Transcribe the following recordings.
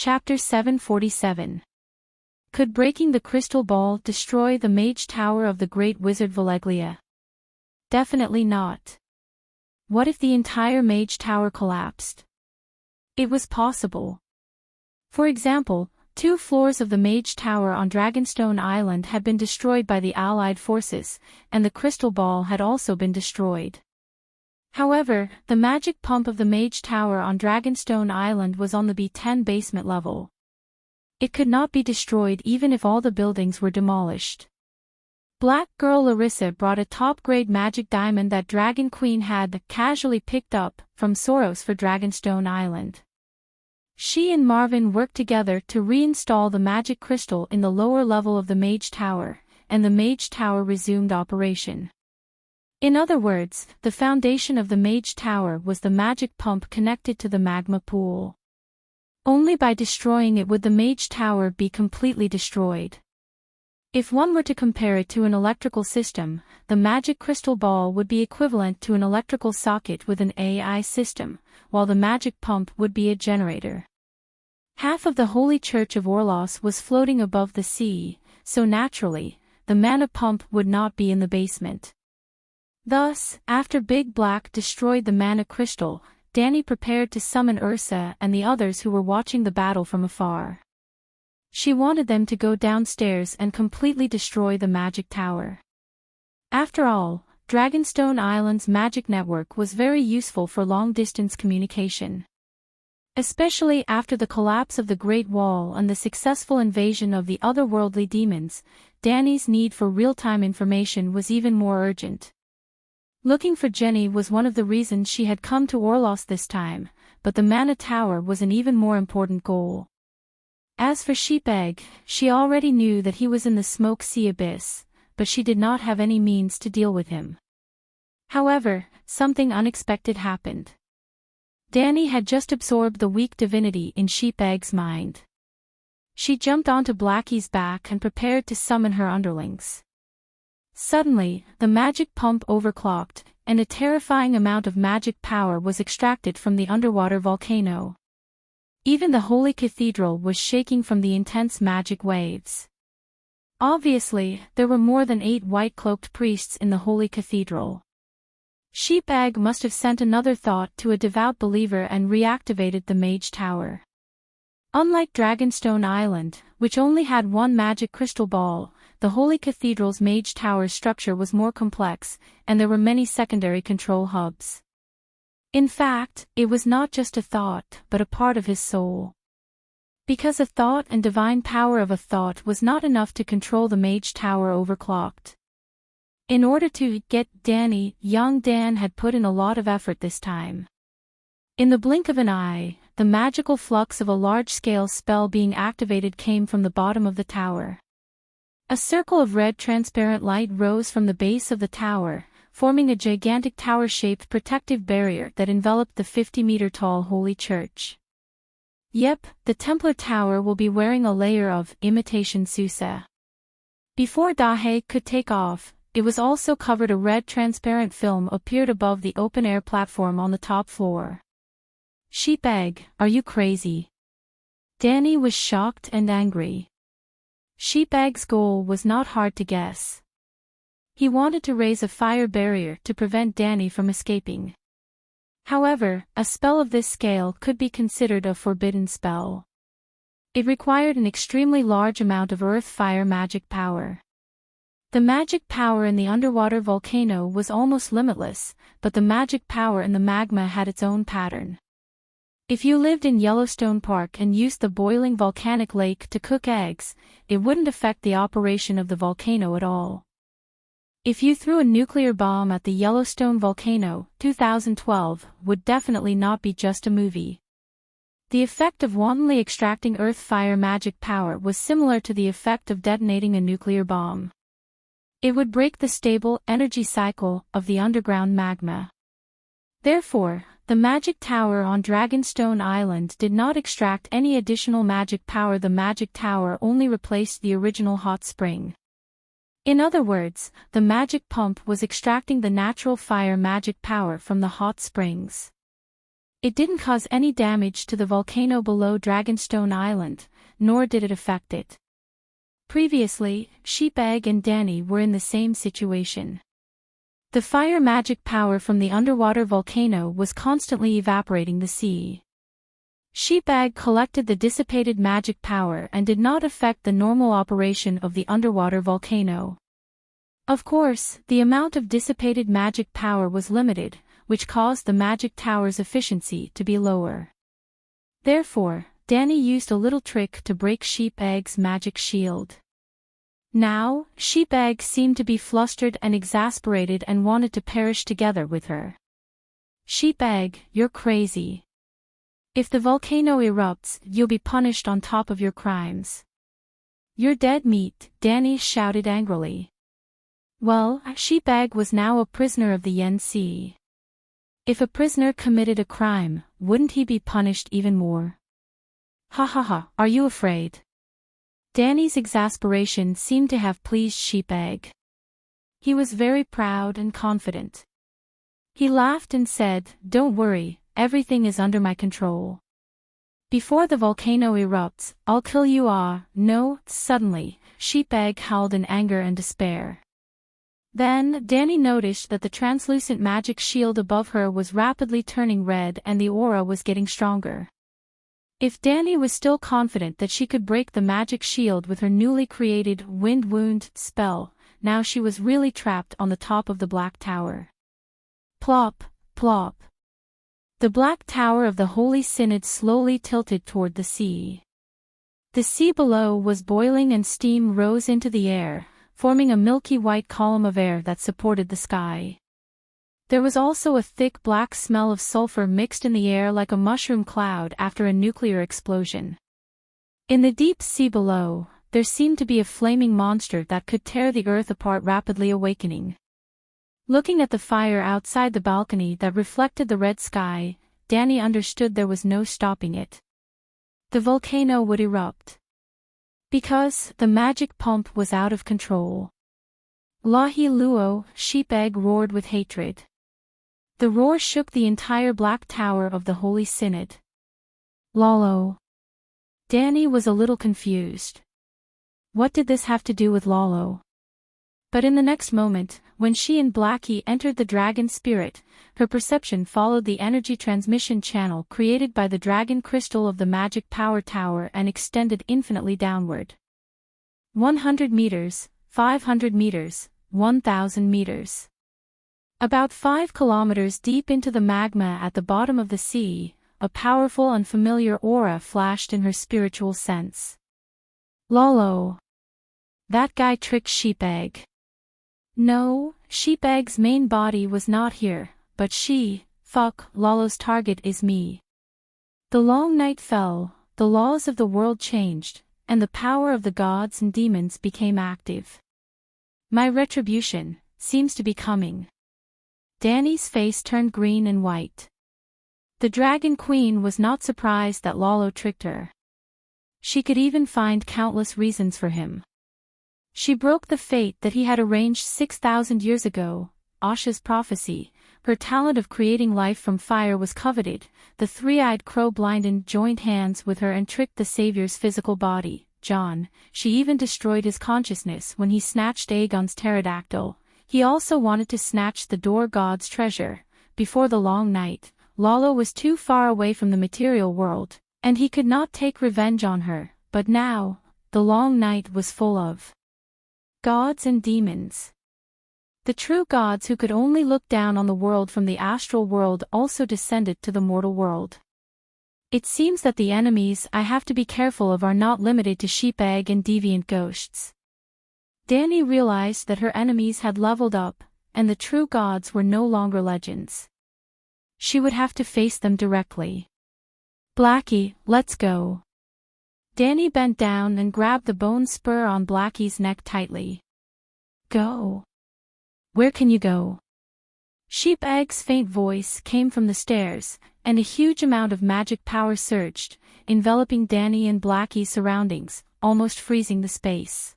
Chapter 747. Could breaking the crystal ball destroy the mage tower of the great wizard Valeglia? Definitely not. What if the entire mage tower collapsed? It was possible. For example, 2 floors of the mage tower on Dragonstone Island had been destroyed by the Allied forces, and the crystal ball had also been destroyed. However, the magic pump of the mage tower on Dragonstone Island was on the B10 basement level. It could not be destroyed even if all the buildings were demolished. Black Girl Larissa brought a top-grade magic diamond that Dragon Queen had casually picked up from Soros for Dragonstone Island. She and Marvin worked together to reinstall the magic crystal in the lower level of the mage tower, and the mage tower resumed operation. In other words, the foundation of the mage tower was the magic pump connected to the magma pool. Only by destroying it would the mage tower be completely destroyed. If one were to compare it to an electrical system, the magic crystal ball would be equivalent to an electrical socket with an AI system, while the magic pump would be a generator. Half of the Holy Church of Orlos was floating above the sea, so naturally, the mana pump would not be in the basement. Thus, after Big Black destroyed the mana crystal, Danny prepared to summon Ursa and the others who were watching the battle from afar. She wanted them to go downstairs and completely destroy the magic tower. After all, Dragonstone Island's magic network was very useful for long-distance communication. Especially after the collapse of the Great Wall and the successful invasion of the otherworldly demons, Danny's need for real-time information was even more urgent. Looking for Jenny was one of the reasons she had come to Orlos this time, but the mana tower was an even more important goal. As for Sheepegg, she already knew that he was in the Smoke Sea Abyss, but she did not have any means to deal with him. However, something unexpected happened. Danny had just absorbed the weak divinity in Sheepegg's mind. She jumped onto Blackie's back and prepared to summon her underlings. Suddenly, the magic pump overclocked, and a terrifying amount of magic power was extracted from the underwater volcano. Even the Holy Cathedral was shaking from the intense magic waves. Obviously, there were more than 8 white-cloaked priests in the Holy Cathedral. Sheepegg must have sent another thought to a devout believer and reactivated the mage tower. Unlike Dragonstone Island, which only had one magic crystal ball, the Holy Cathedral's mage tower structure was more complex, and there were many secondary control hubs. In fact, it was not just a thought, but a part of his soul. Because a thought and divine power of a thought was not enough to control the mage tower overclocked. In order to get Danny, young Dan had put in a lot of effort this time. In the blink of an eye, the magical flux of a large-scale spell being activated came from the bottom of the tower. A circle of red transparent light rose from the base of the tower, forming a gigantic tower-shaped protective barrier that enveloped the 50-meter-tall Holy Church. Yep, the Templar Tower will be wearing a layer of imitation Susa. Before Dahe could take off, it was also covered. A red transparent film appeared above the open-air platform on the top floor. Sheepegg, are you crazy? Danny was shocked and angry. Sheepegg's goal was not hard to guess. He wanted to raise a fire barrier to prevent Danny from escaping. However, a spell of this scale could be considered a forbidden spell. It required an extremely large amount of earth-fire magic power. The magic power in the underwater volcano was almost limitless, but the magic power in the magma had its own pattern. If you lived in Yellowstone Park and used the boiling volcanic lake to cook eggs, it wouldn't affect the operation of the volcano at all. If you threw a nuclear bomb at the Yellowstone volcano, 2012 would definitely not be just a movie. The effect of wantonly extracting earth fire magic power was similar to the effect of detonating a nuclear bomb. It would break the stable energy cycle of the underground magma. Therefore, the magic tower on Dragonstone Island did not extract any additional magic power. The magic tower only replaced the original hot spring. In other words, the magic pump was extracting the natural fire magic power from the hot springs. It didn't cause any damage to the volcano below Dragonstone Island, nor did it affect it. Previously, Sheepegg and Danny were in the same situation. The fire magic power from the underwater volcano was constantly evaporating the sea. Sheepegg collected the dissipated magic power and did not affect the normal operation of the underwater volcano. Of course, the amount of dissipated magic power was limited, which caused the magic tower's efficiency to be lower. Therefore, Danny used a little trick to break Sheepegg's magic shield. Now, Sheepegg seemed to be flustered and exasperated and wanted to perish together with her. Sheepegg, you're crazy. If the volcano erupts, you'll be punished on top of your crimes. You're dead meat, Danny shouted angrily. Well, Sheepegg was now a prisoner of the Yen Sea. If a prisoner committed a crime, wouldn't he be punished even more? Ha ha ha, are you afraid? Danny's exasperation seemed to have pleased Sheepegg. He was very proud and confident. He laughed and said, "Don't worry, everything is under my control. Before the volcano erupts, I'll kill you no." Suddenly, Sheepegg howled in anger and despair. Then, Danny noticed that the translucent magic shield above her was rapidly turning red and the aura was getting stronger. If Danny was still confident that she could break the magic shield with her newly created Wind Wound spell, now she was really trapped on the top of the Black Tower. Plop, plop. The Black Tower of the Holy Synod slowly tilted toward the sea. The sea below was boiling and steam rose into the air, forming a milky white column of air that supported the sky. There was also a thick black smell of sulfur mixed in the air like a mushroom cloud after a nuclear explosion. In the deep sea below, there seemed to be a flaming monster that could tear the earth apart, rapidly awakening. Looking at the fire outside the balcony that reflected the red sky, Danny understood there was no stopping it. The volcano would erupt. Because the magic pump was out of control. Lahi Luo, Sheepegg roared with hatred. The roar shook the entire Black Tower of the Holy Synod. Lolo. Danny was a little confused. What did this have to do with Lolo? But in the next moment, when she and Blackie entered the dragon spirit, her perception followed the energy transmission channel created by the dragon crystal of the magic power tower and extended infinitely downward. 100 meters, 500 meters, 1,000 meters. About 5 kilometers deep into the magma at the bottom of the sea, a powerful and familiar aura flashed in her spiritual sense. Lolo. That guy tricked Sheepegg. No, Sheepegg's main body was not here, but Lolo's target is me. The long night fell, the laws of the world changed, and the power of the gods and demons became active. My retribution seems to be coming. Danny's face turned green and white. The Dragon Queen was not surprised that Lolo tricked her. She could even find countless reasons for him. She broke the fate that he had arranged 6,000 years ago, Asha's prophecy. Her talent of creating life from fire was coveted. The three-eyed crow blinded joined hands with her and tricked the Savior's physical body, John. She even destroyed his consciousness when he snatched Aegon's pterodactyl. He also wanted to snatch the door god's treasure. Before the long night, Lolo was too far away from the material world, and he could not take revenge on her. But now, the long night was full of gods and demons. The true gods who could only look down on the world from the astral world also descended to the mortal world. It seems that the enemies I have to be careful of are not limited to Sheepegg and deviant ghosts. Danny realized that her enemies had leveled up, and the true gods were no longer legends. She would have to face them directly. Blackie, let's go. Danny bent down and grabbed the bone spur on Blackie's neck tightly. Go. Where can you go? Sheepegg's faint voice came from the stairs, and a huge amount of magic power surged, enveloping Danny and Blackie's surroundings, almost freezing the space.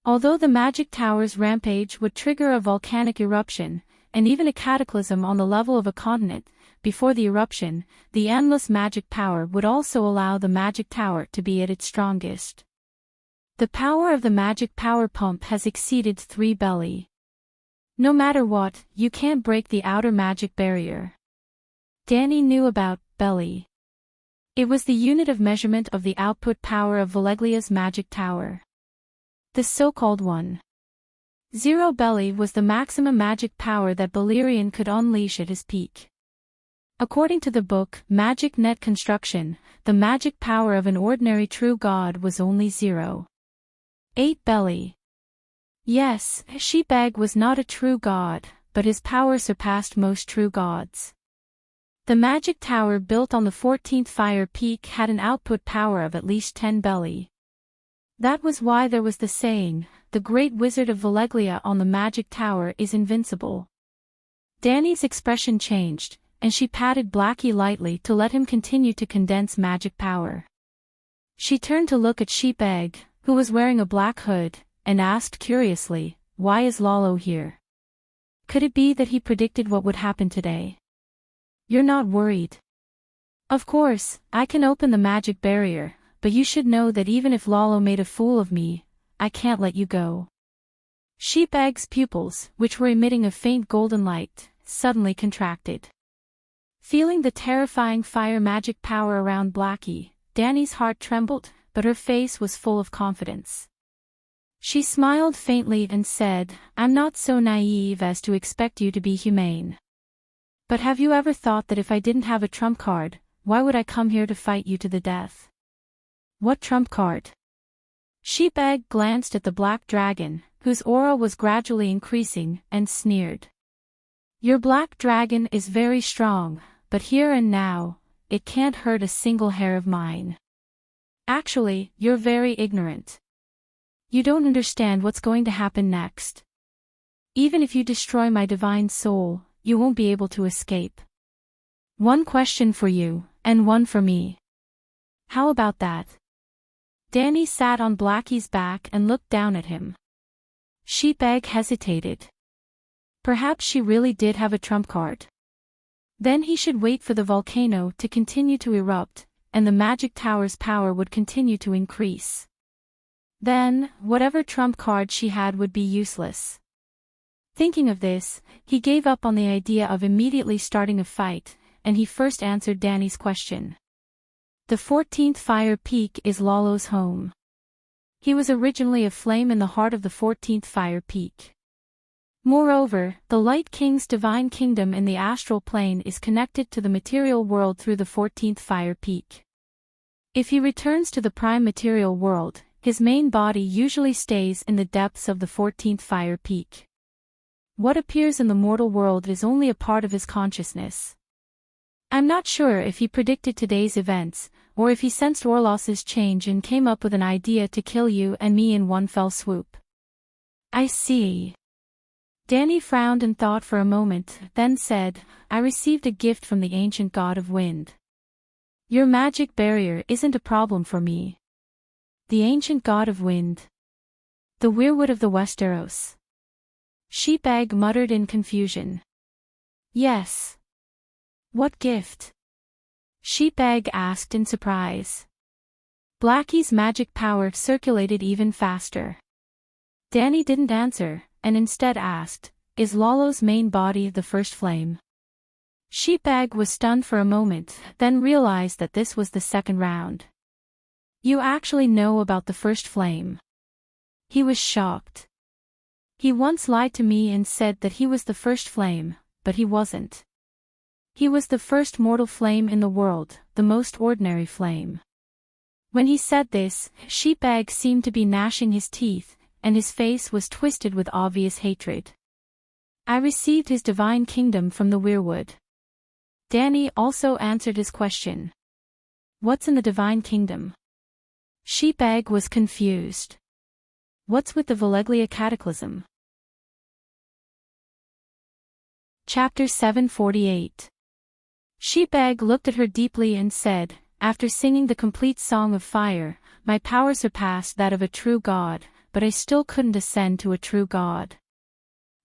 Although the magic tower's rampage would trigger a volcanic eruption, and even a cataclysm on the level of a continent, before the eruption, the endless magic power would also allow the magic tower to be at its strongest. The power of the magic power pump has exceeded 3 belly. No matter what, you can't break the outer magic barrier. Danny knew about belly. It was the unit of measurement of the output power of Valeglia's magic tower. The so-called 1.0 belly was the maximum magic power that Balerion could unleash at his peak. According to the book, Magic Net Construction, the magic power of an ordinary true god was only 0.8 belly. Yes, Sheepbag was not a true god, but his power surpassed most true gods. The magic tower built on the 14th fire peak had an output power of at least 10 belly. That was why there was the saying, the great wizard of Valeglia on the magic tower is invincible. Danny's expression changed, and she patted Blackie lightly to let him continue to condense magic power. She turned to look at Sheepbag, who was wearing a black hood, and asked curiously, "Why is Lalo here? Could it be that he predicted what would happen today?" "You're not worried?" "Of course, I can open the magic barrier, but you should know that even if Lalo made a fool of me, I can't let you go." Sheepbag's pupils, which were emitting a faint golden light, suddenly contracted. Feeling the terrifying fire magic power around Blackie, Danny's heart trembled, but her face was full of confidence. She smiled faintly and said, "I'm not so naive as to expect you to be humane. But have you ever thought that if I didn't have a trump card, why would I come here to fight you to the death?" "What trump card?" Sheepbag glanced at the black dragon, whose aura was gradually increasing, and sneered. "Your black dragon is very strong, but here and now, it can't hurt a single hair of mine. Actually, you're very ignorant. You don't understand what's going to happen next. Even if you destroy my divine soul, you won't be able to escape. One question for you, and one for me. How about that?" Danny sat on Blackie's back and looked down at him. Sheepbag hesitated. Perhaps she really did have a trump card. Then he should wait for the volcano to continue to erupt, and the magic tower's power would continue to increase. Then, whatever trump card she had would be useless. Thinking of this, he gave up on the idea of immediately starting a fight, and he first answered Danny's question. The 14th fire peak is Lalo's home. He was originally a flame in the heart of the 14th fire peak. Moreover, the Light King's divine kingdom in the astral plane is connected to the material world through the 14th fire peak. If he returns to the prime material world, his main body usually stays in the depths of the 14th fire peak. What appears in the mortal world is only a part of his consciousness. I'm not sure if he predicted today's events, or if he sensed Orlos's change and came up with an idea to kill you and me in one fell swoop. I see. Danny frowned and thought for a moment, then said, "I received a gift from the ancient god of wind. Your magic barrier isn't a problem for me." The ancient god of wind. The weirwood of the Westeros. Sheepbag muttered in confusion. Yes. What gift? Sheepbag asked in surprise. Blackie's magic power circulated even faster. Danny didn't answer, and instead asked, "Is Lalo's main body the first flame?" Sheepbag was stunned for a moment, then realized that this was the second round. "You actually know about the first flame?" He was shocked. He once lied to me and said that he was the first flame, but he wasn't. He was the first mortal flame in the world, the most ordinary flame. When he said this, Sheepbag seemed to be gnashing his teeth, and his face was twisted with obvious hatred. "I received his divine kingdom from the weirwood." Danny also answered his question. "What's in the divine kingdom?" Sheepbag was confused. "What's with the Valeglia cataclysm?" Chapter 748. Sheepbag looked at her deeply and said, "After singing the complete Song of Fire, my power surpassed that of a true god, but I still couldn't ascend to a true god.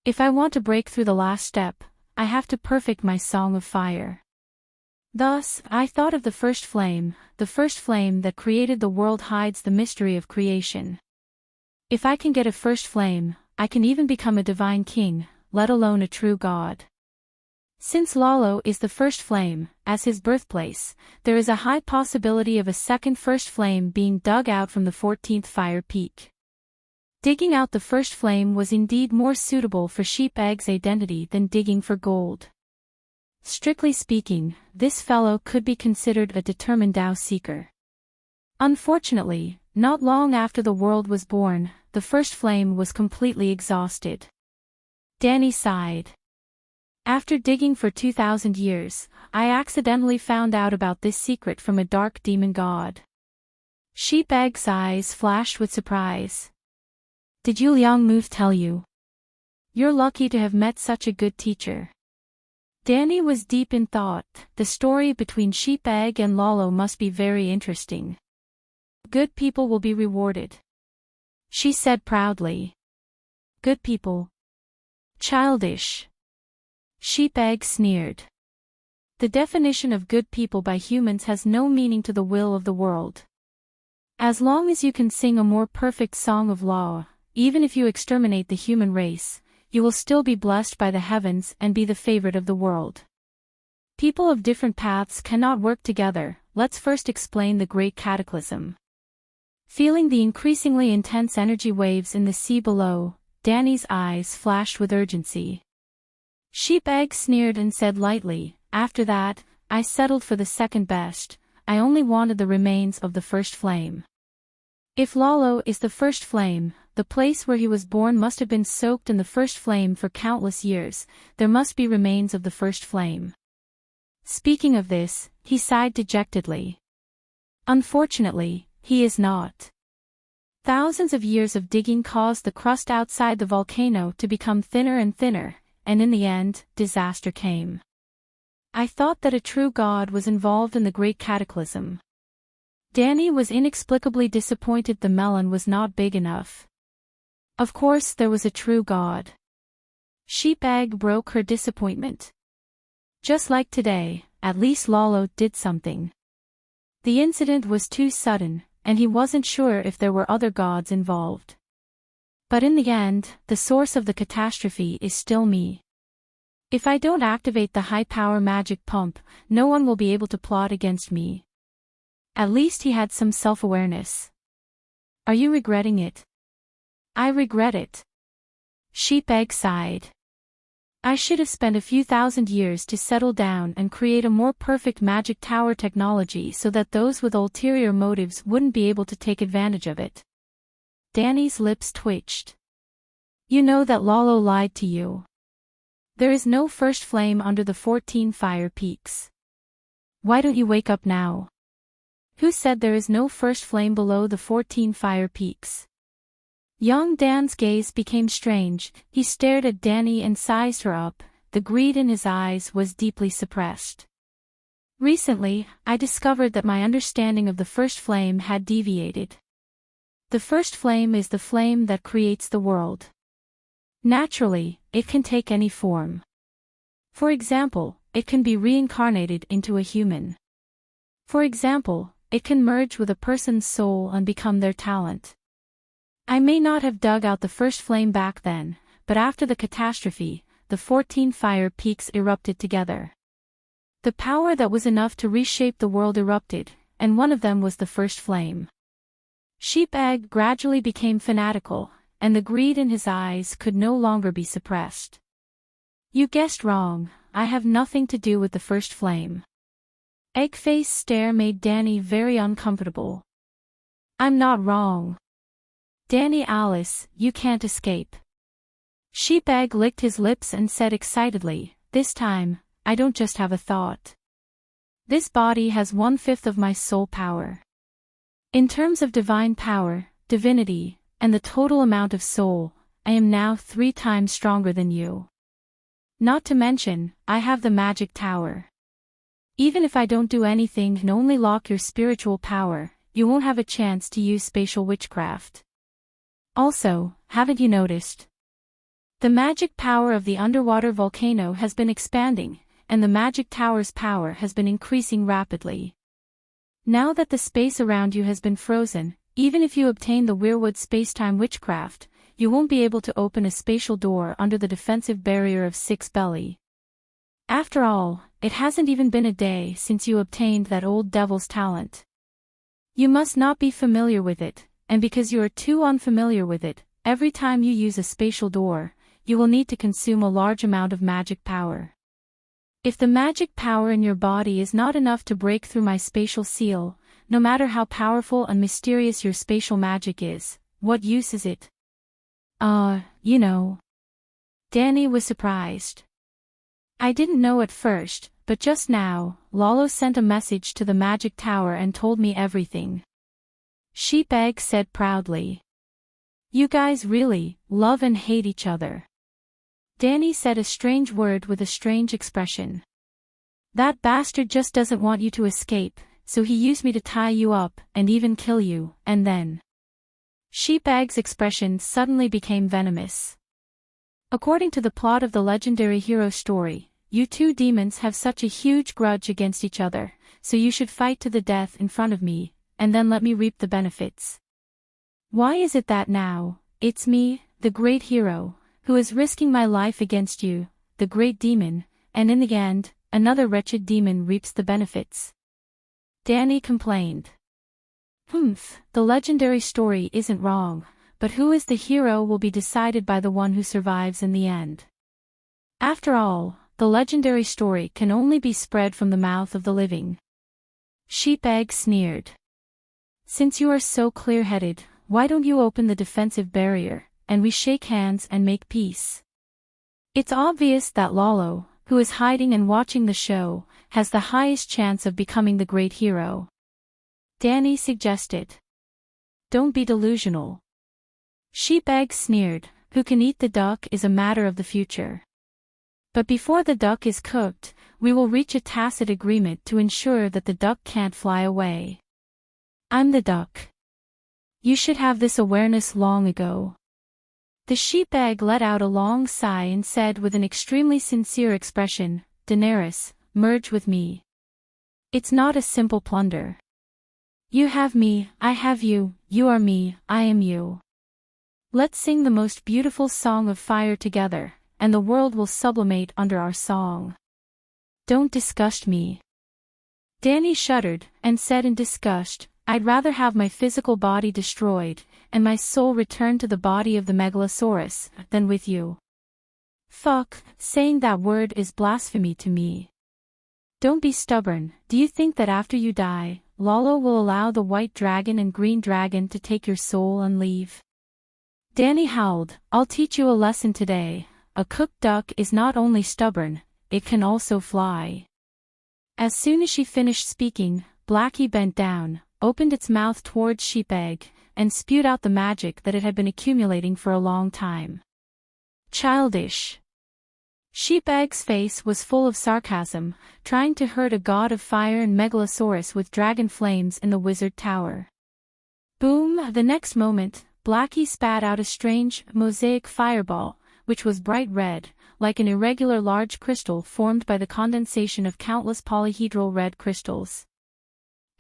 If I want to break through the last step, I have to perfect my Song of Fire. Thus, I thought of the first flame that created the world hides the mystery of creation. If I can get a first flame, I can even become a divine king, let alone a true god. Since Lalo is the first flame, as his birthplace, there is a high possibility of a second first flame being dug out from the 14th fire peak. Digging out the first flame was indeed more suitable for Sheep Egg's identity than digging for gold. Strictly speaking, this fellow could be considered a determined Tao seeker. Unfortunately, not long after the world was born, the first flame was completely exhausted. Danny sighed. After digging for 2,000 years, I accidentally found out about this secret from a dark demon god. Sheep Egg's eyes flashed with surprise. Did Yu Liang Muth tell you? You're lucky to have met such a good teacher. Danny was deep in thought. The story between Sheep Egg and Lalo must be very interesting. Good people will be rewarded, she said proudly. Good people? Childish. Sheep Egg sneered. The definition of good people by humans has no meaning to the will of the world. As long as you can sing a more perfect song of law, even if you exterminate the human race, you will still be blessed by the heavens and be the favorite of the world. People of different paths cannot work together. Let's first explain the Great Cataclysm. Feeling the increasingly intense energy waves in the sea below, Danny's eyes flashed with urgency. Sheep Egg sneered and said lightly, after that, I settled for the second best. I only wanted the remains of the first flame. If Lalo is the first flame, the place where he was born must have been soaked in the first flame for countless years. There must be remains of the first flame. Speaking of this, he sighed dejectedly. Unfortunately, he is not. Thousands of years of digging caused the crust outside the volcano to become thinner and thinner, and in the end, disaster came. I thought that a true god was involved in the Great Cataclysm. Danny was inexplicably disappointed the melon was not big enough. Of course there was a true god. Sheep Egg broke her disappointment. Just like today, at least Lalo did something. The incident was too sudden, and he wasn't sure if there were other gods involved. But in the end, the source of the catastrophe is still me. If I don't activate the high-power magic pump, no one will be able to plot against me. At least he had some self-awareness. Are you regretting it? I regret it. Sheep Egg sighed. I should have spent a few thousand years to settle down and create a more perfect magic tower technology so that those with ulterior motives wouldn't be able to take advantage of it. Danny's lips twitched. You know that Lalo lied to you. There is no first flame under the 14 fire peaks. Why don't you wake up now? Who said there is no first flame below the 14 fire peaks? Young Dan's gaze became strange. He stared at Danny and sized her up. The greed in his eyes was deeply suppressed. Recently, I discovered that my understanding of the first flame had deviated. The first flame is the flame that creates the world. Naturally, it can take any form. For example, it can be reincarnated into a human. For example, it can merge with a person's soul and become their talent. I may not have dug out the first flame back then, but after the catastrophe, the 14 fire peaks erupted together. The power that was enough to reshape the world erupted, and one of them was the first flame. Sheep Egg gradually became fanatical, and the greed in his eyes could no longer be suppressed. You guessed wrong, I have nothing to do with the first flame. Eggface's stare made Danny very uncomfortable. I'm not wrong. Danny Alice, you can't escape. Sheep Egg licked his lips and said excitedly, this time, I don't just have a thought. This body has 1/5 of my soul power. In terms of divine power, divinity, and the total amount of soul, I am now 3 times stronger than you. Not to mention, I have the magic tower. Even if I don't do anything and only lock your spiritual power, you won't have a chance to use spatial witchcraft. Also, haven't you noticed? The magic power of the underwater volcano has been expanding, and the magic tower's power has been increasing rapidly. Now that the space around you has been frozen, even if you obtain the Weirwood spacetime witchcraft, you won't be able to open a spatial door under the defensive barrier of 6 belly. After all, it hasn't even been a day since you obtained that old devil's talent. You must not be familiar with it, and because you are too unfamiliar with it, every time you use a spatial door, you will need to consume a large amount of magic power. If the magic power in your body is not enough to break through my spatial seal, no matter how powerful and mysterious your spatial magic is, what use is it? You know. Danny was surprised. I didn't know at first, but just now, Lalo sent a message to the magic tower and told me everything. Sheepegg said proudly. You guys really love and hate each other. Danny said a strange word with a strange expression. That bastard just doesn't want you to escape, so he used me to tie you up and even kill you, and then. Sheepegg's expression suddenly became venomous. According to the plot of the legendary hero story, you two demons have such a huge grudge against each other, so you should fight to the death in front of me, and then let me reap the benefits. Why is it that now, it's me, the great hero, who is risking my life against you, the great demon, and in the end, another wretched demon reaps the benefits? Danny complained. The legendary story isn't wrong, but who is the hero will be decided by the one who survives in the end. After all, the legendary story can only be spread from the mouth of the living. Sheepegg sneered. Since you are so clear-headed, why don't you open the defensive barrier, and we shake hands and make peace? It's obvious that Lalo, who is hiding and watching the show, has the highest chance of becoming the great hero. Danny suggested. Don't be delusional. Sheepegg sneered, who can eat the duck is a matter of the future. But before the duck is cooked, we will reach a tacit agreement to ensure that the duck can't fly away. I'm the duck. You should have this awareness long ago. The sheepegg let out a long sigh and said with an extremely sincere expression, Daenerys, merge with me. It's not a simple plunder. You have me, I have you, you are me, I am you. Let's sing the most beautiful song of fire together, and the world will sublimate under our song. Don't disgust me. Danny shuddered, and said in disgust, I'd rather have my physical body destroyed, and my soul return to the body of the Megalosaurus, than with you. Fuck, saying that word is blasphemy to me. Don't be stubborn. Do you think that after you die, Lalo will allow the white dragon and green dragon to take your soul and leave? Danny howled, I'll teach you a lesson today. A cooked duck is not only stubborn, it can also fly. As soon as she finished speaking, Blackie bent down, opened its mouth towards Sheepegg, and spewed out the magic that it had been accumulating for a long time. Childish. Sheepegg's face was full of sarcasm, trying to hurt a god of fire and Megalosaurus with dragon flames in the wizard tower. Boom! The next moment, Blackie spat out a strange, mosaic fireball, which was bright red, like an irregular large crystal formed by the condensation of countless polyhedral red crystals.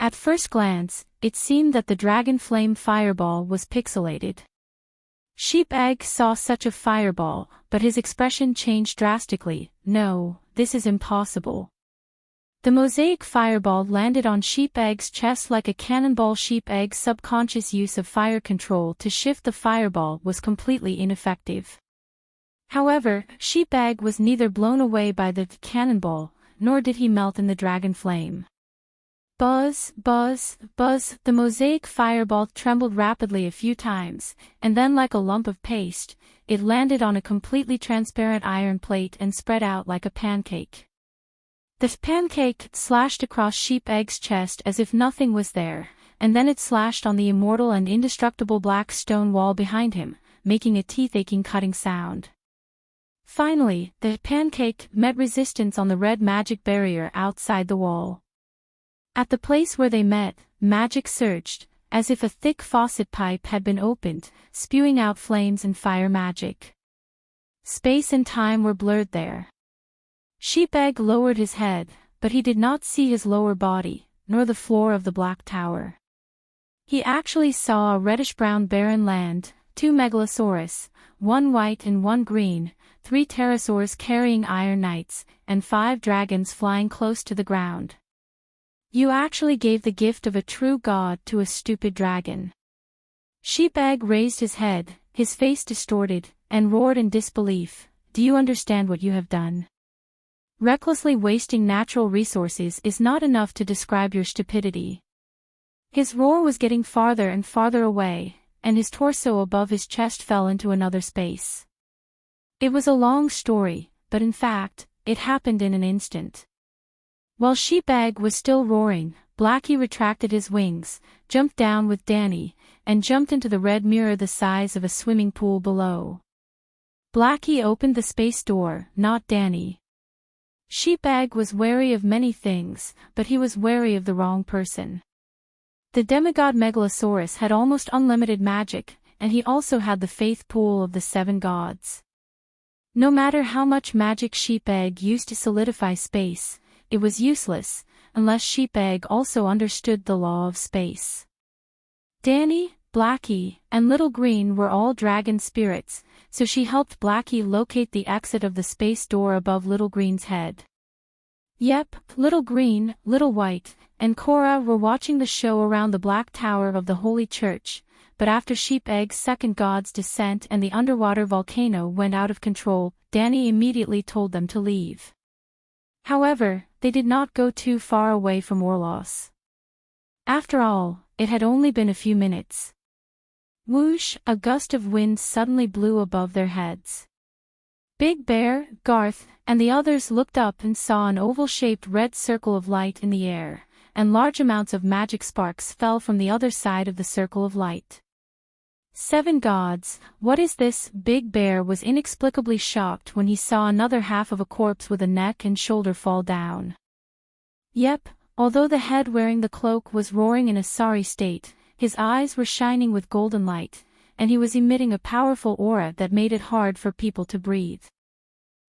At first glance, it seemed that the dragon flame fireball was pixelated. Sheepegg saw such a fireball, but his expression changed drastically. No, this is impossible. The mosaic fireball landed on Sheepegg's chest like a cannonball. Sheepegg's subconscious use of fire control to shift the fireball was completely ineffective. However, Sheepegg was neither blown away by the cannonball, nor did he melt in the dragon flame. Buzz, buzz, buzz, the mosaic fireball trembled rapidly a few times, and then like a lump of paste, it landed on a completely transparent iron plate and spread out like a pancake. The pancake slashed across Sheepegg's chest as if nothing was there, and then it slashed on the immortal and indestructible black stone wall behind him, making a teeth-aching cutting sound. Finally, the pancake met resistance on the red magic barrier outside the wall. At the place where they met, magic surged, as if a thick faucet pipe had been opened, spewing out flames and fire magic. Space and time were blurred there. Sheepegg lowered his head, but he did not see his lower body, nor the floor of the black tower. He actually saw a reddish-brown barren land, 2 megalosaurus, 1 white and 1 green, 3 pterosaurs carrying iron knights, and 5 dragons flying close to the ground. You actually gave the gift of a true god to a stupid dragon. Sheepegg raised his head, his face distorted, and roared in disbelief. Do you understand what you have done? Recklessly wasting natural resources is not enough to describe your stupidity. His roar was getting farther and farther away, and his torso above his chest fell into another space. It was a long story, but in fact, it happened in an instant. While Sheepegg was still roaring, Blackie retracted his wings, jumped down with Danny, and jumped into the red mirror the size of a swimming pool below. Blackie opened the space door, not Danny. Sheepegg was wary of many things, but he was wary of the wrong person. The demigod Megalosaurus had almost unlimited magic, and he also had the faith pool of the 7 gods. No matter how much magic Sheepegg used to solidify space, it was useless, unless Sheepegg also understood the law of space. Danny, Blackie, and Little Green were all dragon spirits, so she helped Blackie locate the exit of the space door above Little Green's head. Yep, Little Green, Little White, and Cora were watching the show around the Black Tower of the Holy Church, but after Sheepegg's second god's descent and the underwater volcano went out of control, Danny immediately told them to leave. However, they did not go too far away from Orlos. After all, it had only been a few minutes. Whoosh! A gust of wind suddenly blew above their heads. Big Bear, Garth, and the others looked up and saw an oval-shaped red circle of light in the air, and large amounts of magic sparks fell from the other side of the circle of light. 7 gods, what is this? Big Bear was inexplicably shocked when he saw another half of a corpse with a neck and shoulder fall down. Yep, although the head wearing the cloak was roaring in a sorry state, his eyes were shining with golden light, and he was emitting a powerful aura that made it hard for people to breathe.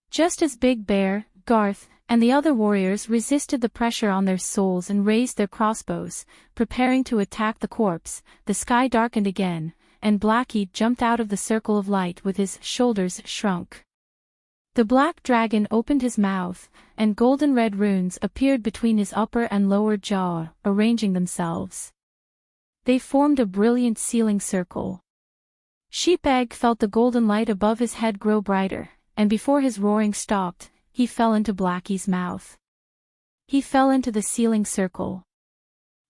Just as Big Bear, Garth, and the other warriors resisted the pressure on their souls and raised their crossbows, preparing to attack the corpse, the sky darkened again, and Blackie jumped out of the circle of light with his shoulders shrunk. The black dragon opened his mouth, and golden red runes appeared between his upper and lower jaw, arranging themselves. They formed a brilliant sealing circle. Sheepegg felt the golden light above his head grow brighter, and before his roaring stopped, he fell into Blackie's mouth. He fell into the sealing circle.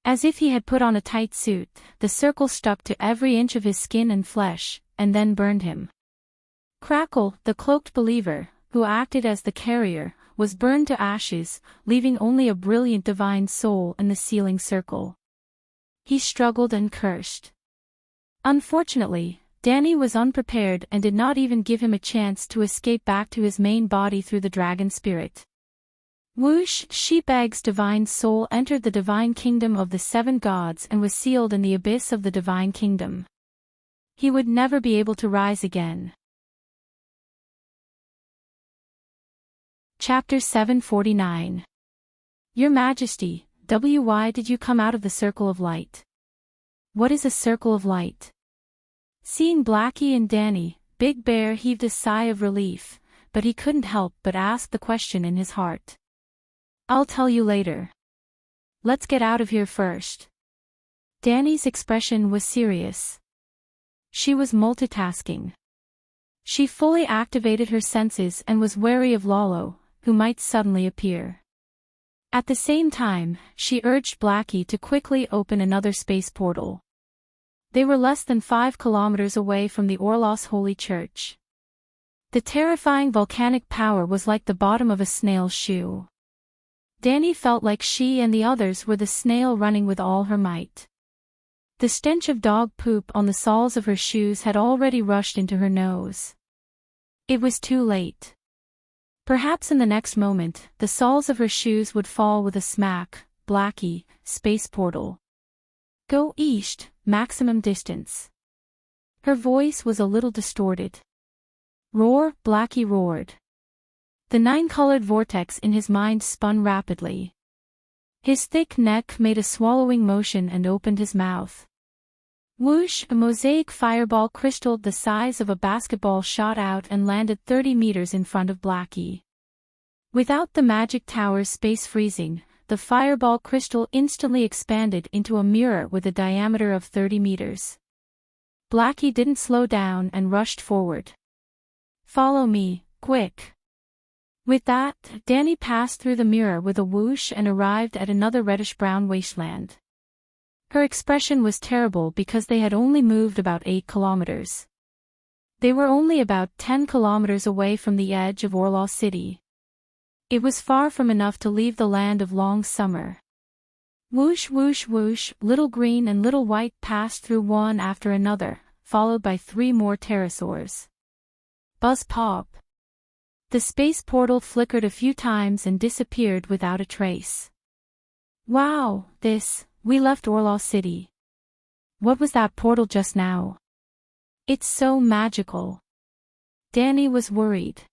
As if he had put on a tight suit, the circle stuck to every inch of his skin and flesh, and then burned him. Crackle, the cloaked believer, who acted as the carrier, was burned to ashes, leaving only a brilliant divine soul in the sealing circle. He struggled and cursed. Unfortunately, Danny was unprepared and did not even give him a chance to escape back to his main body through the dragon spirit. Whoosh! Sheepegg's divine soul entered the divine kingdom of the 7 gods and was sealed in the abyss of the divine kingdom. He would never be able to rise again. Chapter 749. Your Majesty, why did you come out of the circle of light? What is a circle of light? Seeing Blackie and Danny, Big Bear heaved a sigh of relief, but he couldn't help but ask the question in his heart. I'll tell you later. Let's get out of here first. Danny's expression was serious. She was multitasking. She fully activated her senses and was wary of Lalo, who might suddenly appear. At the same time, she urged Blackie to quickly open another space portal. They were less than 5 kilometers away from the Orlos Holy Church. The terrifying volcanic power was like the bottom of a snail's shoe. Danny felt like she and the others were the snail running with all her might. The stench of dog poop on the soles of her shoes had already rushed into her nose. It was too late. Perhaps in the next moment, the soles of her shoes would fall with a smack. Blackie, space portal. Go east, maximum distance. Her voice was a little distorted. Roar, Blackie roared. The nine-colored vortex in his mind spun rapidly. His thick neck made a swallowing motion and opened his mouth. Whoosh! A mosaic fireball crystal the size of a basketball shot out and landed 30 meters in front of Blackie. Without the magic tower's space freezing, the fireball crystal instantly expanded into a mirror with a diameter of 30 meters. Blackie didn't slow down and rushed forward. "Follow me, quick." With that, Danny passed through the mirror with a whoosh and arrived at another reddish-brown wasteland. Her expression was terrible because they had only moved about 8 kilometers. They were only about 10 kilometers away from the edge of LoveLore City. It was far from enough to leave the land of long summer. Whoosh whoosh whoosh, Little Green and Little White passed through one after another, followed by 3 more pterosaurs. Buzz pop. The space portal flickered a few times and disappeared without a trace. Wow, we left LoveLore City. What was that portal just now? It's so magical. Danny was worried.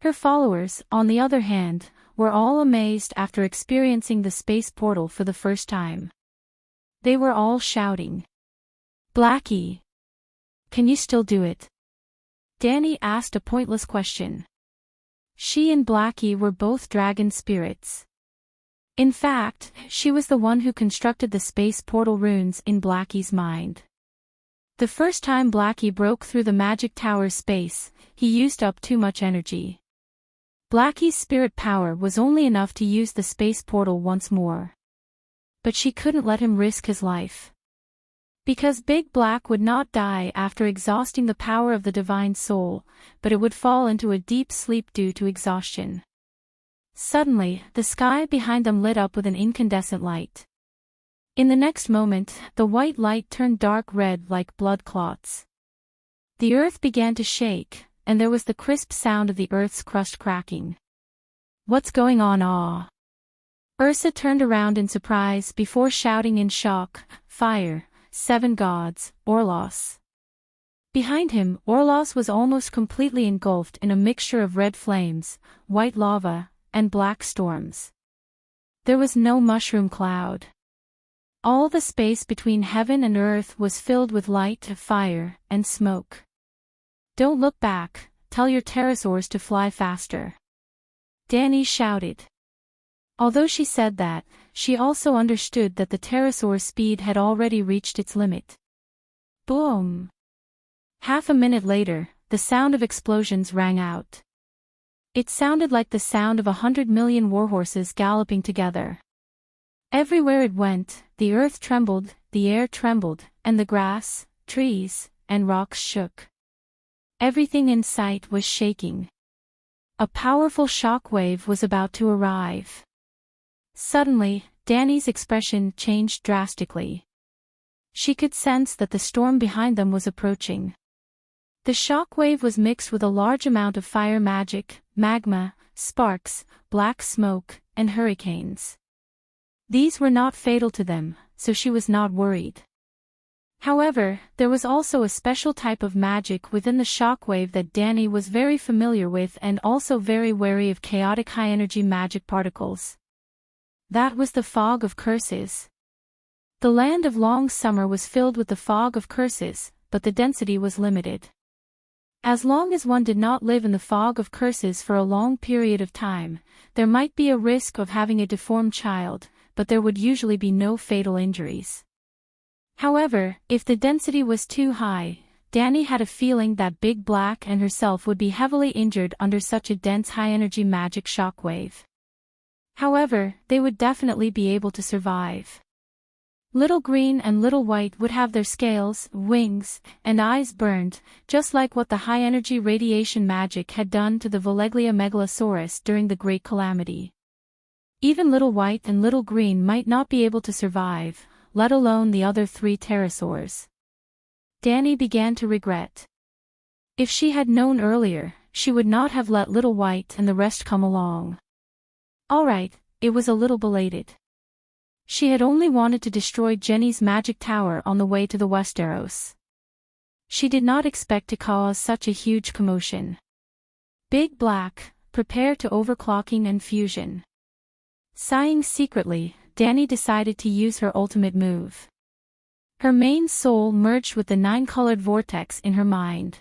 Her followers, on the other hand, were all amazed after experiencing the space portal for the first time. They were all shouting. "Blackie! Can you still do it?" Danny asked a pointless question. She and Blackie were both dragon spirits. In fact, she was the one who constructed the space portal runes in Blackie's mind. The first time Blackie broke through the magic tower's space, he used up too much energy. Blackie's spirit power was only enough to use the space portal once more. But she couldn't let him risk his life. Because Big Black would not die after exhausting the power of the divine soul, but it would fall into a deep sleep due to exhaustion. Suddenly, the sky behind them lit up with an incandescent light. In the next moment, the white light turned dark red like blood clots. The earth began to shake, and there was the crisp sound of the earth's crust cracking. "What's going on, aw?" Ursa turned around in surprise before shouting in shock, "Fire, 7 gods, Orlos." Behind him, Orlos was almost completely engulfed in a mixture of red flames, white lava, and black storms. There was no mushroom cloud. All the space between heaven and earth was filled with light, fire, and smoke. "Don't look back, tell your pterosaurs to fly faster," Danny shouted. Although she said that, she also understood that the pterosaur's speed had already reached its limit. Boom! Half a minute later, the sound of explosions rang out. It sounded like the sound of 100 million warhorses galloping together. Everywhere it went, the earth trembled, the air trembled, and the grass, trees, and rocks shook. Everything in sight was shaking. A powerful shock wave was about to arrive. Suddenly, Danny's expression changed drastically. She could sense that the storm behind them was approaching. The shock wave was mixed with a large amount of fire magic, magma, sparks, black smoke, and hurricanes. These were not fatal to them, so she was not worried. However, there was also a special type of magic within the shockwave that Danny was very familiar with and also very wary of chaotic high-energy magic particles. That was the fog of curses. The land of long summer was filled with the fog of curses, but the density was limited. As long as one did not live in the fog of curses for a long period of time, there might be a risk of having a deformed child, but there would usually be no fatal injuries. However, if the density was too high, Danny had a feeling that Big Black and herself would be heavily injured under such a dense high-energy magic shockwave. However, they would definitely be able to survive. Little Green and Little White would have their scales, wings, and eyes burned, just like what the high-energy radiation magic had done to the Volleglia megalosaurus during the Great Calamity. Even Little White and Little Green might not be able to survive, let alone the other 3 pterosaurs. Danny began to regret. If she had known earlier, she would not have let Little White and the rest come along. Alright, it was a little belated. She had only wanted to destroy Jenny's magic tower on the way to the Westeros. She did not expect to cause such a huge commotion. Big Black, prepare to overclocking and fusion. Sighing secretly, Danny decided to use her ultimate move. Her main soul merged with the 9-colored vortex in her mind.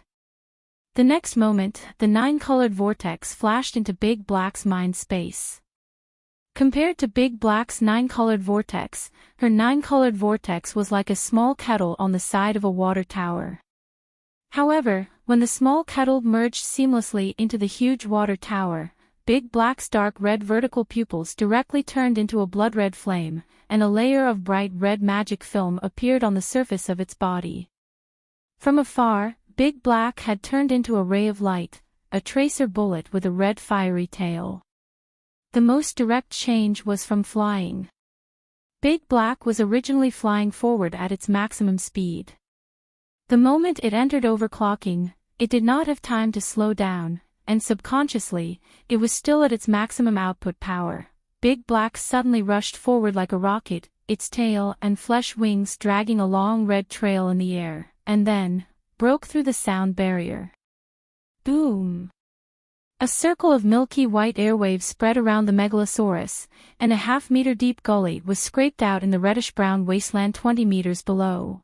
The next moment, the 9-colored vortex flashed into Big Black's mind space. Compared to Big Black's 9-colored vortex, her 9-colored vortex was like a small kettle on the side of a water tower. However, when the small kettle merged seamlessly into the huge water tower, Big Black's dark red vertical pupils directly turned into a blood-red flame, and a layer of bright red magic film appeared on the surface of its body. From afar, Big Black had turned into a ray of light, a tracer bullet with a red fiery tail. The most direct change was from flying. Big Black was originally flying forward at its maximum speed. The moment it entered overclocking, it did not have time to slow down, and subconsciously, it was still at its maximum output power. Big Black suddenly rushed forward like a rocket, its tail and flesh wings dragging a long red trail in the air, and then broke through the sound barrier. Boom! A circle of milky white airwaves spread around the Megalosaurus, and a half-meter deep gully was scraped out in the reddish-brown wasteland 20 meters below.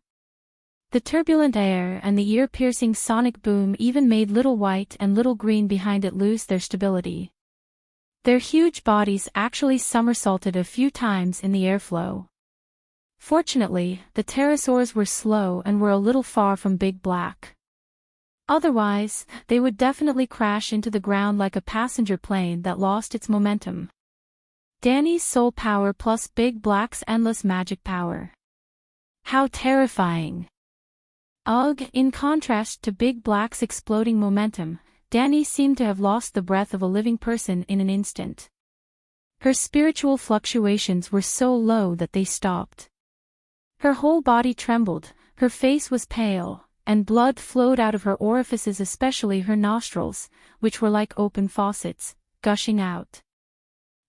The turbulent air and the ear-piercing sonic boom even made Little White and Little Green behind it lose their stability. Their huge bodies actually somersaulted a few times in the airflow. Fortunately, the pterosaurs were slow and were a little far from Big Black. Otherwise, they would definitely crash into the ground like a passenger plane that lost its momentum. Danny's soul power plus Big Black's endless magic power. How terrifying! Ugh, in contrast to Big Black's exploding momentum, Danny seemed to have lost the breath of a living person in an instant. Her spiritual fluctuations were so low that they stopped. Her whole body trembled, her face was pale, and blood flowed out of her orifices, especially her nostrils, which were like open faucets, gushing out.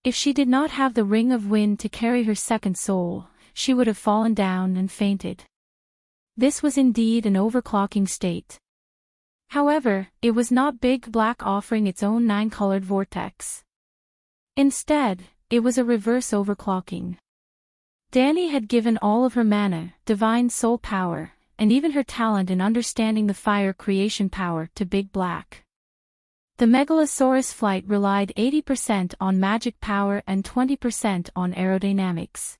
If she did not have the ring of wind to carry her second soul, she would have fallen down and fainted. This was indeed an overclocking state. However, it was not Big Black offering its own 9-colored vortex. Instead, it was a reverse overclocking. Danny had given all of her mana, divine soul power, and even her talent in understanding the fire creation power to Big Black. The Megalosaurus flight relied 80% on magic power and 20% on aerodynamics.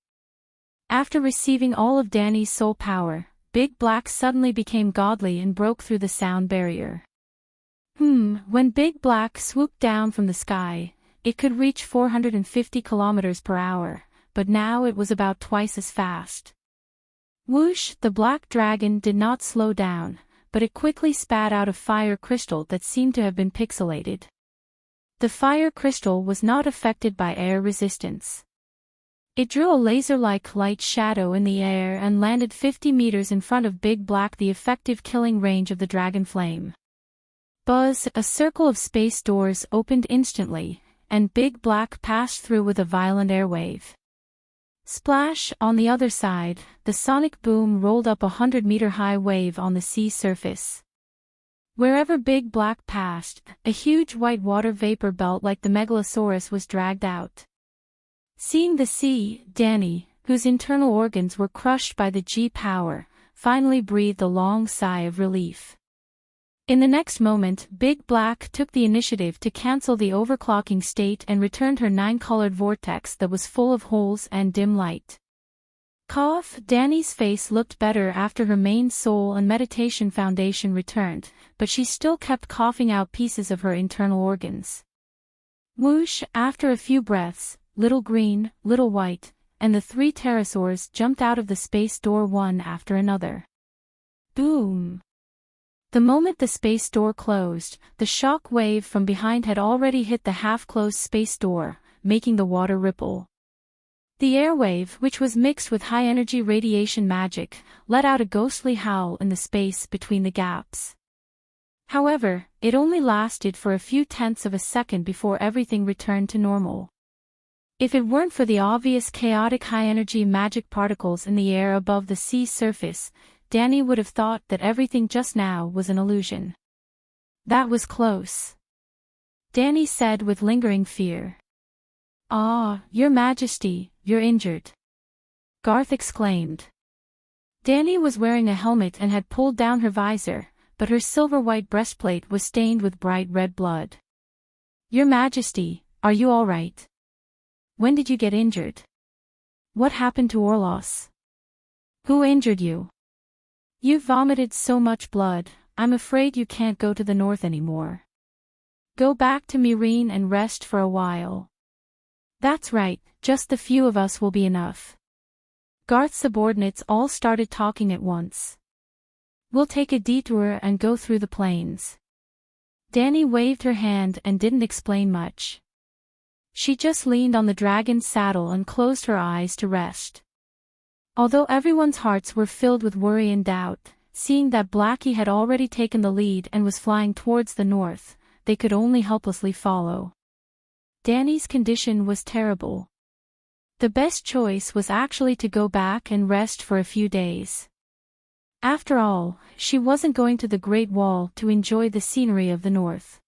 After receiving all of Danny's soul power, Big Black suddenly became godly and broke through the sound barrier. When Big Black swooped down from the sky, it could reach 450 kilometers per hour, but now it was about twice as fast. Whoosh! The black dragon did not slow down, but it quickly spat out a fire crystal that seemed to have been pixelated. The fire crystal was not affected by air resistance. It drew a laser-like light shadow in the air and landed 50 meters in front of Big Black, the effective killing range of the dragon flame. Buzz! A circle of space doors opened instantly, and Big Black passed through with a violent airwave. Splash! On the other side, the sonic boom rolled up a 100-meter-high wave on the sea surface. Wherever Big Black passed, a huge white water vapor belt like the Megalosaurus was dragged out. Seeing the sea, Danny, whose internal organs were crushed by the G-power, finally breathed a long sigh of relief. In the next moment, Big Black took the initiative to cancel the overclocking state and returned her 9-colored vortex that was full of holes and dim light. Cough! Danny's face looked better after her main soul and meditation foundation returned, but she still kept coughing out pieces of her internal organs. Whoosh! After a few breaths, Little Green, Little White, and the 3 pterosaurs jumped out of the space door one after another. Boom! The moment the space door closed, the shock wave from behind had already hit the half-closed space door, making the water ripple. The airwave, which was mixed with high-energy radiation magic, let out a ghostly howl in the space between the gaps. However, it only lasted for a few tenths of a second before everything returned to normal. If it weren't for the obvious chaotic high-energy magic particles in the air above the sea surface, Danny would have thought that everything just now was an illusion. That was close. Danny said with lingering fear. "Ah, Your Majesty, you're injured," Garth exclaimed. Danny was wearing a helmet and had pulled down her visor, but her silver-white breastplate was stained with bright red blood. "Your Majesty, are you all right? When did you get injured? What happened to Orlos? Who injured you? You've vomited so much blood, I'm afraid you can't go to the north anymore. Go back to Myrene and rest for a while." "That's right, just the few of us will be enough." Garth's subordinates all started talking at once. "We'll take a detour and go through the plains." Danny waved her hand and didn't explain much. She just leaned on the dragon's saddle and closed her eyes to rest. Although everyone's hearts were filled with worry and doubt, seeing that Blackie had already taken the lead and was flying towards the north, they could only helplessly follow. Danny's condition was terrible. The best choice was actually to go back and rest for a few days. After all, she wasn't going to the Great Wall to enjoy the scenery of the north.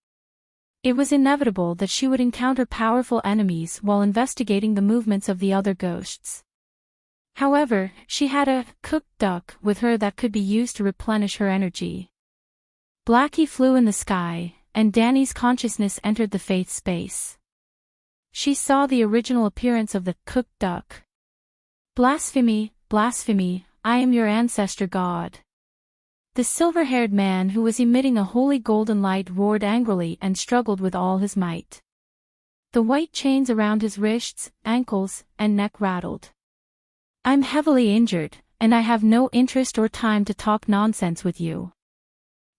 It was inevitable that she would encounter powerful enemies while investigating the movements of the other ghosts. However, she had a cooked duck with her that could be used to replenish her energy. Blackie flew in the sky, and Danny's consciousness entered the faith space. She saw the original appearance of the cooked duck. "Blasphemy, blasphemy, I am your ancestor god." The silver-haired man who was emitting a holy golden light roared angrily and struggled with all his might. The white chains around his wrists, ankles, and neck rattled. "I'm heavily injured, and I have no interest or time to talk nonsense with you.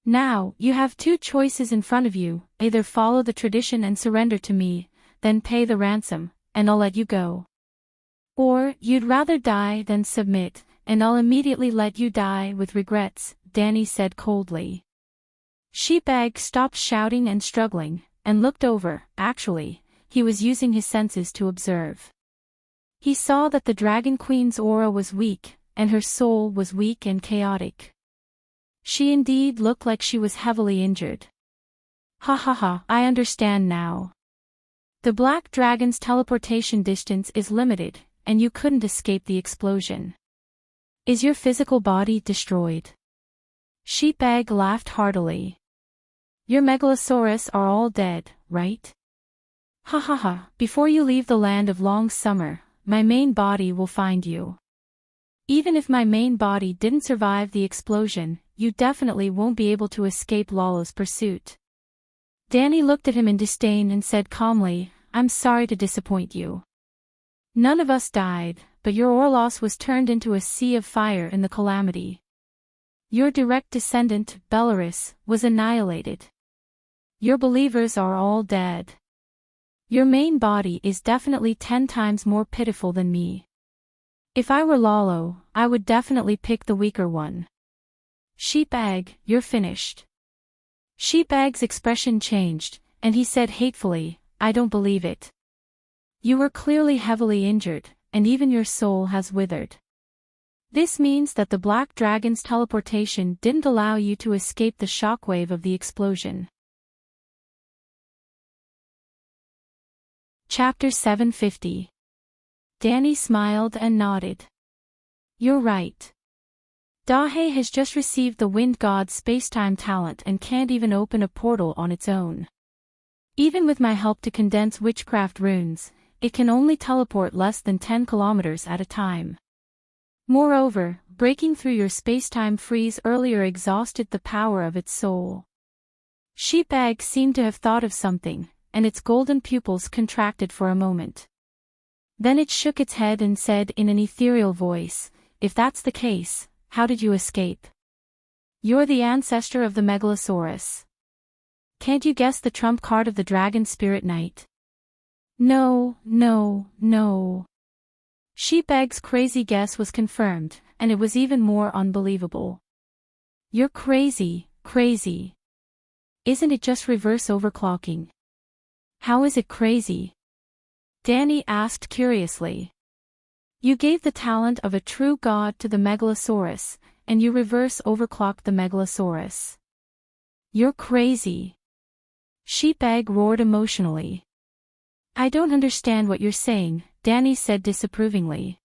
Now, you have two choices in front of you, either follow the tradition and surrender to me, then pay the ransom, and I'll let you go. Or, you'd rather die than submit, and I'll immediately let you die with regrets," Danny said coldly. Sheepbag stopped shouting and struggling, and looked over. Actually, he was using his senses to observe. He saw that the Dragon Queen's aura was weak, and her soul was weak and chaotic. She indeed looked like she was heavily injured. "Ha ha ha, I understand now. The Black Dragon's teleportation distance is limited, and you couldn't escape the explosion. Is your physical body destroyed?" Sheepbag laughed heartily. "Your Megalosaurus are all dead, right? Ha ha ha, before you leave the land of long summer, my main body will find you. Even if my main body didn't survive the explosion, you definitely won't be able to escape Lala's pursuit." Danny looked at him in disdain and said calmly, "I'm sorry to disappoint you. None of us died, but your Orlos was turned into a sea of fire in the calamity. Your direct descendant, Belarus, was annihilated. Your believers are all dead. Your main body is definitely 10 times more pitiful than me. If I were Lalo, I would definitely pick the weaker one. Sheepbag, you're finished." Sheepbag's expression changed, and he said hatefully, "I don't believe it. You were clearly heavily injured, and even your soul has withered. This means that the Black Dragon's teleportation didn't allow you to escape the shockwave of the explosion." Chapter 750. Danny smiled and nodded. "You're right. Dahe has just received the Wind God's spacetime talent and can't even open a portal on its own. Even with my help to condense witchcraft runes, it can only teleport less than 10 kilometers at a time. Moreover, breaking through your spacetime freeze earlier exhausted the power of its soul." Sheepbag seemed to have thought of something, and its golden pupils contracted for a moment. Then it shook its head and said in an ethereal voice, "If that's the case, how did you escape? You're the ancestor of the Megalosaurus. Can't you guess the trump card of the Dragon Spirit Knight?" No. Sheepbag's crazy guess was confirmed, and it was even more unbelievable. "You're crazy. Isn't it just reverse overclocking?" "How is it crazy?" Danny asked curiously. "You gave the talent of a true god to the Megalosaurus, and you reverse overclocked the Megalosaurus. You're crazy." Sheepegg roared emotionally. I don't understand what you're saying, Danny said disapprovingly.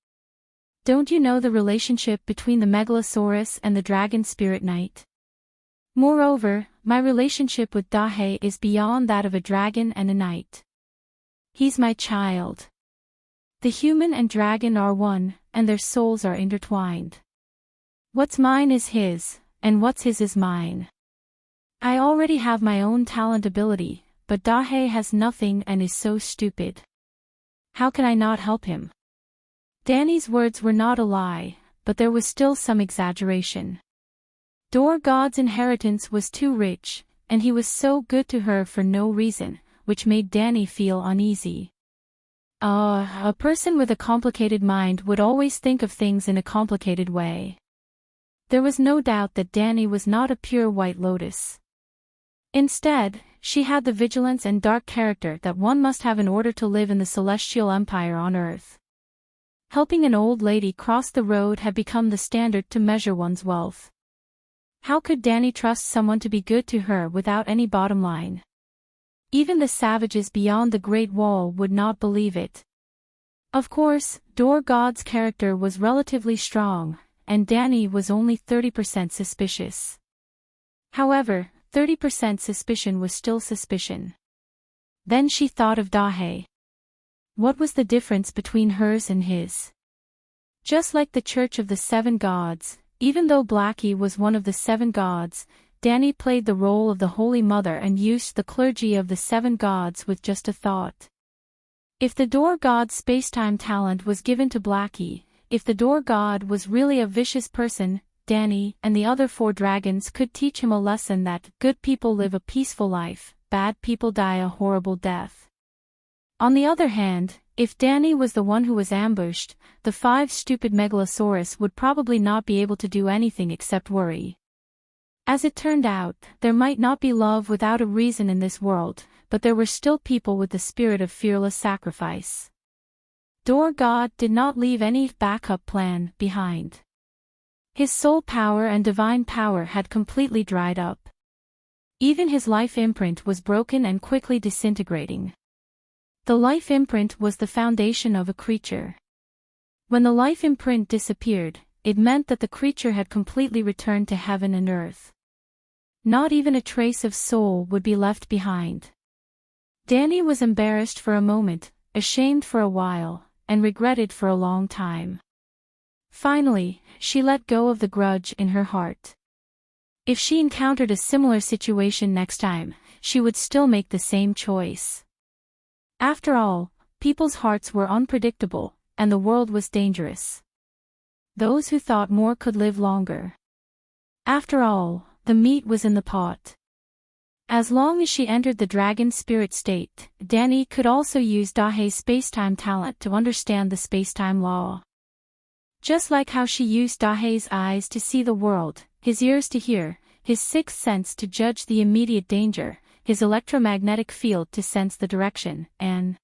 Don't you know the relationship between the Megalosaurus and the Dragon Spirit Knight? Moreover, my relationship with Dahe is beyond that of a dragon and a knight. He's my child. The human and dragon are one, and their souls are intertwined. What's mine is his, and what's his is mine. I already have my own talent ability, but Dahe has nothing and is so stupid. How can I not help him? Danny's words were not a lie, but there was still some exaggeration. Door God's inheritance was too rich, and he was so good to her for no reason, which made Danny feel uneasy. A person with a complicated mind would always think of things in a complicated way. There was no doubt that Danny was not a pure white lotus. Instead, she had the vigilance and dark character that one must have in order to live in the celestial empire on earth. Helping an old lady cross the road had become the standard to measure one's wealth. How could Danny trust someone to be good to her without any bottom line? Even the savages beyond the Great Wall would not believe it. Of course, Door God's character was relatively strong, and Danny was only 30% suspicious. However, 30% suspicion was still suspicion. Then she thought of Dahe. What was the difference between hers and his? Just like the Church of the Seven Gods, even though Blackie was one of the seven gods, Danny played the role of the Holy Mother and used the clergy of the seven gods with just a thought. If the Door God's spacetime talent was given to Blackie, if the Door God was really a vicious person, Danny and the other four dragons could teach him a lesson that good people live a peaceful life, bad people die a horrible death. On the other hand, if Danny was the one who was ambushed, the five stupid Megalosaurus would probably not be able to do anything except worry. As it turned out, there might not be love without a reason in this world, but there were still people with the spirit of fearless sacrifice. Door God did not leave any backup plan behind. His soul power and divine power had completely dried up. Even his life imprint was broken and quickly disintegrating. The life imprint was the foundation of a creature. When the life imprint disappeared, it meant that the creature had completely returned to heaven and earth. Not even a trace of soul would be left behind. Danny was embarrassed for a moment, ashamed for a while, and regretted for a long time. Finally, she let go of the grudge in her heart. If she encountered a similar situation next time, she would still make the same choice. After all, people's hearts were unpredictable, and the world was dangerous. Those who thought more could live longer. After all, the meat was in the pot. As long as she entered the dragon spirit state, Danny could also use Dahe's spacetime talent to understand the spacetime law. Just like how she used Dahe's eyes to see the world, his ears to hear, his sixth sense to judge the immediate danger, his electromagnetic field to sense the direction, and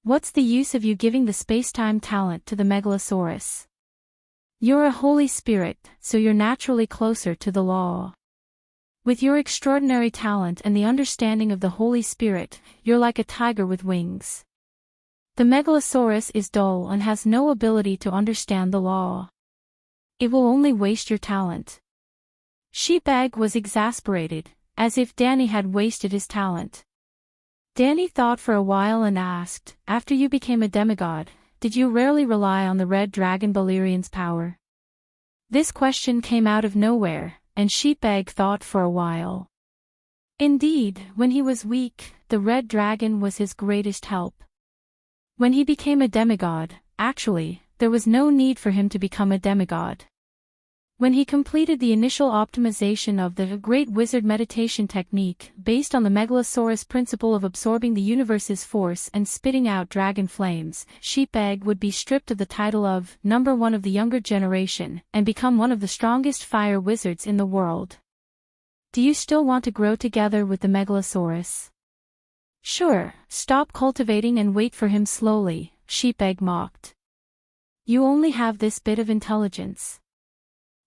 what's the use of you giving the spacetime talent to the Megalosaurus? You're a holy spirit, so you're naturally closer to the law. With your extraordinary talent and the understanding of the Holy Spirit, you're like a tiger with wings. The Megalosaurus is dull and has no ability to understand the law. It will only waste your talent. Sheepegg was exasperated, as if Danny had wasted his talent. Danny thought for a while and asked, after you became a demigod, did you rarely rely on the red dragon Balerian's power? This question came out of nowhere, and Sheepegg thought for a while. Indeed, when he was weak, the red dragon was his greatest help. When he became a demigod, actually, there was no need for him to become a demigod. When he completed the initial optimization of the Great Wizard meditation technique based on the Megalosaurus principle of absorbing the universe's force and spitting out dragon flames, Sheepegg would be stripped of the title of number one of the younger generation and become one of the strongest fire wizards in the world. Do you still want to grow together with the Megalosaurus? Sure, stop cultivating and wait for him slowly, Sheepegg mocked. You only have this bit of intelligence.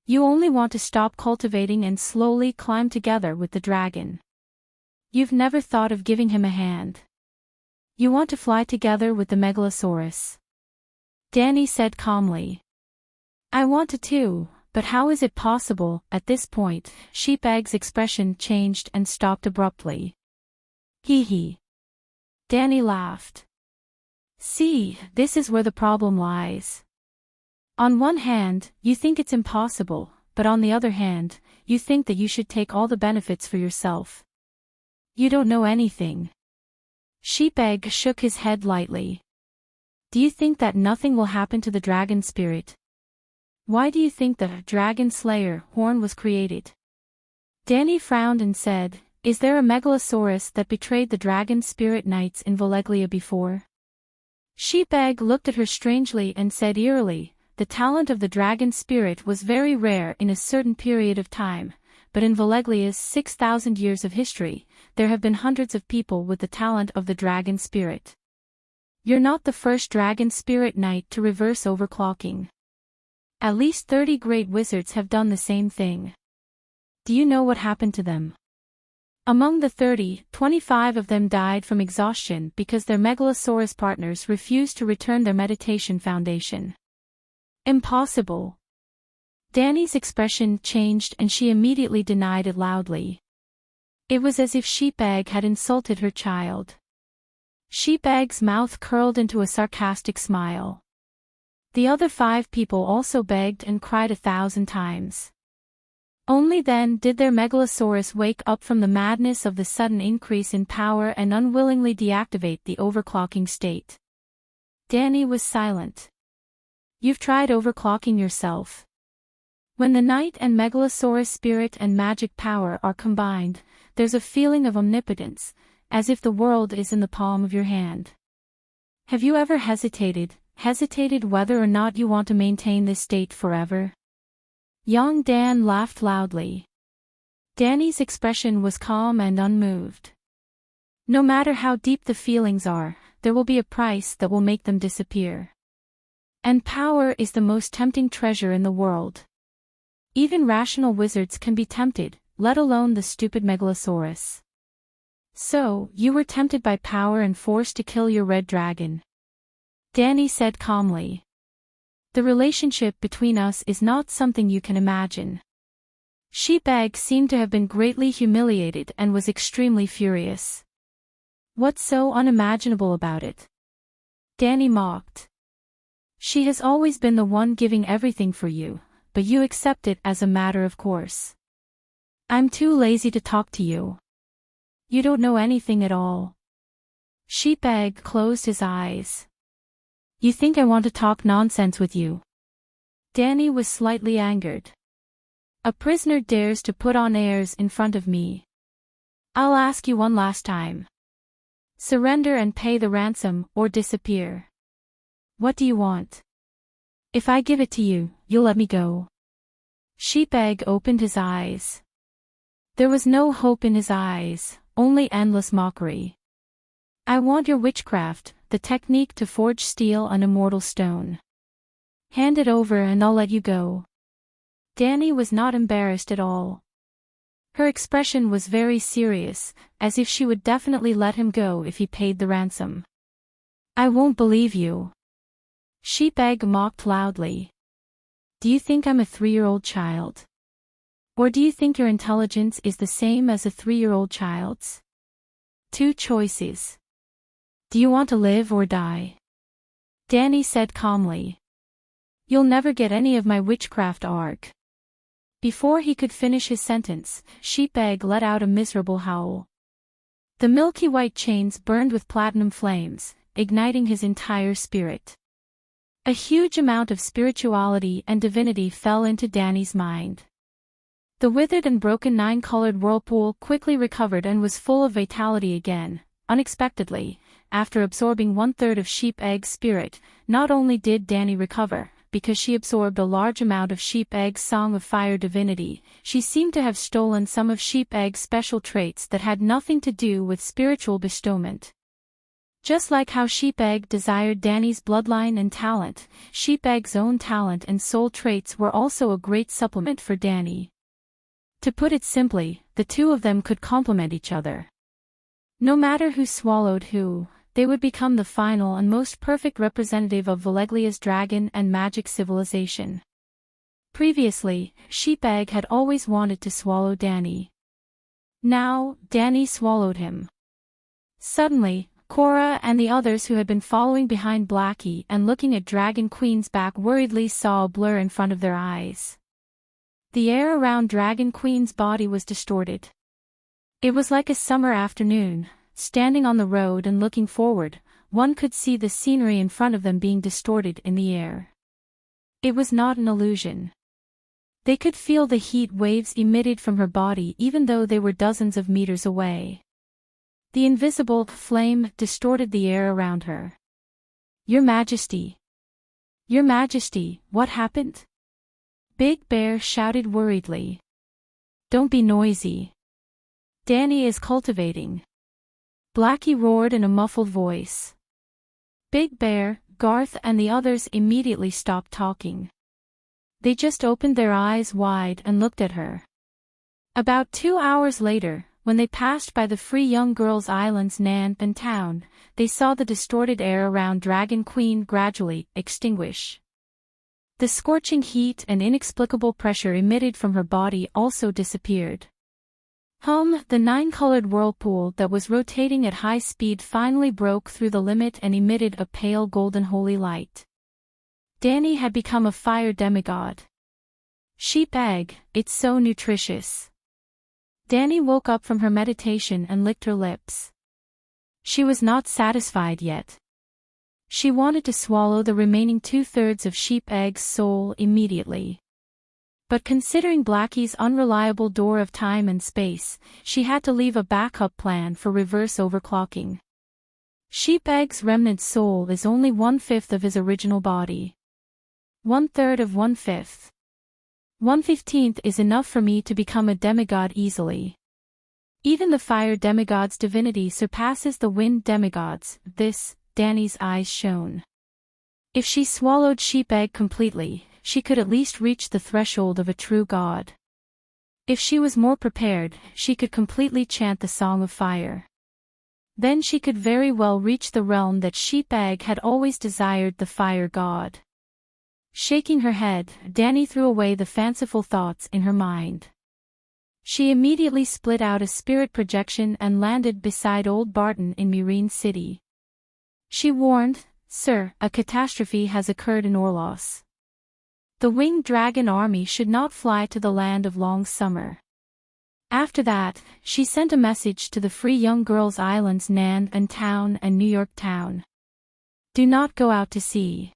You only want to stop cultivating and slowly climb together with the dragon. You've never thought of giving him a hand. You want to fly together with the Megalosaurus. Danny said calmly. I want to too, but how is it possible? At this point, Sheepeg's expression changed and stopped abruptly. Hee hee. Danny laughed. See, this is where the problem lies. On one hand, you think it's impossible, but on the other hand, you think that you should take all the benefits for yourself. You don't know anything. Sheepeg shook his head lightly. Do you think that nothing will happen to the dragon spirit? Why do you think the dragon slayer horn was created? Danny frowned and said, Is there a megalosaurus that betrayed the dragon spirit knights in Volleglia before? Sheepeg looked at her strangely and said eerily, The talent of the dragon spirit was very rare in a certain period of time, but in Volleglia's 6,000 years of history, there have been hundreds of people with the talent of the dragon spirit. You're not the first dragon spirit knight to reverse overclocking. At least 30 great wizards have done the same thing. Do you know what happened to them? Among the 30, 25 of them died from exhaustion because their Megalosaurus partners refused to return their meditation foundation. Impossible. Danny's expression changed and she immediately denied it loudly. It was as if Sheepeg had insulted her child. Sheepeg's mouth curled into a sarcastic smile. The other 5 people also begged and cried 1,000 times. Only then did their Megalosaurus wake up from the madness of the sudden increase in power and unwillingly deactivate the overclocking state. Danny was silent. You've tried overclocking yourself. When the knight and Megalosaurus spirit and magic power are combined, there's a feeling of omnipotence, as if the world is in the palm of your hand. Have you ever hesitated whether or not you want to maintain this state forever? Young Dan laughed loudly. Danny's expression was calm and unmoved. No matter how deep the feelings are, there will be a price that will make them disappear. And power is the most tempting treasure in the world. Even rational wizards can be tempted, let alone the stupid Megalosaurus. So, you were tempted by power and forced to kill your red dragon. Danny said calmly. The relationship between us is not something you can imagine. Sheepeg seemed to have been greatly humiliated and was extremely furious. What's so unimaginable about it? Danny mocked. She has always been the one giving everything for you, but you accept it as a matter of course. I'm too lazy to talk to you. You don't know anything at all. Sheepeg closed his eyes. You think I want to talk nonsense with you? Danny was slightly angered. A prisoner dares to put on airs in front of me. I'll ask you one last time. Surrender and pay the ransom, or disappear. What do you want? If I give it to you, you'll let me go. Sheepeg opened his eyes. There was no hope in his eyes, only endless mockery. I want your witchcraft, the technique to forge steel and immortal stone. Hand it over and I'll let you go. Danny was not embarrassed at all. Her expression was very serious, as if she would definitely let him go if he paid the ransom. I won't believe you. Sheepeg mocked loudly. Do you think I'm a 3-year-old child? Or do you think your intelligence is the same as a 3-year-old child's? 2 choices. Do you want to live or die? Danny said calmly. You'll never get any of my witchcraft arc. Before he could finish his sentence, Sheepeg let out a miserable howl. The milky white chains burned with platinum flames, igniting his entire spirit. A huge amount of spirituality and divinity fell into Danny's mind. The withered and broken 9-colored whirlpool quickly recovered and was full of vitality again. Unexpectedly, after absorbing 1/3 of Sheepeg's spirit, not only did Danny recover, because she absorbed a large amount of Sheepeg's Song of Fire divinity, she seemed to have stolen some of Sheepeg's special traits that had nothing to do with spiritual bestowment. Just like how Sheepeg desired Danny's bloodline and talent, Sheepeg's own talent and soul traits were also a great supplement for Danny. To put it simply, the two of them could complement each other. No matter who swallowed who, they would become the final and most perfect representative of Valeglia's dragon and magic civilization. Previously, Sheepegg had always wanted to swallow Danny. Now, Danny swallowed him. Suddenly, Cora and the others who had been following behind Blackie and looking at Dragon Queen's back worriedly saw a blur in front of their eyes. The air around Dragon Queen's body was distorted. It was like a summer afternoon. Standing on the road and looking forward, one could see the scenery in front of them being distorted in the air. It was not an illusion. They could feel the heat waves emitted from her body even though they were dozens of meters away. The invisible flame distorted the air around her. "Your Majesty! Your Majesty, what happened?" Big Bear shouted worriedly. "Don't be noisy. Danny is cultivating." Blackie roared in a muffled voice. Big Bear, Garth and the others immediately stopped talking. They just opened their eyes wide and looked at her. About 2 hours later, when they passed by the Free Young Girls Island's Nan town, they saw the distorted air around Dragon Queen gradually extinguish. The scorching heat and inexplicable pressure emitted from her body also disappeared. The 9-colored whirlpool that was rotating at high speed finally broke through the limit and emitted a pale golden holy light. Danny had become a fire demigod. Sheepegg, it's so nutritious. Danny woke up from her meditation and licked her lips. She was not satisfied yet. She wanted to swallow the remaining 2/3 of Sheepegg's soul immediately. But considering Blackie's unreliable door of time and space, she had to leave a backup plan for reverse overclocking. Sheepegg's remnant soul is only 1/5 of his original body. 1/3 of 1/5. 1/15 is enough for me to become a demigod easily. Even the fire demigod's divinity surpasses the wind demigod's. This, Danny's eyes shone. If she swallowed Sheepegg completely, she could at least reach the threshold of a true god. If she was more prepared, she could completely chant the Song of Fire. Then she could very well reach the realm that Sheepegg had always desired, the fire god. Shaking her head, Danny threw away the fanciful thoughts in her mind. She immediately split out a spirit projection and landed beside old Barton in Murine City. She warned, "Sir, a catastrophe has occurred in Orlos. The winged dragon army should not fly to the land of long summer." After that, she sent a message to the Free Young Girls Islands Nan town and New York town. "Do not go out to sea.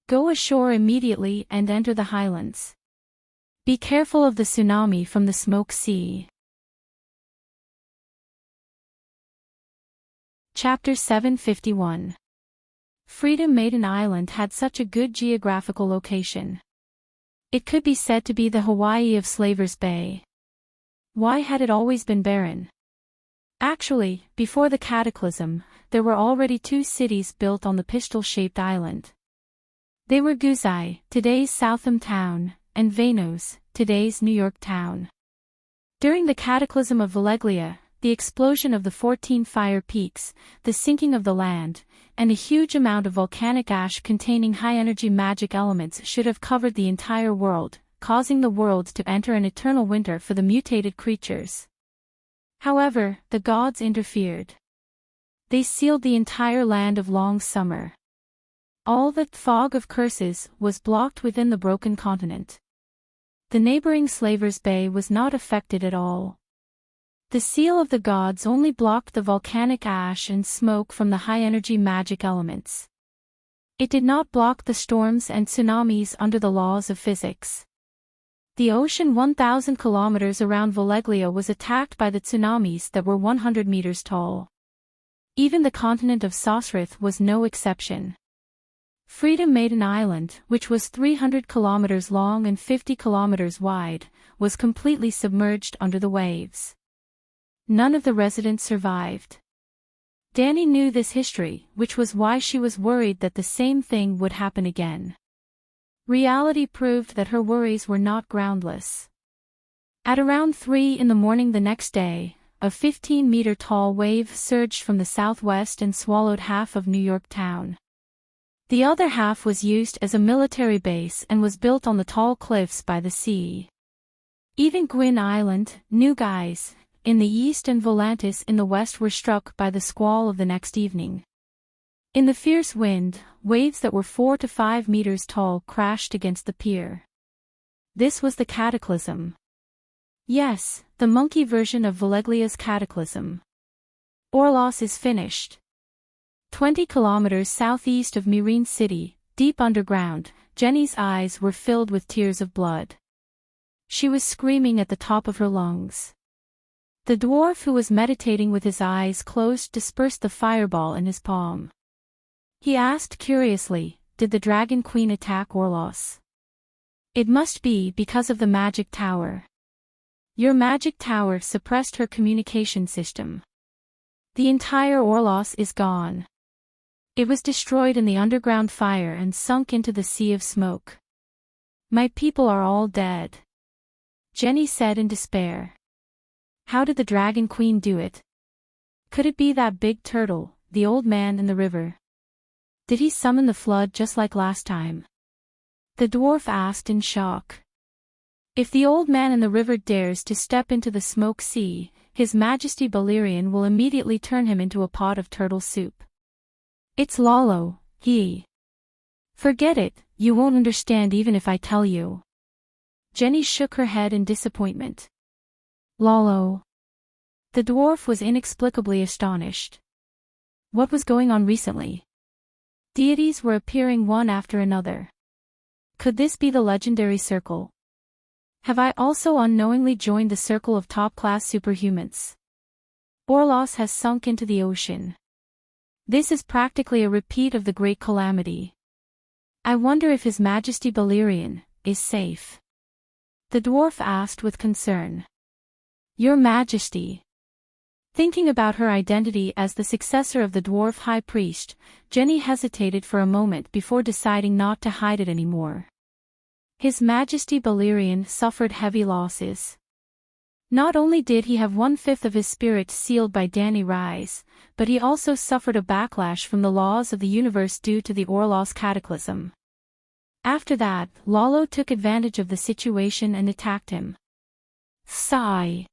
Go ashore immediately and enter the highlands. Be careful of the tsunami from the Smoke Sea." Chapter 751. Freedom Maiden Island had such a good geographical location. It could be said to be the Hawaii of Slaver's Bay. Why had it always been barren? Actually, before the cataclysm, there were already 2 cities built on the pistol-shaped island. They were Guzai, today's Southam town, and Vanos, today's New York town. During the cataclysm of Valeglia, the explosion of the 14 fire peaks, the sinking of the land, and a huge amount of volcanic ash containing high-energy magic elements should have covered the entire world, causing the world to enter an eternal winter for the mutated creatures. However, the gods interfered. They sealed the entire land of long summer. All the fog of curses was blocked within the broken continent. The neighboring Slaver's Bay was not affected at all. The seal of the gods only blocked the volcanic ash and smoke from the high-energy magic elements. It did not block the storms and tsunamis under the laws of physics. The ocean 1,000 kilometers around Valeglia was attacked by the tsunamis that were 100 meters tall. Even the continent of Sosrith was no exception. Freedom Maiden Island, which was 300 kilometers long and 50 kilometers wide, was completely submerged under the waves. None of the residents survived. Danny knew this history, which was why she was worried that the same thing would happen again. Reality proved that her worries were not groundless. At around 3 in the morning the next day, a 15-meter-tall wave surged from the southwest and swallowed half of New York town. The other half was used as a military base and was built on the tall cliffs by the sea. Even Gwyn Island, New Guise, in the east and Volantis in the west were struck by the squall of the next evening. In the fierce wind, waves that were 4 to 5 meters tall crashed against the pier. This was the cataclysm. Yes, the monkey version of Valeglia's cataclysm. Orlos is finished. 20 kilometers southeast of Myrene City, deep underground, Jenny's eyes were filled with tears of blood. She was screaming at the top of her lungs. The dwarf who was meditating with his eyes closed dispersed the fireball in his palm. He asked curiously, "Did the Dragon Queen attack Orlos?" "It must be because of the magic tower. Your magic tower suppressed her communication system. The entire Orlos is gone. It was destroyed in the underground fire and sunk into the sea of smoke. My people are all dead," Jenny said in despair. "How did the Dragon Queen do it? Could it be that big turtle, the old man in the river? Did he summon the flood just like last time?" The dwarf asked in shock. "If the old man in the river dares to step into the smoke sea, His Majesty Balerion will immediately turn him into a pot of turtle soup. It's Lalo, he." "Forget it, you won't understand even if I tell you." Jenny shook her head in disappointment. "Lalo." The dwarf was inexplicably astonished. What was going on recently? Deities were appearing one after another. Could this be the legendary circle? Have I also unknowingly joined the circle of top-class superhumans? Orlos has sunk into the ocean. This is practically a repeat of the Great Calamity. I wonder if His Majesty Balerion is safe. The dwarf asked with concern. "Your Majesty." Thinking about her identity as the successor of the dwarf high priest, Jenny hesitated for a moment before deciding not to hide it anymore. His Majesty Balerion suffered heavy losses. Not only did he have 1/5 of his spirit sealed by Danny Rise, but he also suffered a backlash from the laws of the universe due to the Orlos cataclysm. After that, Lalo took advantage of the situation and attacked him. Sigh.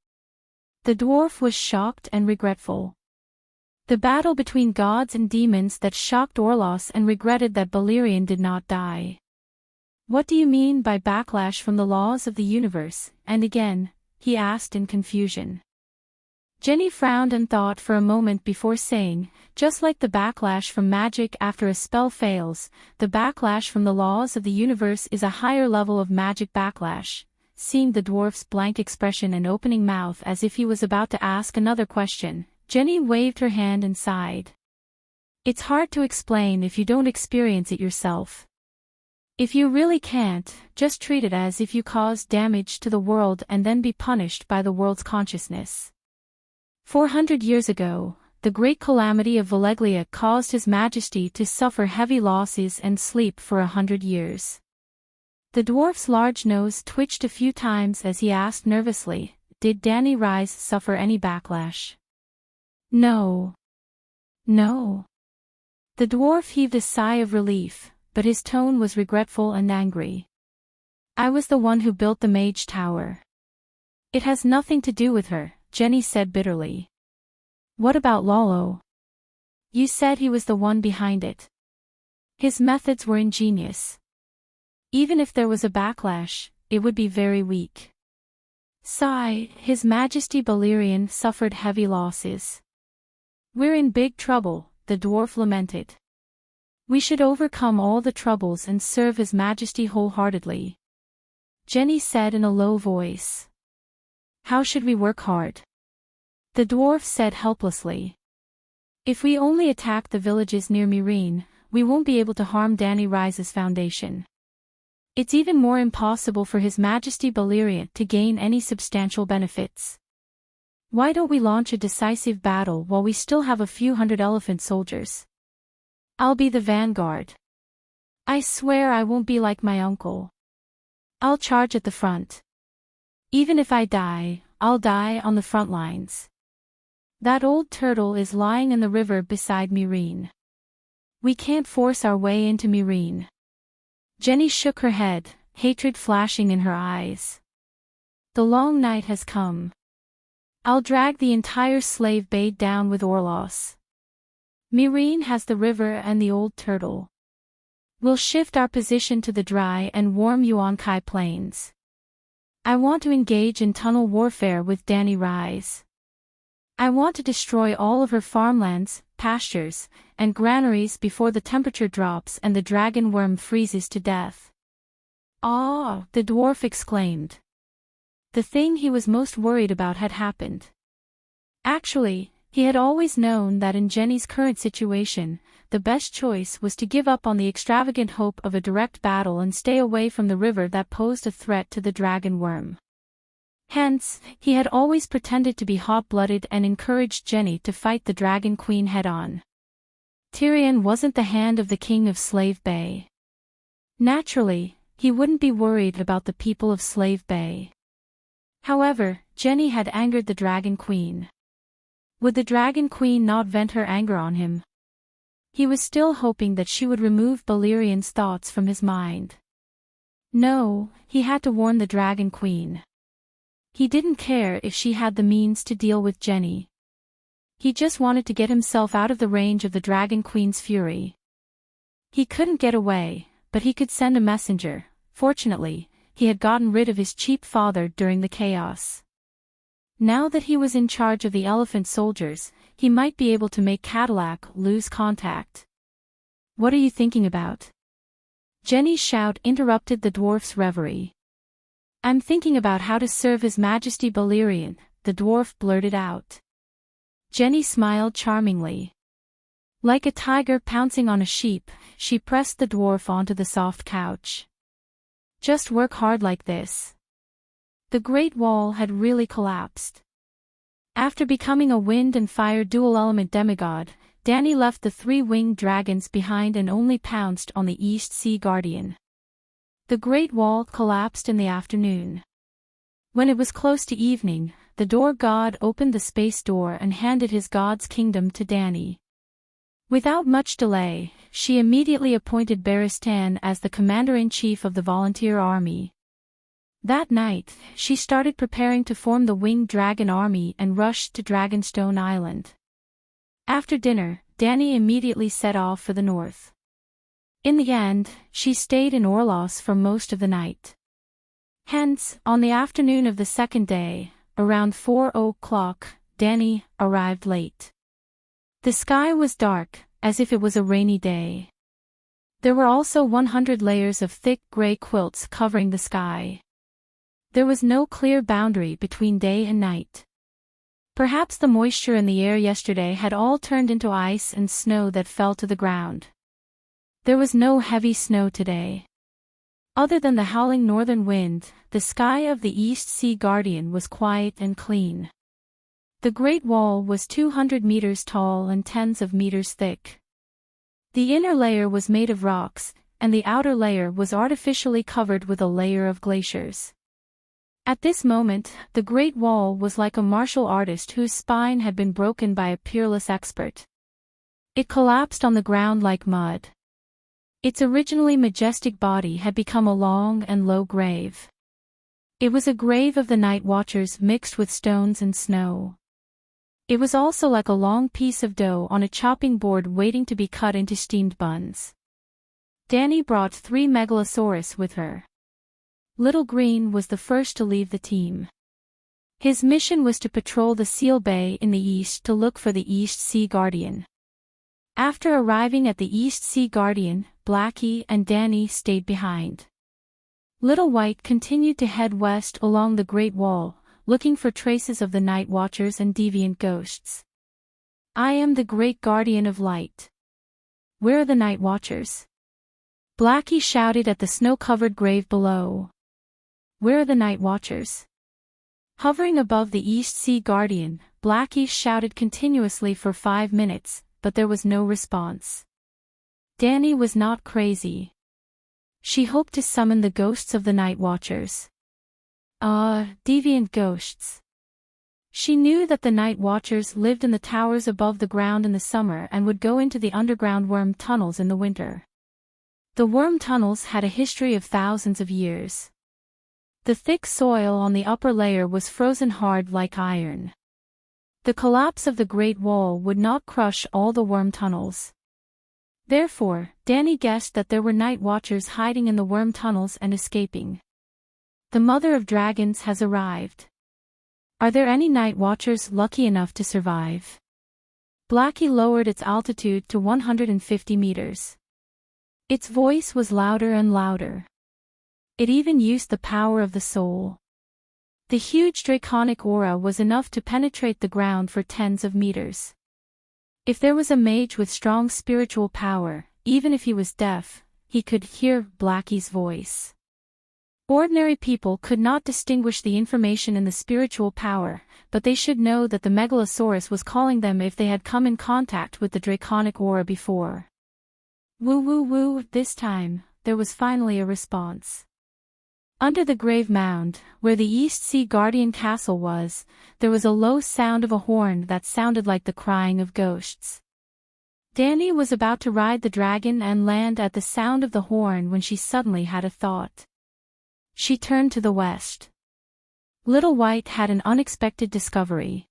The dwarf was shocked and regretful. The battle between gods and demons that shocked Orlos and regretted that Balerion did not die. What do you mean by backlash from the laws of the universe, and again? He asked in confusion. Jenny frowned and thought for a moment before saying, just like the backlash from magic after a spell fails, the backlash from the laws of the universe is a higher level of magic backlash. Seeing the dwarf's blank expression and opening mouth as if he was about to ask another question, Jenny waved her hand and sighed. It's hard to explain if you don't experience it yourself. If you really can't, just treat it as if you caused damage to the world and then be punished by the world's consciousness. 400 years ago, the great calamity of Valeglia caused His Majesty to suffer heavy losses and sleep for 100 years. The dwarf's large nose twitched a few times as he asked nervously, "Did Danny Rise suffer any backlash?" No. No. The dwarf heaved a sigh of relief, but his tone was regretful and angry. "I was the one who built the Mage Tower." "It has nothing to do with her," Jenny said bitterly. "What about Lalo?" "You said he was the one behind it." "His methods were ingenious. Even if there was a backlash, it would be very weak." Sigh. His Majesty Balerion suffered heavy losses. "We're in big trouble," the dwarf lamented. "We should overcome all the troubles and serve His Majesty wholeheartedly," Jenny said in a low voice. "How should we work hard?" the dwarf said helplessly. "If we only attack the villages near Myrene, we won't be able to harm Danny Rise's foundation. It's even more impossible for His Majesty Balerion to gain any substantial benefits. Why don't we launch a decisive battle while we still have a few hundred elephant soldiers? I'll be the vanguard. I swear I won't be like my uncle. I'll charge at the front. Even if I die, I'll die on the front lines." That old turtle is lying in the river beside Myrene. We can't force our way into Myrene. Jenny shook her head, hatred flashing in her eyes. The long night has come. I'll drag the entire slave bait down with Orlos. Myrene has the river and the old turtle. We'll shift our position to the dry and warm Yuankai plains. I want to engage in tunnel warfare with Dany Rise. I want to destroy all of her farmlands, pastures, and granaries before the temperature drops and the dragon worm freezes to death. Ah! The dwarf exclaimed. The thing he was most worried about had happened. Actually, he had always known that in Jenny's current situation, the best choice was to give up on the extravagant hope of a direct battle and stay away from the river that posed a threat to the dragon worm. Hence, he had always pretended to be hot-blooded and encouraged Jenny to fight the Dragon Queen head-on. Tyrion wasn't the hand of the king of Slave Bay. Naturally, he wouldn't be worried about the people of Slave Bay. However, Jenny had angered the Dragon Queen. Would the Dragon Queen not vent her anger on him? He was still hoping that she would remove Balerian's thoughts from his mind. No, he had to warn the Dragon Queen. He didn't care if she had the means to deal with Jenny. He just wanted to get himself out of the range of the Dragon Queen's fury. He couldn't get away, but he could send a messenger. Fortunately, he had gotten rid of his cheap father during the chaos. Now that he was in charge of the elephant soldiers, he might be able to make Cadillac lose contact. What are you thinking about? Jenny's shout interrupted the dwarf's reverie. I'm thinking about how to serve His Majesty Balerion, the dwarf blurted out. Jenny smiled charmingly. Like a tiger pouncing on a sheep, she pressed the dwarf onto the soft couch. Just work hard like this. The Great Wall had really collapsed. After becoming a wind and fire dual-element demigod, Dany left the three-winged dragons behind and only pounced on the East Sea Guardian. The Great Wall collapsed in the afternoon. When it was close to evening, the Door God opened the space door and handed his god's kingdom to Dany. Without much delay, she immediately appointed Barristan as the commander-in-chief of the volunteer army. That night, she started preparing to form the Winged Dragon Army and rushed to Dragonstone Island. After dinner, Dany immediately set off for the north. In the end, she stayed in Orlos for most of the night. Hence, on the afternoon of the second day, around 4 o'clock, Dany arrived late. The sky was dark, as if it was a rainy day. There were also 100 layers of thick gray quilts covering the sky. There was no clear boundary between day and night. Perhaps the moisture in the air yesterday had all turned into ice and snow that fell to the ground. There was no heavy snow today. Other than the howling northern wind, the sky of the East Sea Guardian was quiet and clean. The Great Wall was 200 meters tall and tens of meters thick. The inner layer was made of rocks, and the outer layer was artificially covered with a layer of glaciers. At this moment, the Great Wall was like a martial artist whose spine had been broken by a peerless expert. It collapsed on the ground like mud. Its originally majestic body had become a long and low grave. It was a grave of the night watchers mixed with stones and snow. It was also like a long piece of dough on a chopping board waiting to be cut into steamed buns. Dany brought 3 Megalosaurus with her. Little Green was the first to leave the team. His mission was to patrol the Seal Bay in the east to look for the East Sea Guardian. After arriving at the East Sea Guardian, Blackie and Dany stayed behind. Little White continued to head west along the Great Wall, looking for traces of the Night Watchers and deviant ghosts. I am the Great Guardian of Light. Where are the Night Watchers? Blackie shouted at the snow-covered grave below. Where are the Night Watchers? Hovering above the East Sea Guardian, Blackie shouted continuously for 5 minutes, but there was no response. Dany was not crazy. She hoped to summon the ghosts of the Night Watchers. Deviant ghosts. She knew that the night watchers lived in the towers above the ground in the summer and would go into the underground worm tunnels in the winter. The worm tunnels had a history of thousands of years. The thick soil on the upper layer was frozen hard like iron. The collapse of the Great Wall would not crush all the worm tunnels. Therefore, Danny guessed that there were night watchers hiding in the worm tunnels and escaping. The Mother of Dragons has arrived. Are there any night watchers lucky enough to survive? Blackie lowered its altitude to 150 meters. Its voice was louder and louder. It even used the power of the soul. The huge draconic aura was enough to penetrate the ground for tens of meters. If there was a mage with strong spiritual power, even if he was deaf, he could hear Blackie's voice. Ordinary people could not distinguish the information in the spiritual power, but they should know that the Megalosaurus was calling them if they had come in contact with the draconic aura before. Woo woo woo, this time, there was finally a response. Under the grave mound, where the East Sea Guardian Castle was, there was a low sound of a horn that sounded like the crying of ghosts. Danny was about to ride the dragon and land at the sound of the horn when she suddenly had a thought. She turned to the west. Little White had an unexpected discovery.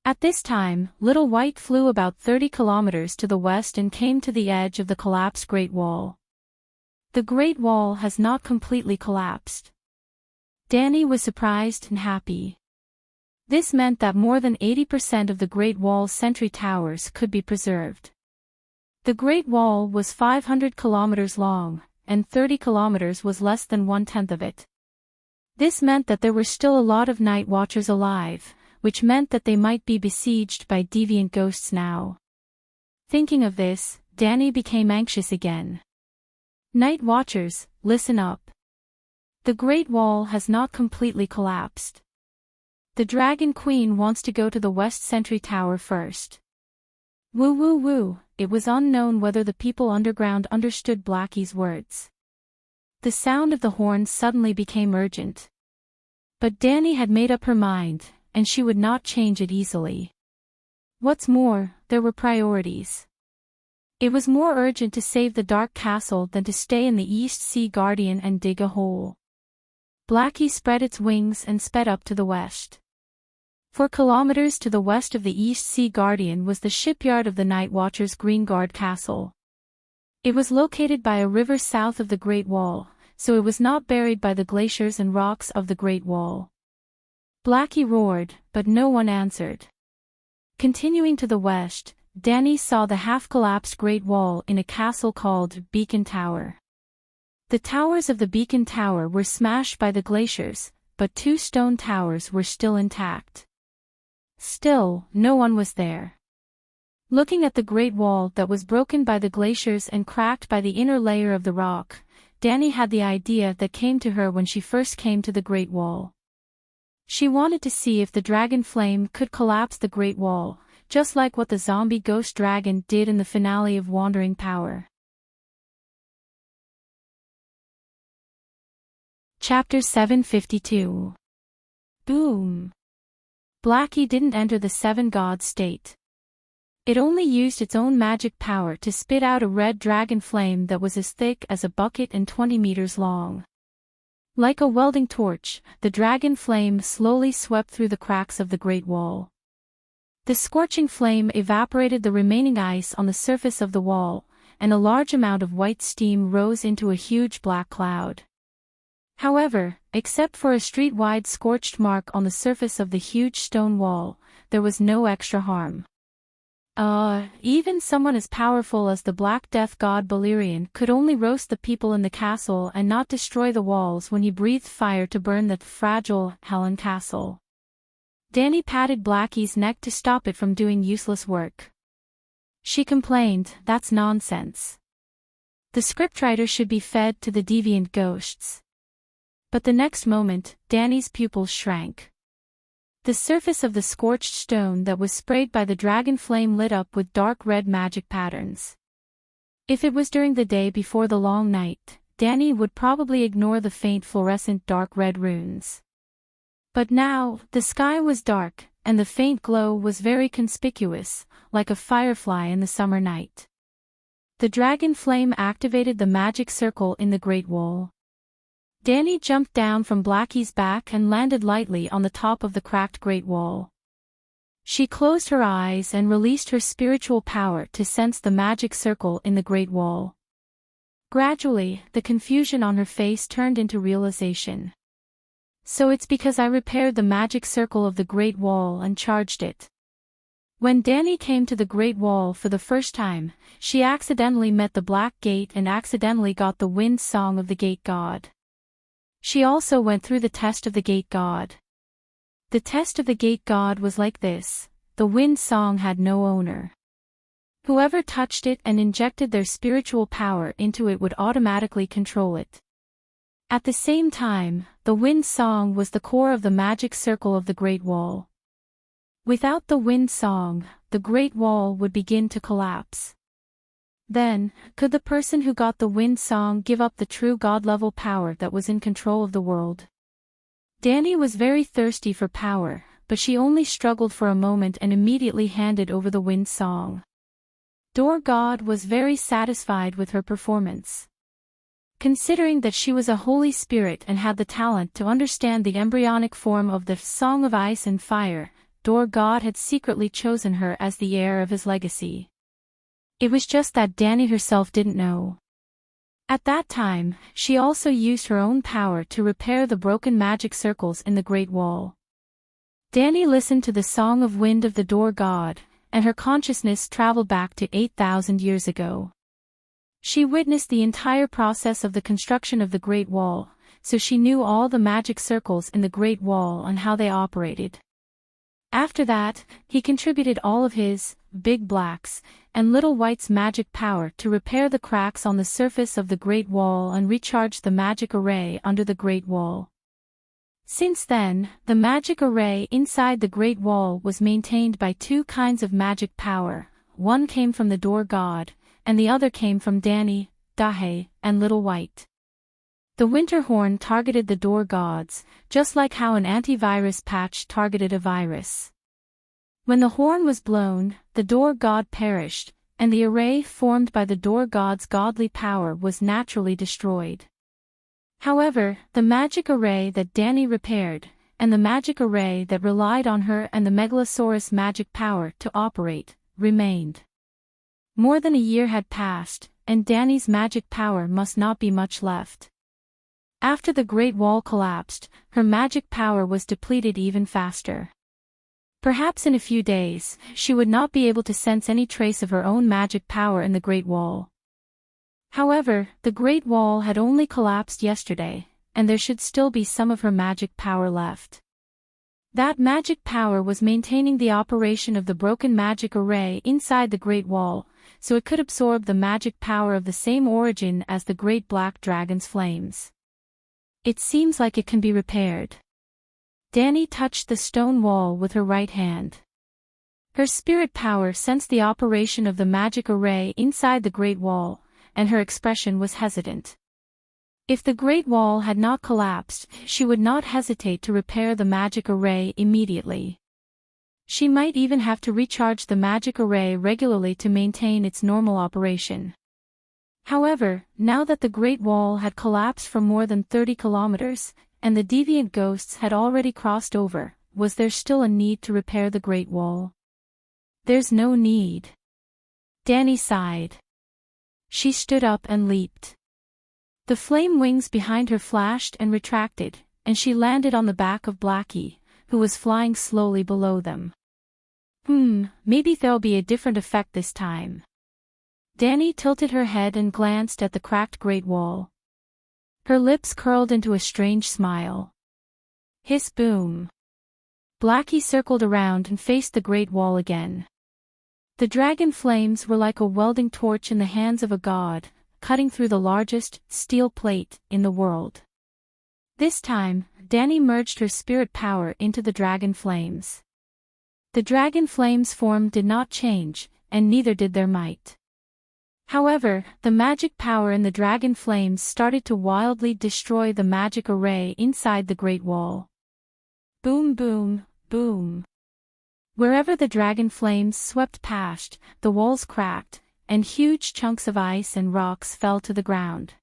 At this time, Little White flew about 30 kilometers to the west and came to the edge of the collapsed Great Wall. The Great Wall has not completely collapsed. Danny was surprised and happy. This meant that more than 80% of the Great Wall's sentry towers could be preserved. The Great Wall was 500 kilometers long, and 30 kilometers was less than 1/10 of it. This meant that there were still a lot of night watchers alive, which meant that they might be besieged by deviant ghosts now. Thinking of this, Danny became anxious again. Night watchers, listen up. The Great Wall has not completely collapsed. The Dragon Queen wants to go to the West Sentry Tower first. Woo woo woo, it was unknown whether the people underground understood Blackie's words. The sound of the horn suddenly became urgent. But Danny had made up her mind, and she would not change it easily. What's more, there were priorities. It was more urgent to save the Dark Castle than to stay in the East Sea Guardian and dig a hole. Blackie spread its wings and sped up to the west. 4 kilometers to the west of the East Sea Guardian was the shipyard of the Night Watchers' Greenguard Castle. It was located by a river south of the Great Wall, so it was not buried by the glaciers and rocks of the Great Wall. Blackie roared, but no one answered. Continuing to the west, Danny saw the half-collapsed Great Wall in a castle called Beacon Tower. The towers of the Beacon Tower were smashed by the glaciers, but 2 stone towers were still intact. Still, no one was there. Looking at the Great Wall that was broken by the glaciers and cracked by the inner layer of the rock, Danny had the idea that came to her when she first came to the Great Wall. She wanted to see if the dragon flame could collapse the Great Wall, just like what the zombie ghost dragon did in the finale of Wandering Power. Chapter 752. Boom. Blackie didn't enter the 7-god state. It only used its own magic power to spit out a red dragon flame that was as thick as a bucket and 20 meters long. Like a welding torch, the dragon flame slowly swept through the cracks of the Great Wall. The scorching flame evaporated the remaining ice on the surface of the wall, and a large amount of white steam rose into a huge black cloud. However, except for a street-wide scorched mark on the surface of the huge stone wall, there was no extra harm. Even someone as powerful as the Black Death god Balerion could only roast the people in the castle and not destroy the walls when he breathed fire to burn the fragile Helen Castle. Danny patted Blackie's neck to stop it from doing useless work. She complained, "That's nonsense. The scriptwriter should be fed to the deviant ghosts." But the next moment, Danny's pupils shrank. The surface of the scorched stone that was sprayed by the dragon flame lit up with dark red magic patterns. If it was during the day before the long night, Danny would probably ignore the faint fluorescent dark red runes. But now, the sky was dark, and the faint glow was very conspicuous, like a firefly in the summer night. The dragon flame activated the magic circle in the Great Wall. Danny jumped down from Blackie's back and landed lightly on the top of the cracked Great Wall. She closed her eyes and released her spiritual power to sense the magic circle in the Great Wall. Gradually, the confusion on her face turned into realization. So it's because I repaired the magic circle of the Great Wall and charged it. When Danny came to the Great Wall for the first time, she accidentally met the Black Gate and accidentally got the wind song of the Gate God. She also went through the test of the Gate God. The test of the Gate God was like this: the wind song had no owner. Whoever touched it and injected their spiritual power into it would automatically control it. At the same time, the wind song was the core of the magic circle of the Great Wall. Without the wind song, the Great Wall would begin to collapse. Then, could the person who got the wind song give up the true God-level power that was in control of the world? Danny was very thirsty for power, but she only struggled for a moment and immediately handed over the wind song. Door God was very satisfied with her performance. Considering that she was a Holy Spirit and had the talent to understand the embryonic form of the Song of Ice and Fire, Door God had secretly chosen her as the heir of his legacy. It was just that Danny herself didn't know. At that time, she also used her own power to repair the broken magic circles in the Great Wall. Danny listened to the Song of Wind of the Door God, and her consciousness traveled back to 8,000 years ago. She witnessed the entire process of the construction of the Great Wall, so she knew all the magic circles in the Great Wall and how they operated. After that, he contributed all of his, Big Black's, and Little White's magic power to repair the cracks on the surface of the Great Wall and recharge the magic array under the Great Wall. Since then, the magic array inside the Great Wall was maintained by two kinds of magic power. One came from the Door God, and the other came from Danny, Dahe, and Little White. The winter horn targeted the Door Gods, just like how an antivirus patch targeted a virus. When the horn was blown, the Door God perished, and the array formed by the Door God's godly power was naturally destroyed. However, the magic array that Danny repaired, and the magic array that relied on her and the Megalosaurus magic power to operate, remained. More than a year had passed, and Danny's magic power must not be much left. After the Great Wall collapsed, her magic power was depleted even faster. Perhaps in a few days, she would not be able to sense any trace of her own magic power in the Great Wall. However, the Great Wall had only collapsed yesterday, and there should still be some of her magic power left. That magic power was maintaining the operation of the broken magic array inside the Great Wall, so it could absorb the magic power of the same origin as the Great Black Dragon's flames. It seems like it can be repaired. Danny touched the stone wall with her right hand. Her spirit power sensed the operation of the magic array inside the Great Wall, and her expression was hesitant. If the Great Wall had not collapsed, she would not hesitate to repair the magic array immediately. She might even have to recharge the magic array regularly to maintain its normal operation. However, now that the Great Wall had collapsed for more than 30 kilometers, and the deviant ghosts had already crossed over, was there still a need to repair the Great Wall? There's no need. Danny sighed. She stood up and leaped. The flame wings behind her flashed and retracted, and she landed on the back of Blackie, who was flying slowly below them. Maybe there'll be a different effect this time. Danny tilted her head and glanced at the cracked Great Wall. Her lips curled into a strange smile. Hiss boom. Blackie circled around and faced the Great Wall again. The dragon flames were like a welding torch in the hands of a god, cutting through the largest steel plate in the world. This time, Danny merged her spirit power into the dragon flames. The dragon flames' form did not change, and neither did their might. However, the magic power in the dragon flames started to wildly destroy the magic array inside the Great Wall. Boom boom, boom. Wherever the dragon flames swept past, the walls cracked, and huge chunks of ice and rocks fell to the ground.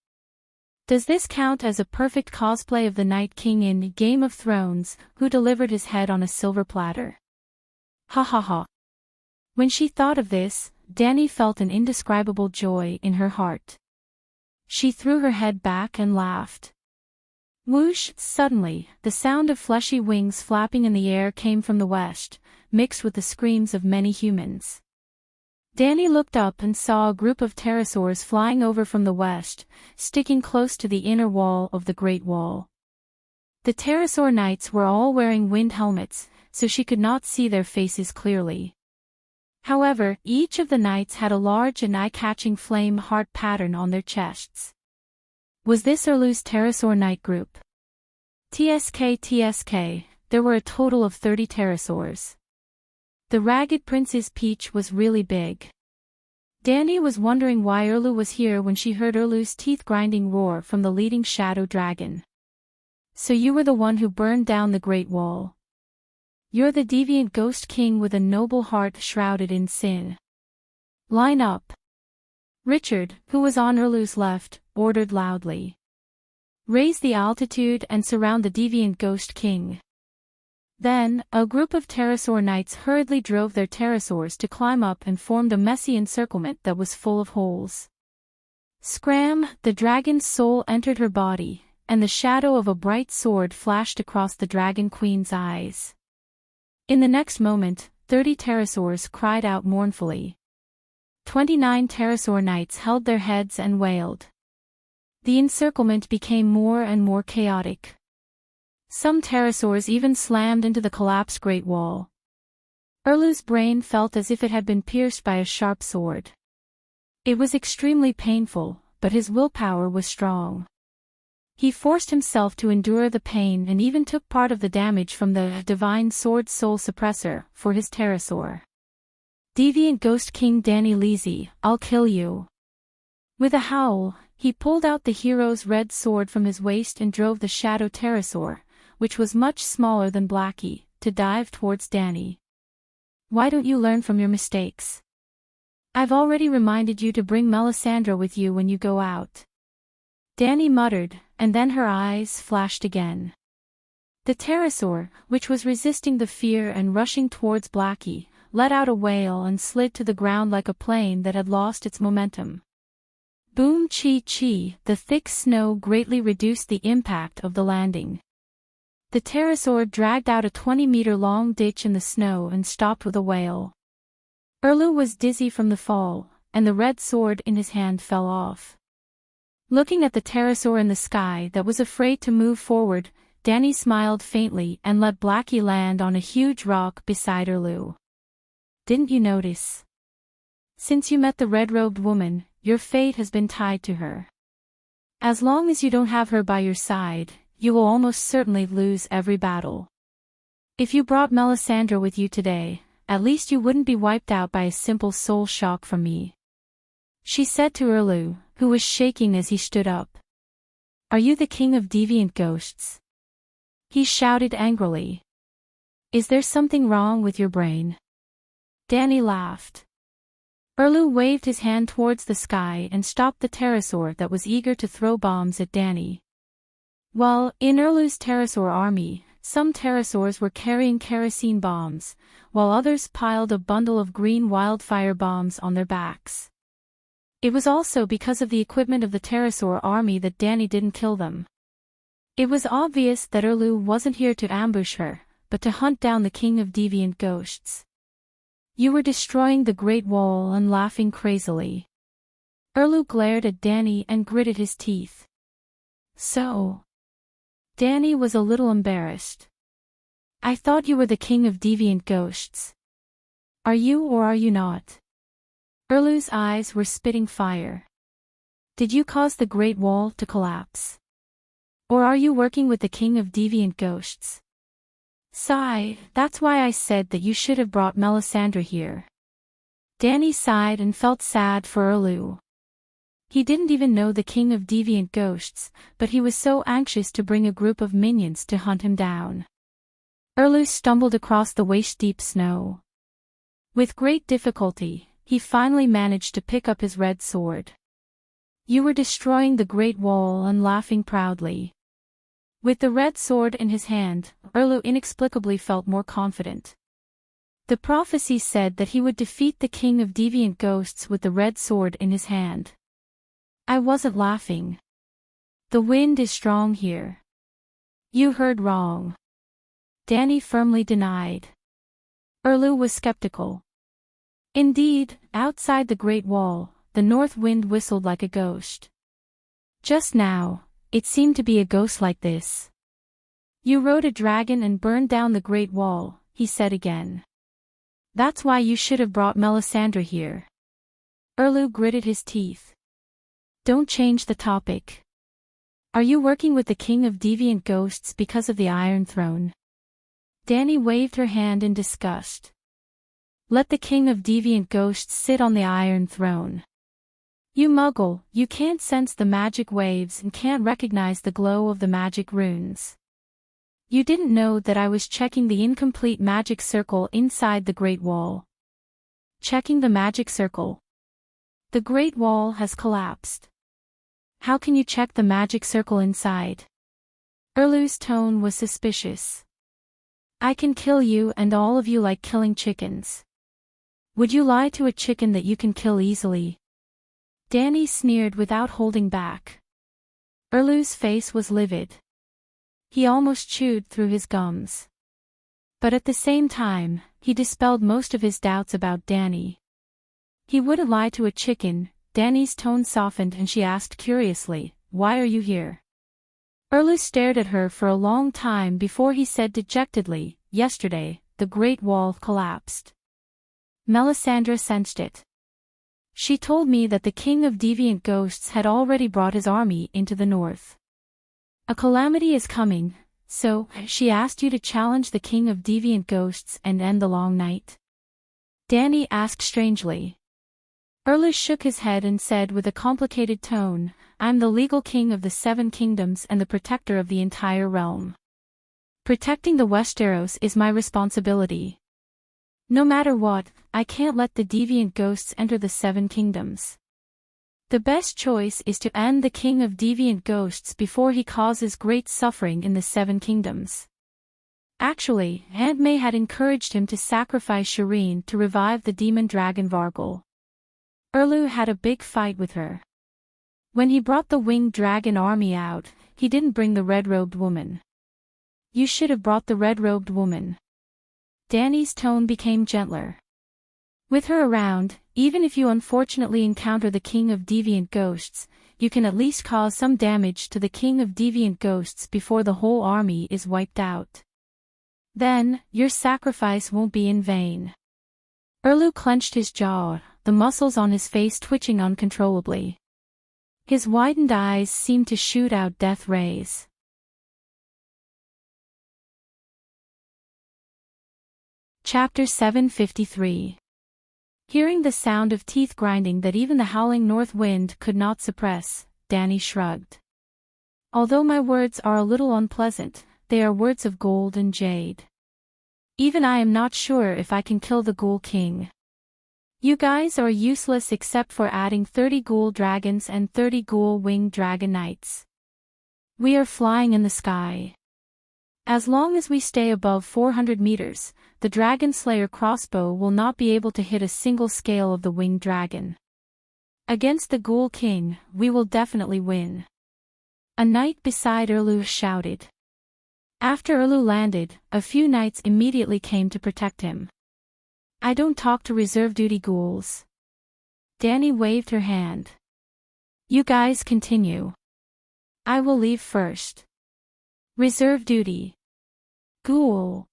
Does this count as a perfect cosplay of the Night King in Game of Thrones, who delivered his head on a silver platter? Ha ha ha. When she thought of this, Dani felt an indescribable joy in her heart. She threw her head back and laughed. Whoosh! Suddenly, the sound of fleshy wings flapping in the air came from the west, mixed with the screams of many humans. Dani looked up and saw a group of pterosaurs flying over from the west, sticking close to the inner wall of the Great Wall. The pterosaur knights were all wearing wind helmets, so she could not see their faces clearly. However, each of the knights had a large and eye-catching flame heart pattern on their chests. Was this Erlu's pterosaur knight group? TSK, there were a total of 30 pterosaurs. The Ragged Prince's peach was really big. Dani was wondering why Erlu was here when she heard Erlu's teeth-grinding roar from the leading shadow dragon. So you were the one who burned down the Great Wall. You're the deviant ghost king with a noble heart shrouded in sin. Line up. Richard, who was on Erlu's left, ordered loudly. Raise the altitude and surround the deviant ghost king. Then, a group of pterosaur knights hurriedly drove their pterosaurs to climb up and formed a messy encirclement that was full of holes. Scram! The dragon's soul entered her body, and the shadow of a bright sword flashed across the dragon queen's eyes. In the next moment, 30 pterosaurs cried out mournfully. 29 pterosaur knights held their heads and wailed. The encirclement became more and more chaotic. Some pterosaurs even slammed into the collapsed Great Wall. Erlu's brain felt as if it had been pierced by a sharp sword. It was extremely painful, but his willpower was strong. He forced himself to endure the pain and even took part of the damage from the Divine Sword Soul Suppressor for his pterosaur. Deviant Ghost King Dani Lisi, I'll kill you. With a howl, he pulled out the hero's red sword from his waist and drove the shadow pterosaur, which was much smaller than Blackie, to dive towards Dani. Why don't you learn from your mistakes? I've already reminded you to bring Melisandre with you when you go out. Dani muttered, and then her eyes flashed again. The pterosaur, which was resisting the fear and rushing towards Blackie, let out a wail and slid to the ground like a plane that had lost its momentum. Boom chi, the thick snow greatly reduced the impact of the landing. The pterosaur dragged out a 20-meter-long ditch in the snow and stopped with a wail. Erlu was dizzy from the fall, and the red sword in his hand fell off. Looking at the pterosaur in the sky that was afraid to move forward, Dani smiled faintly and let Blackie land on a huge rock beside Erlu. Didn't you notice? Since you met the red-robed woman, your fate has been tied to her. As long as you don't have her by your side, you will almost certainly lose every battle. If you brought Melisandre with you today, at least you wouldn't be wiped out by a simple soul shock from me. She said to Erlu, who was shaking as he stood up. Are you the king of deviant ghosts? He shouted angrily. Is there something wrong with your brain? Dani laughed. Erlu waved his hand towards the sky and stopped the pterosaur that was eager to throw bombs at Dani. Well, in Erlu's pterosaur army, some pterosaurs were carrying kerosene bombs, while others piled a bundle of green wildfire bombs on their backs. It was also because of the equipment of the pterosaur army that Dani didn't kill them. It was obvious that Erlu wasn't here to ambush her, but to hunt down the king of deviant ghosts. You were destroying the Great Wall and laughing crazily. Erlu glared at Dani and gritted his teeth. So? Dani was a little embarrassed. I thought you were the king of deviant ghosts. Are you or are you not? Erlu's eyes were spitting fire. Did you cause the Great Wall to collapse? Or are you working with the king of deviant ghosts? Sigh, that's why I said that you should have brought Melisandre here. Dani sighed and felt sad for Erlu. He didn't even know the king of deviant ghosts, but he was so anxious to bring a group of minions to hunt him down. Erlu stumbled across the waist-deep snow. With great difficulty, he finally managed to pick up his red sword. You were destroying the Great Wall and laughing proudly. With the red sword in his hand, Erlu inexplicably felt more confident. The prophecy said that he would defeat the king of deviant ghosts with the red sword in his hand. I wasn't laughing. The wind is strong here. You heard wrong. Danny firmly denied. Erlu was skeptical. Indeed, outside the Great Wall, the north wind whistled like a ghost. Just now, it seemed to be a ghost like this. You rode a dragon and burned down the Great Wall, he said again. That's why you should have brought Melisandre here. Erlu gritted his teeth. Don't change the topic. Are you working with the king of deviant ghosts because of the Iron Throne? Danny waved her hand in disgust. Let the king of deviant ghosts sit on the Iron Throne. You muggle, you can't sense the magic waves and can't recognize the glow of the magic runes. You didn't know that I was checking the incomplete magic circle inside the Great Wall. Checking the magic circle. The Great Wall has collapsed. How can you check the magic circle inside? Erlu's tone was suspicious. I can kill you and all of you like killing chickens. Would you lie to a chicken that you can kill easily? Danny sneered without holding back. Erlu's face was livid. He almost chewed through his gums. But at the same time, he dispelled most of his doubts about Danny. He wouldn't lie to a chicken. Danny's tone softened and she asked curiously, "Why are you here?" Erlu stared at her for a long time before he said dejectedly, "Yesterday, the Great Wall collapsed. Melisandre sensed it. She told me that the king of deviant ghosts had already brought his army into the north. A calamity is coming, so she asked you to challenge the king of deviant ghosts and end the long night?" Danny asked strangely. Erlu shook his head and said with a complicated tone, "I'm the legal king of the 7 kingdoms and the protector of the entire realm. Protecting the Westeros is my responsibility. No matter what, I can't let the deviant ghosts enter the 7 kingdoms. The best choice is to end the king of deviant ghosts before he causes great suffering in the 7 kingdoms." Actually, Aunt May had encouraged him to sacrifice Shireen to revive the demon dragon Vargal. Erlu had a big fight with her. When he brought the winged dragon army out, he didn't bring the red-robed woman. You should have brought the red-robed woman. Danny's tone became gentler. With her around, even if you unfortunately encounter the king of deviant ghosts, you can at least cause some damage to the king of deviant ghosts before the whole army is wiped out. Then, your sacrifice won't be in vain. Erlu clenched his jaw, the muscles on his face twitching uncontrollably. His widened eyes seemed to shoot out death rays. Chapter 753. Hearing the sound of teeth grinding that even the howling north wind could not suppress, Danny shrugged. Although my words are a little unpleasant, they are words of gold and jade. Even I am not sure if I can kill the Ghoul King. You guys are useless except for adding 30 ghoul dragons and 30 ghoul winged dragon knights. We are flying in the sky. As long as we stay above 400 meters, the Dragon Slayer crossbow will not be able to hit a single scale of the winged dragon. Against the Ghoul King, we will definitely win. A knight beside Erlu shouted. After Erlu landed, a few knights immediately came to protect him. I don't talk to reserve duty ghouls. Danny waved her hand. You guys continue. I will leave first. Reserve duty. Ghoul.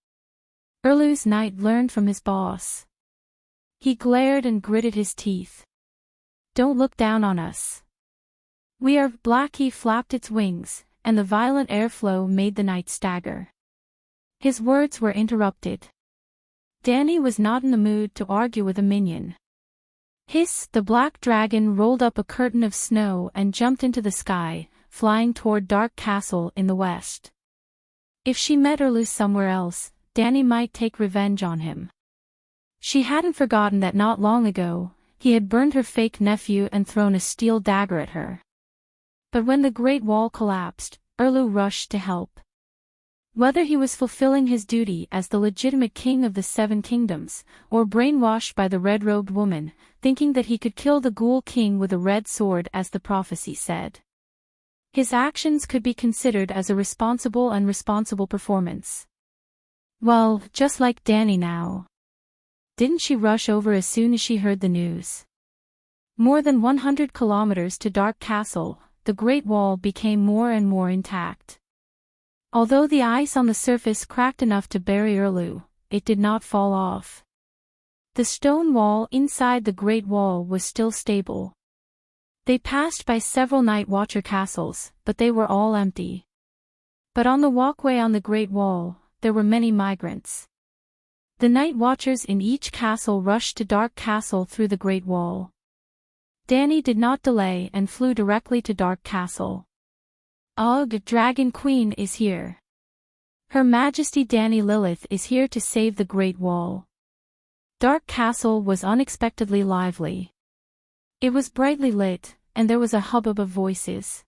Erlu's knight learned from his boss. He glared and gritted his teeth. Don't look down on us. We are. Blackie flapped its wings, and the violent airflow made the knight stagger. His words were interrupted. Danny was not in the mood to argue with a minion. Hiss! The black dragon rolled up a curtain of snow and jumped into the sky, flying toward Dark Castle in the west. If she met Erlu somewhere else, Danny might take revenge on him. She hadn't forgotten that not long ago, he had burned her fake nephew and thrown a steel dagger at her. But when the Great Wall collapsed, Erlu rushed to help. Whether he was fulfilling his duty as the legitimate king of the Seven Kingdoms, or brainwashed by the red-robed woman, thinking that he could kill the Ghoul King with a red sword as the prophecy said, his actions could be considered as a responsible and responsible performance. Well, just like Danny now. Didn't she rush over as soon as she heard the news? More than 100 kilometers to Dark Castle, the Great Wall became more and more intact. Although the ice on the surface cracked enough to bury Erlu, it did not fall off. The stone wall inside the Great Wall was still stable. They passed by several Night Watcher castles, but they were all empty. But on the walkway on the Great Wall, there were many migrants. The Night Watchers in each castle rushed to Dark Castle through the Great Wall. Danny did not delay and flew directly to Dark Castle. Ugh, Dragon Queen is here. Her Majesty Danny Lilith is here to save the Great Wall. Dark Castle was unexpectedly lively. It was brightly lit, and there was a hubbub of voices.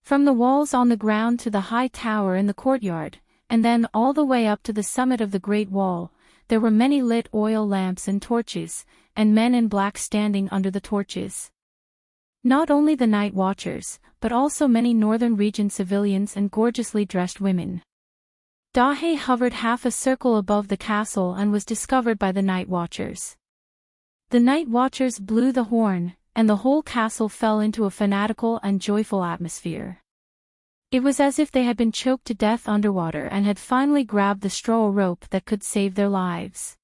From the walls on the ground to the high tower in the courtyard, and then all the way up to the summit of the Great Wall, there were many lit oil lamps and torches, and men in black standing under the torches. Not only the Night Watchers, but also many northern region civilians and gorgeously dressed women. Dahe hovered half a circle above the castle and was discovered by the Night Watchers. The Night Watchers blew the horn, and the whole castle fell into a fanatical and joyful atmosphere. It was as if they had been choked to death underwater and had finally grabbed the straw rope that could save their lives.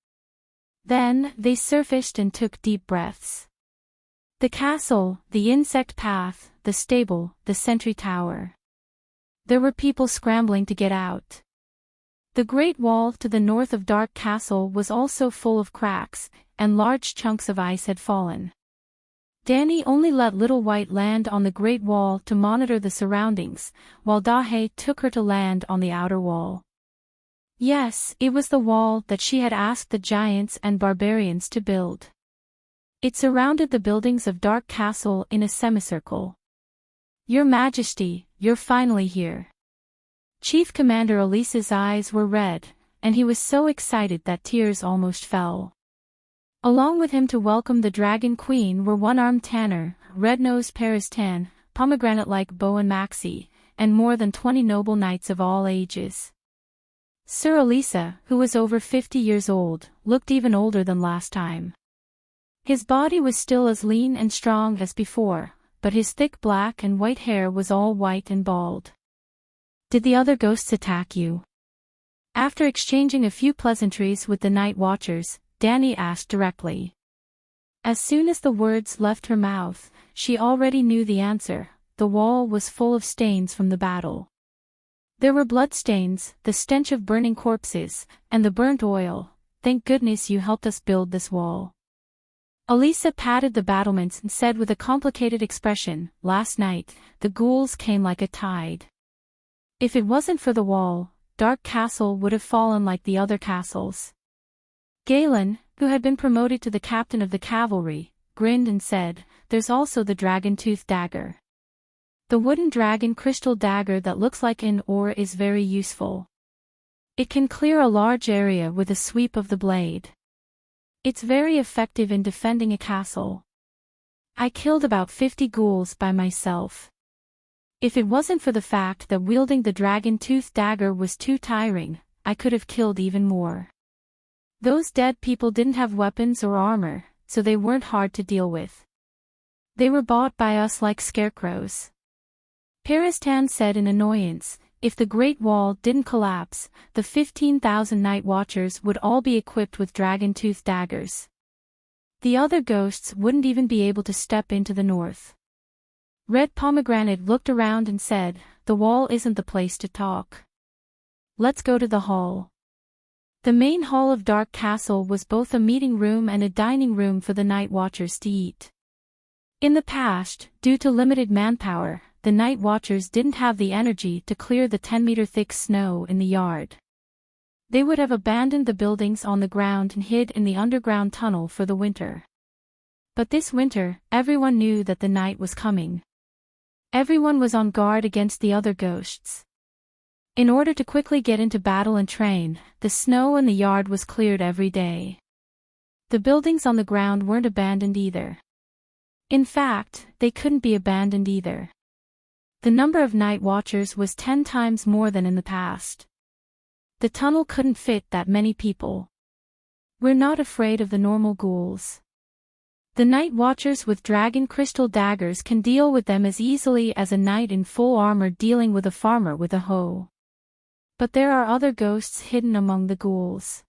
Then, they surfaced and took deep breaths. The castle, the insect path, the stable, the sentry tower. There were people scrambling to get out. The Great Wall to the north of Dark Castle was also full of cracks, and large chunks of ice had fallen. Danny only let Little White land on the Great Wall to monitor the surroundings, while Dahe took her to land on the outer wall. Yes, it was the wall that she had asked the giants and barbarians to build. It surrounded the buildings of Dark Castle in a semicircle. Your Majesty, you're finally here. Chief Commander Elise's eyes were red, and he was so excited that tears almost fell. Along with him to welcome the Dragon Queen were One-Armed Tanner, Red-Nosed Paristan, Pomegranate-like Bowen Maxie, and more than 20 noble knights of all ages. Sir Elisa, who was over 50 years old, looked even older than last time. His body was still as lean and strong as before, but his thick black and white hair was all white and bald. Did the other ghosts attack you? After exchanging a few pleasantries with the Night Watchers, Danny asked directly. As soon as the words left her mouth, she already knew the answer. The wall was full of stains from the battle. There were bloodstains, the stench of burning corpses, and the burnt oil. Thank goodness you helped us build this wall. Elisa patted the battlements and said with a complicated expression, last night, the ghouls came like a tide. If it wasn't for the wall, Dark Castle would have fallen like the other castles. Galen, who had been promoted to the captain of the cavalry, grinned and said, there's also the dragon-tooth dagger. The wooden dragon crystal dagger that looks like an ore is very useful. It can clear a large area with a sweep of the blade. It's very effective in defending a castle. I killed about 50 ghouls by myself. If it wasn't for the fact that wielding the dragon-tooth dagger was too tiring, I could have killed even more. Those dead people didn't have weapons or armor, so they weren't hard to deal with. They were bought by us like scarecrows. Paristan said in annoyance, if the Great Wall didn't collapse, the 15,000 Night Watchers would all be equipped with dragon-tooth daggers. The other ghosts wouldn't even be able to step into the north. Red Pomegranate looked around and said, the wall isn't the place to talk. Let's go to the hall. The main hall of Dark Castle was both a meeting room and a dining room for the Night Watchers to eat. In the past, due to limited manpower, the Night Watchers didn't have the energy to clear the 10-meter-thick snow in the yard. They would have abandoned the buildings on the ground and hid in the underground tunnel for the winter. But this winter, everyone knew that the night was coming. Everyone was on guard against the other ghosts. In order to quickly get into battle and train, the snow in the yard was cleared every day. The buildings on the ground weren't abandoned either. In fact, they couldn't be abandoned either. The number of night watchers was 10 times more than in the past. The tunnel couldn't fit that many people. We're not afraid of the normal ghouls. The night watchers with dragon crystal daggers can deal with them as easily as a knight in full armor dealing with a farmer with a hoe. But there are other ghosts hidden among the ghouls.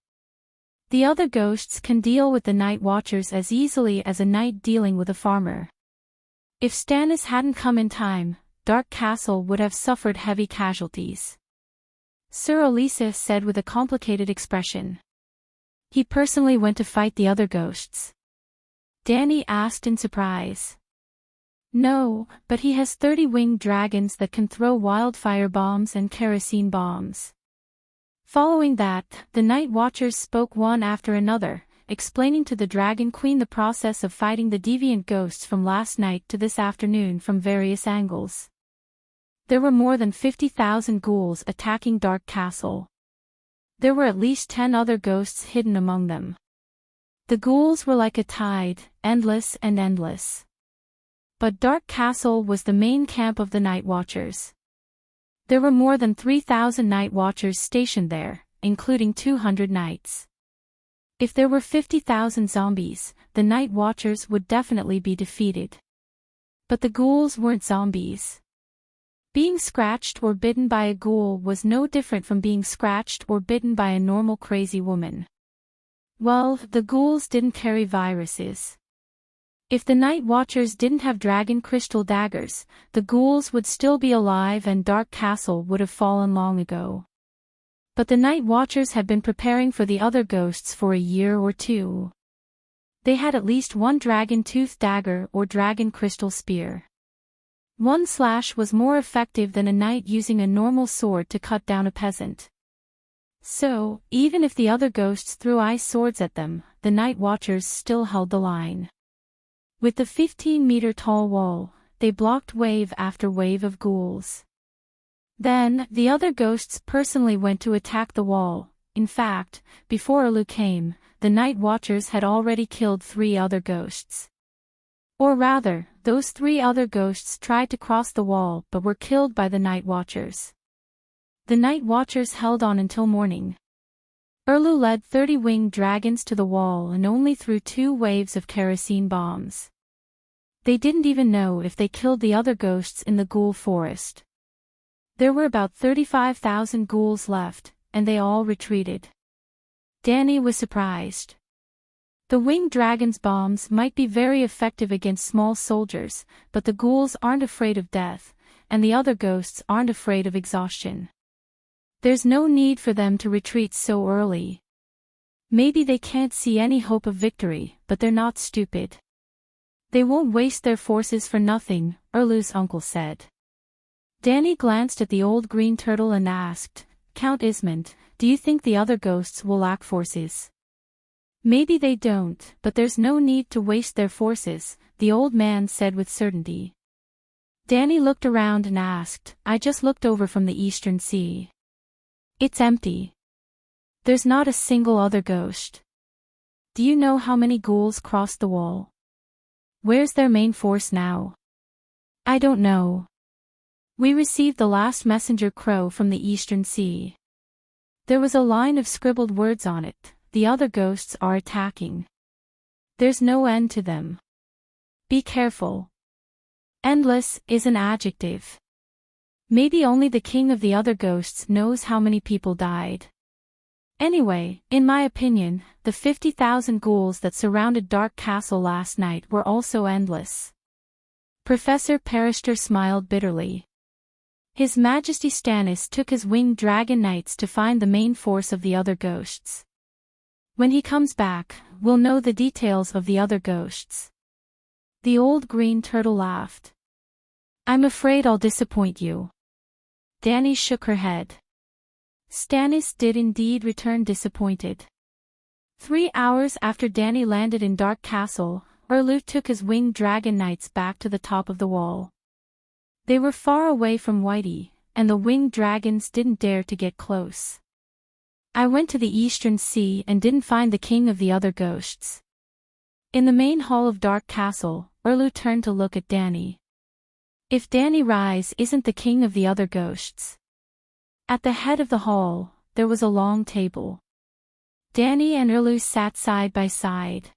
The other ghosts can deal with the night watchers as easily as a knight dealing with a farmer. If Stannis hadn't come in time, Dark Castle would have suffered heavy casualties. Sir Olisa said with a complicated expression. He personally went to fight the other ghosts. Dany asked in surprise. No, but he has 30 winged dragons that can throw wildfire bombs and kerosene bombs. Following that, the night watchers spoke one after another, explaining to the Dragon Queen the process of fighting the deviant ghosts from last night to this afternoon from various angles. There were more than 50,000 ghouls attacking Dark Castle. There were at least 10 other ghosts hidden among them. The ghouls were like a tide, endless and endless. But Dark Castle was the main camp of the Night Watchers. There were more than 3,000 Night Watchers stationed there, including 200 knights. If there were 50,000 zombies, the Night Watchers would definitely be defeated. But the ghouls weren't zombies. Being scratched or bitten by a ghoul was no different from being scratched or bitten by a normal crazy woman. Well, the ghouls didn't carry viruses. If the Night Watchers didn't have dragon crystal daggers, the ghouls would still be alive and Dark Castle would have fallen long ago. But the Night Watchers had been preparing for the other ghosts for a year or two. They had at least one dragon tooth dagger or dragon crystal spear. One slash was more effective than a knight using a normal sword to cut down a peasant. So, even if the other ghosts threw ice swords at them, the Night Watchers still held the line. With the 15-meter-tall wall, they blocked wave after wave of ghouls. Then, the other ghosts personally went to attack the wall. In fact, before Elu came, the Night Watchers had already killed 3 other ghosts. Or rather, those 3 other ghosts tried to cross the wall but were killed by the Night Watchers. The Night Watchers held on until morning. Erlu led 30 winged dragons to the wall and only threw 2 waves of kerosene bombs. They didn't even know if they killed the other ghosts in the ghoul forest. There were about 35,000 ghouls left, and they all retreated. Dany was surprised. The winged dragon's bombs might be very effective against small soldiers, but the ghouls aren't afraid of death, and the other ghosts aren't afraid of exhaustion. There's no need for them to retreat so early. Maybe they can't see any hope of victory, but they're not stupid. They won't waste their forces for nothing, Erlu's uncle said. Dany glanced at the old green turtle and asked, Count Ismond, do you think the other ghosts will lack forces? Maybe they don't, but there's no need to waste their forces, the old man said with certainty. Dany looked around and asked, I just looked over from the Eastern Sea. It's empty. There's not a single other ghost. Do you know how many ghouls crossed the wall? Where's their main force now? I don't know. We received the last messenger crow from the Eastern Sea. There was a line of scribbled words on it, the other ghosts are attacking. There's no end to them. Be careful. Endless is an adjective. Maybe only the king of the other ghosts knows how many people died. Anyway, in my opinion, the 50,000 ghouls that surrounded Dark Castle last night were also endless. Professor Perister smiled bitterly. His Majesty Stannis took his winged dragon knights to find the main force of the other ghosts. When he comes back, we'll know the details of the other ghosts. The old green turtle laughed. I'm afraid I'll disappoint you. Dany shook her head. Stannis did indeed return disappointed. 3 hours after Dany landed in Dark Castle, Erlu took his winged dragon knights back to the top of the wall. They were far away from Whitey, and the winged dragons didn't dare to get close. I went to the Eastern Sea and didn't find the king of the other ghosts. In the main hall of Dark Castle, Erlu turned to look at Dany. If Dany Rise isn't the king of the other ghosts. At the head of the hall, there was a long table. Dany and Erlu sat side by side.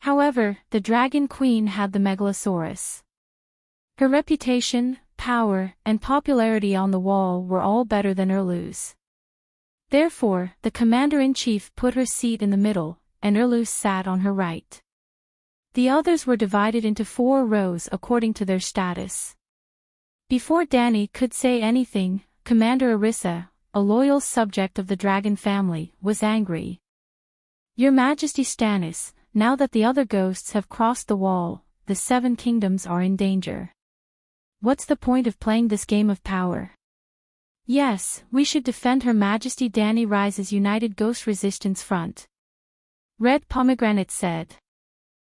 However, the Dragon Queen had the Megalosaurus. Her reputation, power, and popularity on the wall were all better than Erlu's. Therefore, the commander-in-chief put her seat in the middle, and Erlu sat on her right. The others were divided into 4 rows according to their status. Before Dany could say anything, Commander Orissa, a loyal subject of the dragon family, was angry. Your Majesty Stannis, now that the other ghosts have crossed the wall, the 7 kingdoms are in danger. What's the point of playing this game of power? Yes, we should defend Her Majesty Dany Rise's United Ghost Resistance Front. Red Pomegranate said.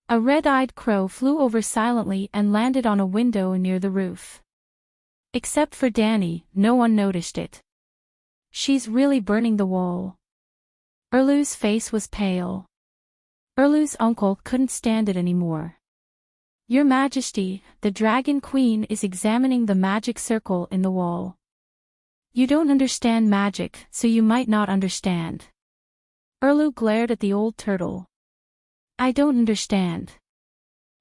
A red-eyed crow flew over silently and landed on a window near the roof. Except for Dany, no one noticed it. She's really burning the wall. Erlu's face was pale. Erlu's uncle couldn't stand it anymore. Your Majesty, the Dragon Queen is examining the magic circle in the wall. You don't understand magic, so you might not understand. Erlu glared at the old turtle. I don't understand.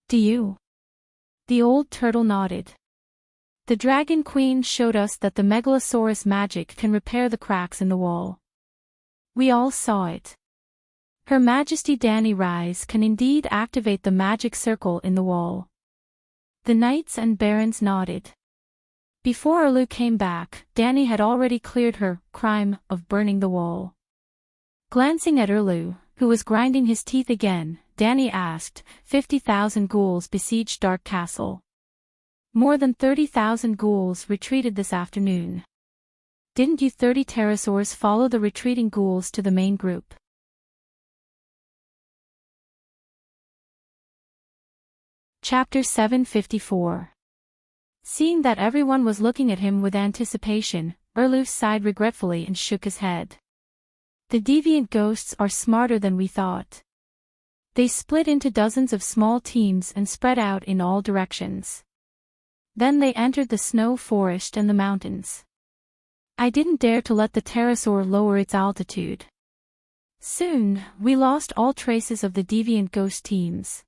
Do you? The old turtle nodded. The Dragon Queen showed us that the Megalosaurus magic can repair the cracks in the wall. We all saw it. Her Majesty Dany Rise can indeed activate the magic circle in the wall. The knights and barons nodded. Before Erlu came back, Dany had already cleared her crime of burning the wall. Glancing at Erlu, who was grinding his teeth again, Dany asked, 50,000 ghouls besieged Dark Castle. More than 30,000 ghouls retreated this afternoon. Didn't you 30 pterosaurs follow the retreating ghouls to the main group? Chapter 754. Seeing that everyone was looking at him with anticipation, Erlu sighed regretfully and shook his head. The deviant ghosts are smarter than we thought. They split into dozens of small teams and spread out in all directions. Then they entered the snow forest and the mountains. I didn't dare to let the pterosaur lower its altitude. Soon, we lost all traces of the deviant ghost teams.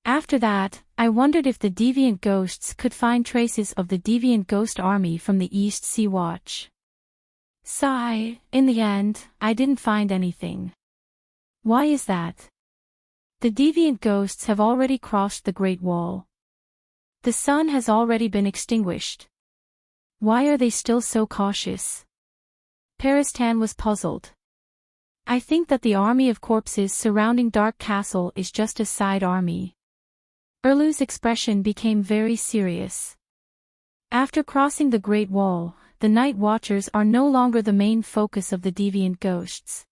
After that, I wondered if the deviant ghosts could find traces of the deviant ghost army from the East Sea Watch. Sigh, in the end, I didn't find anything. Why is that? The deviant ghosts have already crossed the Great Wall. The sun has already been extinguished. Why are they still so cautious? Peristan was puzzled. I think that the army of corpses surrounding Dark Castle is just a side army. Erlu's expression became very serious. After crossing the Great Wall, the Night Watchers are no longer the main focus of the deviant ghosts.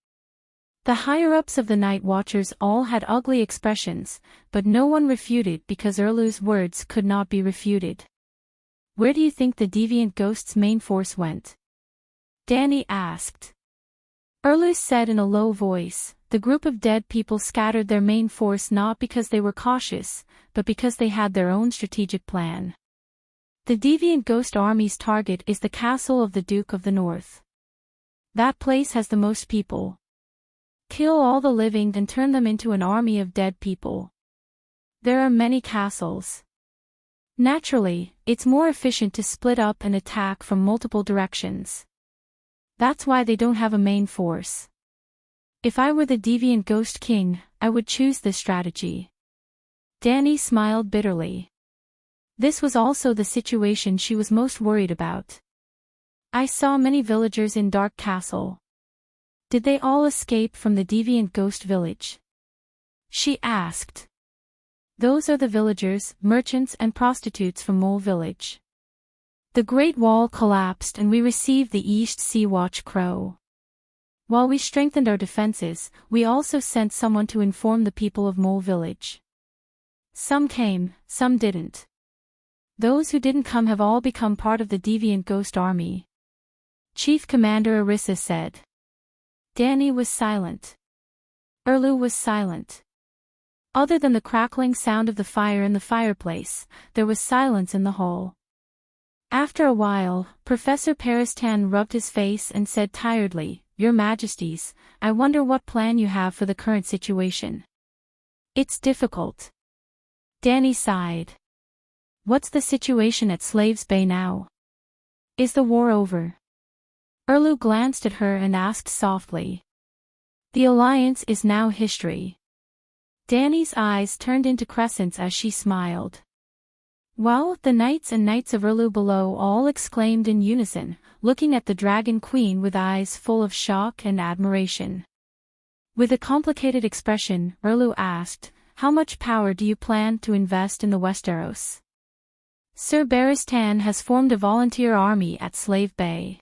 The higher-ups of the Night Watchers all had ugly expressions, but no one refuted because Erlu's words could not be refuted. Where do you think the deviant ghosts' main force went? Dany asked. Erlu said in a low voice, the group of dead people scattered their main force not because they were cautious, but because they had their own strategic plan. The deviant ghost army's target is the castle of the Duke of the North. That place has the most people. Kill all the living and turn them into an army of dead people. There are many castles. Naturally, it's more efficient to split up and attack from multiple directions. That's why they don't have a main force. If I were the deviant ghost king, I would choose this strategy. Dany smiled bitterly. This was also the situation she was most worried about. I saw many villagers in Dark Castle. Did they all escape from the deviant ghost village? She asked. Those are the villagers, merchants and prostitutes from Mole Village. The Great Wall collapsed and we received the East Sea Watch Crow. While we strengthened our defenses, we also sent someone to inform the people of Mole Village. Some came, some didn't. Those who didn't come have all become part of the deviant ghost army. Chief Commander Arissa said. Danny was silent. Erlu was silent. Other than the crackling sound of the fire in the fireplace, there was silence in the hall. After a while, Professor Paristan rubbed his face and said tiredly, Your Majesties, I wonder what plan you have for the current situation. It's difficult. Danny sighed. What's the situation at Slaves Bay now? Is the war over? Erlu glanced at her and asked softly. The alliance is now history. Danny's eyes turned into crescents as she smiled. Well, the knights and knights of Erlu below all exclaimed in unison, looking at the Dragon Queen with eyes full of shock and admiration. With a complicated expression, Erlu asked, How much power do you plan to invest in the Westeros? Sir Barristan has formed a volunteer army at Slave Bay.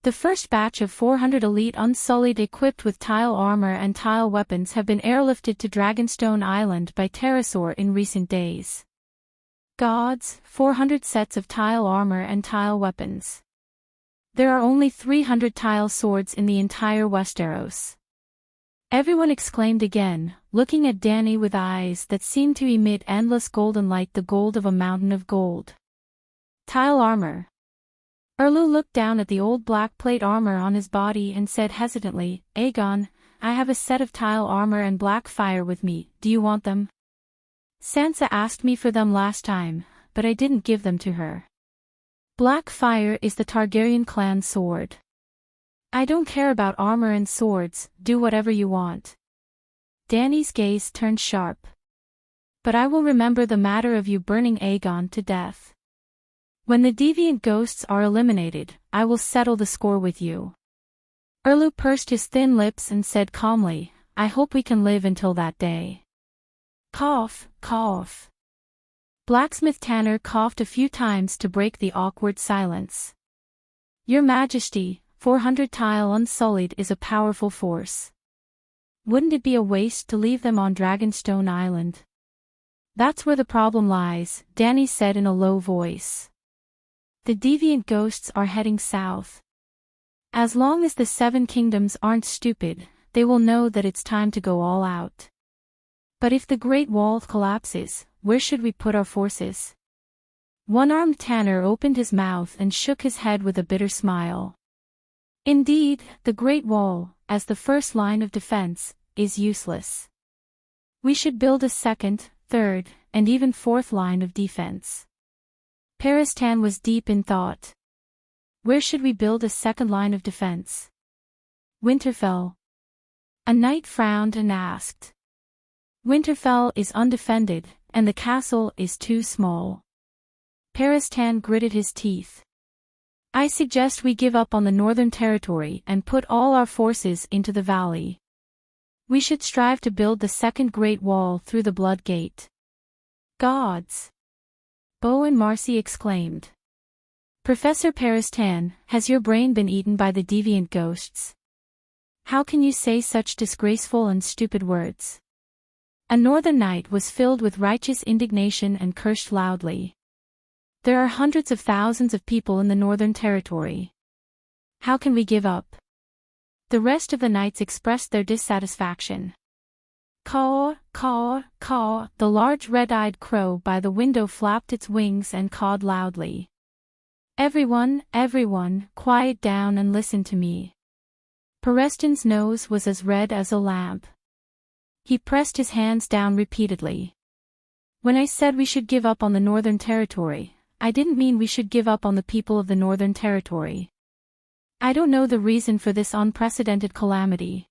The first batch of 400 elite Unsullied equipped with tile armor and tile weapons have been airlifted to Dragonstone Island by Pterosaur in recent days. Gods, 400 sets of tile armor and tile weapons. There are only 300 tile swords in the entire Westeros. Everyone exclaimed again, looking at Danny with eyes that seemed to emit endless golden light, the gold of a mountain of gold. Tile armor. Erlu looked down at the old black plate armor on his body and said hesitantly, Aegon, I have a set of tile armor and black fire with me, do you want them? Sansa asked me for them last time, but I didn't give them to her. Black fire is the Targaryen clan sword. I don't care about armor and swords, do whatever you want. Danny's gaze turned sharp. But I will remember the matter of you burning Aegon to death. When the deviant ghosts are eliminated, I will settle the score with you. Erlu pursed his thin lips and said calmly, I hope we can live until that day. Cough, cough. Blacksmith Tanner coughed a few times to break the awkward silence. Your Majesty, 400 tile Unsullied is a powerful force. Wouldn't it be a waste to leave them on Dragonstone Island? That's where the problem lies, Danny said in a low voice. The deviant ghosts are heading south. As long as the Seven Kingdoms aren't stupid, they will know that it's time to go all out. But if the Great Wall collapses, where should we put our forces? One-armed Tanner opened his mouth and shook his head with a bitter smile. Indeed, the Great Wall, as the first line of defense, is useless. We should build a second, third, and even fourth line of defense. Paristan was deep in thought. Where should we build a second line of defense? Winterfell. A knight frowned and asked. Winterfell is undefended, and the castle is too small. Paristan gritted his teeth. I suggest we give up on the Northern Territory and put all our forces into the valley. We should strive to build the second Great Wall through the Blood Gate. Gods! Beau and Marcy exclaimed. Professor Paristan, has your brain been eaten by the deviant ghosts? How can you say such disgraceful and stupid words? A northern knight was filled with righteous indignation and cursed loudly. There are hundreds of thousands of people in the Northern Territory. How can we give up? The rest of the knights expressed their dissatisfaction. Caw, caw, caw, the large red-eyed crow by the window flapped its wings and cawed loudly. Everyone, quiet down and listen to me. Pareston's nose was as red as a lamp. He pressed his hands down repeatedly. When I said we should give up on the Northern Territory, I didn't mean we should give up on the people of the Northern Territory. I don't know the reason for this unprecedented calamity.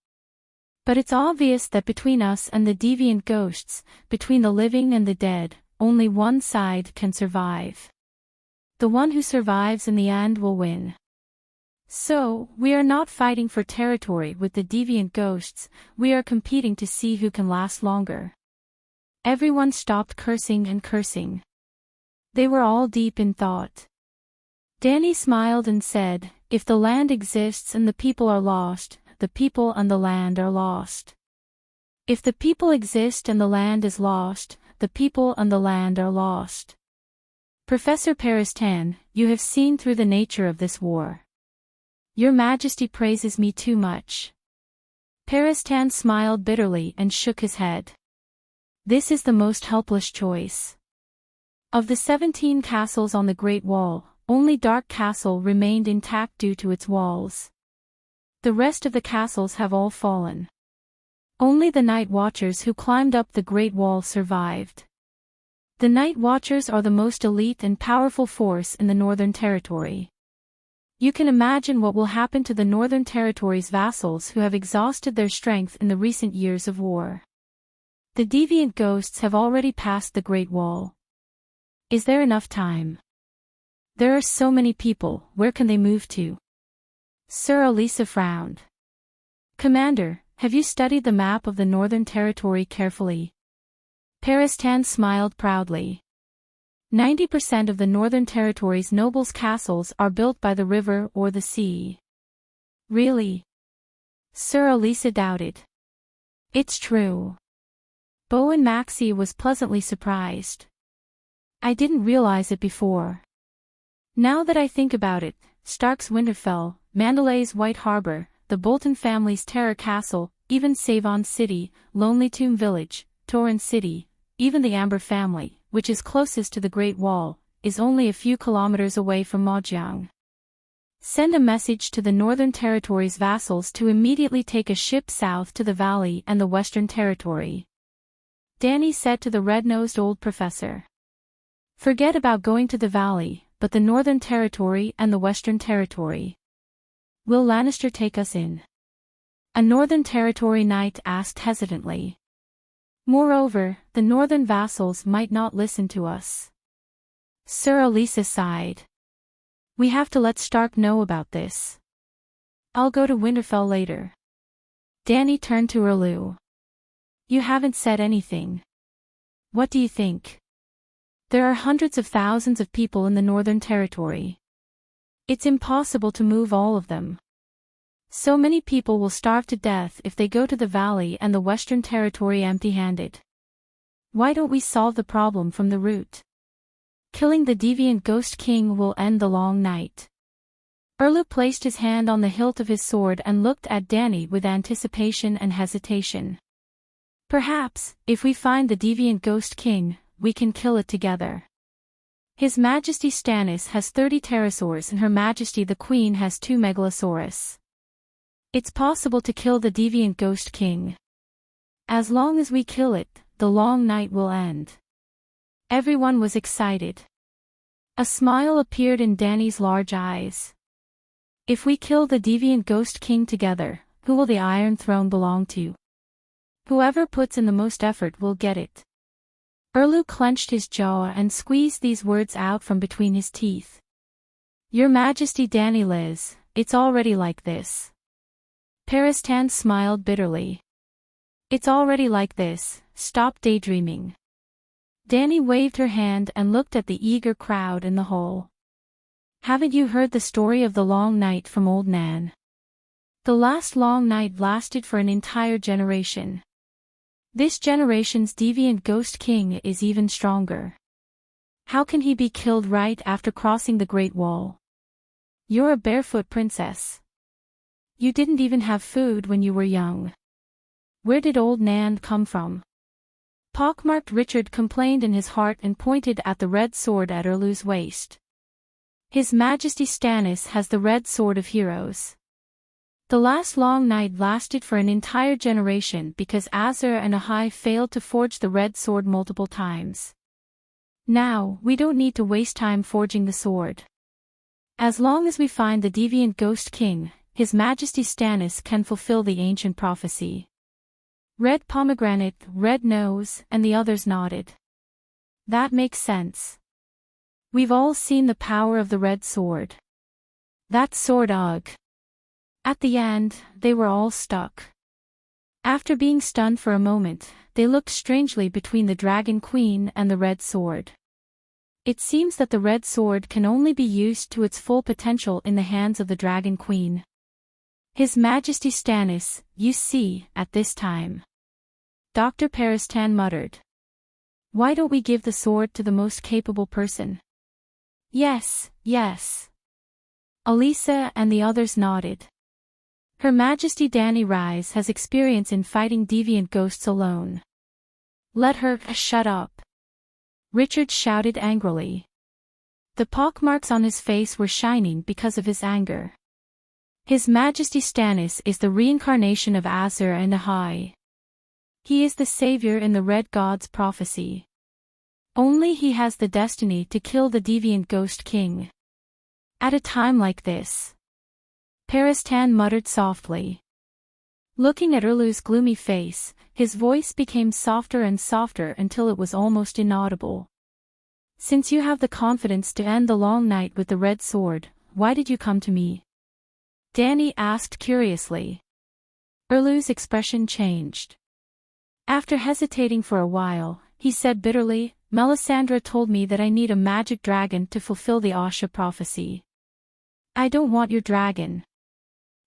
But it's obvious that between us and the deviant ghosts, between the living and the dead, only one side can survive. The one who survives in the end will win. So, we are not fighting for territory with the deviant ghosts, we are competing to see who can last longer. Everyone stopped cursing and cursing. They were all deep in thought. Danny smiled and said, "If the land exists and the people are lost, the people and the land are lost. If the people exist and the land is lost, the people and the land are lost. Professor Peristan, you have seen through the nature of this war. Your Majesty praises me too much." Peristan smiled bitterly and shook his head. "This is the most helpless choice. Of the 17 castles on the Great Wall, only Dark Castle remained intact due to its walls. The rest of the castles have all fallen. Only the Night Watchers who climbed up the Great Wall survived. The Night Watchers are the most elite and powerful force in the Northern Territory. You can imagine what will happen to the Northern Territory's vassals who have exhausted their strength in the recent years of war. The deviant ghosts have already passed the Great Wall. Is there enough time? There are so many people, where can they move to?" Sir Elisa frowned. "Commander, have you studied the map of the Northern Territory carefully?" Peristan smiled proudly. 90% of the Northern Territory's nobles' castles are built by the river or the sea. "Really?" Sir Elisa doubted. "It's true." Bowen Maxey was pleasantly surprised. "I didn't realize it before. Now that I think about it, Stark's Winterfell, Mandalay's White Harbor, the Bolton family's Terror Castle, even Savon City, Lonely Tomb Village, Torrent City, even the Amber family, which is closest to the Great Wall, is only a few kilometers away from Mojiang. Send a message to the Northern Territory's vassals to immediately take a ship south to the Valley and the Western Territory," Danny said to the red-nosed old professor. "Forget about going to the Valley, but the Northern Territory and the Western Territory. Will Lannister take us in?" A Northern Territory knight asked hesitantly. "Moreover, the Northern vassals might not listen to us." Sir Elisa sighed. "We have to let Stark know about this. I'll go to Winterfell later." Danny turned to Erlu. "You haven't said anything. What do you think? There are hundreds of thousands of people in the Northern Territory. It's impossible to move all of them. So many people will starve to death if they go to the Valley and the Western Territory empty-handed. Why don't we solve the problem from the root? Killing the deviant Ghost King will end the long night." Erlu placed his hand on the hilt of his sword and looked at Danny with anticipation and hesitation. "Perhaps, if we find the deviant Ghost King, we can kill it together. His Majesty Stannis has 30 pterosaurs and Her Majesty the Queen has 2 megalosaurus. It's possible to kill the deviant Ghost King. As long as we kill it, the long night will end." Everyone was excited. A smile appeared in Danny's large eyes. "If we kill the deviant Ghost King together, who will the Iron Throne belong to? Whoever puts in the most effort will get it." Erlu clenched his jaw and squeezed these words out from between his teeth. "Your Majesty Danny Liz, it's already like this." Peristan smiled bitterly. "It's already like this, stop daydreaming." Danny waved her hand and looked at the eager crowd in the hall. "Haven't you heard the story of the long night from Old Nan? The last long night lasted for an entire generation. This generation's deviant Ghost King is even stronger. How can he be killed right after crossing the Great Wall? You're a barefoot princess. You didn't even have food when you were young. Where did Old Nan come from?" Pockmarked Richard complained in his heart and pointed at the red sword at Erlu's waist. "His Majesty Stannis has the red sword of heroes. The last long night lasted for an entire generation because Azor and Ahai failed to forge the red sword multiple times. Now, we don't need to waste time forging the sword. As long as we find the deviant Ghost King, His Majesty Stannis can fulfill the ancient prophecy." Red Pomegranate, Red Nose, and the others nodded. "That makes sense. We've all seen the power of the red sword. That sword ugh." At the end, they were all stuck. After being stunned for a moment, they looked strangely between the Dragon Queen and the red sword. It seems that the red sword can only be used to its full potential in the hands of the Dragon Queen. His Majesty Stannis, you see, at this time. Dr. Peristan muttered. Why don't we give the sword to the most capable person? Yes, yes. Alisa and the others nodded. Her Majesty Dany Rise has experience in fighting deviant ghosts alone. Let her shut up. Richard shouted angrily. The pockmarks on his face were shining because of his anger. His Majesty Stannis is the reincarnation of Azor and Ahai. He is the savior in the Red God's prophecy. Only he has the destiny to kill the deviant Ghost King. At a time like this. Peristan muttered softly. Looking at Erlu's gloomy face, his voice became softer and softer until it was almost inaudible. Since you have the confidence to end the long night with the red sword, why did you come to me? Dany asked curiously. Erlu's expression changed. After hesitating for a while, he said bitterly, Melisandre told me that I need a magic dragon to fulfill the Asha prophecy. I don't want your dragon.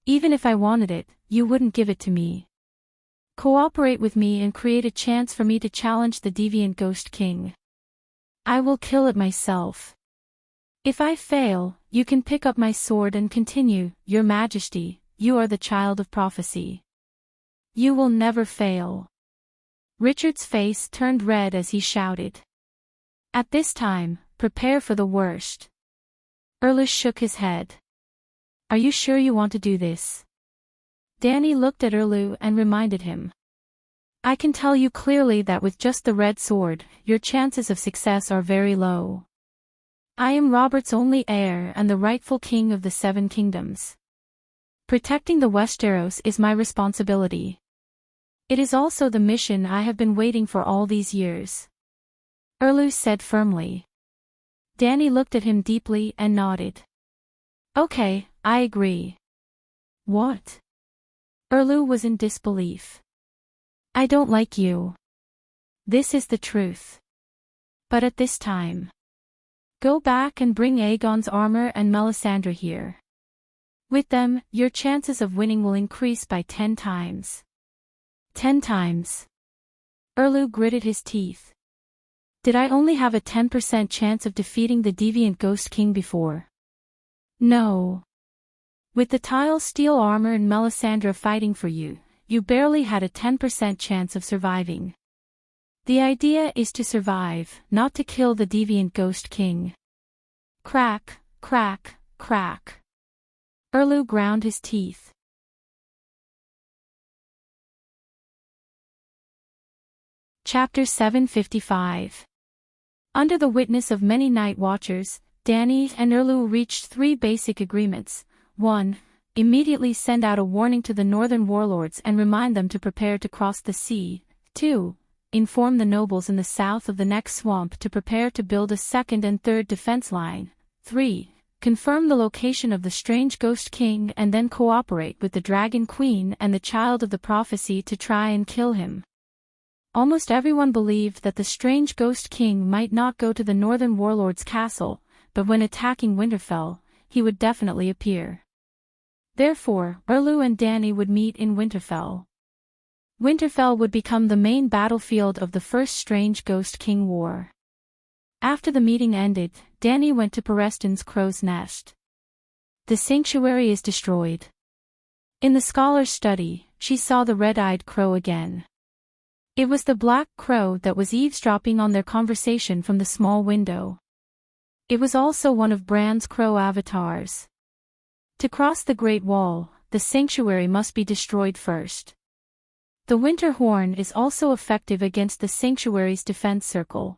Even if I wanted it, you wouldn't give it to me. Cooperate with me and create a chance for me to challenge the deviant Ghost King. I will kill it myself. If I fail, you can pick up my sword and continue, Your Majesty, you are the child of prophecy. You will never fail. Richard's face turned red as he shouted. At this time, prepare for the worst. Erlu shook his head. Are you sure you want to do this? Dany looked at Erlu and reminded him. I can tell you clearly that with just the red sword, your chances of success are very low. I am Robert's only heir and the rightful king of the Seven Kingdoms. Protecting the Westeros is my responsibility. It is also the mission I have been waiting for all these years. Erlu said firmly. Dany looked at him deeply and nodded. Okay, I agree. What? Erlu was in disbelief. I don't like you. This is the truth. But at this time. Go back and bring Aegon's armor and Melisandre here. With them, your chances of winning will increase by 10 times. 10 times. Erlu gritted his teeth. Did I only have a 10% chance of defeating the deviant Ghost King before? No. With the tile steel armor and Melisandre fighting for you, you barely had a 10% chance of surviving. The idea is to survive, not to kill the deviant Ghost King. Crack, crack, crack. Erlu ground his teeth. Chapter 755. Under the witness of many night watchers, Dany and Erlu reached 3 basic agreements. 1. Immediately send out a warning to the northern warlords and remind them to prepare to cross the sea. 2. Inform the nobles in the south of the next swamp to prepare to build a second and third defense line. 3. Confirm the location of the strange Ghost King and then cooperate with the Dragon Queen and the Child of the Prophecy to try and kill him. Almost everyone believed that the strange Ghost King might not go to the northern warlord's castle, but when attacking Winterfell, he would definitely appear. Therefore, Erlu and Dany would meet in Winterfell. Winterfell would become the main battlefield of the first Strange Ghost King War. After the meeting ended, Dany went to Pereston's crow's nest. The sanctuary is destroyed. In the scholar's study, she saw the red-eyed crow again. It was the black crow that was eavesdropping on their conversation from the small window. It was also one of Bran's crow avatars. To cross the Great Wall, the sanctuary must be destroyed first. The Winter Horn is also effective against the sanctuary's defense circle.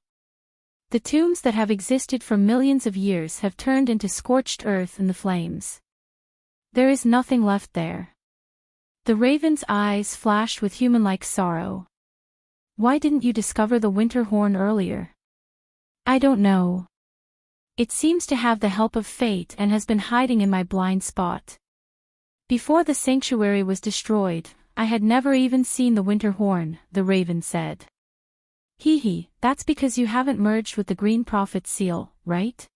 The tombs that have existed for millions of years have turned into scorched earth in the flames. There is nothing left there. The raven's eyes flashed with human-like sorrow. Why didn't you discover the Winter Horn earlier? I don't know. It seems to have the help of fate and has been hiding in my blind spot. Before the sanctuary was destroyed, I had never even seen the Winter Horn, the raven said. Hee hee, that's because you haven't merged with the Green Prophet seal, right?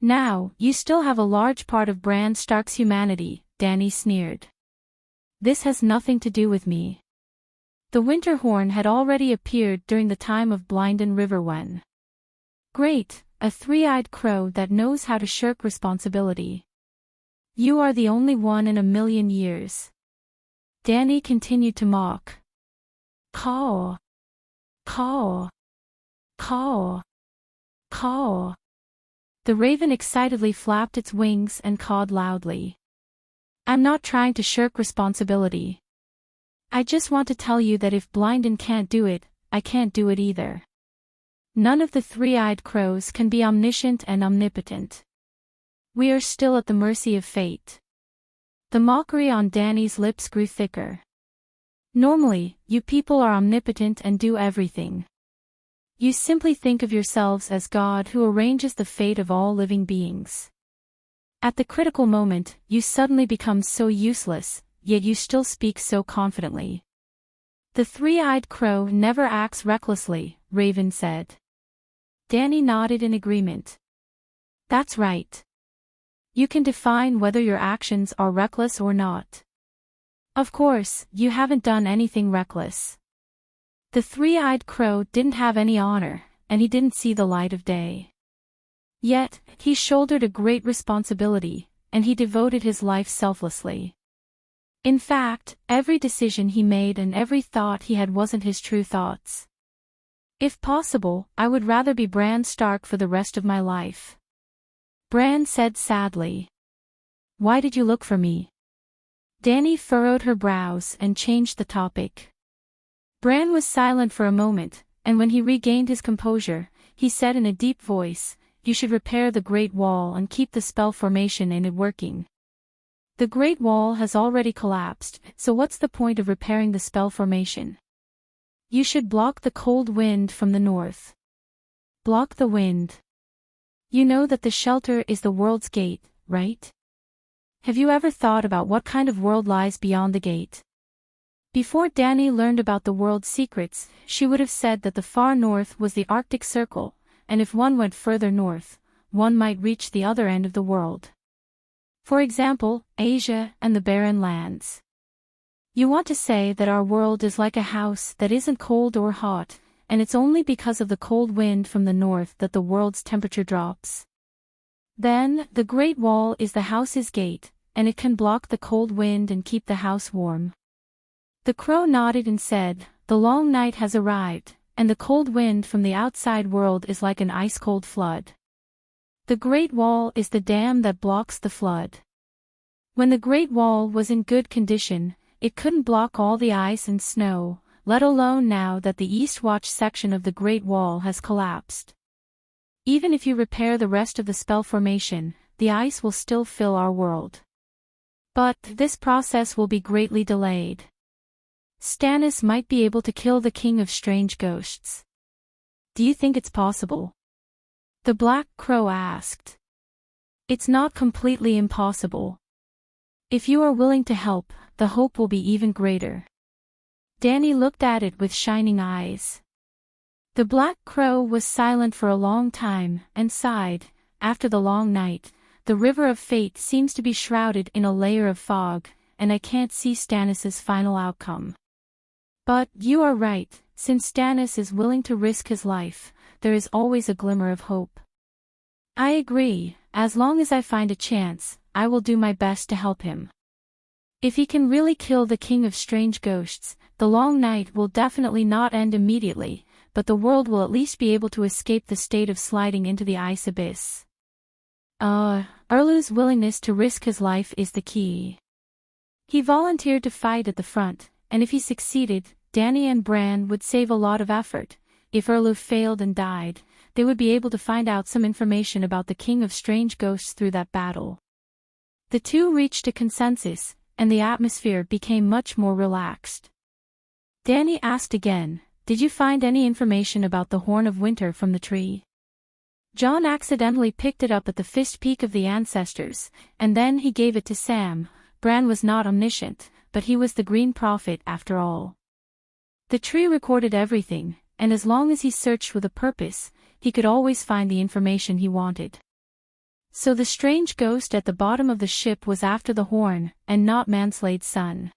Now, you still have a large part of Bran Stark's humanity, Dany sneered. This has nothing to do with me. The Winterhorn had already appeared during the time of Blinden River when. Great, a three-eyed crow that knows how to shirk responsibility. You are the only one in a million years. Dany continued to mock. Caw. Caw. Caw. Caw. The raven excitedly flapped its wings and cawed loudly. I'm not trying to shirk responsibility. I just want to tell you that if Blinden can't do it, I can't do it either. None of the three-eyed crows can be omniscient and omnipotent. We are still at the mercy of fate. The mockery on Dany's lips grew thicker. Normally, you people are omnipotent and do everything. You simply think of yourselves as God who arranges the fate of all living beings. At the critical moment, you suddenly become so useless, yet you still speak so confidently. The three-eyed crow never acts recklessly, Raven said. Dany nodded in agreement. That's right. You can define whether your actions are reckless or not. Of course, you haven't done anything reckless. The three-eyed crow didn't have any honor, and he didn't see the light of day. Yet, he shouldered a great responsibility, and he devoted his life selflessly. In fact, every decision he made and every thought he had wasn't his true thoughts. If possible, I would rather be Bran Stark for the rest of my life. Bran said sadly. Why did you look for me? Dany furrowed her brows and changed the topic. Bran was silent for a moment, and when he regained his composure, he said in a deep voice, You should repair the Great Wall and keep the spell formation in it working. The Great Wall has already collapsed, so what's the point of repairing the spell formation? You should block the cold wind from the north. Block the wind. You know that the shelter is the world's gate, right? Have you ever thought about what kind of world lies beyond the gate? Before Dany learned about the world's secrets, she would have said that the far north was the Arctic Circle, and if one went further north, one might reach the other end of the world. For example, Asia and the Barren Lands. You want to say that our world is like a house that isn't cold or hot, and it's only because of the cold wind from the north that the world's temperature drops. Then, the Great Wall is the house's gate, and it can block the cold wind and keep the house warm. The crow nodded and said, The long night has arrived, and the cold wind from the outside world is like an ice-cold flood. The Great Wall is the dam that blocks the flood. When the Great Wall was in good condition, it couldn't block all the ice and snow, let alone now that the East Watch section of the Great Wall has collapsed. Even if you repair the rest of the spell formation, the ice will still fill our world. But this process will be greatly delayed. Stannis might be able to kill the King of Strange Ghosts. Do you think it's possible? The Black Crow asked. It's not completely impossible. If you are willing to help, the hope will be even greater. Dany looked at it with shining eyes. The Black Crow was silent for a long time and sighed. After the long night, the River of Fate seems to be shrouded in a layer of fog, and I can't see Stannis's final outcome. But, you are right, since Stannis is willing to risk his life, there is always a glimmer of hope. I agree, as long as I find a chance, I will do my best to help him. If he can really kill the King of Strange Ghosts, the long night will definitely not end immediately, but the world will at least be able to escape the state of sliding into the ice abyss. Erlu's willingness to risk his life is the key. He volunteered to fight at the front, and if he succeeded, Dany and Bran would save a lot of effort. If Erlu failed and died, they would be able to find out some information about the King of Strange Ghosts through that battle. The two reached a consensus, and the atmosphere became much more relaxed. Dany asked again, Did you find any information about the Horn of Winter from the tree? Jon accidentally picked it up at the fist peak of the ancestors, and then he gave it to Sam. Bran was not omniscient, but he was the Green Prophet after all. The tree recorded everything, and as long as he searched with a purpose, he could always find the information he wanted. So the strange ghost at the bottom of the ship was after the horn, and not Manslade's son.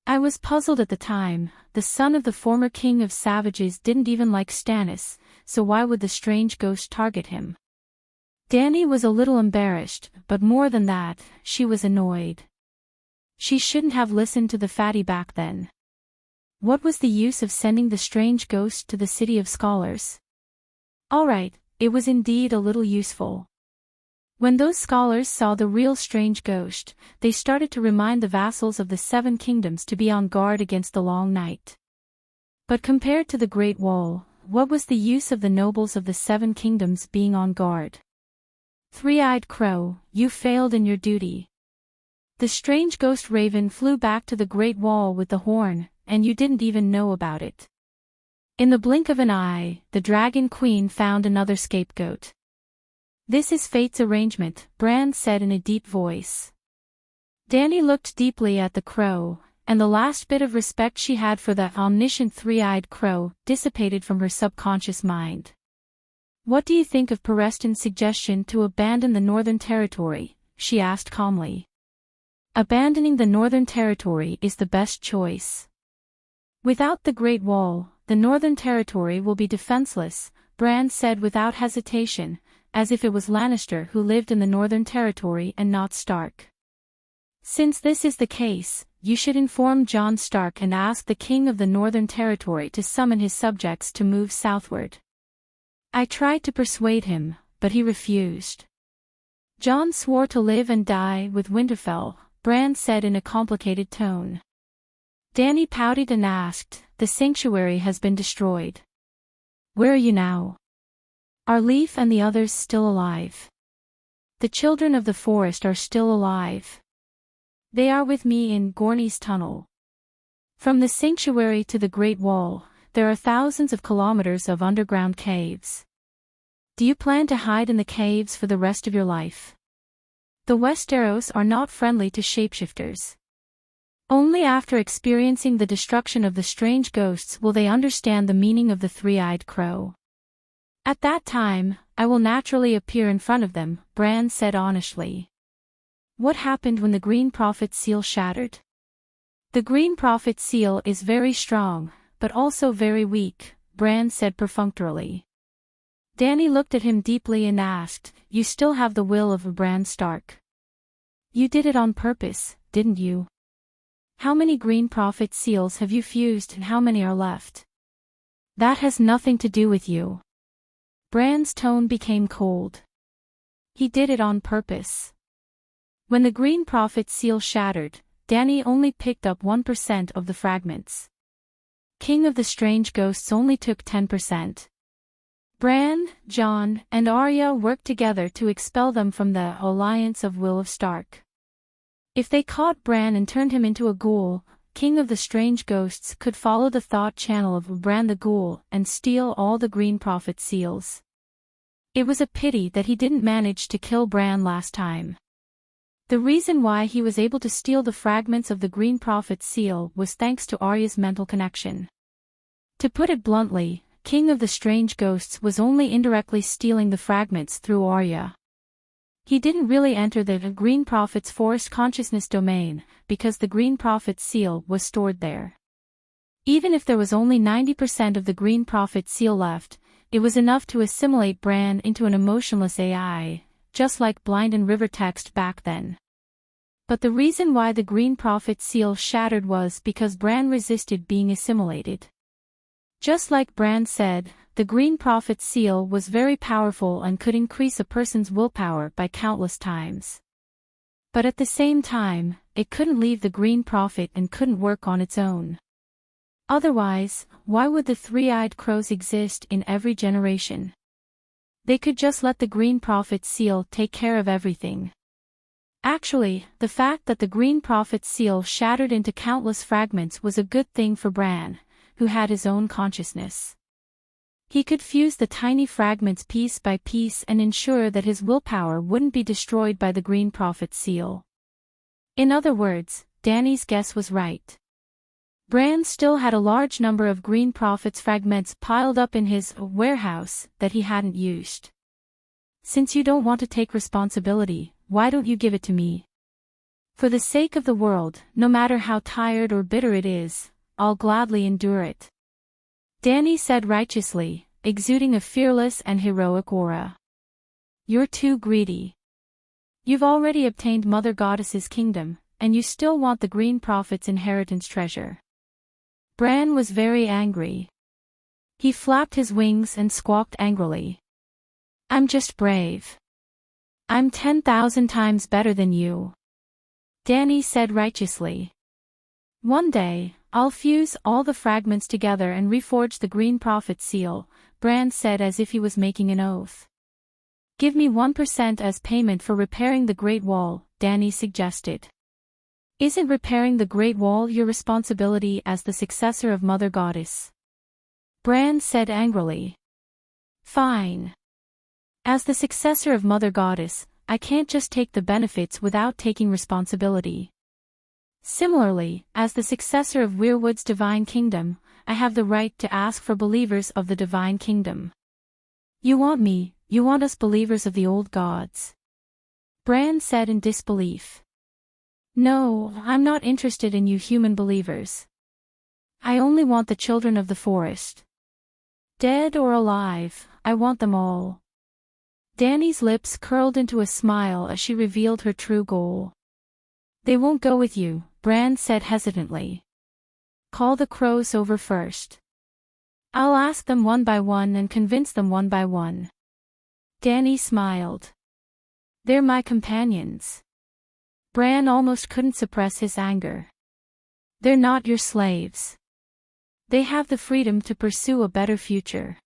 I was puzzled at the time. The son of the former king of savages didn't even like Stannis, so why would the strange ghost target him? Dany was a little embarrassed, but more than that, she was annoyed. She shouldn't have listened to the fatty back then. What was the use of sending the strange ghost to the City of Scholars? Alright, it was indeed a little useful. When those scholars saw the real strange ghost, they started to remind the vassals of the Seven Kingdoms to be on guard against the long night. But compared to the Great Wall, what was the use of the nobles of the Seven Kingdoms being on guard? Three-eyed crow, you failed in your duty. The strange ghost raven flew back to the Great Wall with the horn, and you didn't even know about it. In the blink of an eye, the Dragon Queen found another scapegoat. This is fate's arrangement, Bran said in a deep voice. Dany looked deeply at the crow, and the last bit of respect she had for that omniscient three-eyed crow dissipated from her subconscious mind. What do you think of Pereston's suggestion to abandon the Northern Territory? She asked calmly. Abandoning the Northern Territory is the best choice. Without the Great Wall, the Northern Territory will be defenseless, Bran said without hesitation, as if it was Lannister who lived in the Northern Territory and not Stark. Since this is the case, you should inform Jon Stark and ask the King of the Northern Territory to summon his subjects to move southward. I tried to persuade him, but he refused. Jon swore to live and die with Winterfell, Bran said in a complicated tone. Dany pouted and asked, the sanctuary has been destroyed. Where are you now? Are Leaf and the others still alive? The children of the forest are still alive. They are with me in Gorney's tunnel. From the sanctuary to the Great Wall, there are thousands of kilometers of underground caves. Do you plan to hide in the caves for the rest of your life? The Westeros are not friendly to shapeshifters. Only after experiencing the destruction of the strange ghosts will they understand the meaning of the three-eyed crow. At that time, I will naturally appear in front of them, Bran said honestly. What happened when the Green Prophet seal shattered? The Green Prophet seal is very strong, but also very weak, Bran said perfunctorily. Dany looked at him deeply and asked, you still have the will of Bran Stark. You did it on purpose, didn't you? How many Green Prophet seals have you fused and how many are left? That has nothing to do with you. Bran's tone became cold. He did it on purpose. When the Green Prophet seal shattered, Dany only picked up 1% of the fragments. King of the Strange Ghosts only took 10%. Bran, Jon, and Arya worked together to expel them from the alliance of Will of Stark. If they caught Bran and turned him into a ghoul, King of the Strange Ghosts could follow the thought channel of Bran the Ghoul and steal all the Green Prophet seals. It was a pity that he didn't manage to kill Bran last time. The reason why he was able to steal the fragments of the Green Prophet seal was thanks to Arya's mental connection. To put it bluntly, King of the Strange Ghosts was only indirectly stealing the fragments through Arya. He didn't really enter the Green Prophet's forest consciousness domain, because the Green Prophet seal was stored there. Even if there was only 90% of the Green Prophet seal left, it was enough to assimilate Bran into an emotionless AI, just like Blind and River text back then. But the reason why the Green Prophet seal shattered was because Bran resisted being assimilated. Just like Bran said, the Green Prophet seal was very powerful and could increase a person's willpower by countless times. But at the same time, it couldn't leave the Green Prophet and couldn't work on its own. Otherwise, why would the three-eyed crows exist in every generation? They could just let the Green Prophet seal take care of everything. Actually, the fact that the Green Prophet seal shattered into countless fragments was a good thing for Bran, who had his own consciousness. He could fuse the tiny fragments piece by piece and ensure that his willpower wouldn't be destroyed by the Green Prophet seal. In other words, Dany's guess was right. Bran still had a large number of Green Prophet's fragments piled up in his warehouse that he hadn't used. Since you don't want to take responsibility, why don't you give it to me? For the sake of the world, no matter how tired or bitter it is, I'll gladly endure it. Dany said righteously, exuding a fearless and heroic aura. You're too greedy. You've already obtained Mother Goddess's kingdom, and you still want the Green Prophet's inheritance treasure. Bran was very angry. He flapped his wings and squawked angrily. I'm just brave. I'm 10,000 times better than you. Dany said righteously. One day, I'll fuse all the fragments together and reforge the Green Prophet seal, Bran said as if he was making an oath. Give me 1% as payment for repairing the Great Wall, Dany suggested. Isn't repairing the Great Wall your responsibility as the successor of Mother Goddess? Bran said angrily. Fine. As the successor of Mother Goddess, I can't just take the benefits without taking responsibility. Similarly, as the successor of Weirwood's Divine Kingdom, I have the right to ask for believers of the Divine Kingdom. You want us believers of the old gods? Bran said in disbelief. No, I'm not interested in you human believers. I only want the children of the forest. Dead or alive, I want them all. Dany's lips curled into a smile as she revealed her true goal. They won't go with you, Bran said hesitantly. Call the crows over first. I'll ask them one by one and convince them one by one. Dany smiled. They're my companions. Bran almost couldn't suppress his anger. They're not your slaves. They have the freedom to pursue a better future.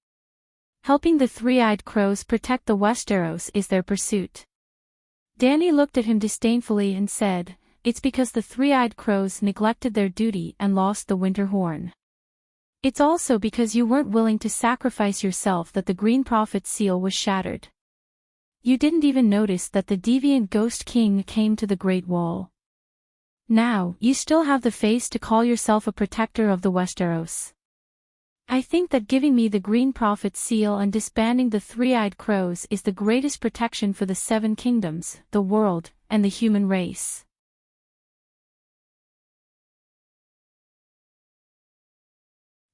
Helping the three-eyed crows protect the Westeros is their pursuit. Dany looked at him disdainfully and said, It's because the three-eyed crows neglected their duty and lost the Winter Horn. It's also because you weren't willing to sacrifice yourself that the Green Prophet's seal was shattered. You didn't even notice that the deviant Ghost King came to the Great Wall. Now, you still have the face to call yourself a protector of the Westeros. I think that giving me the Green Prophet's seal and disbanding the three-eyed crows is the greatest protection for the Seven Kingdoms, the world, and the human race.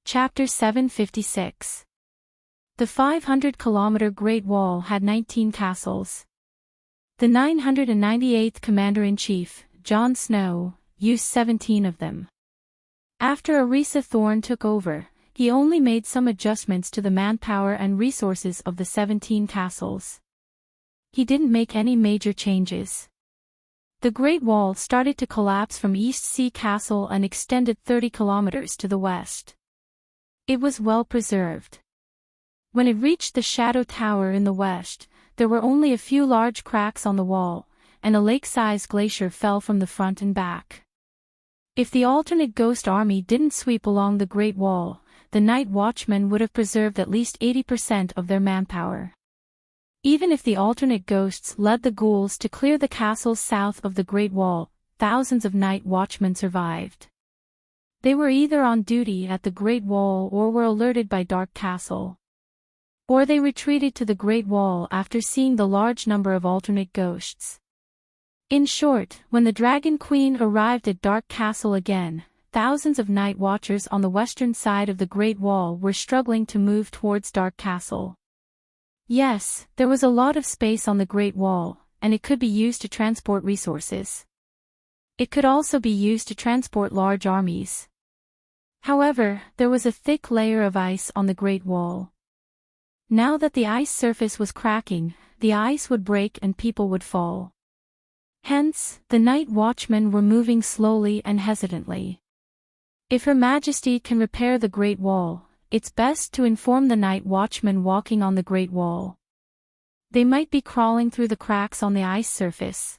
Chapter 756. The 500-kilometer Great Wall had 19 castles. The 998th Commander-in-Chief, Jon Snow, used 17 of them. After Arisa Thorne took over, he only made some adjustments to the manpower and resources of the 17 castles. He didn't make any major changes. The Great Wall started to collapse from East Sea Castle and extended 30 kilometers to the west. It was well preserved. When it reached the Shadow Tower in the west, there were only a few large cracks on the wall, and a lake-sized glacier fell from the front and back. If the alternate Ghost Army didn't sweep along the Great Wall, the Night Watchmen would have preserved at least 80% of their manpower. Even if the alternate ghosts led the ghouls to clear the castles south of the Great Wall, thousands of Night Watchmen survived. They were either on duty at the Great Wall or were alerted by Dark Castle. Or they retreated to the Great Wall after seeing the large number of alternate ghosts. In short, when the Dragon Queen arrived at Dark Castle again, thousands of Night Watchers on the western side of the Great Wall were struggling to move towards Dark Castle. Yes, there was a lot of space on the Great Wall, and it could be used to transport resources. It could also be used to transport large armies. However, there was a thick layer of ice on the Great Wall. Now that the ice surface was cracking, the ice would break and people would fall. Hence, the Night Watchmen were moving slowly and hesitantly. If Her Majesty can repair the Great Wall, it's best to inform the Night Watchmen walking on the Great Wall. They might be crawling through the cracks on the ice surface.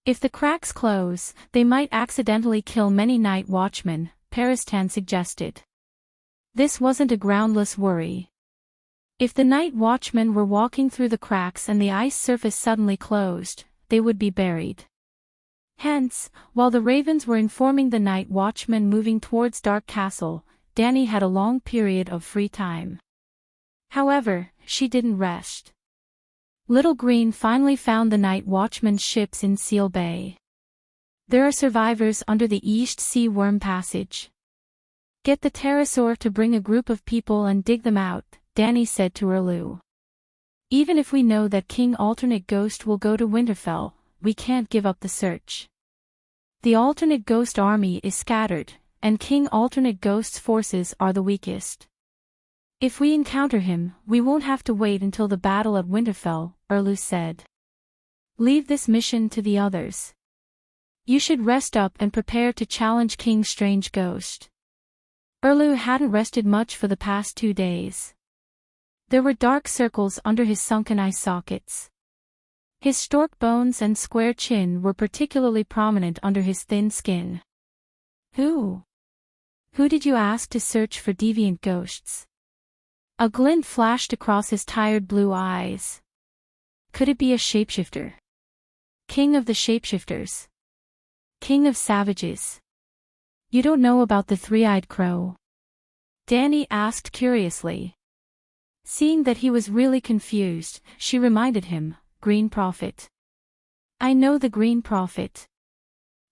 If the cracks close, they might accidentally kill many Night Watchmen, Peristan suggested. This wasn't a groundless worry. If the Night Watchmen were walking through the cracks and the ice surface suddenly closed, they would be buried. Hence, while the ravens were informing the night watchmen moving towards Dark Castle, Dany had a long period of free time. However, she didn't rest. Little Green finally found the night watchman's ships in Seal Bay. There are survivors under the East Sea Worm Passage. Get the pterosaur to bring a group of people and dig them out, Dany said to Erlu. Even if we know that King Alternate Ghost will go to Winterfell, we can't give up the search. The Alternate Ghost army is scattered, and King Alternate Ghost's forces are the weakest. If we encounter him, we won't have to wait until the battle at Winterfell, Erlu said. Leave this mission to the others. You should rest up and prepare to challenge King Strange Ghost. Erlu hadn't rested much for the past 2 days. There were dark circles under his sunken eye sockets. His stork bones and square chin were particularly prominent under his thin skin. Who did you ask to search for deviant ghosts? A glint flashed across his tired blue eyes. Could it be a shapeshifter? King of the shapeshifters. King of savages. You don't know about the three-eyed crow? Dany asked curiously. Seeing that he was really confused, she reminded him, Green Prophet. I know the Green Prophet.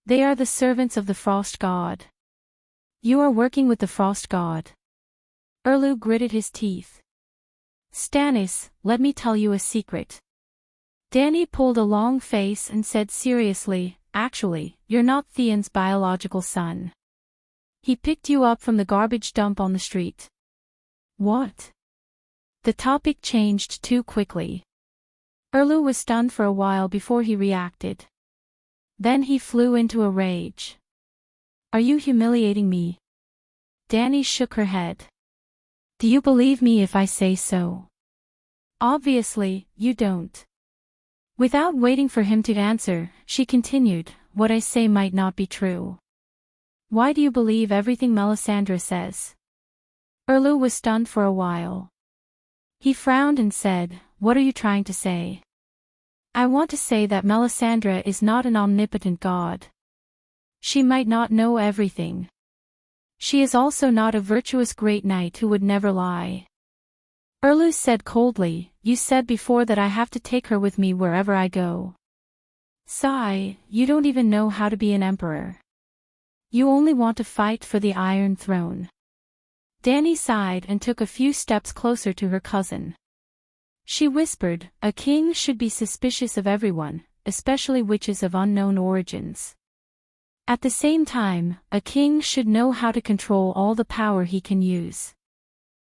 They are the servants of the Frost God. You are working with the Frost God. Erlu gritted his teeth. Stannis, let me tell you a secret. Dany pulled a long face and said seriously, actually, you're not Theon's biological son. He picked you up from the garbage dump on the street. What? The topic changed too quickly. Erlu was stunned for a while before he reacted. Then he flew into a rage. Are you humiliating me? Dany shook her head. Do you believe me if I say so? Obviously, you don't. Without waiting for him to answer, she continued, what I say might not be true. Why do you believe everything Melisandre says? Erlu was stunned for a while. He frowned and said, what are you trying to say? I want to say that Melisandre is not an omnipotent god. She might not know everything. She is also not a virtuous great knight who would never lie. Erlu said coldly, you said before that I have to take her with me wherever I go. Sigh, you don't even know how to be an emperor. You only want to fight for the Iron Throne. Dany sighed and took a few steps closer to her cousin. She whispered, a king should be suspicious of everyone, especially witches of unknown origins. At the same time, a king should know how to control all the power he can use.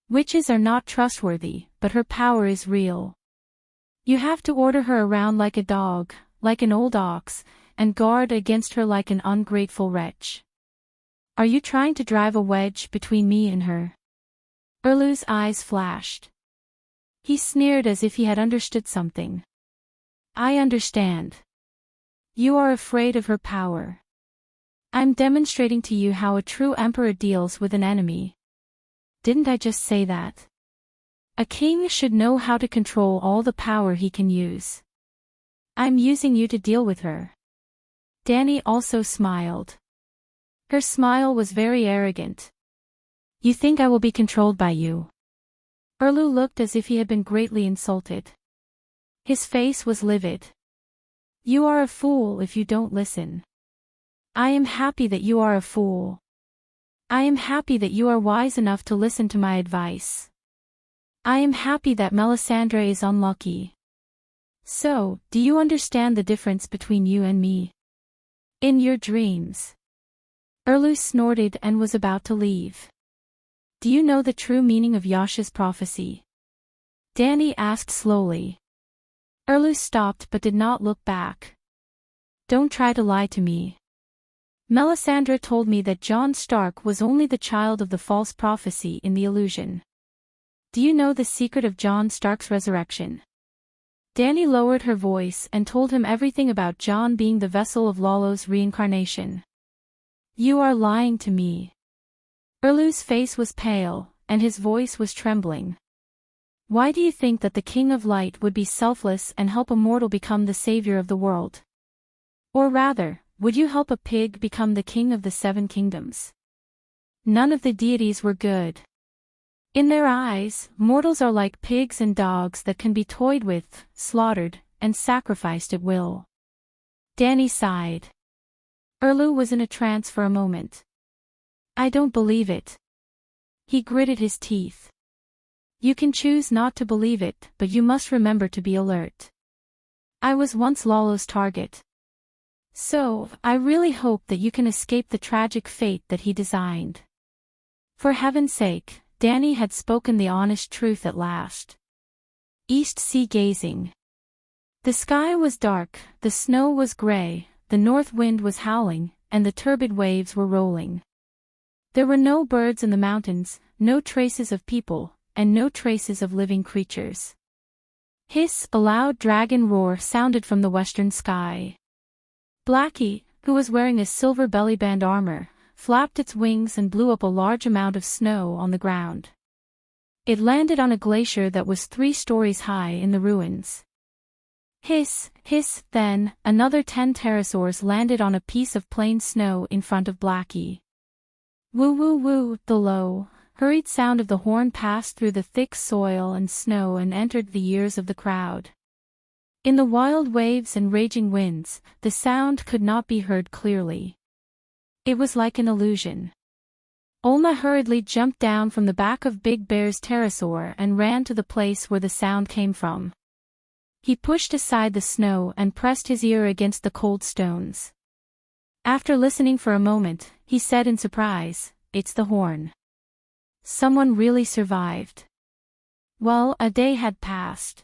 Witches are not trustworthy, but her power is real. You have to order her around like a dog, like an old ox, and guard against her like an ungrateful wretch. Are you trying to drive a wedge between me and her? Erlu's eyes flashed. He sneered as if he had understood something. I understand. You are afraid of her power. I'm demonstrating to you how a true emperor deals with an enemy. Didn't I just say that? A king should know how to control all the power he can use. I'm using you to deal with her. Dany also smiled. Her smile was very arrogant. You think I will be controlled by you? Erlu looked as if he had been greatly insulted. His face was livid. You are a fool if you don't listen. I am happy that you are a fool. I am happy that you are wise enough to listen to my advice. I am happy that Melisandre is unlucky. So, do you understand the difference between you and me? In your dreams. Erlu snorted and was about to leave. Do you know the true meaning of Yasha's prophecy? Dany asked slowly. Erlu stopped but did not look back. Don't try to lie to me. Melisandre told me that Jon Stark was only the child of the false prophecy in the illusion. Do you know the secret of Jon Stark's resurrection? Dany lowered her voice and told him everything about Jon being the vessel of Lalo's reincarnation. You are lying to me. Erlu's face was pale, and his voice was trembling. Why do you think that the King of Light would be selfless and help a mortal become the savior of the world? Or rather, would you help a pig become the king of the 7 kingdoms? None of the deities were good. In their eyes, mortals are like pigs and dogs that can be toyed with, slaughtered, and sacrificed at will. Danny sighed. Erlu was in a trance for a moment. I don't believe it. He gritted his teeth. You can choose not to believe it, but you must remember to be alert. I was once Lalo's target. So, I really hope that you can escape the tragic fate that he designed. For heaven's sake, Danny had spoken the honest truth at last. East sea gazing. The sky was dark, the snow was gray, the north wind was howling, and the turbid waves were rolling. There were no birds in the mountains, no traces of people, and no traces of living creatures. Hiss, a loud dragon roar sounded from the western sky. Blackie, who was wearing a silver bellyband armor, flapped its wings and blew up a large amount of snow on the ground. It landed on a glacier that was 3 stories high in the ruins. Hiss, hiss, then, another 10 pterosaurs landed on a piece of plain snow in front of Blackie. Woo woo woo, the low, hurried sound of the horn passed through the thick soil and snow and entered the ears of the crowd. In the wild waves and raging winds, the sound could not be heard clearly. It was like an illusion. Olma hurriedly jumped down from the back of Big Bear's pterosaur and ran to the place where the sound came from. He pushed aside the snow and pressed his ear against the cold stones. After listening for a moment, he said in surprise, "It's the horn." Someone really survived. Well, a day had passed.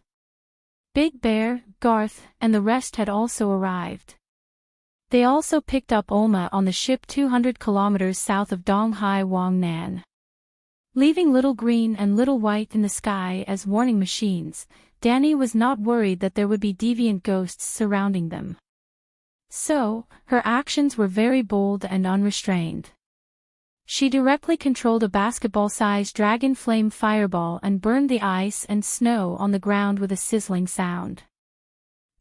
Big Bear, Garth, and the rest had also arrived. They also picked up Olma on the ship 200 kilometers south of Donghai Wangnan. Leaving Little Green and Little White in the sky as warning machines, Danny was not worried that there would be deviant ghosts surrounding them. So, her actions were very bold and unrestrained. She directly controlled a basketball-sized dragon flame fireball and burned the ice and snow on the ground with a sizzling sound.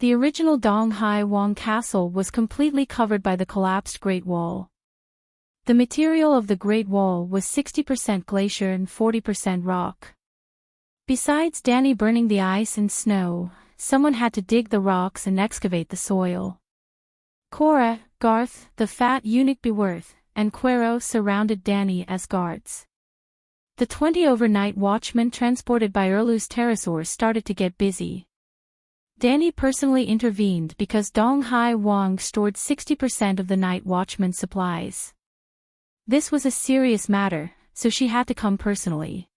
The original Donghai Wang Castle was completely covered by the collapsed Great Wall. The material of the Great Wall was 60% glacier and 40% rock. Besides Danny burning the ice and snow, someone had to dig the rocks and excavate the soil. Cora, Garth, the fat eunuch Beworth, and Quero surrounded Danny as guards. The 20 overnight watchmen transported by Erlu's pterosaurs started to get busy. Danny personally intervened because Donghai Wang stored 60% of the night watchman's supplies. This was a serious matter, so she had to come personally.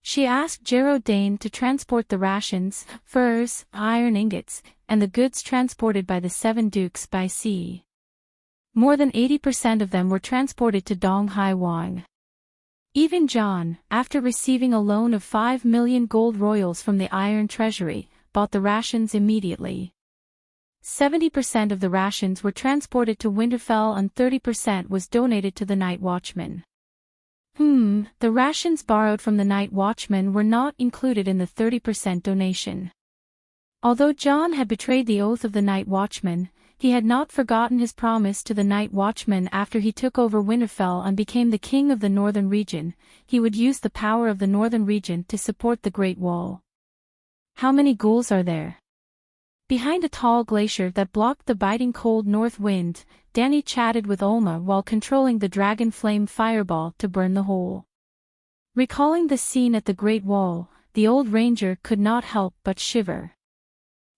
She asked Jero Dane to transport the rations, furs, iron ingots, and the goods transported by the 7 dukes by sea. More than 80% of them were transported to Donghai Wang. Even John, after receiving a loan of 5 million gold royals from the Iron Treasury, bought the rations immediately. 70% of the rations were transported to Winterfell and 30% was donated to the Night Watchman. The rations borrowed from the Night Watchman were not included in the 30% donation. Although John had betrayed the oath of the Night Watchman, he had not forgotten his promise to the Night Watchman after he took over Winterfell and became the king of the Northern Region. He would use the power of the Northern Region to support the Great Wall. How many ghouls are there? Behind a tall glacier that blocked the biting cold north wind, Danny chatted with Olma while controlling the dragon flame fireball to burn the hole. Recalling the scene at the Great Wall, the old ranger could not help but shiver.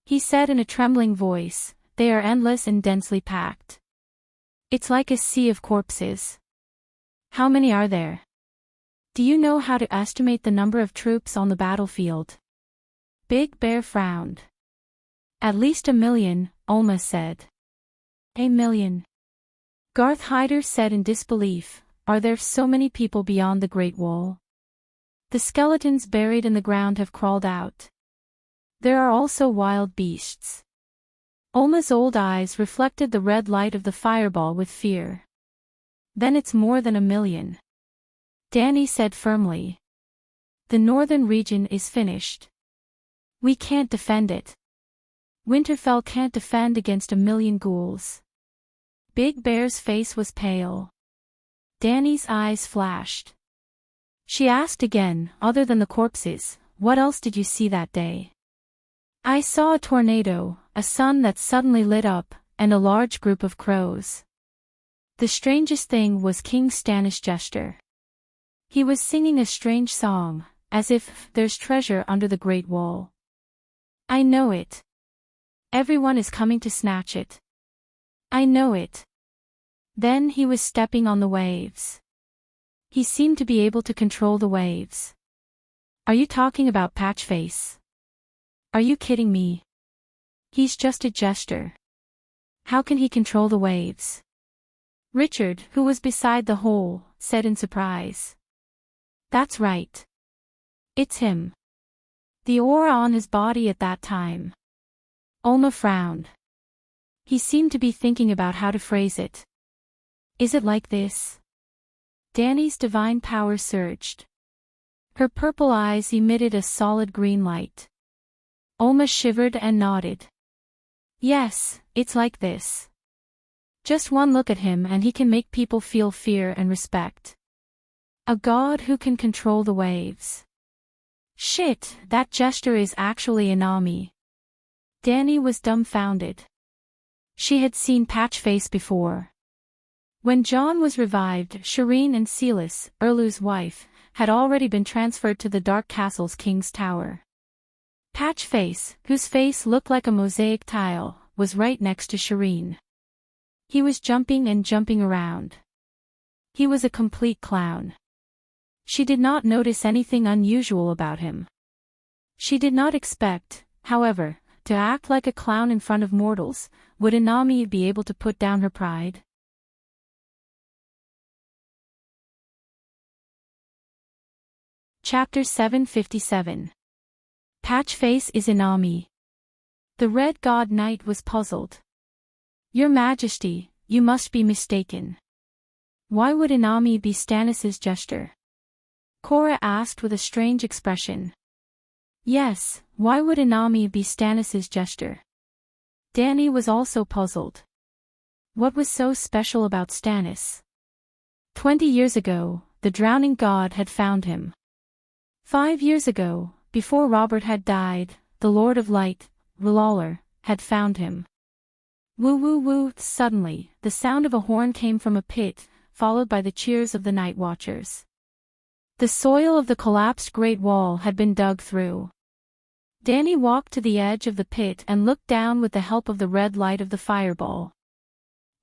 He said in a trembling voice, "They are endless and densely packed. It's like a sea of corpses. How many are there? Do you know how to estimate the number of troops on the battlefield?" Big Bear frowned. "At least 1 million, Olma said. 1 million. Garth Hyder said in disbelief, "Are there so many people beyond the Great Wall? The skeletons buried in the ground have crawled out. There are also wild beasts." Olma's old eyes reflected the red light of the fireball with fear. "Then it's more than 1 million. Danny said firmly. "The Northern Region is finished. We can't defend it. Winterfell can't defend against 1 million ghouls. Big Bear's face was pale. Danny's eyes flashed. She asked again, other than the corpses, what else did you see that day? I saw a tornado, a sun that suddenly lit up, and a large group of crows. The strangest thing was King Stannis' gesture. He was singing a strange song, as if there's treasure under the Great Wall. I know it. Everyone is coming to snatch it. I know it. Then he was stepping on the waves. He seemed to be able to control the waves. Are you talking about Patchface? Are you kidding me? He's just a jester. How can he control the waves? Richard, who was beside the hole, said in surprise. That's right. It's him. The aura on his body at that time. Oma frowned. He seemed to be thinking about how to phrase it. Is it like this? Danny's divine power surged. Her purple eyes emitted a solid green light. Oma shivered and nodded. Yes, it's like this. Just one look at him and he can make people feel fear and respect. A god who can control the waves. Shit, that gesture is actually Inami. Danny was dumbfounded. She had seen Patchface before. When John was revived, Shireen and Silas, Erlu's wife, had already been transferred to the Dark Castle's King's Tower. Patchface, whose face looked like a mosaic tile, was right next to Shireen. He was jumping and jumping around. He was a complete clown. She did not notice anything unusual about him. She did not expect, however, to act like a clown in front of mortals. Would Inami be able to put down her pride? Chapter 757. Patchface is Inami. The Red God Knight was puzzled. Your Majesty, you must be mistaken. Why would Inami be Stannis' jester? Cora asked with a strange expression. Yes, why would Inami be Stannis' jester? Danny was also puzzled. What was so special about Stannis? 20 years ago, the drowning god had found him. 5 years ago, before Robert had died, the Lord of Light, LoveLore, had found him. Woo woo woo! Suddenly, the sound of a horn came from a pit, followed by the cheers of the night watchers. The soil of the collapsed Great Wall had been dug through. Danny walked to the edge of the pit and looked down with the help of the red light of the fireball.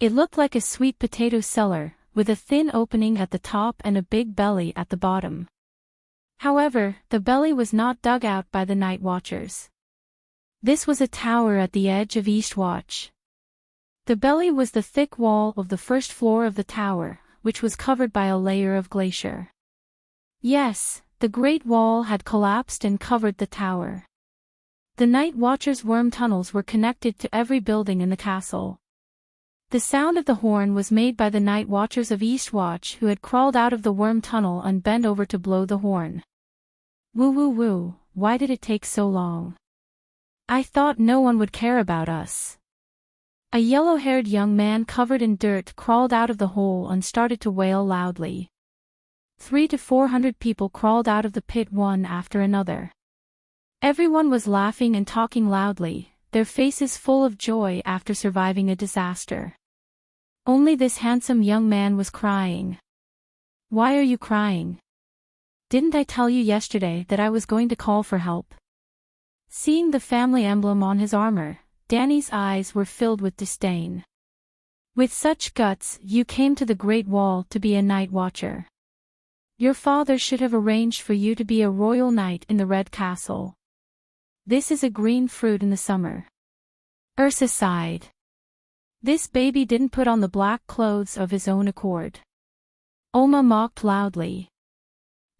It looked like a sweet potato cellar, with a thin opening at the top and a big belly at the bottom. However, the belly was not dug out by the night watchers. This was a tower at the edge of Eastwatch. The belly was the thick wall of the first floor of the tower, which was covered by a layer of glacier. Yes, the Great Wall had collapsed and covered the tower. The night watchers' worm tunnels were connected to every building in the castle. The sound of the horn was made by the night watchers of Eastwatch who had crawled out of the worm tunnel and bent over to blow the horn. Woo woo woo, why did it take so long? I thought no one would care about us. A yellow-haired young man covered in dirt crawled out of the hole and started to wail loudly. 300 to 400 people crawled out of the pit one after another. Everyone was laughing and talking loudly, their faces full of joy after surviving a disaster. Only this handsome young man was crying. Why are you crying? Didn't I tell you yesterday that I was going to call for help? Seeing the family emblem on his armor, Danny's eyes were filled with disdain. With such guts, you came to the Great Wall to be a night watcher. Your father should have arranged for you to be a royal knight in the Red Castle. This is a green fruit in the summer. Ursa sighed. This baby didn't put on the black clothes of his own accord. Oma mocked loudly.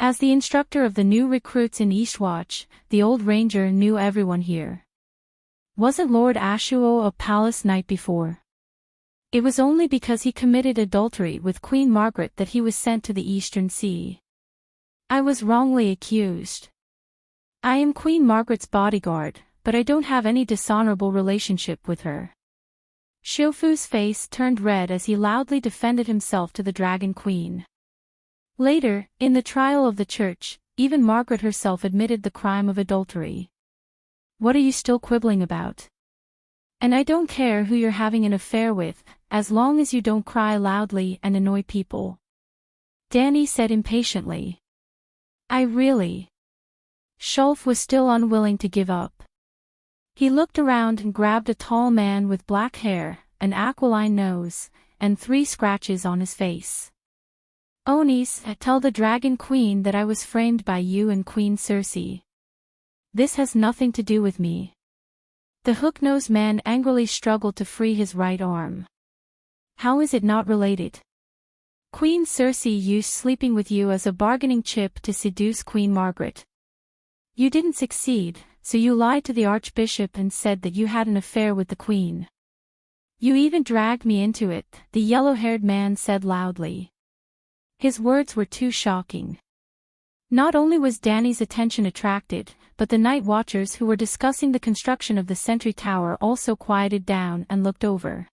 As the instructor of the new recruits in Eastwatch, the old ranger knew everyone here. Wasn't Lord Ashuo a palace knight before? It was only because he committed adultery with Queen Margaret that he was sent to the Eastern Sea. I was wrongly accused. I am Queen Margaret's bodyguard, but I don't have any dishonorable relationship with her. Xiufu's face turned red as he loudly defended himself to the Dragon Queen. Later, in the trial of the church, even Margaret herself admitted the crime of adultery. What are you still quibbling about? And I don't care who you're having an affair with, as long as you don't cry loudly and annoy people. Danny said impatiently. I really... Schulf was still unwilling to give up. He looked around and grabbed a tall man with black hair, an aquiline nose, and 3 scratches on his face. Onis, tell the Dragon Queen that I was framed by you and Queen Circe. This has nothing to do with me. The hook-nosed man angrily struggled to free his right arm. How is it not related? Queen Circe used sleeping with you as a bargaining chip to seduce Queen Margaret. You didn't succeed, so you lied to the Archbishop and said that you had an affair with the Queen. You even dragged me into it, the yellow-haired man said loudly. His words were too shocking. Not only was Danny's attention attracted, but the night watchers who were discussing the construction of the sentry tower also quieted down and looked over.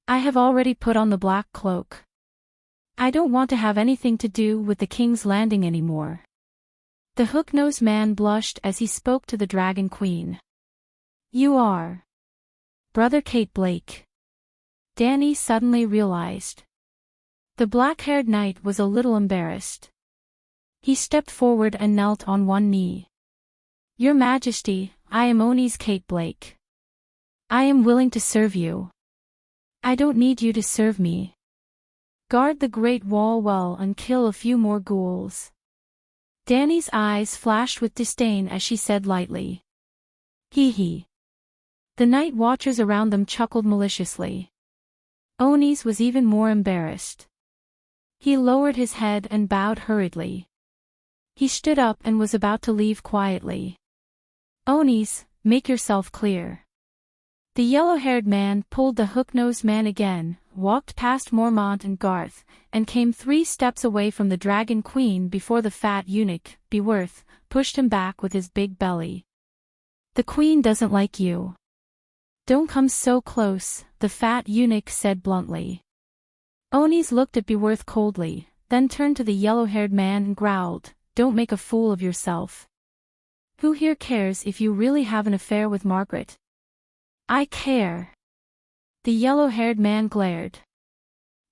I have already put on the black cloak. I don't want to have anything to do with the King's Landing anymore. The hook-nosed man blushed as he spoke to the Dragon Queen. You are Brother Kate Blake. Danny suddenly realized. The black-haired knight was a little embarrassed. He stepped forward and knelt on one knee. Your Majesty, I am Oni's Kate Blake. I am willing to serve you. I don't need you to serve me. Guard the Great Wall well and kill a few more ghouls. Danny's eyes flashed with disdain as she said lightly. Hee hee. The night watchers around them chuckled maliciously. Onis was even more embarrassed. He lowered his head and bowed hurriedly. He stood up and was about to leave quietly. Onis, make yourself clear. The yellow-haired man pulled the hook-nosed man again, walked past Mormont and Garth, and came 3 steps away from the Dragon Queen before the fat eunuch, Beworth, pushed him back with his big belly. The Queen doesn't like you. Don't come so close, the fat eunuch said bluntly. Onis looked at Beworth coldly, then turned to the yellow-haired man and growled, Don't make a fool of yourself. Who here cares if you really have an affair with Margaret? I care. The yellow-haired man glared.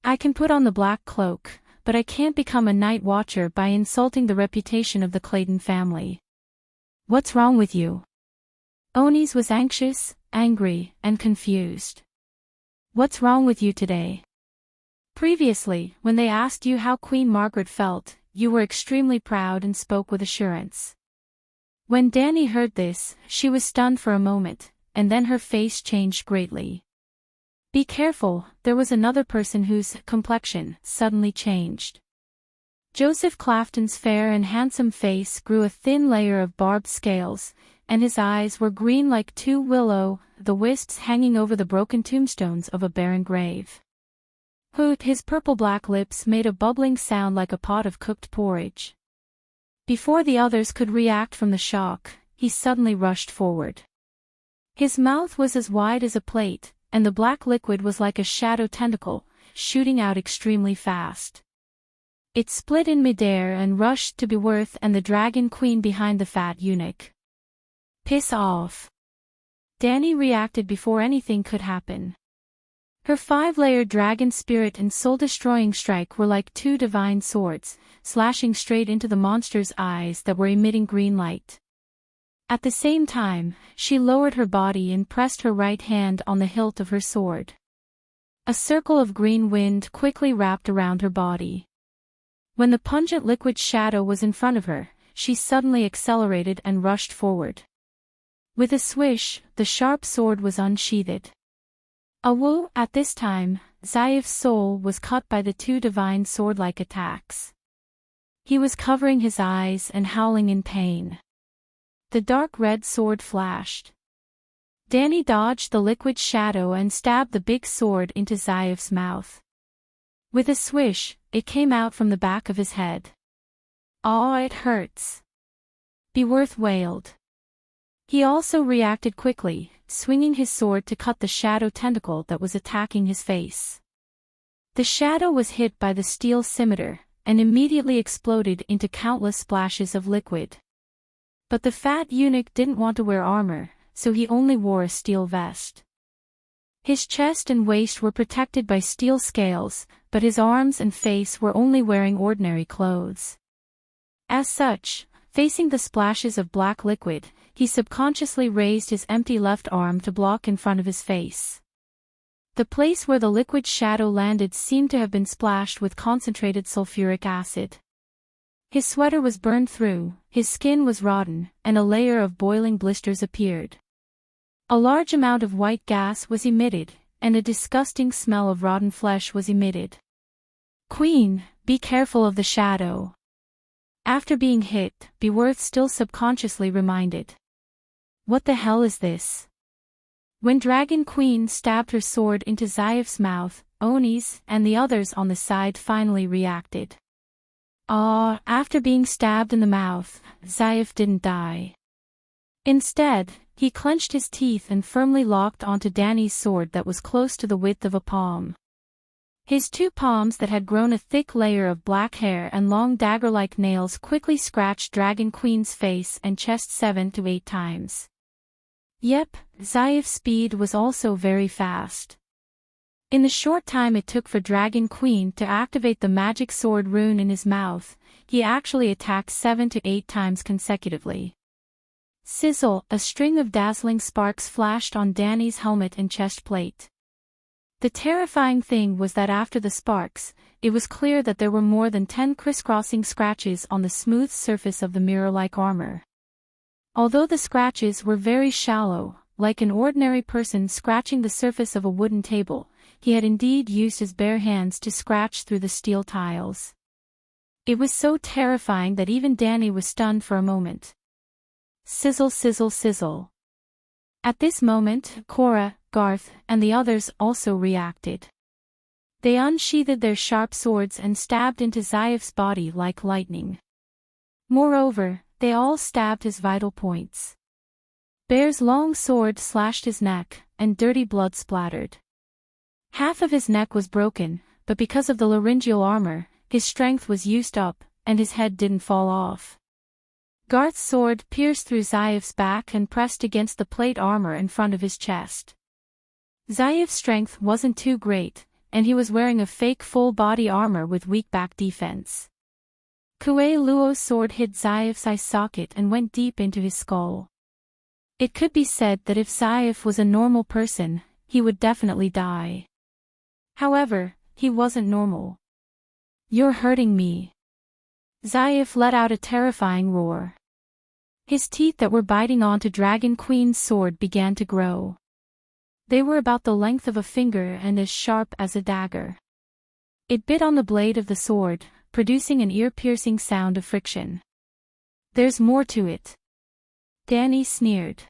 I can put on the black cloak, but I can't become a night watcher by insulting the reputation of the Clayton family. What's wrong with you? Onis was anxious, angry, and confused. What's wrong with you today? Previously, when they asked you how Queen Margaret felt, you were extremely proud and spoke with assurance. When Danny heard this, she was stunned for a moment, and then her face changed greatly. Be careful, there was another person whose complexion suddenly changed. Joseph Clafton's fair and handsome face grew a thin layer of barbed scales, and his eyes were green like 2 will-o'-the-wisps hanging over the broken tombstones of a barren grave. His purple-black lips made a bubbling sound like a pot of cooked porridge. Before the others could react from the shock, he suddenly rushed forward. His mouth was as wide as a plate, and the black liquid was like a shadow tentacle, shooting out extremely fast. It split in midair and rushed to Beworth and the Dragon Queen behind the fat eunuch. Piss off. Danny reacted before anything could happen. Her 5-layered dragon spirit and soul-destroying strike were like 2 divine swords, slashing straight into the monster's eyes that were emitting green light. At the same time, she lowered her body and pressed her right hand on the hilt of her sword. A circle of green wind quickly wrapped around her body. When the pungent liquid shadow was in front of her, she suddenly accelerated and rushed forward. With a swish, the sharp sword was unsheathed. At this time, Zaif's soul was cut by the 2 divine sword-like attacks. He was covering his eyes and howling in pain. The dark red sword flashed. Danny dodged the liquid shadow and stabbed the big sword into Zaif's mouth. With a swish, it came out from the back of his head. "Aw, it hurts," Beworth wailed. He also reacted quickly, swinging his sword to cut the shadow tentacle that was attacking his face. The shadow was hit by the steel scimitar, and immediately exploded into countless splashes of liquid. But the fat eunuch didn't want to wear armor, so he only wore a steel vest. His chest and waist were protected by steel scales, but his arms and face were only wearing ordinary clothes. As such, facing the splashes of black liquid, he subconsciously raised his empty left arm to block in front of his face. The place where the liquid shadow landed seemed to have been splashed with concentrated sulfuric acid. His sweater was burned through, his skin was rotten, and a layer of boiling blisters appeared. A large amount of white gas was emitted, and a disgusting smell of rotten flesh was emitted. "Queen, be careful of the shadow." After being hit, Beworth still subconsciously reminded. "What the hell is this?" When Dragon Queen stabbed her sword into Zaif's mouth, Onis and the others on the side finally reacted. After being stabbed in the mouth, Zaif didn't die. Instead, he clenched his teeth and firmly locked onto Danny's sword that was close to the width of a palm. His two palms that had grown a thick layer of black hair and long dagger-like nails quickly scratched Dragon Queen's face and chest 7 to 8 times. Yep, Zaif's speed was also very fast. In the short time it took for Dragon Queen to activate the magic sword rune in his mouth, he actually attacked 7 to 8 times consecutively. Sizzle, a string of dazzling sparks flashed on Danny's helmet and chest plate. The terrifying thing was that after the sparks, it was clear that there were more than 10 crisscrossing scratches on the smooth surface of the mirror-like armor. Although the scratches were very shallow, like an ordinary person scratching the surface of a wooden table, he had indeed used his bare hands to scratch through the steel tiles. It was so terrifying that even Danny was stunned for a moment. Sizzle, sizzle, sizzle. At this moment, Cora, Garth, and the others also reacted. They unsheathed their sharp swords and stabbed into Zaif's body like lightning. Moreover, they all stabbed his vital points. Bear's long sword slashed his neck, and dirty blood splattered. Half of his neck was broken, but because of the laryngeal armor, his strength was used up, and his head didn't fall off. Garth's sword pierced through Zaif's back and pressed against the plate armor in front of his chest. Zaif's strength wasn't too great, and he was wearing a fake full-body armor with weak back defense. Kuei Luo's sword hit Zaif's eye socket and went deep into his skull. It could be said that if Zaif was a normal person, he would definitely die. However, he wasn't normal. "You're hurting me." Zaif let out a terrifying roar. His teeth that were biting onto Dragon Queen's sword began to grow. They were about the length of a finger and as sharp as a dagger. It bit on the blade of the sword, producing an ear-piercing sound of friction. "There's more to it." Danny sneered.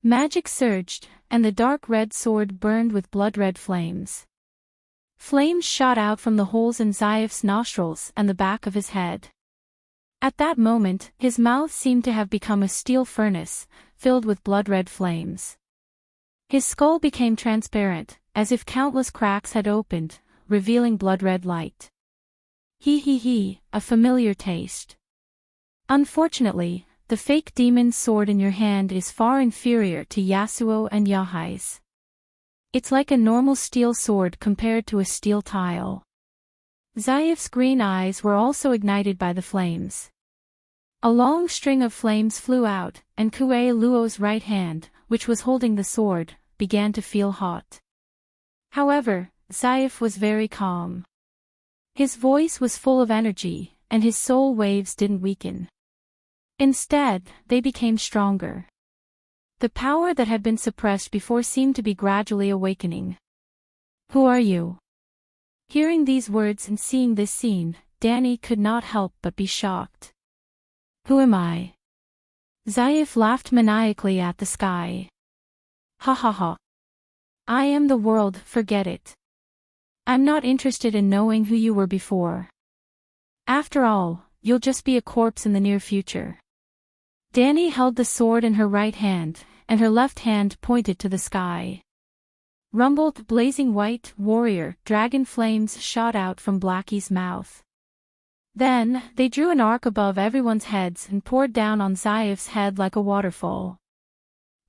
Magic surged, and the dark red sword burned with blood-red flames. Flames shot out from the holes in Zaif's nostrils and the back of his head. At that moment, his mouth seemed to have become a steel furnace, filled with blood-red flames. His skull became transparent, as if countless cracks had opened, revealing blood-red light. A familiar taste. Unfortunately, the fake demon's sword in your hand is far inferior to Yasuo and Yahai's. It's like a normal steel sword compared to a steel tile. Zaif's green eyes were also ignited by the flames. A long string of flames flew out, and Kuei Luo's right hand, which was holding the sword, began to feel hot. However, Zaif was very calm. His voice was full of energy, and his soul waves didn't weaken. Instead, they became stronger. The power that had been suppressed before seemed to be gradually awakening. "Who are you?" Hearing these words and seeing this scene, Danny could not help but be shocked. "Who am I?" Zaif laughed maniacally at the sky. "Ha ha ha. I am the world, forget it. I'm not interested in knowing who you were before. After all, you'll just be a corpse in the near future." Danny held the sword in her right hand, and her left hand pointed to the sky. Rumbled, blazing white, warrior, dragon flames shot out from Blackie's mouth. Then, they drew an arc above everyone's heads and poured down on Zaif's head like a waterfall.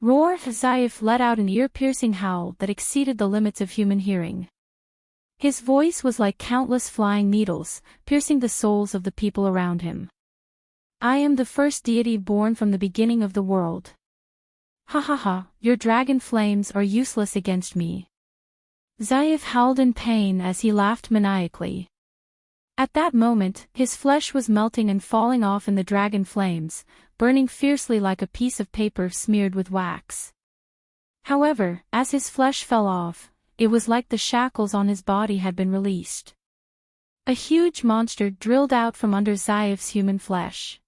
Roar! Zaif let out an ear-piercing howl that exceeded the limits of human hearing. His voice was like countless flying needles, piercing the souls of the people around him. I am the first deity born from the beginning of the world. Ha ha ha, your dragon flames are useless against me. Zaif howled in pain as he laughed maniacally. At that moment, his flesh was melting and falling off in the dragon flames, burning fiercely like a piece of paper smeared with wax. However, as his flesh fell off, it was like the shackles on his body had been released. A huge monster drilled out from under Zaif's human flesh.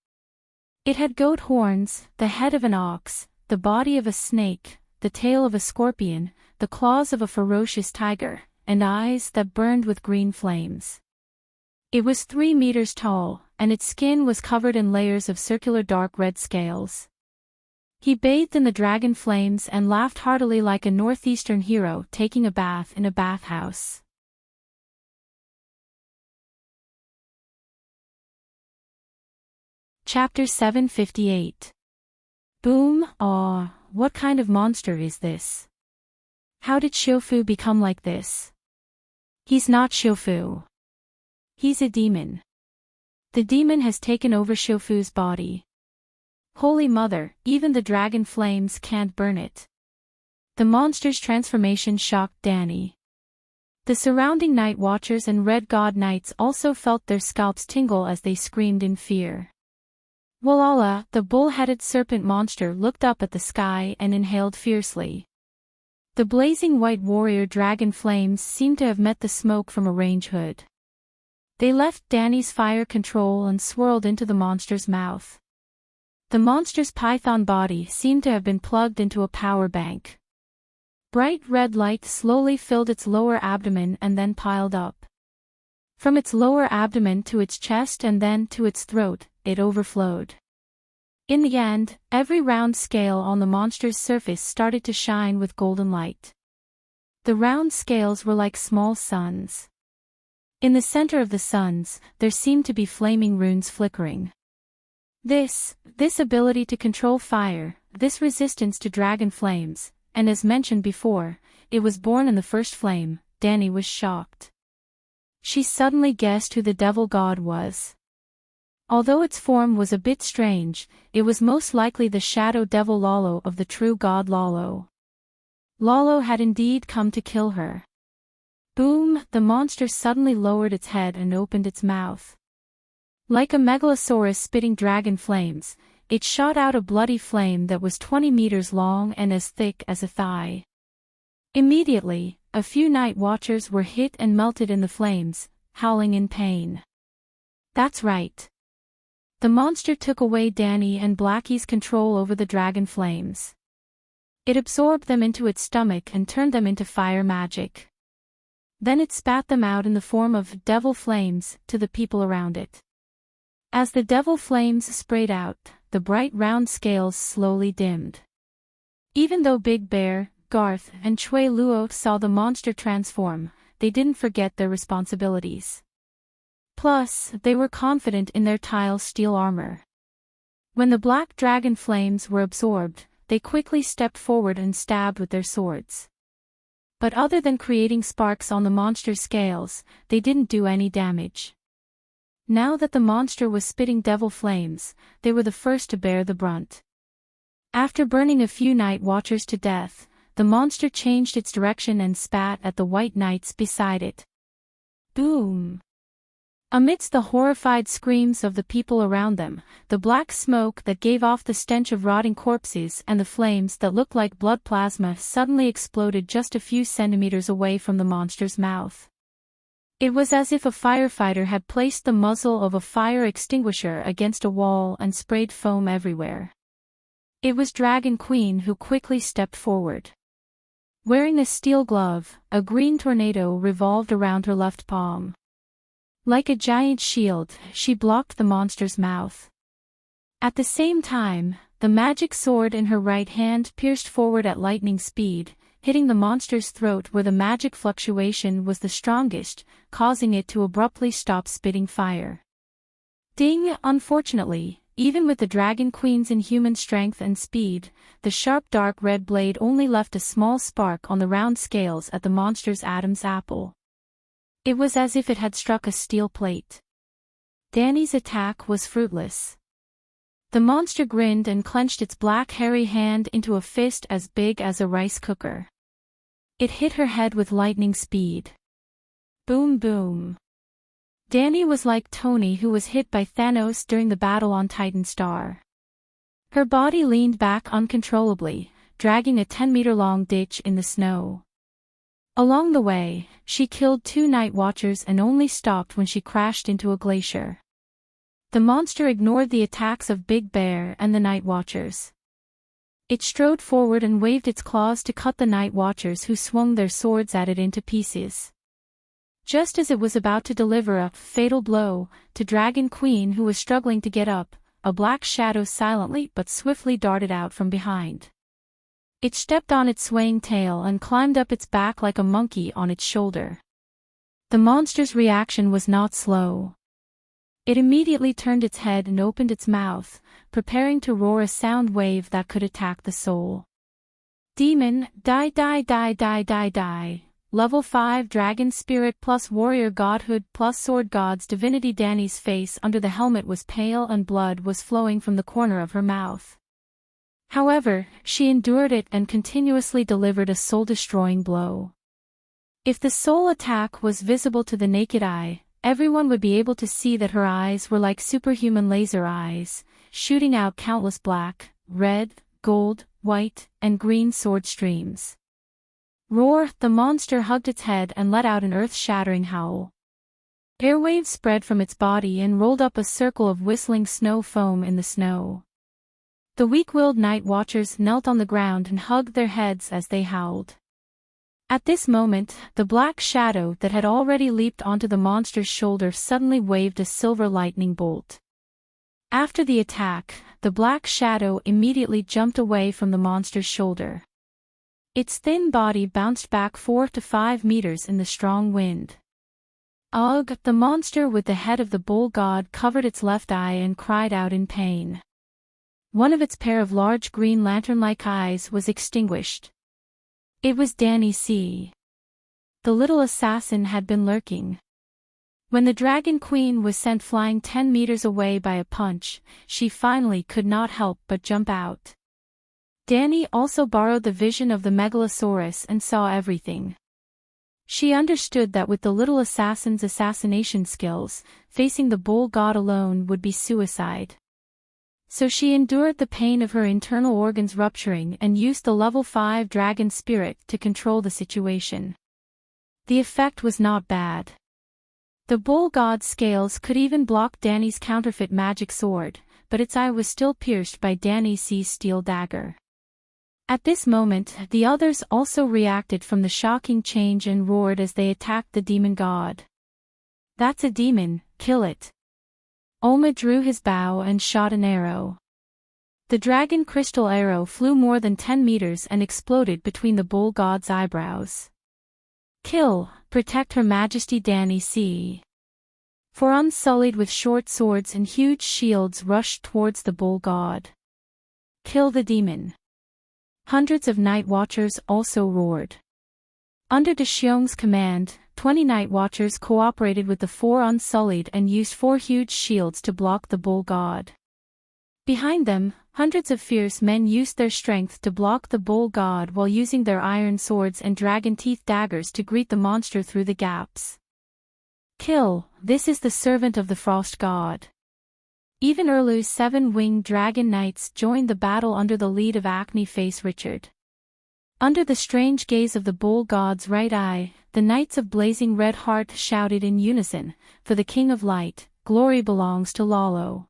It had goat horns, the head of an ox, the body of a snake, the tail of a scorpion, the claws of a ferocious tiger, and eyes that burned with green flames. It was 3 meters tall, and its skin was covered in layers of circular dark red scales. He bathed in the dragon flames and laughed heartily like a northeastern hero taking a bath in a bathhouse. Chapter 758. Boom! Aw, what kind of monster is this? How did Shofu become like this? He's not Shofu. He's a demon. The demon has taken over Shofu's body. Holy Mother, even the dragon flames can't burn it. The monster's transformation shocked Danny. The surrounding night watchers and Red God Knights also felt their scalps tingle as they screamed in fear. Walala, the bull-headed serpent monster, looked up at the sky and inhaled fiercely. The blazing white warrior dragon flames seemed to have met the smoke from a range hood. They left Danny's fire control and swirled into the monster's mouth. The monster's python body seemed to have been plugged into a power bank. Bright red light slowly filled its lower abdomen and then piled up. From its lower abdomen to its chest and then to its throat, it overflowed. In the end, every round scale on the monster's surface started to shine with golden light. The round scales were like small suns. In the center of the suns, there seemed to be flaming runes flickering. This ability to control fire, this resistance to dragon flames, and as mentioned before, it was born in the first flame. Danny was shocked. She suddenly guessed who the devil god was. Although its form was a bit strange, it was most likely the shadow devil Lalo of the true god Lalo. Lalo had indeed come to kill her. Boom! The monster suddenly lowered its head and opened its mouth. Like a megalosaurus spitting dragon flames, it shot out a bloody flame that was 20 meters long and as thick as a thigh. Immediately, a few night watchers were hit and melted in the flames, howling in pain. That's right. The monster took away Danny and Blackie's control over the dragon flames. It absorbed them into its stomach and turned them into fire magic. Then it spat them out in the form of devil flames to the people around it. As the devil flames sprayed out, the bright round scales slowly dimmed. Even though Big Bear, Garth, and Chui Luo saw the monster transform, they didn't forget their responsibilities. Plus, they were confident in their tile steel armor. When the black dragon flames were absorbed, they quickly stepped forward and stabbed with their swords. But other than creating sparks on the monster's scales, they didn't do any damage. Now that the monster was spitting devil flames, they were the first to bear the brunt. After burning a few night watchers to death, the monster changed its direction and spat at the white knights beside it. Boom! Amidst the horrified screams of the people around them, the black smoke that gave off the stench of rotting corpses and the flames that looked like blood plasma suddenly exploded just a few centimeters away from the monster's mouth. It was as if a firefighter had placed the muzzle of a fire extinguisher against a wall and sprayed foam everywhere. It was Dragon Queen who quickly stepped forward. Wearing a steel glove, a green tornado revolved around her left palm. Like a giant shield, she blocked the monster's mouth. At the same time, the magic sword in her right hand pierced forward at lightning speed, hitting the monster's throat where the magic fluctuation was the strongest, causing it to abruptly stop spitting fire. Ding! Unfortunately, even with the Dragon Queen's inhuman strength and speed, the sharp dark red blade only left a small spark on the round scales at the monster's Adam's apple. It was as if it had struck a steel plate. Danny's attack was fruitless. The monster grinned and clenched its black hairy hand into a fist as big as a rice cooker. It hit her head with lightning speed. Boom boom. Danny was like Tony who was hit by Thanos during the battle on Titan Star. Her body leaned back uncontrollably, dragging a 10-meter-long ditch in the snow. Along the way, she killed 2 Night Watchers and only stopped when she crashed into a glacier. The monster ignored the attacks of Big Bear and the Night Watchers. It strode forward and waved its claws to cut the Night Watchers who swung their swords at it into pieces. Just as it was about to deliver a fatal blow to Dragon Queen who was struggling to get up, a black shadow silently but swiftly darted out from behind. It stepped on its swaying tail and climbed up its back like a monkey on its shoulder. The monster's reaction was not slow. It immediately turned its head and opened its mouth, preparing to roar a sound wave that could attack the soul. Demon, die die die die die die. Level 5 Dragon Spirit plus Warrior Godhood plus Sword God's Divinity. Danny's face under the helmet was pale and blood was flowing from the corner of her mouth. However, she endured it and continuously delivered a soul-destroying blow. If the soul attack was visible to the naked eye, everyone would be able to see that her eyes were like superhuman laser eyes, shooting out countless black, red, gold, white, and green sword streams. Roar! The monster hugged its head and let out an earth-shattering howl. Airwaves spread from its body and rolled up a circle of whistling snow foam in the snow. The weak-willed Night Watchers knelt on the ground and hugged their heads as they howled. At this moment, the black shadow that had already leaped onto the monster's shoulder suddenly waved a silver lightning bolt. After the attack, the black shadow immediately jumped away from the monster's shoulder. Its thin body bounced back 4 to 5 meters in the strong wind. Ugh! The monster with the head of the bull god covered its left eye and cried out in pain. One of its pair of large green lantern-like eyes was extinguished. It was Danny C. The little assassin had been lurking. When the Dragon Queen was sent flying 10 meters away by a punch, she finally could not help but jump out. Danny also borrowed the vision of the Megalosaurus and saw everything. She understood that with the little assassin's assassination skills, facing the bull god alone would be suicide. So she endured the pain of her internal organs rupturing and used the level 5 dragon spirit to control the situation. The effect was not bad. The bull god's scales could even block Danny's counterfeit magic sword, but its eye was still pierced by Danny C's steel dagger. At this moment, the others also reacted from the shocking change and roared as they attacked the demon god. That's a demon, kill it. Olma drew his bow and shot an arrow. The dragon crystal arrow flew more than 10 meters and exploded between the bull god's eyebrows. Kill, protect Her Majesty Danny C. 4 Unsullied with short swords and huge shields rushed towards the bull god. Kill the demon. Hundreds of Night Watchers also roared. Under De Xiong's command, 20 Night Watchers cooperated with the 4 Unsullied and used 4 huge shields to block the bull god. Behind them, hundreds of fierce men used their strength to block the bull god while using their iron swords and dragon teeth daggers to greet the monster through the gaps. Kill, this is the servant of the frost god. Even Erlu's 7-winged dragon knights joined the battle under the lead of Acne Face Richard. Under the strange gaze of the bull god's right eye, the knights of Blazing Red Heart shouted in unison, "For the King of Light, glory belongs to Lalo."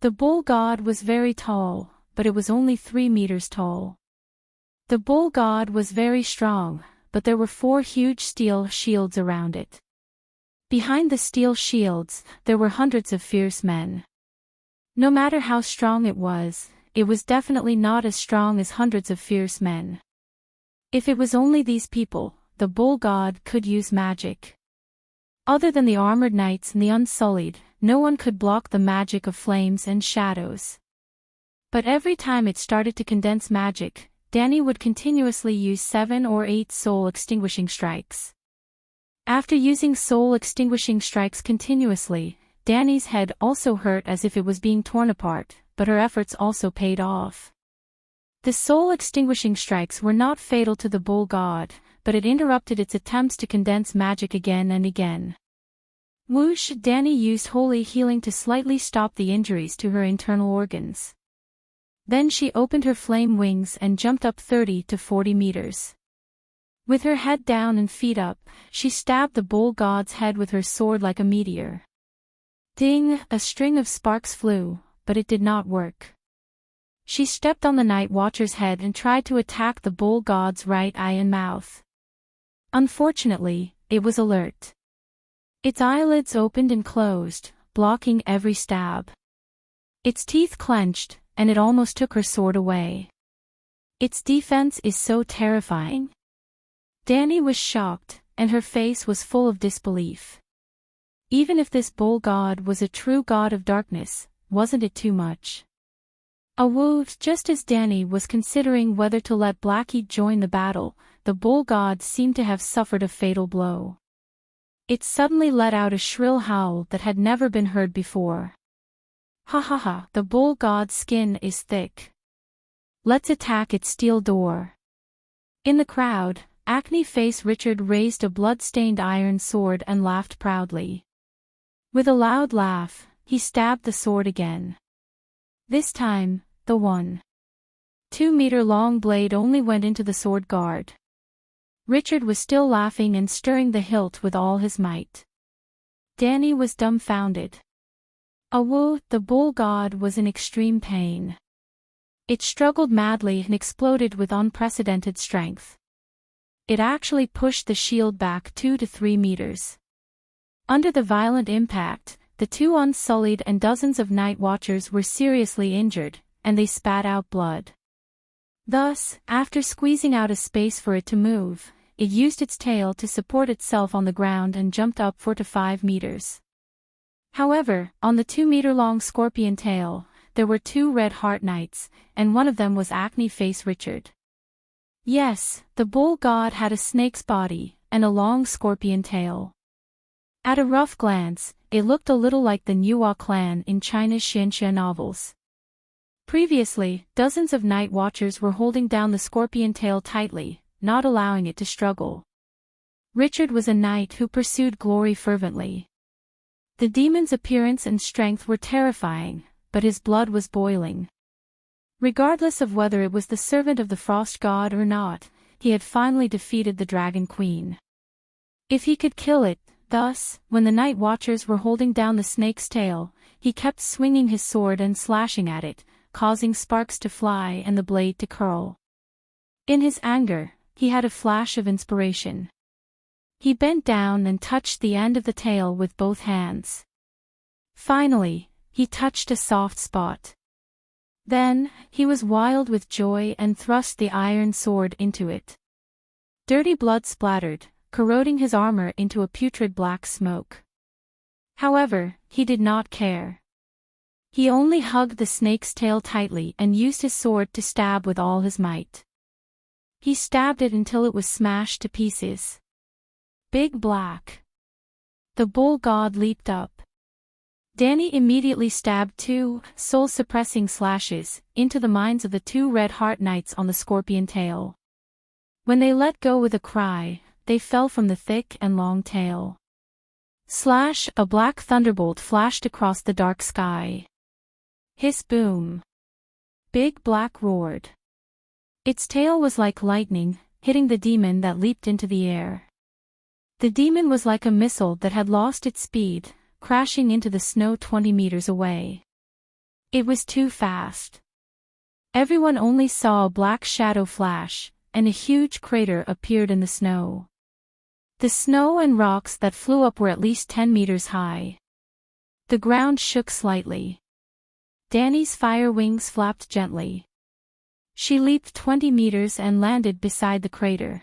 The bull god was very tall, but it was only 3 meters tall. The bull god was very strong, but there were 4 huge steel shields around it. Behind the steel shields, there were hundreds of fierce men. No matter how strong it was, it was definitely not as strong as hundreds of fierce men. If it was only these people, the bull god could use magic. Other than the armored knights and the Unsullied, no one could block the magic of flames and shadows. But every time it started to condense magic, Danny would continuously use 7 or 8 soul-extinguishing strikes. After using soul-extinguishing strikes continuously, Danny's head also hurt as if it was being torn apart, but her efforts also paid off. The soul-extinguishing strikes were not fatal to the bull god, but it interrupted its attempts to condense magic again and again. Whoosh! Danny used holy healing to slightly stop the injuries to her internal organs. Then she opened her flame wings and jumped up 30 to 40 meters. With her head down and feet up, she stabbed the bull god's head with her sword like a meteor. Ding! A string of sparks flew, but it did not work. She stepped on the night watcher's head and tried to attack the bull god's right eye and mouth. Unfortunately, it was alert. Its eyelids opened and closed, blocking every stab. Its teeth clenched, and it almost took her sword away. Its defense is so terrifying. Danny was shocked, and her face was full of disbelief. Even if this bull god was a true god of darkness, wasn't it too much? Just as Danny was considering whether to let Blackie join the battle, the bull god seemed to have suffered a fatal blow. It suddenly let out a shrill howl that had never been heard before. Ha ha ha, the bull god's skin is thick. Let's attack its steel door. In the crowd, Acne Face Richard raised a blood-stained iron sword and laughed proudly. With a loud laugh, he stabbed the sword again. This time, the 1.2-meter-long blade only went into the sword guard. Richard was still laughing and stirring the hilt with all his might. Danny was dumbfounded. The bull god was in extreme pain. It struggled madly and exploded with unprecedented strength. It actually pushed the shield back 2 to 3 meters. Under the violent impact, the 2 Unsullied and dozens of night watchers were seriously injured, and they spat out blood. Thus, after squeezing out a space for it to move, it used its tail to support itself on the ground and jumped up 4 to 5 meters. However, on the 2-meter-long scorpion tail, there were 2 red heart knights, and one of them was Acne Face Richard. Yes, the bull god had a snake's body, and a long scorpion tail. At a rough glance, it looked a little like the Nuwa clan in China's Xianxia novels. Previously, dozens of night watchers were holding down the scorpion tail tightly, not allowing it to struggle. Richard was a knight who pursued glory fervently. The demon's appearance and strength were terrifying, but his blood was boiling. Regardless of whether it was the servant of the frost god or not, he had finally defeated the dragon queen. If he could kill it, thus, when the night watchers were holding down the snake's tail, he kept swinging his sword and slashing at it, causing sparks to fly and the blade to curl. In his anger, he had a flash of inspiration. He bent down and touched the end of the tail with both hands. Finally, he touched a soft spot. Then, he was wild with joy and thrust the iron sword into it. Dirty blood splattered, corroding his armor into a putrid black smoke. However, he did not care. He only hugged the snake's tail tightly and used his sword to stab with all his might. He stabbed it until it was smashed to pieces. Big Black. The bull god leaped up. Danny immediately stabbed 2 soul-suppressing slashes into the minds of the 2 red heart knights on the scorpion tail. When they let go with a cry, they fell from the thick and long tail. Slash! A black thunderbolt flashed across the dark sky. Hiss boom. Big Black roared. Its tail was like lightning, hitting the demon that leaped into the air. The demon was like a missile that had lost its speed, crashing into the snow 20 meters away. It was too fast. Everyone only saw a black shadow flash, and a huge crater appeared in the snow. The snow and rocks that flew up were at least 10 meters high. The ground shook slightly. Dany's fire wings flapped gently. She leaped 20 meters and landed beside the crater.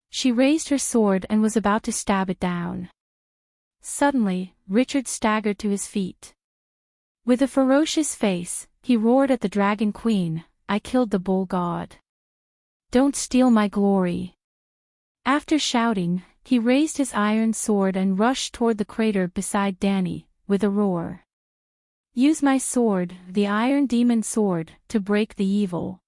She raised her sword and was about to stab it down. Suddenly, Richard staggered to his feet. With a ferocious face, he roared at the Dragon Queen, "I killed the bull god. Don't steal my glory." After shouting, he raised his iron sword and rushed toward the crater beside Dany, with a roar. "Use my sword, the Iron Demon Sword, to break the evil."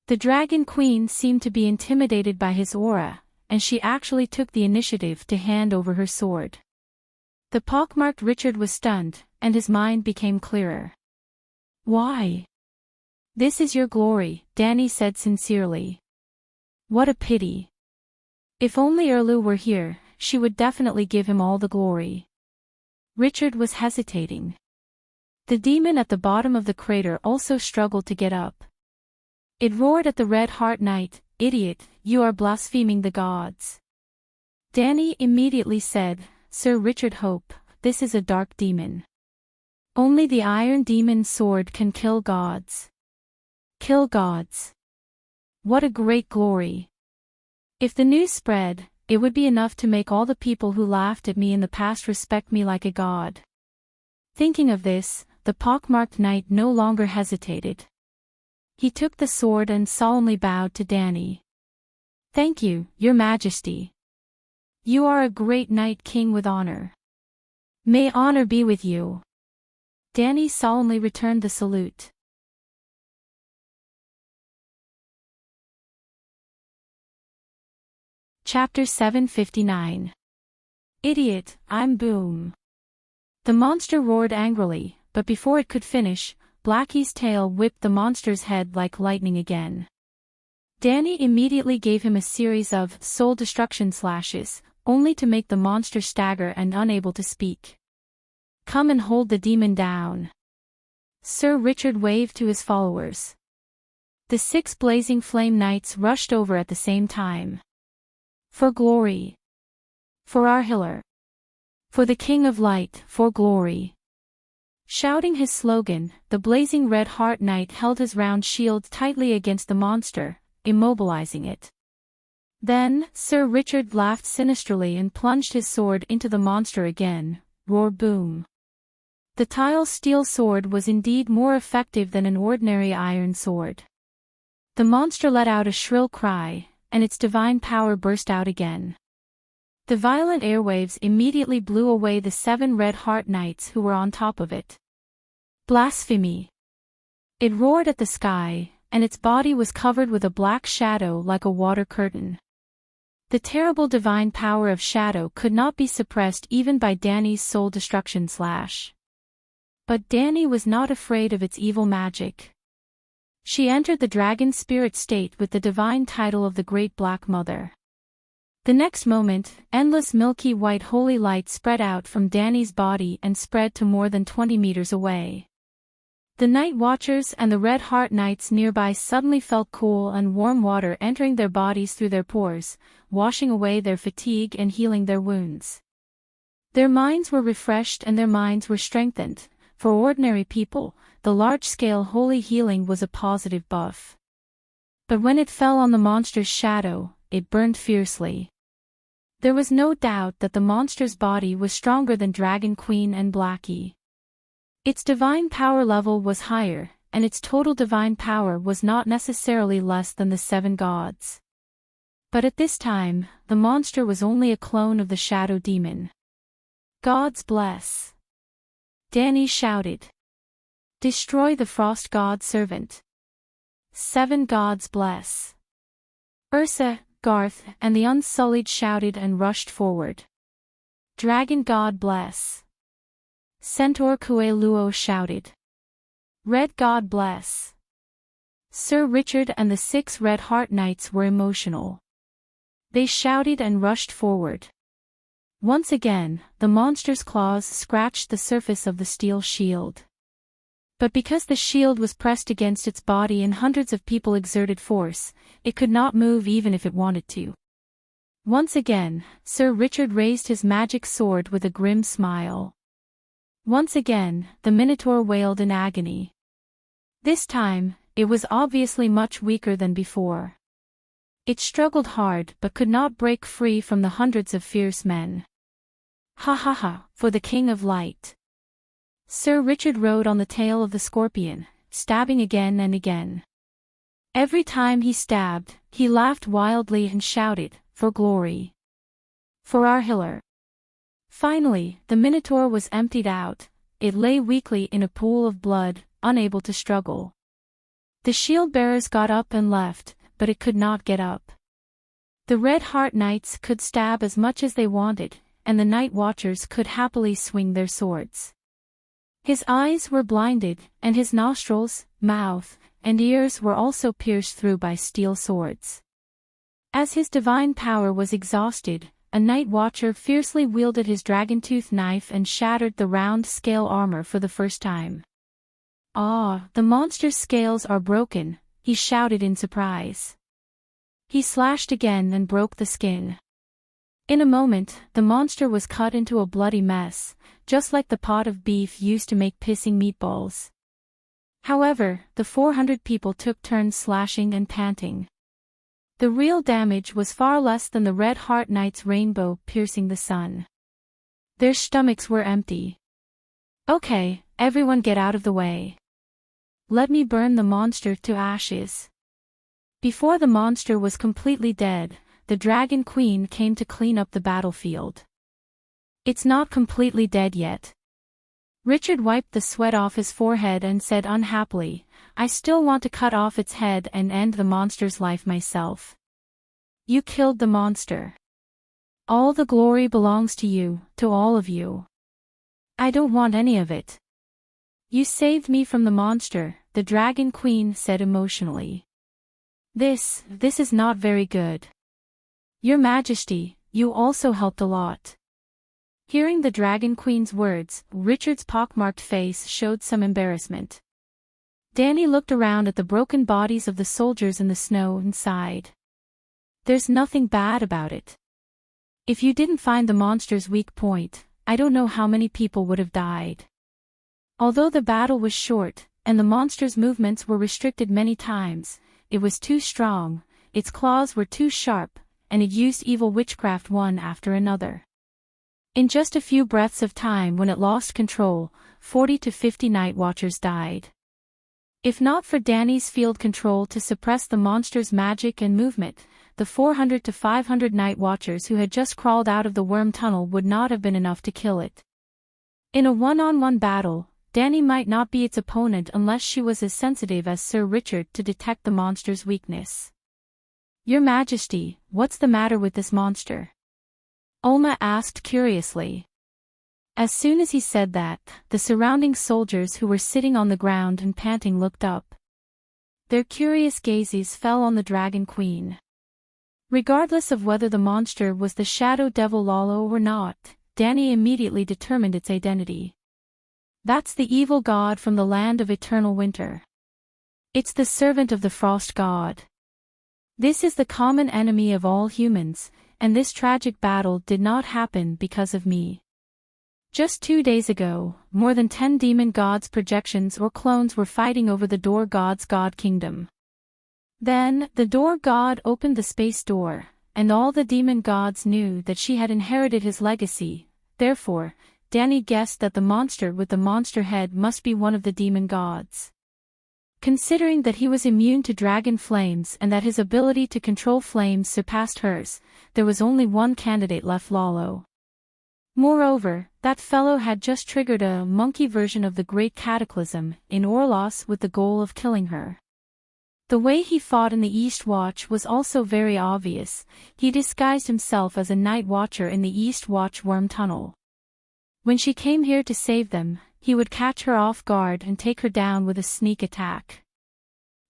The Dragon Queen seemed to be intimidated by his aura, and she actually took the initiative to hand over her sword. The pockmarked Richard was stunned, and his mind became clearer. "Why? This is your glory," Dany said sincerely. "What a pity. If only Erlu were here, she would definitely give him all the glory." Richard was hesitating. The demon at the bottom of the crater also struggled to get up. It roared at the Red Heart Knight, "Idiot, you are blaspheming the gods." Dany immediately said, "Sir Richard Hope, this is a dark demon. Only the Iron Demon Sword can kill gods." Kill gods. What a great glory. If the news spread, it would be enough to make all the people who laughed at me in the past respect me like a god. Thinking of this, the pockmarked knight no longer hesitated. He took the sword and solemnly bowed to Dany. "Thank you, Your Majesty. You are a great knight king with honor. May honor be with you." Dany solemnly returned the salute. Chapter 759. Idiot, I'm Boom. The monster roared angrily, but before it could finish, Blackie's tail whipped the monster's head like lightning again. Dany immediately gave him a series of soul destruction slashes, only to make the monster stagger and unable to speak. "Come and hold the demon down." Sir Richard waved to his followers. The 6 blazing flame knights rushed over at the same time. "For glory. For our healer. For the King of Light, for glory." Shouting his slogan, the blazing Red Heart Knight held his round shield tightly against the monster, immobilizing it. Then, Sir Richard laughed sinisterly and plunged his sword into the monster again, roar boom. The tile steel sword was indeed more effective than an ordinary iron sword. The monster let out a shrill cry, and its divine power burst out again. The violent airwaves immediately blew away the 7 Red Heart Knights who were on top of it. Blasphemy! It roared at the sky, and its body was covered with a black shadow like a water curtain. The terrible divine power of shadow could not be suppressed even by Dany's soul destruction slash. But Dany was not afraid of its evil magic. She entered the dragon spirit state with the divine title of the Great Black Mother. The next moment, endless milky white holy light spread out from Dany's body and spread to more than 20 meters away. The Night Watchers and the Red Heart Knights nearby suddenly felt cool and warm water entering their bodies through their pores, washing away their fatigue and healing their wounds. Their minds were refreshed and their minds were strengthened. For ordinary people, the large-scale holy healing was a positive buff. But when it fell on the monster's shadow, it burned fiercely. There was no doubt that the monster's body was stronger than Dragon Queen and Blackie. Its divine power level was higher, and its total divine power was not necessarily less than the 7 gods. But at this time, the monster was only a clone of the Shadow Demon. "Gods bless!" Dany shouted. "Destroy the Frost God servant. 7 gods bless!" Ursa, Garth, and the Unsullied shouted and rushed forward. "Dragon God bless!" Centaur Kueluo shouted. "Red God bless!" Sir Richard and the 6 Red Heart Knights were emotional. They shouted and rushed forward. Once again, the monster's claws scratched the surface of the steel shield. But because the shield was pressed against its body and hundreds of people exerted force, it could not move even if it wanted to. Once again, Sir Richard raised his magic sword with a grim smile. Once again, the Minotaur wailed in agony. This time, it was obviously much weaker than before. It struggled hard but could not break free from the hundreds of fierce men. Ha ha ha, for the King of Light. Sir Richard rode on the tail of the scorpion, stabbing again and again. Every time he stabbed, he laughed wildly and shouted, "For glory! For our healer!" Finally, the Minotaur was emptied out. It lay weakly in a pool of blood, unable to struggle. The shield-bearers got up and left, but it could not get up. The Red Heart Knights could stab as much as they wanted, and the Night Watchers could happily swing their swords. His eyes were blinded, and his nostrils, mouth, and ears were also pierced through by steel swords. As his divine power was exhausted, a Night Watcher fiercely wielded his dragon-tooth knife and shattered the round scale armor for the first time. "Ah, the monster's scales are broken," he shouted in surprise. He slashed again and broke the skin. In a moment, the monster was cut into a bloody mess, just like the pot of beef used to make pissing meatballs. However, the 400 people took turns slashing and panting. The real damage was far less than the Red Heart Knight's rainbow piercing the sun. Their stomachs were empty. "Okay, everyone get out of the way. Let me burn the monster to ashes." Before the monster was completely dead, the Dragon Queen came to clean up the battlefield. "It's not completely dead yet." Richard wiped the sweat off his forehead and said unhappily, "I still want to cut off its head and end the monster's life myself." "You killed the monster. All the glory belongs to you, to all of you. I don't want any of it." "You saved me from the monster," the Dragon Queen said emotionally. This is not very good. Your Majesty, you also helped a lot." Hearing the Dragon Queen's words, Richard's pockmarked face showed some embarrassment. Danny looked around at the broken bodies of the soldiers in the snow and sighed. "There's nothing bad about it. If you didn't find the monster's weak point, I don't know how many people would have died." Although the battle was short, and the monster's movements were restricted many times, it was too strong, its claws were too sharp, and it used evil witchcraft one after another. In just a few breaths of time when it lost control, 40 to 50 Night Watchers died. If not for Danny's field control to suppress the monster's magic and movement, the 400 to 500 Night Watchers who had just crawled out of the worm tunnel would not have been enough to kill it. In a one-on-one battle, Danny might not be its opponent unless she was as sensitive as Sir Richard to detect the monster's weakness. "Your Majesty, what's the matter with this monster?" Olma asked curiously. As soon as he said that, the surrounding soldiers who were sitting on the ground and panting looked up. Their curious gazes fell on the Dragon Queen. Regardless of whether the monster was the Shadow Devil Lalo or not, Danny immediately determined its identity. "That's the evil god from the land of eternal winter. It's the servant of the frost god. This is the common enemy of all humans, and this tragic battle did not happen because of me. Just 2 days ago, more than 10 demon gods' projections or clones were fighting over the door god's god kingdom. Then, the door god opened the space door, and all the demon gods knew that she had inherited his legacy. Therefore, Danny guessed that the monster with the monster head must be one of the demon gods. Considering that he was immune to dragon flames and that his ability to control flames surpassed hers, there was only one candidate left: Lalo. Moreover, that fellow had just triggered a monkey version of the Great Cataclysm in Orlos with the goal of killing her. The way he fought in the East Watch was also very obvious. He disguised himself as a Night Watcher in the East Watch worm tunnel. When she came here to save them, he would catch her off guard and take her down with a sneak attack.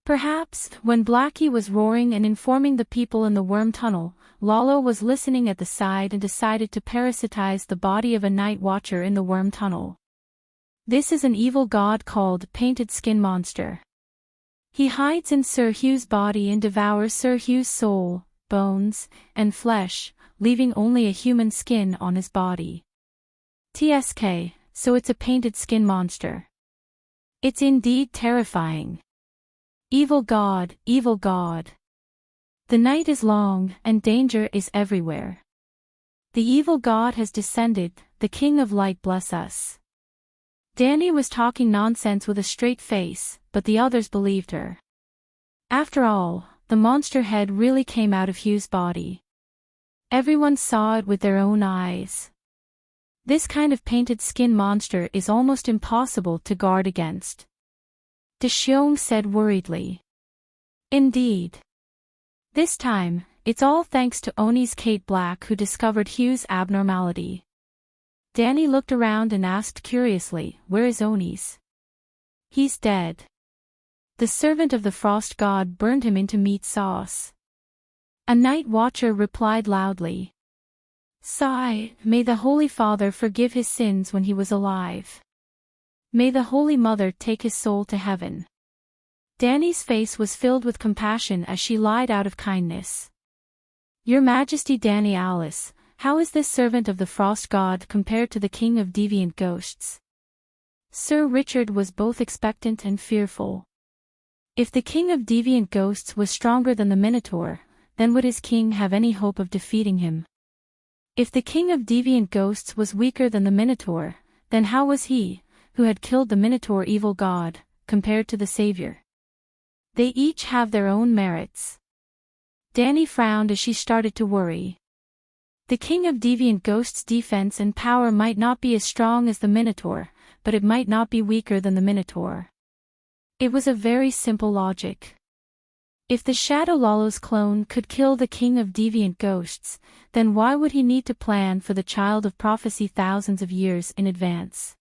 Perhaps, when Blackie was roaring and informing the people in the worm tunnel, Lalo was listening at the side and decided to parasitize the body of a Night Watcher in the worm tunnel. This is an evil god called Painted Skin Monster. He hides in Sir Hugh's body and devours Sir Hugh's soul, bones, and flesh, leaving only a human skin on his body. TSK, so it's a painted skin monster. It's indeed terrifying. Evil God, evil God. The night is long, and danger is everywhere. The evil God has descended, the King of Light bless us. Danny was talking nonsense with a straight face, but the others believed her. After all, the monster head really came out of Hugh's body. Everyone saw it with their own eyes. This kind of painted skin monster is almost impossible to guard against. DeShiong said worriedly. Indeed. This time, it's all thanks to Oni's Kate Black who discovered Hugh's abnormality. Danny looked around and asked curiously, where is Oni's? He's dead. The servant of the frost god burned him into meat sauce. A night watcher replied loudly. Sigh, may the Holy Father forgive his sins when he was alive. May the Holy Mother take his soul to heaven. Danny's face was filled with compassion as she lied out of kindness. Your Majesty Danny Alice, how is this servant of the frost god compared to the king of deviant ghosts? Sir Richard was both expectant and fearful. If the king of deviant ghosts was stronger than the Minotaur, then would his king have any hope of defeating him? If the king of deviant ghosts was weaker than the Minotaur, then how was he, who had killed the Minotaur evil god, compared to the Savior? They each have their own merits. Danny frowned as she started to worry. The king of deviant ghosts' defense and power might not be as strong as the Minotaur, but it might not be weaker than the Minotaur. It was a very simple logic. If the Shadow Lalo's clone could kill the king of deviant ghosts, then why would he need to plan for the child of prophecy thousands of years in advance?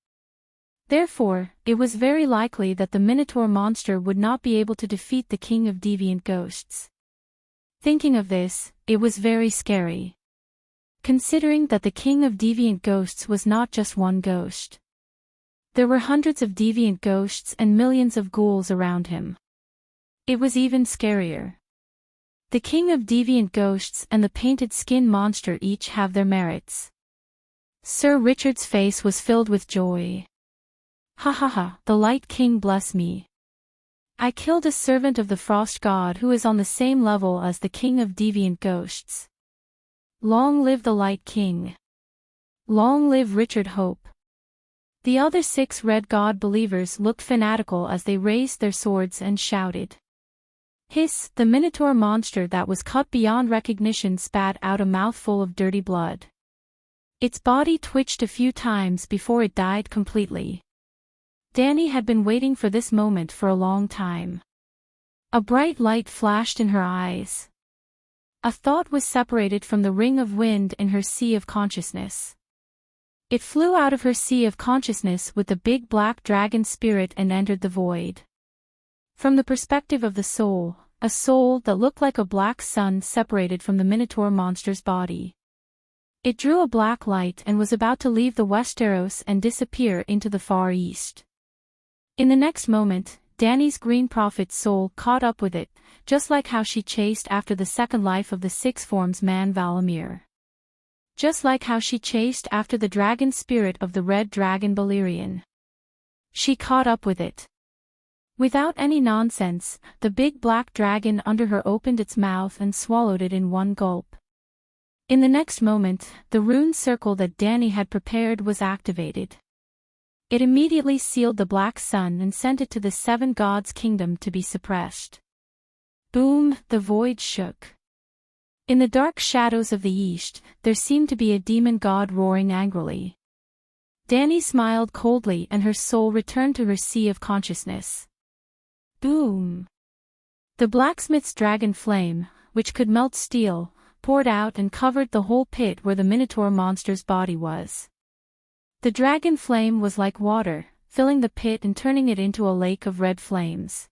Therefore, it was very likely that the Minotaur monster would not be able to defeat the king of deviant ghosts. Thinking of this, it was very scary. Considering that the king of deviant ghosts was not just one ghost. There were hundreds of deviant ghosts and millions of ghouls around him. It was even scarier. The king of deviant ghosts and the painted skin monster each have their merits. Sir Richard's face was filled with joy. Ha ha ha, the Light King bless me. I killed a servant of the frost god who is on the same level as the king of deviant ghosts. Long live the Light King. Long live Richard Hope. The other 6 red god believers looked fanatical as they raised their swords and shouted. Hiss, the Minotaur monster that was cut beyond recognition spat out a mouthful of dirty blood. Its body twitched a few times before it died completely. Danny had been waiting for this moment for a long time. A bright light flashed in her eyes. A thought was separated from the ring of wind in her sea of consciousness. It flew out of her sea of consciousness with the big black dragon spirit and entered the void. From the perspective of the soul, a soul that looked like a black sun separated from the Minotaur monster's body. It drew a black light and was about to leave the Westeros and disappear into the Far East. In the next moment, Danny's Green Prophet's soul caught up with it, just like how she chased after the second life of the Six Forms man Valamir. Just like how she chased after the dragon spirit of the red dragon Balerion. She caught up with it. Without any nonsense, the big black dragon under her opened its mouth and swallowed it in one gulp. In the next moment, the rune circle that Danny had prepared was activated. It immediately sealed the black sun and sent it to the 7 gods' kingdom to be suppressed. Boom, the void shook. In the dark shadows of the east, there seemed to be a demon god roaring angrily. Danny smiled coldly and her soul returned to her sea of consciousness. Boom! The blacksmith's dragon flame, which could melt steel, poured out and covered the whole pit where the Minotaur monster's body was. The dragon flame was like water, filling the pit and turning it into a lake of red flames.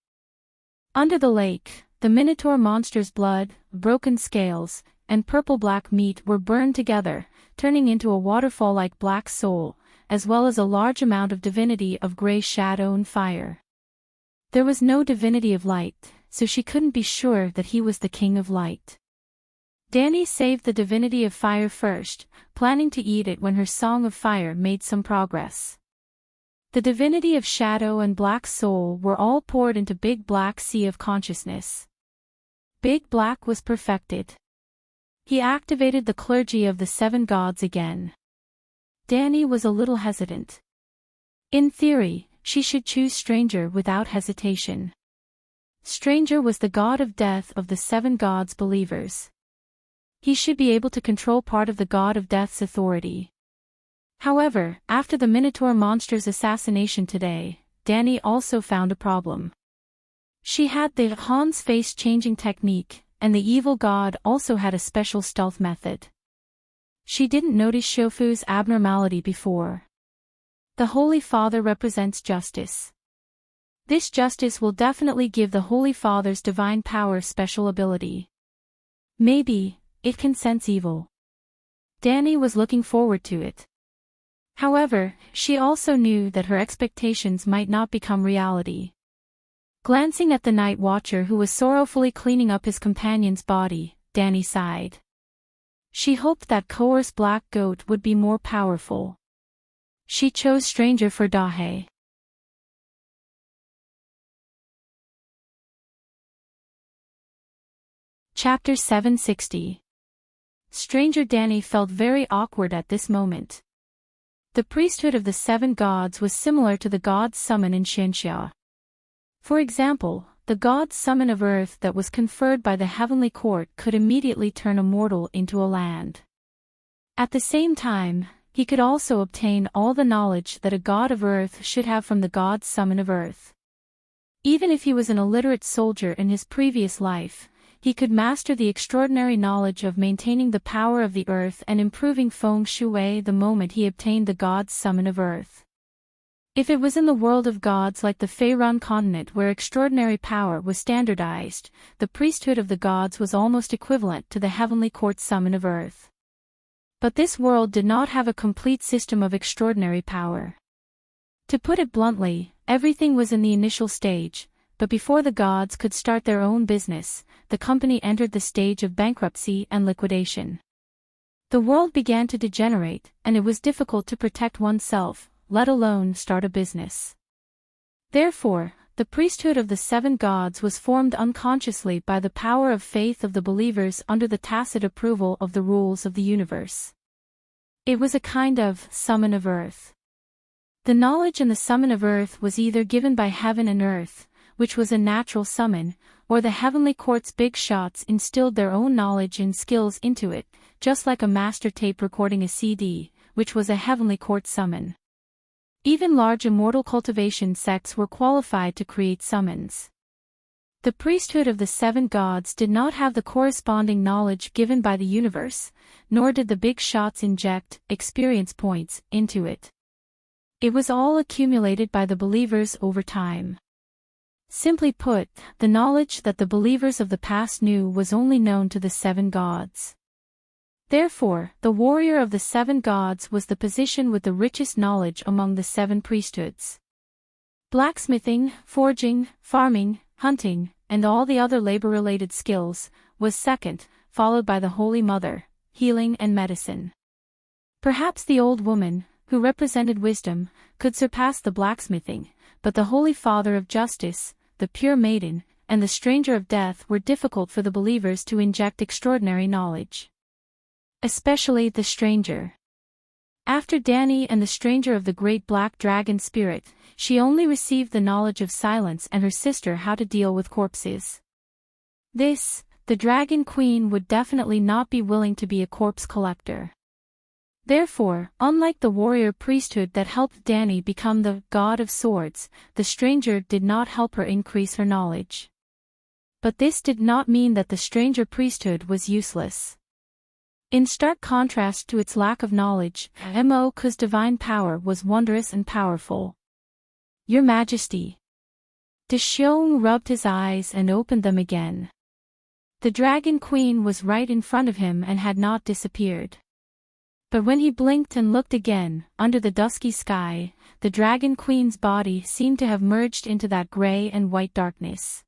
Under the lake, the Minotaur monster's blood, broken scales, and purple-black meat were burned together, turning into a waterfall-like black soul, as well as a large amount of divinity of gray shadow and fire. There was no divinity of light, so she couldn't be sure that he was the king of light. Danny saved the divinity of fire first, planning to eat it when her song of fire made some progress. The divinity of Shadow and Black Soul were all poured into Big Black Sea of Consciousness. Big Black was perfected. He activated the clergy of the seven gods again. Danny was a little hesitant. In theory, she should choose Stranger without hesitation. Stranger was the god of death of the seven gods' believers. He should be able to control part of the god of death's authority. However, after the Minotaur monster's assassination today, Danny also found a problem. She had the Han's face-changing technique, and the evil god also had a special stealth method. She didn't notice Shofu's abnormality before. The Holy Father represents justice. This justice will definitely give the Holy Father's divine power special ability. Maybe, it can sense evil. Danny was looking forward to it. However, she also knew that her expectations might not become reality. Glancing at the night watcher who was sorrowfully cleaning up his companion's body, Danny sighed. She hoped that Coer's black goat would be more powerful. She chose Stranger for Dahe. Chapter 760. Stranger Danny felt very awkward at this moment. The priesthood of the seven gods was similar to the god's summon in Xianxia. For example, the god's summon of earth that was conferred by the heavenly court could immediately turn a mortal into a land. At the same time, he could also obtain all the knowledge that a god of earth should have from the god's summon of earth. Even if he was an illiterate soldier in his previous life, he could master the extraordinary knowledge of maintaining the power of the earth and improving feng shui the moment he obtained the god's summon of earth. If it was in the world of gods like the Faerun continent where extraordinary power was standardized, the priesthood of the gods was almost equivalent to the heavenly court summon of earth. But this world did not have a complete system of extraordinary power. To put it bluntly, everything was in the initial stage, but before the gods could start their own business, the company entered the stage of bankruptcy and liquidation. The world began to degenerate, and it was difficult to protect oneself, let alone start a business. Therefore, the priesthood of the seven gods was formed unconsciously by the power of faith of the believers under the tacit approval of the rules of the universe. It was a kind of summon of earth. The knowledge and the summon of earth was either given by heaven and earth, which was a natural summon, or the heavenly court's big shots instilled their own knowledge and skills into it, just like a master tape recording a CD, which was a heavenly court summon. Even large immortal cultivation sects were qualified to create summons. The priesthood of the seven gods did not have the corresponding knowledge given by the universe, nor did the big shots inject experience points into it. It was all accumulated by the believers over time. Simply put, the knowledge that the believers of the past knew was only known to the seven gods. Therefore, the warrior of the seven gods was the position with the richest knowledge among the seven priesthoods. Blacksmithing, forging, farming, hunting, and all the other labor-related skills, was second, followed by the Holy Mother, healing and medicine. Perhaps the old woman, who represented wisdom, could surpass the blacksmithing, but the Holy Father of justice, the pure maiden, and the stranger of death were difficult for the believers to inject extraordinary knowledge. Especially the stranger. After Danny and the stranger of the great black dragon spirit, she only received the knowledge of silence and her sister how to deal with corpses. This, the dragon queen would definitely not be willing to be a corpse collector. Therefore, unlike the warrior priesthood that helped Danny become the god of swords, the stranger did not help her increase her knowledge. But this did not mean that the stranger priesthood was useless. In stark contrast to its lack of knowledge, Moku's divine power was wondrous and powerful. Your Majesty. Deshiong rubbed his eyes and opened them again. The dragon queen was right in front of him and had not disappeared. But when he blinked and looked again, under the dusky sky, the dragon queen's body seemed to have merged into that gray and white darkness.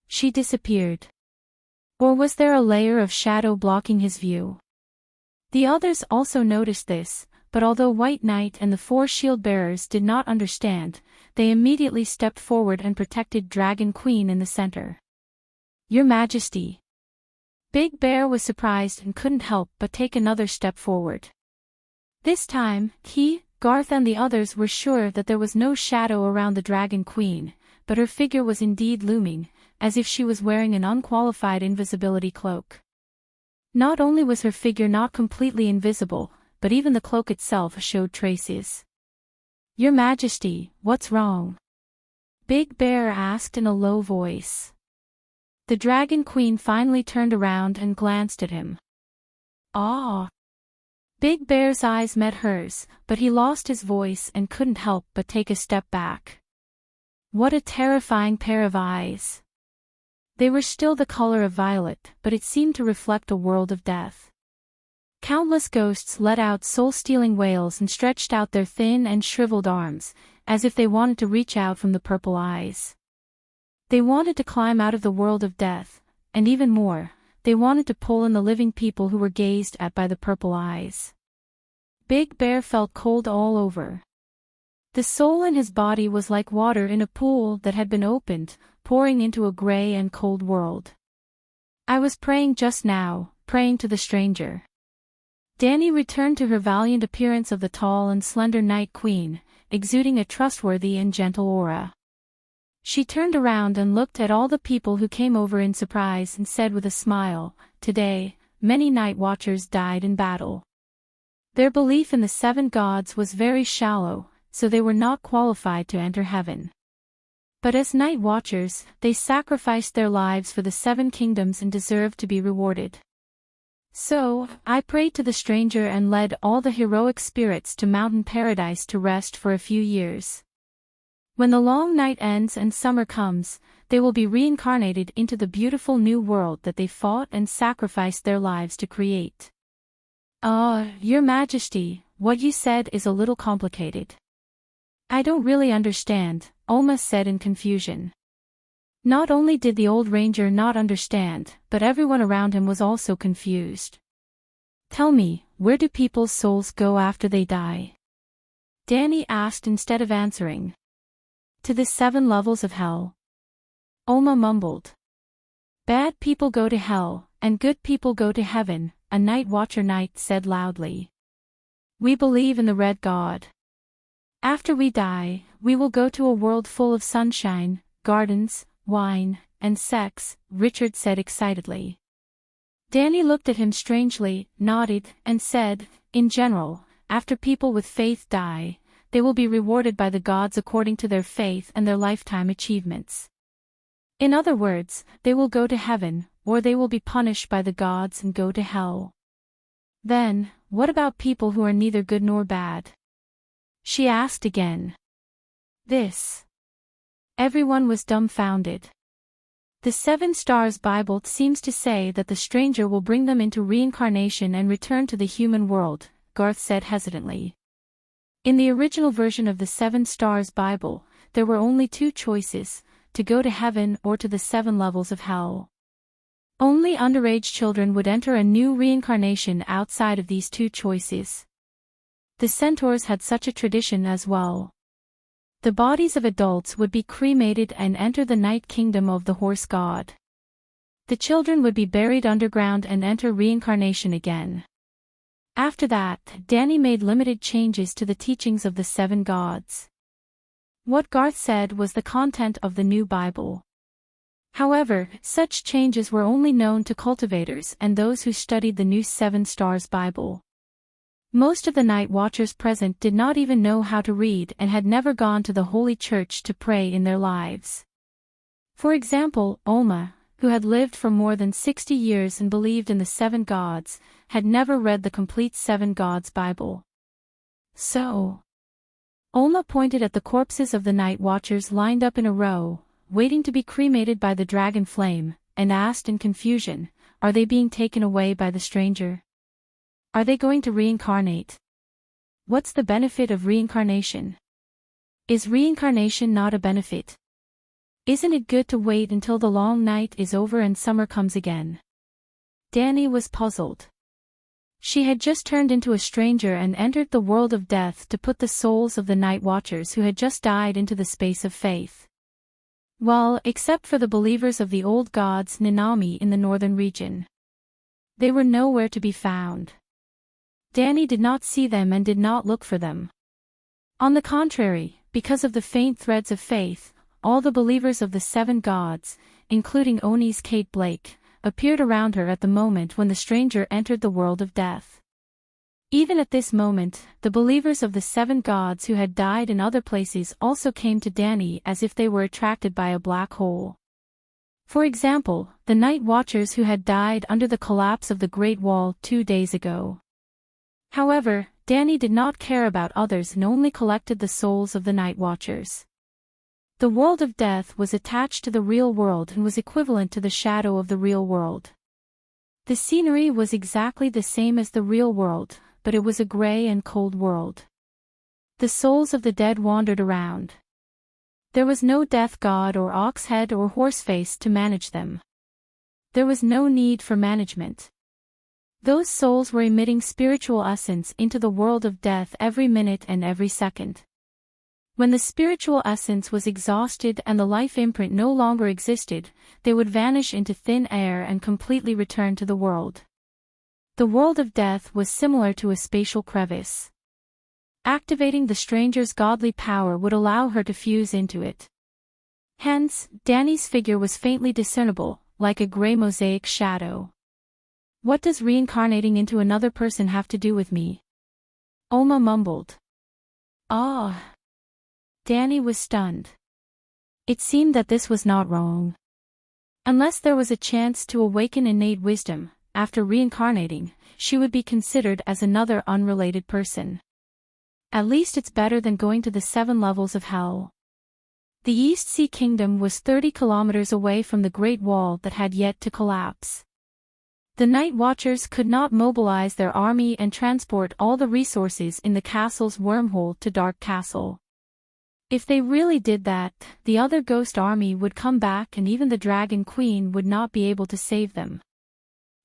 She disappeared. Or was there a layer of shadow blocking his view? The others also noticed this, but although White Knight and the 4 shield-bearers did not understand, they immediately stepped forward and protected Dragon Queen in the center. "Your Majesty." Big Bear was surprised and couldn't help but take another step forward. This time, Garth and the others were sure that there was no shadow around the Dragon Queen, but her figure was indeed looming, as if she was wearing an unqualified invisibility cloak. Not only was her figure not completely invisible, but even the cloak itself showed traces. "Your Majesty, what's wrong?" Big Bear asked in a low voice. The Dragon Queen finally turned around and glanced at him. "Ah!" Big Bear's eyes met hers, but he lost his voice and couldn't help but take a step back. What a terrifying pair of eyes! They were still the color of violet, but it seemed to reflect a world of death. Countless ghosts let out soul-stealing wails and stretched out their thin and shriveled arms, as if they wanted to reach out from the purple eyes. They wanted to climb out of the world of death, and even more, they wanted to pull in the living people who were gazed at by the purple eyes. Big Bear felt cold all over. The soul in his body was like water in a pool that had been opened, pouring into a gray and cold world. "I was praying just now, praying to the stranger." Danny returned to her valiant appearance of the tall and slender Night Queen, exuding a trustworthy and gentle aura. She turned around and looked at all the people who came over in surprise and said with a smile, "Today, many Night Watchers died in battle. Their belief in the 7 gods was very shallow, so they were not qualified to enter heaven. But as Night Watchers, they sacrificed their lives for the 7 kingdoms and deserved to be rewarded. So, I prayed to the stranger and led all the heroic spirits to Mountain Paradise to rest for a few years. When the long night ends and summer comes, they will be reincarnated into the beautiful new world that they fought and sacrificed their lives to create." Your Majesty, what you said is a little complicated." "I don't really understand," Oma said in confusion. Not only did the old ranger not understand, but everyone around him was also confused. "Tell me, where do people's souls go after they die?" Danny asked instead of answering. "To the 7 levels of hell." Oma mumbled. "Bad people go to hell, and good people go to heaven," a Night Watcher knight said loudly. "We believe in the Red God. After we die, we will go to a world full of sunshine, gardens, wine, and sex," Richard said excitedly. Danny looked at him strangely, nodded, and said, "In general, after people with faith die, they will be rewarded by the gods according to their faith and their lifetime achievements. In other words, they will go to heaven, or they will be punished by the gods and go to hell." "Then, what about people who are neither good nor bad?" she asked again. Everyone was dumbfounded. "The 7 Stars Bible seems to say that the stranger will bring them into reincarnation and return to the human world," Garth said hesitantly. In the original version of the 7 Stars Bible, there were only 2 choices, to go to heaven or to the 7 levels of hell. Only underage children would enter a new reincarnation outside of these 2 choices. The centaurs had such a tradition as well. The bodies of adults would be cremated and enter the night kingdom of the horse god. The children would be buried underground and enter reincarnation again. After that, Danny made limited changes to the teachings of the 7 gods. What Garth said was the content of the new Bible. However, such changes were only known to cultivators and those who studied the new 7 Stars Bible. Most of the Night Watchers present did not even know how to read and had never gone to the Holy Church to pray in their lives. For example, Oma, who had lived for more than 60 years and believed in the 7 gods, had never read the complete 7 Gods Bible. So, Oma pointed at the corpses of the Night Watchers lined up in a row, waiting to be cremated by the dragon flame, and asked in confusion, "Are they being taken away by the stranger? Are they going to reincarnate? What's the benefit of reincarnation? Is reincarnation not a benefit? Isn't it good to wait until the long night is over and summer comes again?" Danny was puzzled. She had just turned into a stranger and entered the world of death to put the souls of the Night Watchers who had just died into the space of faith. Well, except for the believers of the old gods Nanami in the northern region. They were nowhere to be found. Danny did not see them and did not look for them. On the contrary, because of the faint threads of faith, all the believers of the 7 gods, including Oni's Kate Blake, appeared around her at the moment when the stranger entered the world of death. Even at this moment, the believers of the 7 gods who had died in other places also came to Danny as if they were attracted by a black hole. For example, the Night Watchers who had died under the collapse of the Great Wall 2 days ago. However, Danny did not care about others and only collected the souls of the Night Watchers. The world of death was attached to the real world and was equivalent to the shadow of the real world. The scenery was exactly the same as the real world, but it was a gray and cold world. The souls of the dead wandered around. There was no death god or ox head or horse face to manage them. There was no need for management. Those souls were emitting spiritual essence into the world of death every minute and every second. When the spiritual essence was exhausted and the life imprint no longer existed, they would vanish into thin air and completely return to the world. The world of death was similar to a spatial crevice. Activating the stranger's godly power would allow her to fuse into it. Hence, Danny's figure was faintly discernible, like a gray mosaic shadow. What does reincarnating into another person have to do with me? Oma mumbled. Ah. Danny was stunned. It seemed that this was not wrong. Unless there was a chance to awaken innate wisdom, after reincarnating, she would be considered as another unrelated person. At least it's better than going to the 7 levels of hell. The East Sea Kingdom was 30 kilometers away from the Great Wall that had yet to collapse. The Night Watchers could not mobilize their army and transport all the resources in the castle's wormhole to Dark Castle. If they really did that, the other ghost army would come back and even the Dragon Queen would not be able to save them.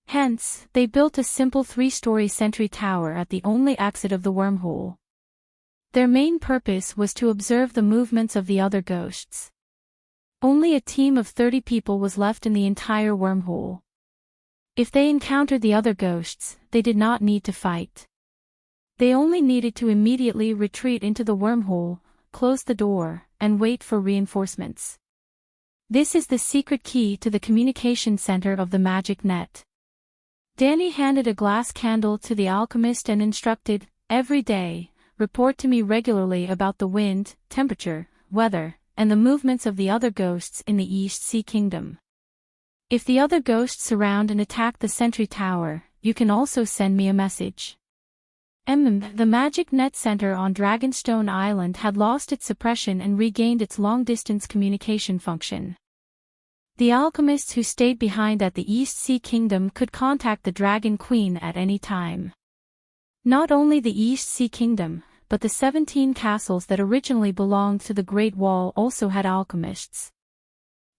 Hence, they built a simple 3-story sentry tower at the only exit of the wormhole. Their main purpose was to observe the movements of the other ghosts. Only a team of 30 people was left in the entire wormhole. If they encountered the other ghosts, they did not need to fight. They only needed to immediately retreat into the wormhole, close the door, and wait for reinforcements. This is the secret key to the communication center of the magic net. Danny handed a glass candle to the alchemist and instructed, every day, report to me regularly about the wind, temperature, weather, and the movements of the other ghosts in the East Sea Kingdom. If the other ghosts surround and attack the sentry tower, you can also send me a message. The magic net center on Dragonstone Island had lost its suppression and regained its long-distance communication function. The alchemists who stayed behind at the East Sea Kingdom could contact the Dragon Queen at any time. Not only the East Sea Kingdom, but the 17 castles that originally belonged to the Great Wall also had alchemists.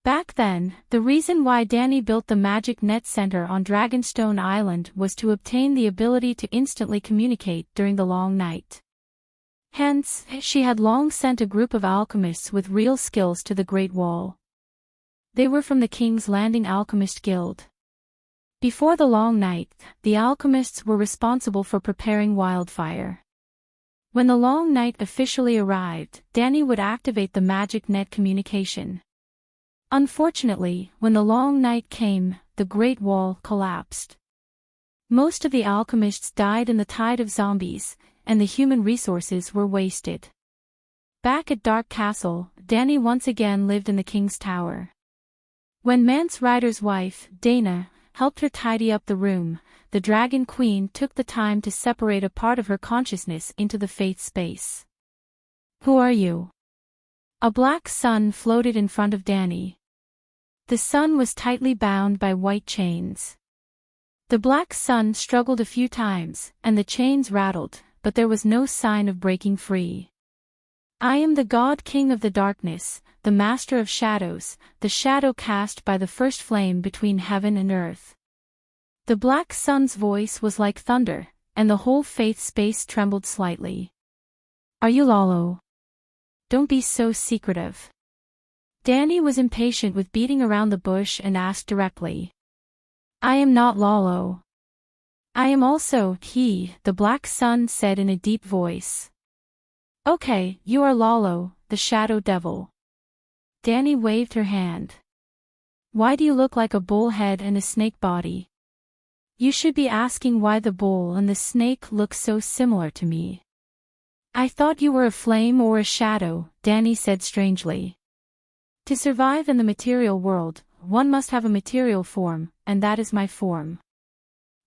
Back then, the reason why Danny built the Magic Net Center on Dragonstone Island was to obtain the ability to instantly communicate during the long night. Hence, she had long sent a group of alchemists with real skills to the Great Wall. They were from the King's Landing Alchemist Guild. Before the long night, the alchemists were responsible for preparing wildfire. When the long night officially arrived, Danny would activate the Magic Net communication. Unfortunately, when the long night came, the Great Wall collapsed. Most of the alchemists died in the tide of zombies, and the human resources were wasted. Back at Dark Castle, Danny once again lived in the King's Tower. When Mance Rider's wife, Dana, helped her tidy up the room, the Dragon Queen took the time to separate a part of her consciousness into the faith space. "Who are you?" A black sun floated in front of Danny. The sun was tightly bound by white chains. The black sun struggled a few times, and the chains rattled, but there was no sign of breaking free. "I am the God King of the Darkness, the Master of Shadows, the shadow cast by the first flame between heaven and earth." The black sun's voice was like thunder, and the whole faith space trembled slightly. Are you LoveLore? Don't be so secretive. Danny was impatient with beating around the bush and asked directly. I am not LoveLore. I am also he, the black sun said in a deep voice. Okay, you are LoveLore, the shadow devil. Danny waved her hand. Why do you look like a bull head and a snake body? You should be asking why the bull and the snake look so similar to me. I thought you were a flame or a shadow, Danny said strangely. To survive in the material world, one must have a material form, and that is my form.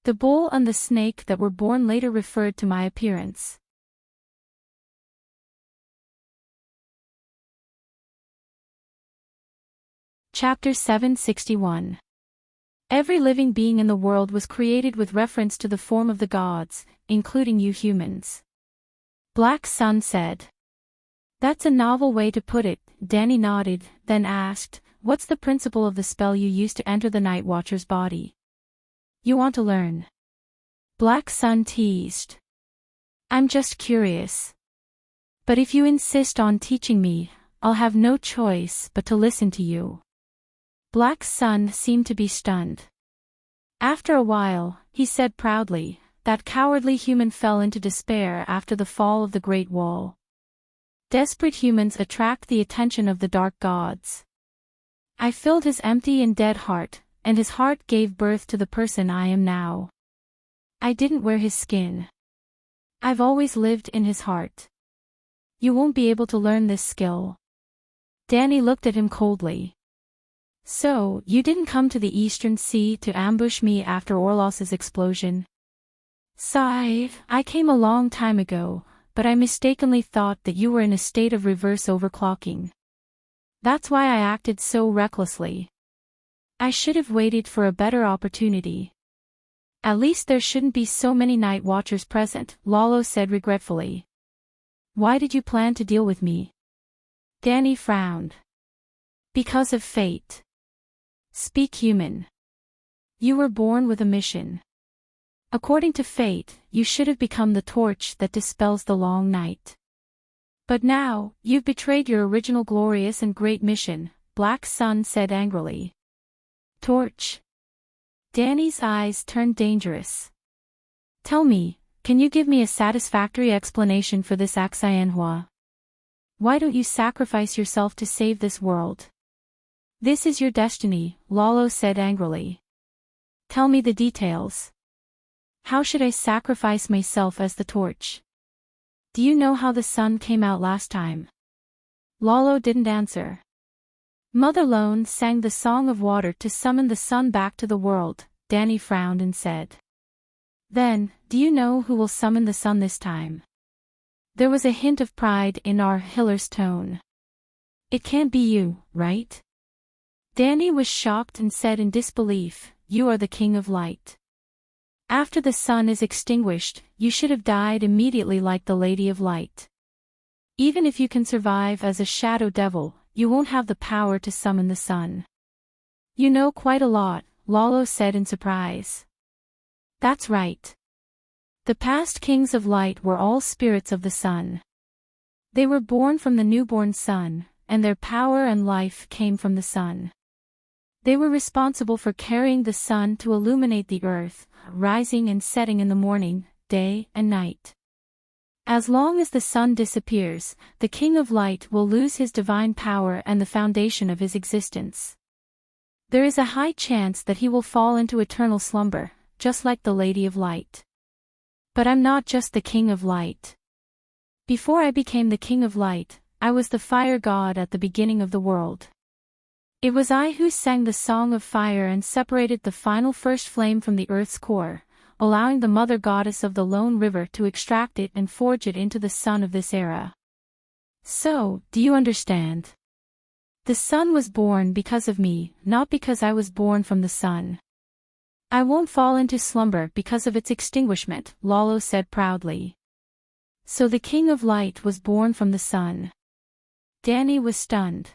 The bull and the snake that were born later referred to my appearance. Chapter 761. Every living being in the world was created with reference to the form of the gods, including you humans. Black Sun said. That's a novel way to put it, Danny nodded, then asked, what's the principle of the spell you used to enter the Night Watcher's body? You want to learn? Black Sun teased. I'm just curious. But if you insist on teaching me, I'll have no choice but to listen to you. Black Sun seemed to be stunned. After a while, he said proudly, that cowardly human fell into despair after the fall of the Great Wall. Desperate humans attract the attention of the dark gods. I filled his empty and dead heart, and his heart gave birth to the person I am now. I didn't wear his skin. I've always lived in his heart. You won't be able to learn this skill. Danny looked at him coldly. So, you didn't come to the Eastern Sea to ambush me after Orlos's explosion? Sigh, I came a long time ago, but I mistakenly thought that you were in a state of reverse overclocking. That's why I acted so recklessly. I should have waited for a better opportunity. At least there shouldn't be so many Night Watchers present, LoveLore said regretfully. Why did you plan to deal with me? Danny frowned. Because of fate. Speak human. You were born with a mission. According to fate, you should have become the torch that dispels the long night. But now, you've betrayed your original glorious and great mission, Black Sun said angrily. Torch? Danny's eyes turned dangerous. Tell me, can you give me a satisfactory explanation for this Axianhua? Why don't you sacrifice yourself to save this world? This is your destiny, LoveLore said angrily. Tell me the details. How should I sacrifice myself as the torch? Do you know how the sun came out last time? LoveLore didn't answer. Mother Lone sang the Song of Water to summon the sun back to the world, Danny frowned and said. Then, do you know who will summon the sun this time? There was a hint of pride in our healer's tone. It can't be you, right? Danny was shocked and said in disbelief, you are the King of Light. After the sun is extinguished, you should have died immediately like the Lady of Light. Even if you can survive as a shadow devil, you won't have the power to summon the sun. You know quite a lot, LoveLore said in surprise. That's right. The past kings of light were all spirits of the sun. They were born from the newborn sun, and their power and life came from the sun. They were responsible for carrying the sun to illuminate the earth, rising and setting in the morning, day and night. As long as the sun disappears, the King of Light will lose his divine power and the foundation of his existence. There is a high chance that he will fall into eternal slumber, just like the Lady of Light. But I'm not just the King of Light. Before I became the King of Light, I was the fire god at the beginning of the world. It was I who sang the Song of Fire and separated the final first flame from the earth's core, allowing the mother goddess of the lone river to extract it and forge it into the sun of this era. So, do you understand? The sun was born because of me, not because I was born from the sun. I won't fall into slumber because of its extinguishment, LoveLore said proudly. So the King of Light was born from the sun. Danny was stunned.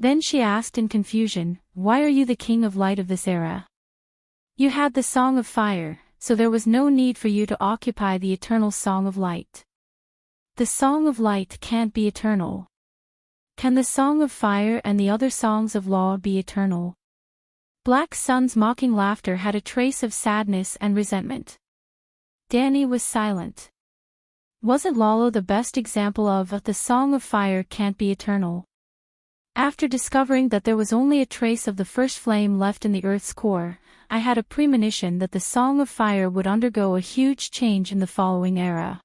Then she asked in confusion, why are you the King of Light of this era? You had the Song of Fire, so there was no need for you to occupy the eternal Song of Light. The Song of Light can't be eternal. Can the Song of Fire and the other songs of law be eternal? Black Sun's mocking laughter had a trace of sadness and resentment. Danny was silent. Wasn't Lalo the best example of the Song of Fire can't be eternal? After discovering that there was only a trace of the first flame left in the Earth's core, I had a premonition that the Song of Fire would undergo a huge change in the following era.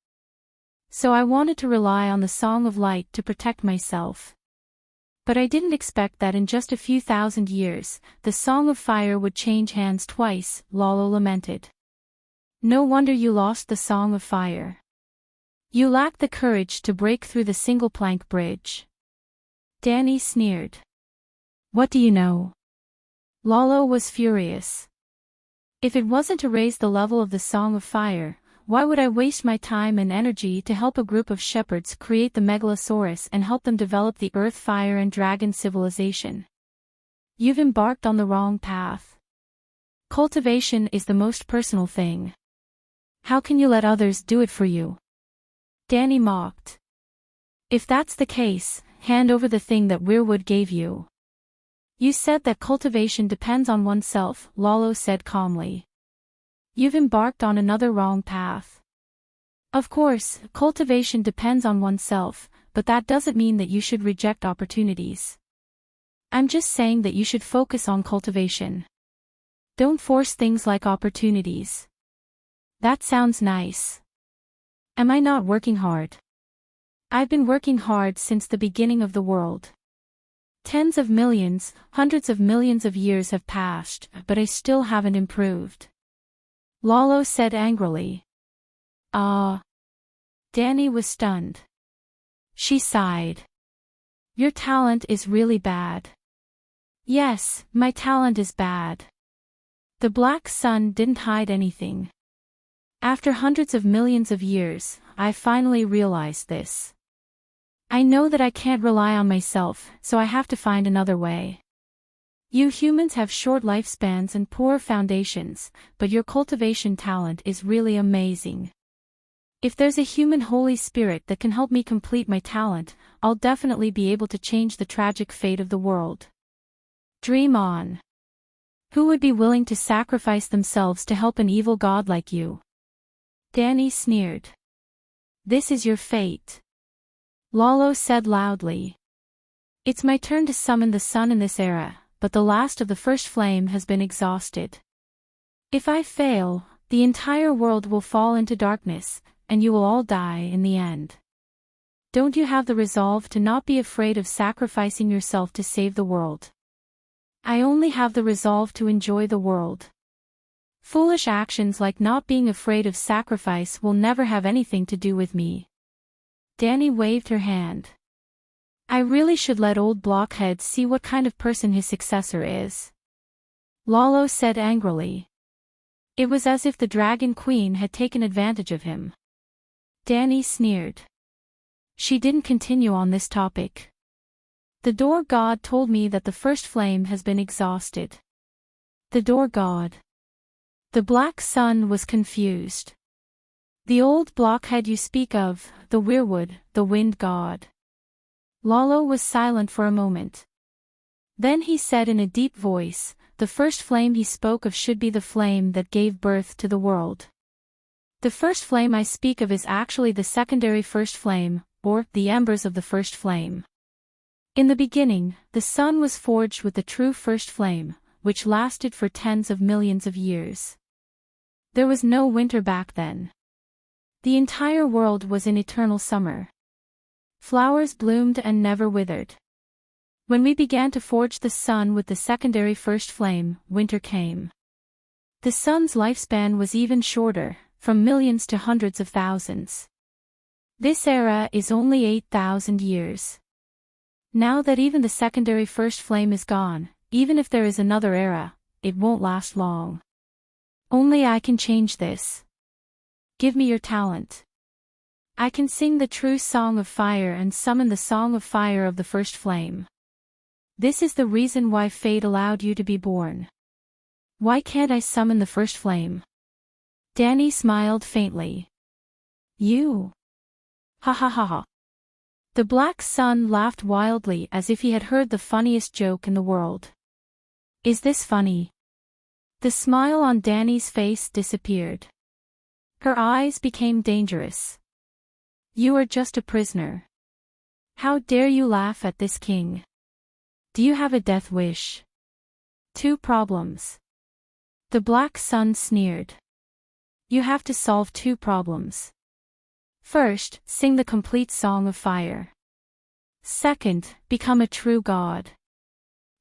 So I wanted to rely on the Song of Light to protect myself. But I didn't expect that in just a few thousand years, the Song of Fire would change hands twice, Lalo lamented. No wonder you lost the Song of Fire. You lacked the courage to break through the single-plank bridge. Danny sneered. What do you know? Lalo was furious. If it wasn't to raise the level of the Song of Fire, why would I waste my time and energy to help a group of shepherds create the Megalosaurus and help them develop the Earth Fire and Dragon civilization? You've embarked on the wrong path. Cultivation is the most personal thing. How can you let others do it for you? Danny mocked. If that's the case, hand over the thing that Weirwood gave you. You said that cultivation depends on oneself, Lalo said calmly. You've embarked on another wrong path. Of course, cultivation depends on oneself, but that doesn't mean that you should reject opportunities. I'm just saying that you should focus on cultivation. Don't force things like opportunities. That sounds nice. Am I not working hard? I've been working hard since the beginning of the world. Tens of millions, hundreds of millions of years have passed, but I still haven't improved. Lalo said angrily. Ah. Danny was stunned. She sighed. Your talent is really bad. Yes, my talent is bad. The black sun didn't hide anything. After hundreds of millions of years, I finally realized this. I know that I can't rely on myself, so I have to find another way. You humans have short lifespans and poor foundations, but your cultivation talent is really amazing. If there's a human Holy Spirit that can help me complete my talent, I'll definitely be able to change the tragic fate of the world. Dream on. Who would be willing to sacrifice themselves to help an evil god like you? Danny sneered. This is your fate. Lalo said loudly. It's my turn to summon the sun in this era, but the last of the first flame has been exhausted. If I fail, the entire world will fall into darkness, and you will all die in the end. Don't you have the resolve to not be afraid of sacrificing yourself to save the world? I only have the resolve to enjoy the world. Foolish actions like not being afraid of sacrifice will never have anything to do with me. Danny waved her hand. I really should let old Blockhead see what kind of person his successor is. Lalo said angrily. It was as if the Dragon Queen had taken advantage of him. Danny sneered. She didn't continue on this topic. The Door God told me that the first flame has been exhausted. The Door God. The Black Sun was confused. The old Blockhead you speak of, the Weirwood, the Wind God. Lalo was silent for a moment. Then he said in a deep voice, the first flame he spoke of should be the flame that gave birth to the world. The first flame I speak of is actually the secondary first flame, or the embers of the first flame. In the beginning, the sun was forged with the true first flame, which lasted for tens of millions of years. There was no winter back then. The entire world was in eternal summer. Flowers bloomed and never withered. When we began to forge the sun with the secondary first flame, winter came. The sun's lifespan was even shorter, from millions to hundreds of thousands. This era is only 8,000 years. Now that even the secondary first flame is gone, even if there is another era, it won't last long. Only I can change this. Give me your talent. I can sing the true song of fire and summon the song of fire of the first flame. This is the reason why fate allowed you to be born. Why can't I summon the first flame? Danny smiled faintly. You. Ha ha ha ha. The black sun laughed wildly as if he had heard the funniest joke in the world. Is this funny? The smile on Danny's face disappeared. Her eyes became dangerous. You are just a prisoner. How dare you laugh at this king? Do you have a death wish? 2 problems. The black sun sneered. You have to solve 2 problems. First, sing the complete Song of Fire. Second, become a true god.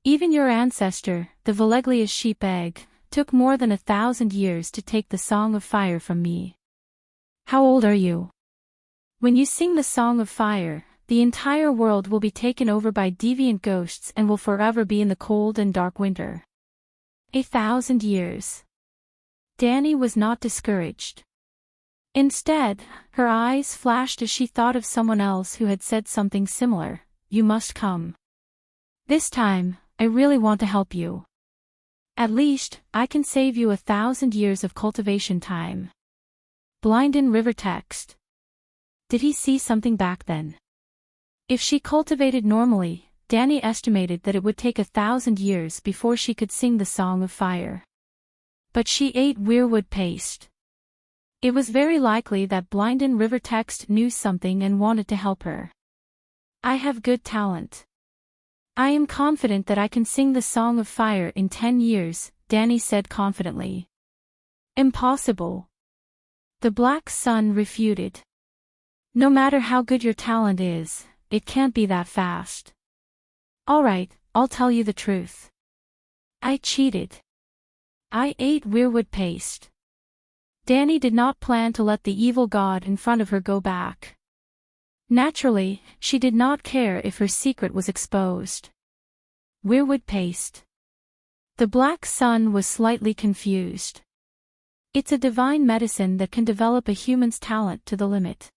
Even your ancestor, the Valeglia's sheep egg, took more than 1,000 years to take the Song of Fire from me. How old are you? When you sing the Song of Fire, the entire world will be taken over by deviant ghosts and will forever be in the cold and dark winter. 1,000 years. Danny was not discouraged. Instead, her eyes flashed as she thought of someone else who had said something similar. You must come. This time, I really want to help you. At least, I can save you 1,000 years of cultivation time. Blindin River text. Did he see something back then? If she cultivated normally, Danny estimated that it would take 1,000 years before she could sing the Song of Fire. But she ate weirwood paste. It was very likely that Blindin River text knew something and wanted to help her. I have good talent. I am confident that I can sing the Song of Fire in 10 years, Danny said confidently. Impossible. The black sun refuted. No matter how good your talent is, it can't be that fast. Alright, I'll tell you the truth. I cheated. I ate weirwood paste. Danny did not plan to let the evil god in front of her go back. Naturally, she did not care if her secret was exposed. Weirwood paste. The black sun was slightly confused. It's a divine medicine that can develop a human's talent to the limit.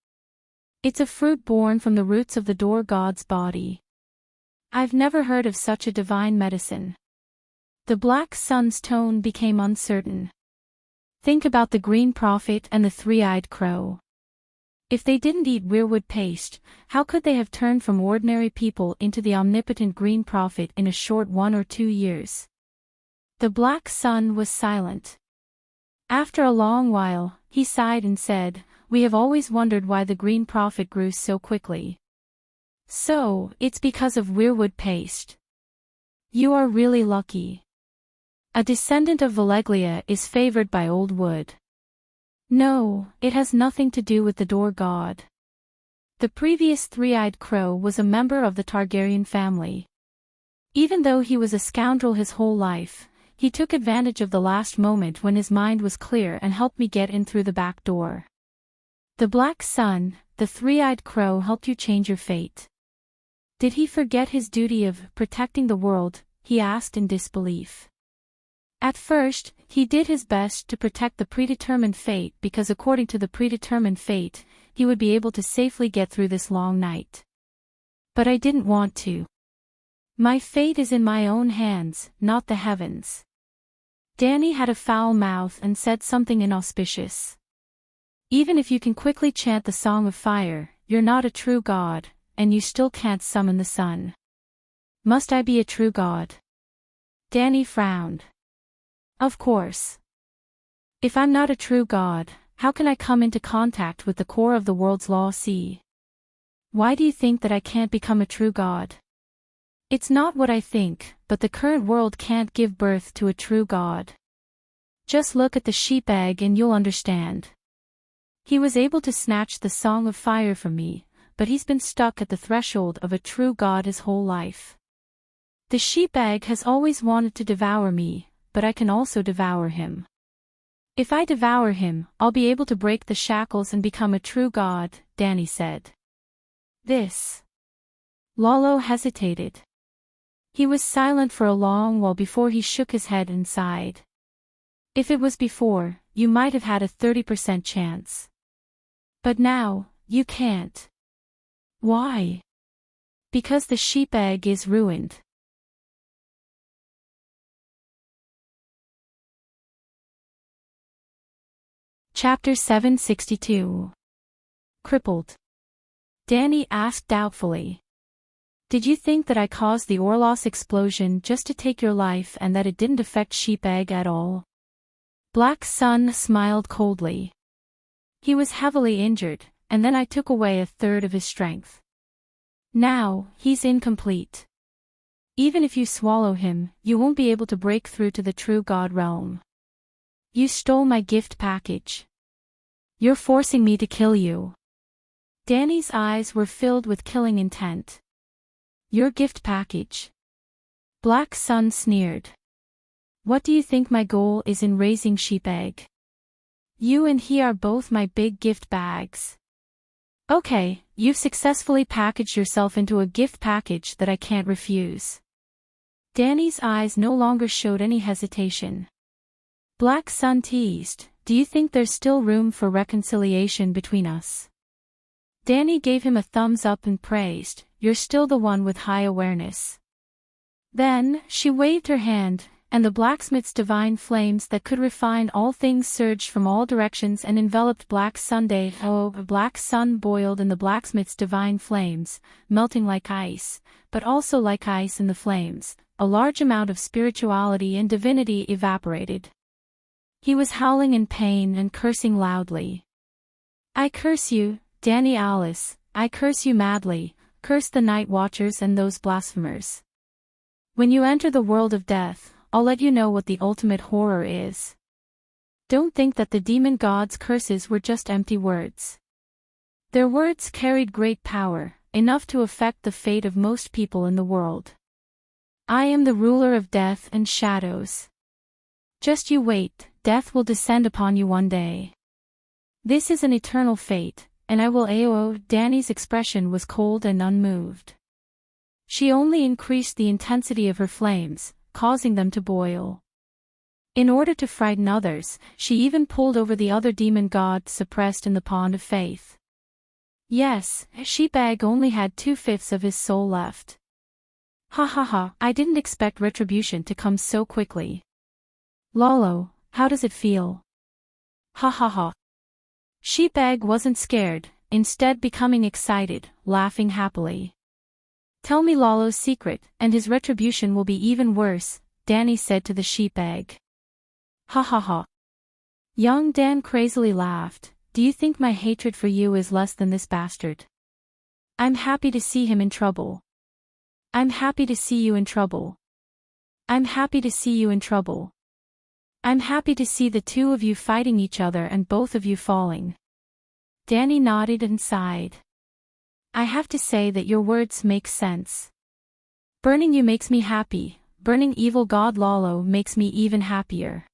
It's a fruit born from the roots of the door god's body. I've never heard of such a divine medicine. The black sun's tone became uncertain. Think about the green prophet and the three-eyed crow. If they didn't eat weirwood paste, how could they have turned from ordinary people into the omnipotent green prophet in a short 1 or 2 years? The black sun was silent. After a long while, he sighed and said, We have always wondered why the green prophet grew so quickly. So, it's because of weirwood paste. You are really lucky. A descendant of Valeglia is favored by old wood. No, it has nothing to do with the door god. The previous three-eyed crow was a member of the Targaryen family. Even though he was a scoundrel his whole life, he took advantage of the last moment when his mind was clear and helped me get in through the back door. The black sun, the three-eyed crow helped you change your fate. Did he forget his duty of protecting the world? He asked in disbelief. At first, he did his best to protect the predetermined fate because according to the predetermined fate, he would be able to safely get through this long night. But I didn't want to. My fate is in my own hands, not the heavens. Danny had a foul mouth and said something inauspicious. Even if you can quickly chant the Song of Fire, you're not a true god, and you still can't summon the sun. Must I be a true god? Danny frowned. Of course. If I'm not a true god, how can I come into contact with the core of the world's law sea? Why do you think that I can't become a true god? It's not what I think, but the current world can't give birth to a true god. Just look at the sheep egg and you'll understand. He was able to snatch the Song of Fire from me, but he's been stuck at the threshold of a true god his whole life. The sheep egg has always wanted to devour me, but I can also devour him. If I devour him, I'll be able to break the shackles and become a true god, Danny said. This. Lalo hesitated. He was silent for a long while before he shook his head and sighed. If it was before, you might have had a 30% chance. But now, you can't. Why? Because the sheep egg is ruined. Chapter 762. Crippled. Danny asked doubtfully. Did you think that I caused the Orlos explosion just to take your life and that it didn't affect Sheepegg at all? Black Sun smiled coldly. He was heavily injured, and then I took away a third of his strength. Now, he's incomplete. Even if you swallow him, you won't be able to break through to the true God realm. You stole my gift package. You're forcing me to kill you. Danny's eyes were filled with killing intent. Your gift package. Black Sun sneered. What do you think my goal is in raising Sheepegg? You and he are both my big gift bags. Okay, you've successfully packaged yourself into a gift package that I can't refuse. Danny's eyes no longer showed any hesitation. Black Sun teased, do you think there's still room for reconciliation between us? Danny gave him a thumbs up and praised, you're still the one with high awareness. Then, she waved her hand, and the blacksmith's divine flames that could refine all things surged from all directions and enveloped Black Sunday. Oh, Black Sun boiled in the blacksmith's divine flames, melting like ice, but also like ice in the flames. A large amount of spirituality and divinity evaporated. He was howling in pain and cursing loudly. I curse you, Danny Alice, I curse you madly, curse the Night Watchers and those blasphemers. When you enter the world of death, I'll let you know what the ultimate horror is. Don't think that the demon god's curses were just empty words. Their words carried great power, enough to affect the fate of most people in the world. I am the ruler of death and shadows. Just you wait, death will descend upon you one day. This is an eternal fate, and I will AOO. Danny's expression was cold and unmoved. She only increased the intensity of her flames, causing them to boil. In order to frighten others, she even pulled over the other demon god suppressed in the pond of faith. Yes, Sheepegg only had 2/5 of his soul left. Ha ha ha, I didn't expect retribution to come so quickly. Lolo, how does it feel? Ha ha ha. Sheepegg wasn't scared, instead becoming excited, laughing happily. Tell me Lolo's secret, and his retribution will be even worse, Danny said to the Sheepegg. Ha ha ha. Young Dan crazily laughed, do you think my hatred for you is less than this bastard? I'm happy to see him in trouble. I'm happy to see you in trouble. I'm happy to see you in trouble. I'm happy to see the two of you fighting each other and both of you falling. Danny nodded and sighed. I have to say that your words make sense. Burning you makes me happy, burning evil god Lolo makes me even happier.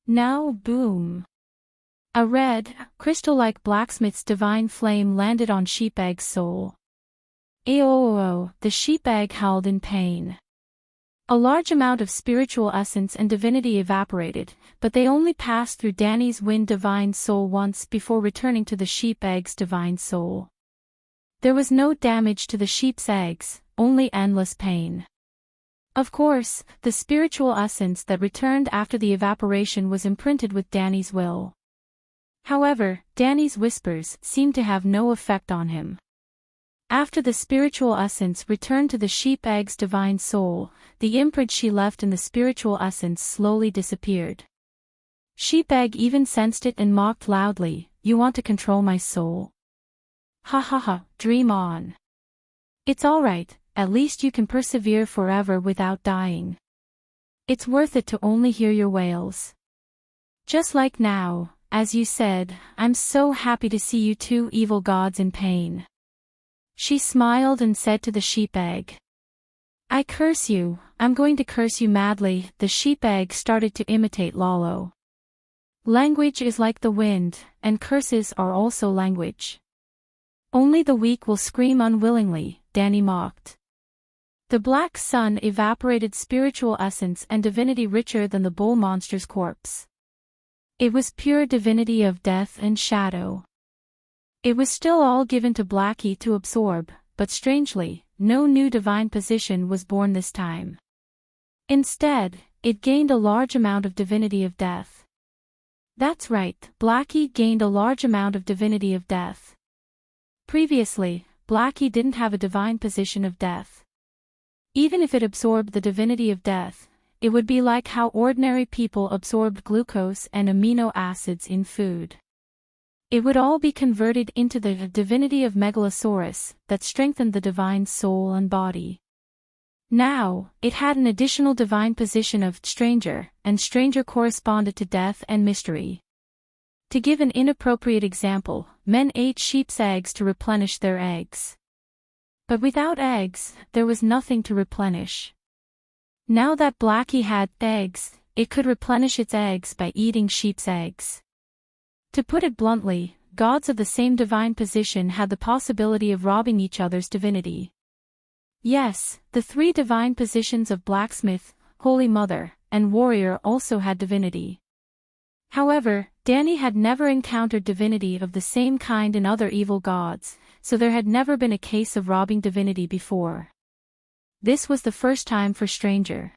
Now boom. A red, crystal-like blacksmith's divine flame landed on Sheepegg's soul. Aooo, the Sheepegg howled in pain. A large amount of spiritual essence and divinity evaporated, but they only passed through Danny's wind divine soul once before returning to the Sheepegg's divine soul. There was no damage to the sheep's eggs, only endless pain. Of course, the spiritual essence that returned after the evaporation was imprinted with Danny's will. However, Danny's whispers seemed to have no effect on him. After the spiritual essence returned to the Sheepegg's divine soul, the imprint she left in the spiritual essence slowly disappeared. Sheepegg even sensed it and mocked loudly, you want to control my soul? Ha ha ha, dream on. It's alright, at least you can persevere forever without dying. It's worth it to only hear your wails. Just like now, as you said, I'm so happy to see you two evil gods in pain. She smiled and said to the Sheepegg. I curse you, I'm going to curse you madly. The Sheepegg started to imitate Lolo. Language is like the wind, and curses are also language. Only the weak will scream unwillingly, Danny mocked. The black sun evaporated spiritual essence and divinity richer than the bull monster's corpse. It was pure divinity of death and shadow. It was still all given to Blackie to absorb, but strangely, no new divine position was born this time. Instead, it gained a large amount of divinity of death. That's right, Blackie gained a large amount of divinity of death. Previously, Blackie didn't have a divine position of death. Even if it absorbed the divinity of death, it would be like how ordinary people absorbed glucose and amino acids in food. It would all be converted into the divinity of Megalosaurus that strengthened the divine soul and body. Now, it had an additional divine position of stranger, and stranger corresponded to death and mystery. To give an inappropriate example, men ate sheep's eggs to replenish their eggs. But without eggs, there was nothing to replenish. Now that Blackie had eggs, it could replenish its eggs by eating sheep's eggs. To put it bluntly, gods of the same divine position had the possibility of robbing each other's divinity. Yes, the three divine positions of blacksmith, holy mother, and warrior also had divinity. However, Danny had never encountered divinity of the same kind in other evil gods, so there had never been a case of robbing divinity before. This was the first time for Stranger.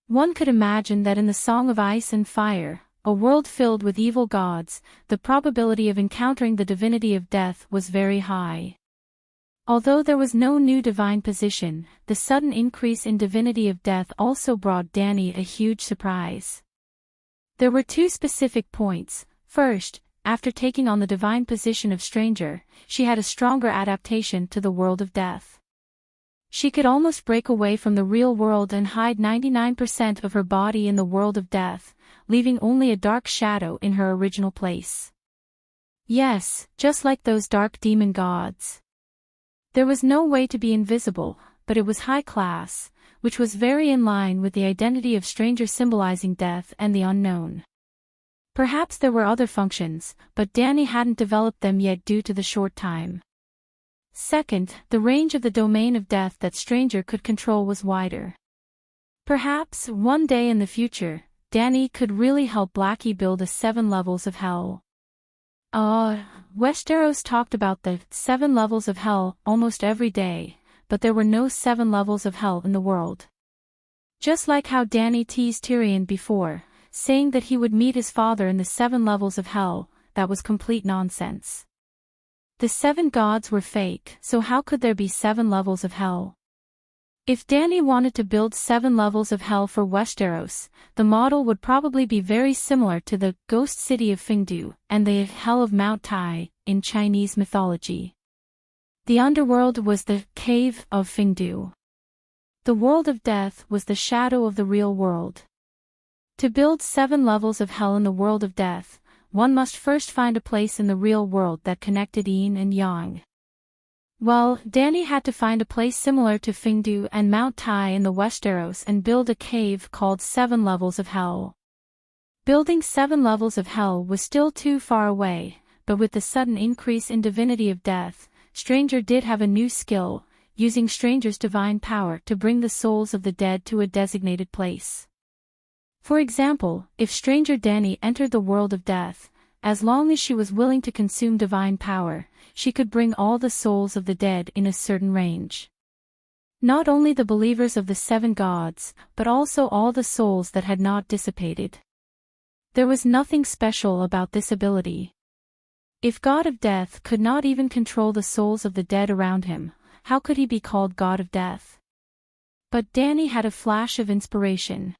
One could imagine that in the Song of Ice and Fire, a world filled with evil gods, the probability of encountering the divinity of death was very high. Although there was no new divine position, the sudden increase in divinity of death also brought Danny a huge surprise. There were two specific points. First, after taking on the divine position of Stranger, she had a stronger adaptation to the world of death. She could almost break away from the real world and hide 99% of her body in the world of death, leaving only a dark shadow in her original place. Yes, just like those dark demon gods. There was no way to be invisible, but it was high class, which was very in line with the identity of Stranger symbolizing death and the unknown. Perhaps there were other functions, but Danny hadn't developed them yet due to the short time. Second, the range of the domain of death that Stranger could control was wider. Perhaps, one day in the future, Danny could really help Blackie build the 7 levels of hell. Westeros talked about the 7 levels of hell almost every day, but there were no 7 levels of hell in the world. Just like how Danny teased Tyrion before, saying that he would meet his father in the 7 levels of hell, that was complete nonsense. The 7 gods were fake, so how could there be 7 levels of hell? If Danny wanted to build 7 levels of hell for Westeros, the model would probably be very similar to the Ghost City of Fingdu and the Hell of Mount Tai in Chinese mythology. The underworld was the Cave of Fingdu. The world of death was the shadow of the real world. To build 7 levels of hell in the world of death, one must first find a place in the real world that connected yin and yang. Well, Danny had to find a place similar to Fingdu and Mount Tai in the Westeros and build a cave called 7 Levels of Hell. Building 7 levels of hell was still too far away, but with the sudden increase in divinity of death, Stranger did have a new skill, using Stranger's divine power to bring the souls of the dead to a designated place. For example, if Stranger Danny entered the world of death, as long as she was willing to consume divine power, she could bring all the souls of the dead in a certain range. Not only the believers of the 7 gods, but also all the souls that had not dissipated. There was nothing special about this ability. If God of Death could not even control the souls of the dead around him, how could he be called God of Death? But Danny had a flash of inspiration.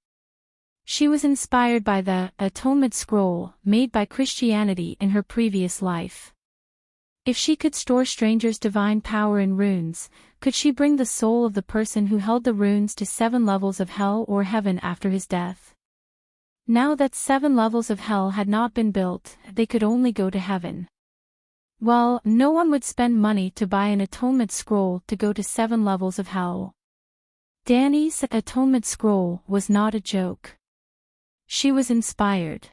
She was inspired by the Atonement Scroll made by Christianity in her previous life. If she could store Stranger's divine power in runes, could she bring the soul of the person who held the runes to 7 levels of hell or heaven after his death? Now that 7 levels of hell had not been built, they could only go to heaven. Well, no one would spend money to buy an Atonement Scroll to go to 7 levels of hell. Danny's Atonement Scroll was not a joke. She was inspired.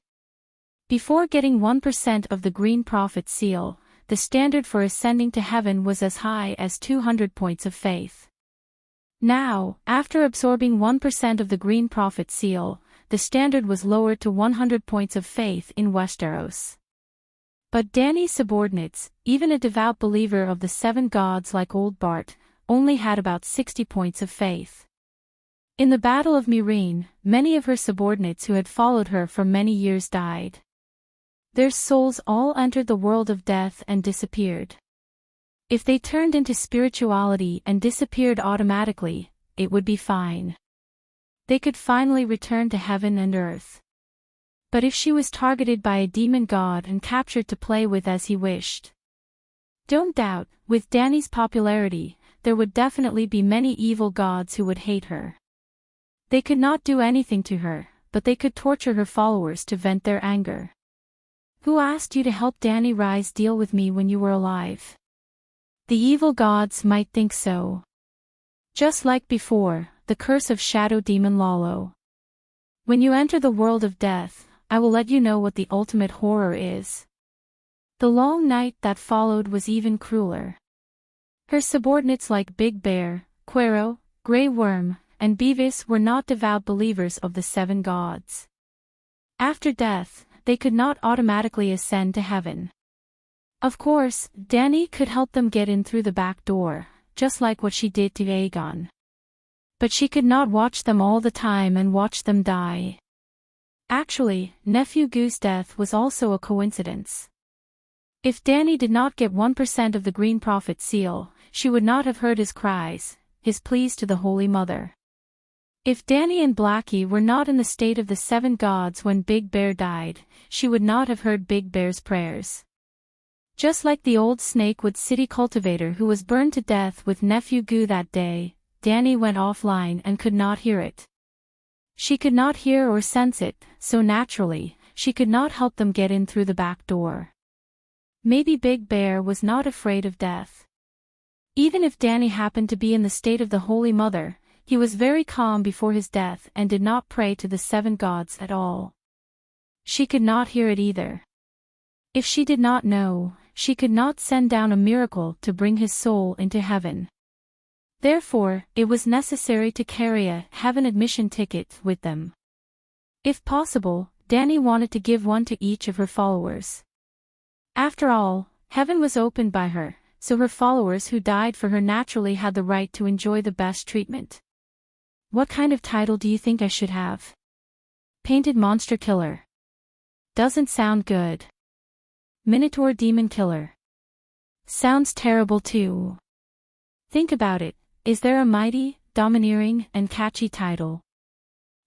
Before getting 1% of the Green Prophet seal, the standard for ascending to heaven was as high as 200 points of faith. Now, after absorbing 1% of the Green Prophet seal, the standard was lowered to 100 points of faith in Westeros. But Danny's subordinates, even a devout believer of the 7 gods like Old Bart, only had about 60 points of faith. In the Battle of Meereen, many of her subordinates who had followed her for many years died. Their souls all entered the world of death and disappeared. If they turned into spirituality and disappeared automatically, it would be fine. They could finally return to heaven and earth. But if she was targeted by a demon god and captured to play with as he wished? Don't doubt, with Dani's popularity, there would definitely be many evil gods who would hate her. They could not do anything to her, but they could torture her followers to vent their anger. Who asked you to help Dani Rise deal with me when you were alive? The evil gods might think so. Just like before, the curse of Shadow Demon Lalo. When you enter the world of death, I will let you know what the ultimate horror is. The long night that followed was even crueler. Her subordinates like Big Bear, Quero, Grey Worm, and Beavis were not devout believers of the 7 gods. After death, they could not automatically ascend to heaven. Of course, Dani could help them get in through the back door, just like what she did to Aegon. But she could not watch them all the time and watch them die. Actually, Nephew Goo's death was also a coincidence. If Dani did not get 1% of the Green Prophet seal, she would not have heard his cries, his pleas to the Holy Mother. If Dani and Blackie were not in the state of the 7 gods when Big Bear died, she would not have heard Big Bear's prayers. Just like the old Snakewood city cultivator who was burned to death with Nephew Goo that day, Dani went offline and could not hear it. She could not hear or sense it, so naturally, she could not help them get in through the back door. Maybe Big Bear was not afraid of death. Even if Dani happened to be in the state of the Holy Mother, he was very calm before his death and did not pray to the 7 gods at all. She could not hear it either. If she did not know, she could not send down a miracle to bring his soul into heaven. Therefore, it was necessary to carry a heaven admission ticket with them. If possible, Dani wanted to give one to each of her followers. After all, heaven was opened by her, so her followers who died for her naturally had the right to enjoy the best treatment. What kind of title do you think I should have? Painted Monster Killer. Doesn't sound good. Minotaur Demon Killer. Sounds terrible too. Think about it, is there a mighty, domineering, and catchy title?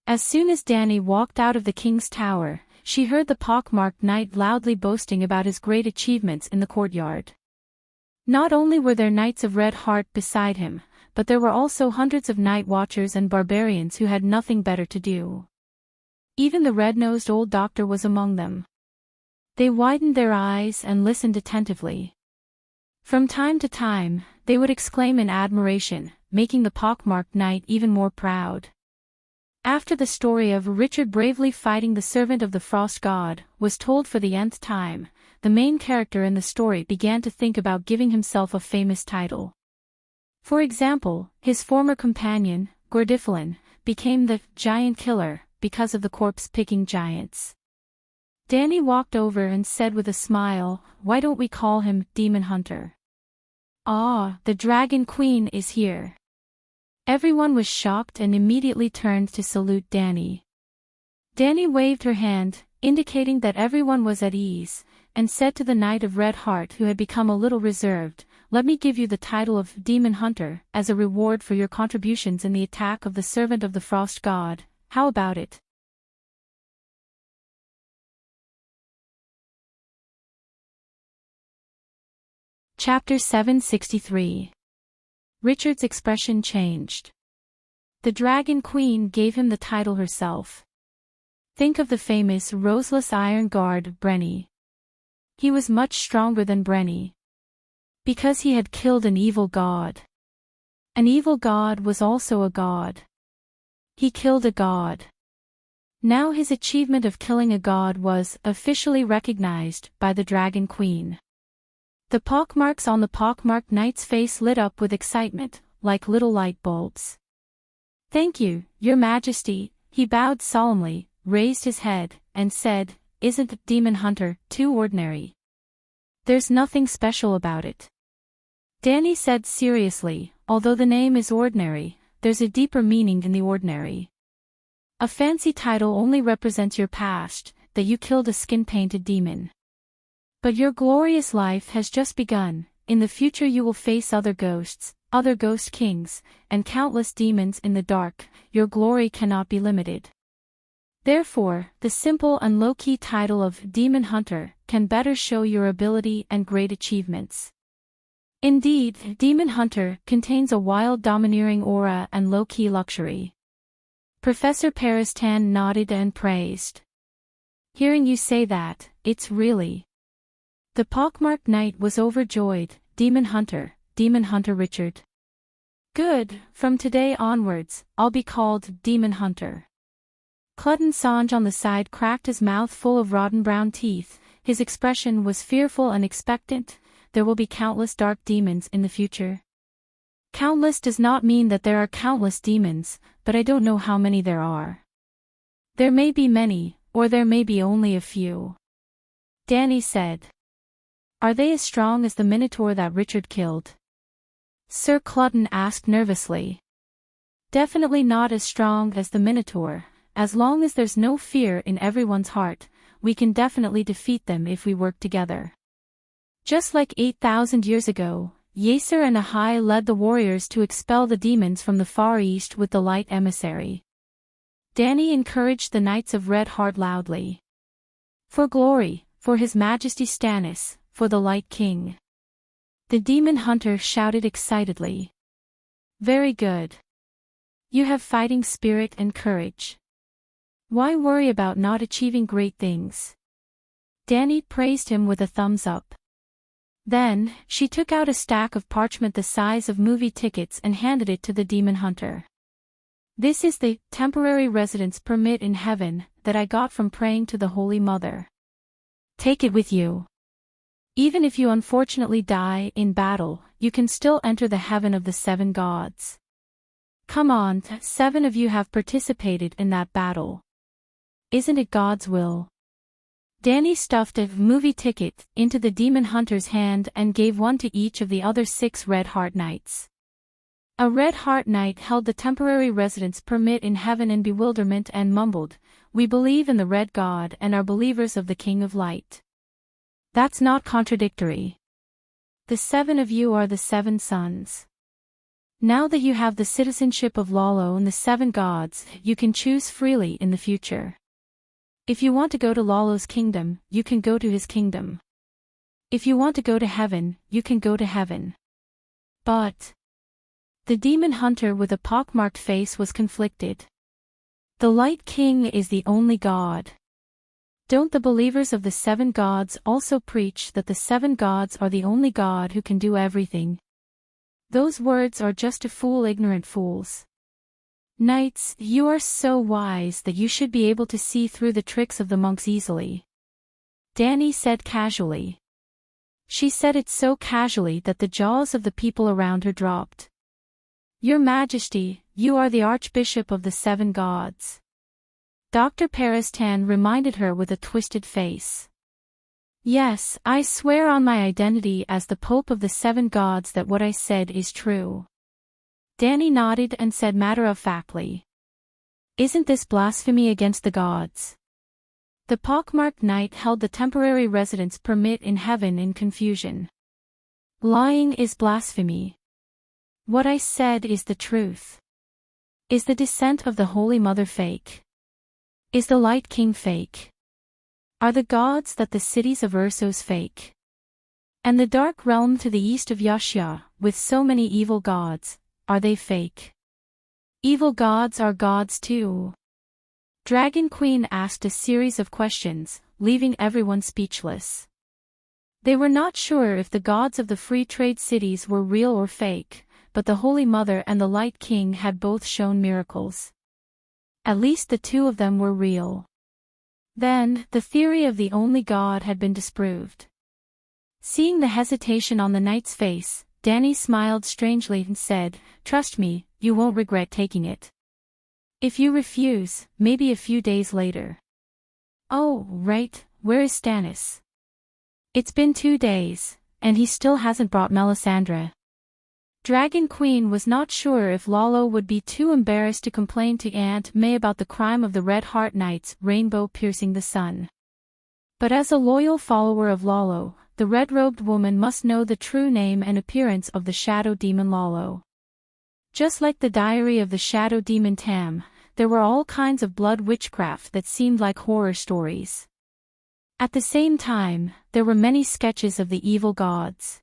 As soon as Dani walked out of the king's tower, she heard the pockmarked knight loudly boasting about his great achievements in the courtyard. Not only were there knights of Red Heart beside him, but there were also hundreds of night watchers and barbarians who had nothing better to do. Even the red-nosed old doctor was among them. They widened their eyes and listened attentively. From time to time, they would exclaim in admiration, making the pockmarked knight even more proud. After the story of Richard bravely fighting the servant of the frost god was told for the nth time, the main character in the story began to think about giving himself a famous title. For example, his former companion, Gordiflin, became the Giant Killer because of the corpse-picking giants. Dani walked over and said with a smile, "Why don't we call him Demon Hunter?" "Ah, the Dragon Queen is here." Everyone was shocked and immediately turned to salute Dani. Dani waved her hand, indicating that everyone was at ease, and said to the Knight of Red Heart who had become a little reserved, "Let me give you the title of Demon Hunter as a reward for your contributions in the attack of the servant of the Frost God. How about it?" Chapter 763. Richard's expression changed. The Dragon Queen gave him the title herself. Think of the famous Roseless Iron Guard Brenny. He was much stronger than Brenny. Because he had killed an evil god. An evil god was also a god. He killed a god. Now his achievement of killing a god was officially recognized by the Dragon Queen. The pockmarks on the pockmarked knight's face lit up with excitement, like little light bulbs. "Thank you, Your Majesty," he bowed solemnly, raised his head, and said, "Isn't Demon Hunter too ordinary? There's nothing special about it." Dani said seriously, "Although the name is ordinary, there's a deeper meaning in the ordinary. A fancy title only represents your past, that you killed a skin-painted demon. But your glorious life has just begun. In the future you will face other ghosts, other ghost kings, and countless demons in the dark. Your glory cannot be limited. Therefore, the simple and low-key title of Demon Hunter can better show your ability and great achievements. Indeed, Demon Hunter contains a wild domineering aura and low-key luxury. Professor Paristan nodded and praised. Hearing you say that, it's really... The pockmarked knight was overjoyed. Demon Hunter Richard. Good, from today onwards, I'll be called Demon Hunter. Cludden Sange on the side cracked his mouth full of rotten brown teeth. His expression was fearful and expectant. There will be countless dark demons in the future. Countless does not mean that there are countless demons, but I don't know how many there are. There may be many, or there may be only a few. Danny said. Are they as strong as the Minotaur that Richard killed? Sir Cludden asked nervously. Definitely not as strong as the Minotaur. As long as there's no fear in everyone's heart, we can definitely defeat them if we work together. Just like 8,000 years ago, Yeser and Ahai led the warriors to expel the demons from the Far East with the light emissary. Danny encouraged the Knights of Red Heart loudly. For glory, for His Majesty Stannis, for the Light King. The Demon Hunter shouted excitedly. Very good. You have fighting spirit and courage. Why worry about not achieving great things? Danny praised him with a thumbs up. Then, she took out a stack of parchment the size of movie tickets and handed it to the Demon Hunter. This is the temporary residence permit in heaven that I got from praying to the Holy Mother. Take it with you. Even if you unfortunately die in battle, you can still enter the heaven of the 7 gods. Come on, 7 of you have participated in that battle. Isn't it God's will? Danny stuffed a movie ticket into the Demon Hunter's hand and gave one to each of the other 6 Red Heart Knights. A Red Heart Knight held the temporary residence permit in heaven in bewilderment and mumbled, "We believe in the Red God and are believers of the King of Light." That's not contradictory. The 7 of you are the 7 sons. Now that you have the citizenship of Lalo and the 7 gods, you can choose freely in the future. If you want to go to Lalo's kingdom, you can go to his kingdom. If you want to go to heaven, you can go to heaven. But... The Demon Hunter with a pockmarked face was conflicted. The Light King is the only God. Don't the believers of the 7 gods also preach that the 7 gods are the only God who can do everything? Those words are just to fool ignorant fools. Knights, you are so wise that you should be able to see through the tricks of the monks easily. Danny said casually. She said it so casually that the jaws of the people around her dropped. Your Majesty, you are the Archbishop of the 7 gods. Dr. Paristan reminded her with a twisted face. Yes, I swear on my identity as the Pope of the 7 gods that what I said is true. Danny nodded and said matter-of-factly. Isn't this blasphemy against the gods? The pockmarked knight held the temporary residence permit in heaven in confusion. Lying is blasphemy. What I said is the truth. Is the descent of the Holy Mother fake? Is the Light King fake? Are the gods that the cities of Ursos fake? And the dark realm to the east of Yashya, with so many evil gods, are they fake? Evil gods are gods too. Dragon Queen asked a series of questions, leaving everyone speechless. They were not sure if the gods of the free trade cities were real or fake, but the Holy Mother and the Light King had both shown miracles. At least the 2 of them were real. Then, the theory of the only God had been disproved. Seeing the hesitation on the knight's face, Danny smiled strangely and said, "Trust me, you won't regret taking it. If you refuse, maybe a few days later." "Oh, right, where is Stannis?" "It's been 2 days, and he still hasn't brought Melisandre." Dragon Queen was not sure if Lalo would be too embarrassed to complain to Aunt May about the crime of the Red Heart Knights, rainbow piercing the sun. But as a loyal follower of Lalo, the red-robed woman must know the true name and appearance of the shadow demon Lalo. Just like the diary of the shadow demon Tam, there were all kinds of blood witchcraft that seemed like horror stories. At the same time, there were many sketches of the evil gods.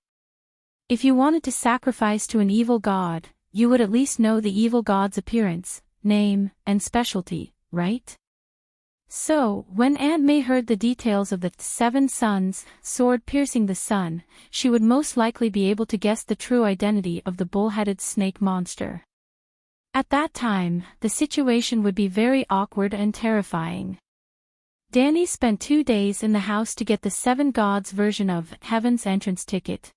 If you wanted to sacrifice to an evil god, you would at least know the evil god's appearance, name, and specialty, right? So, when Aunt May heard the details of the 7 suns, sword piercing the sun, she would most likely be able to guess the true identity of the bull-headed snake monster. At that time, the situation would be very awkward and terrifying. Danny spent 2 days in the house to get the 7 gods version of Heaven's entrance ticket.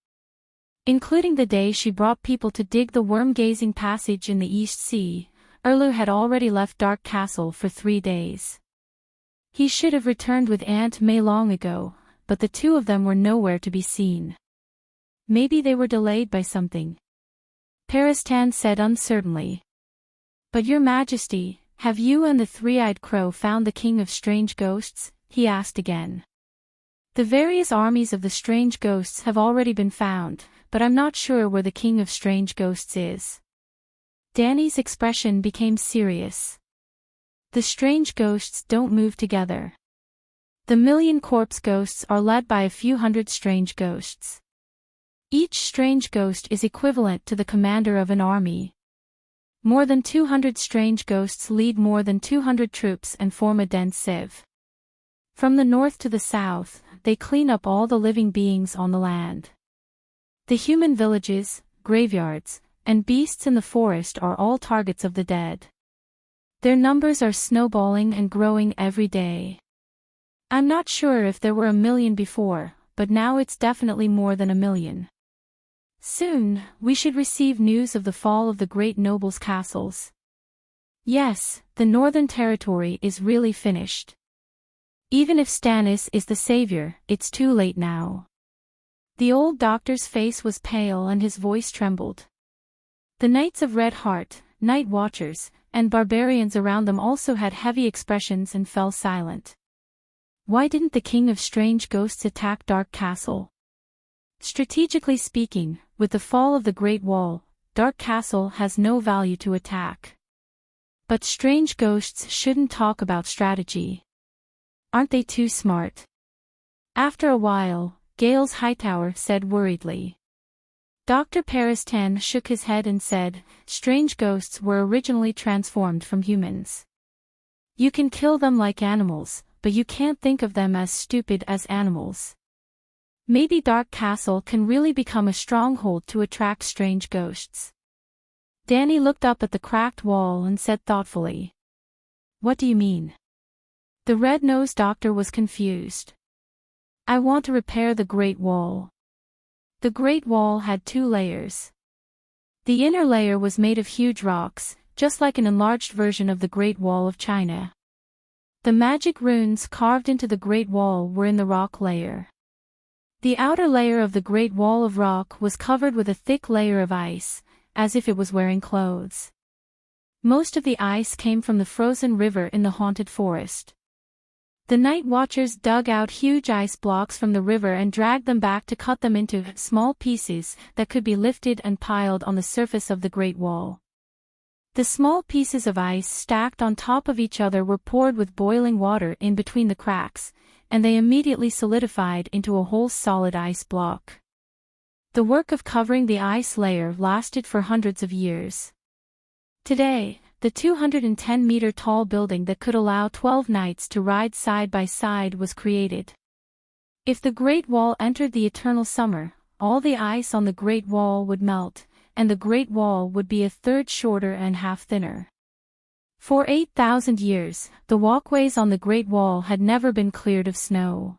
Including the day she brought people to dig the worm-gazing passage in the East Sea, Erlu had already left Dark Castle for 3 days. He should have returned with Aunt May long ago, but the two of them were nowhere to be seen. Maybe they were delayed by something. Paristan said uncertainly. But Your Majesty, have you and the three-eyed crow found the King of Strange Ghosts? He asked again. The various armies of the strange ghosts have already been found, but I'm not sure where the King of Strange Ghosts is. Danny's expression became serious. The strange ghosts don't move together. The million corpse ghosts are led by a few hundred strange ghosts. Each strange ghost is equivalent to the commander of an army. More than 200 strange ghosts lead more than 200 troops and form a dense sieve. From the north to the south, they clean up all the living beings on the land. The human villages, graveyards, and beasts in the forest are all targets of the dead. Their numbers are snowballing and growing every day. I'm not sure if there were 1 million before, but now it's definitely more than 1 million. Soon, we should receive news of the fall of the great nobles' castles. Yes, the Northern Territory is really finished. Even if Stannis is the savior, it's too late now. The old doctor's face was pale and his voice trembled. The Knights of Red Heart, Night Watchers, and barbarians around them also had heavy expressions and fell silent. Why didn't the King of Strange Ghosts attack Dark Castle? Strategically speaking, with the fall of the Great Wall, Dark Castle has no value to attack. But strange ghosts shouldn't talk about strategy. Aren't they too smart? After a while, Gales Hightower said worriedly. Dr. Paristan shook his head and said, strange ghosts were originally transformed from humans. You can kill them like animals, but you can't think of them as stupid as animals. Maybe Dark Castle can really become a stronghold to attract strange ghosts. Danny looked up at the cracked wall and said thoughtfully. What do you mean? The red-nosed doctor was confused. I want to repair the Great Wall. The Great Wall had 2 layers. The inner layer was made of huge rocks, just like an enlarged version of the Great Wall of China. The magic runes carved into the Great Wall were in the rock layer. The outer layer of the Great Wall of rock was covered with a thick layer of ice, as if it was wearing clothes. Most of the ice came from the frozen river in the haunted forest. The Night Watchers dug out huge ice blocks from the river and dragged them back to cut them into small pieces that could be lifted and piled on the surface of the Great Wall. The small pieces of ice stacked on top of each other were poured with boiling water in between the cracks, and they immediately solidified into a whole solid ice block. The work of covering the ice layer lasted for hundreds of years. Today, the 210-meter-tall building that could allow 12 knights to ride side by side was created. If the Great Wall entered the eternal summer, all the ice on the Great Wall would melt, and the Great Wall would be a third shorter and half thinner. For 8,000 years, the walkways on the Great Wall had never been cleared of snow.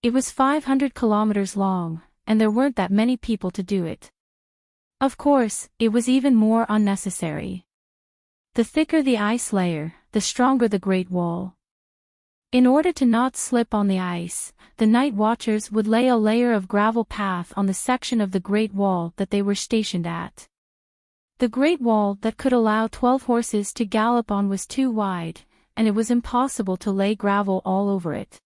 It was 500 kilometers long, and there weren't that many people to do it. Of course, it was even more unnecessary. The thicker the ice layer, the stronger the Great Wall. In order to not slip on the ice, the Night Watchers would lay a layer of gravel path on the section of the Great Wall that they were stationed at. The Great Wall that could allow 12 horses to gallop on was too wide, and it was impossible to lay gravel all over it.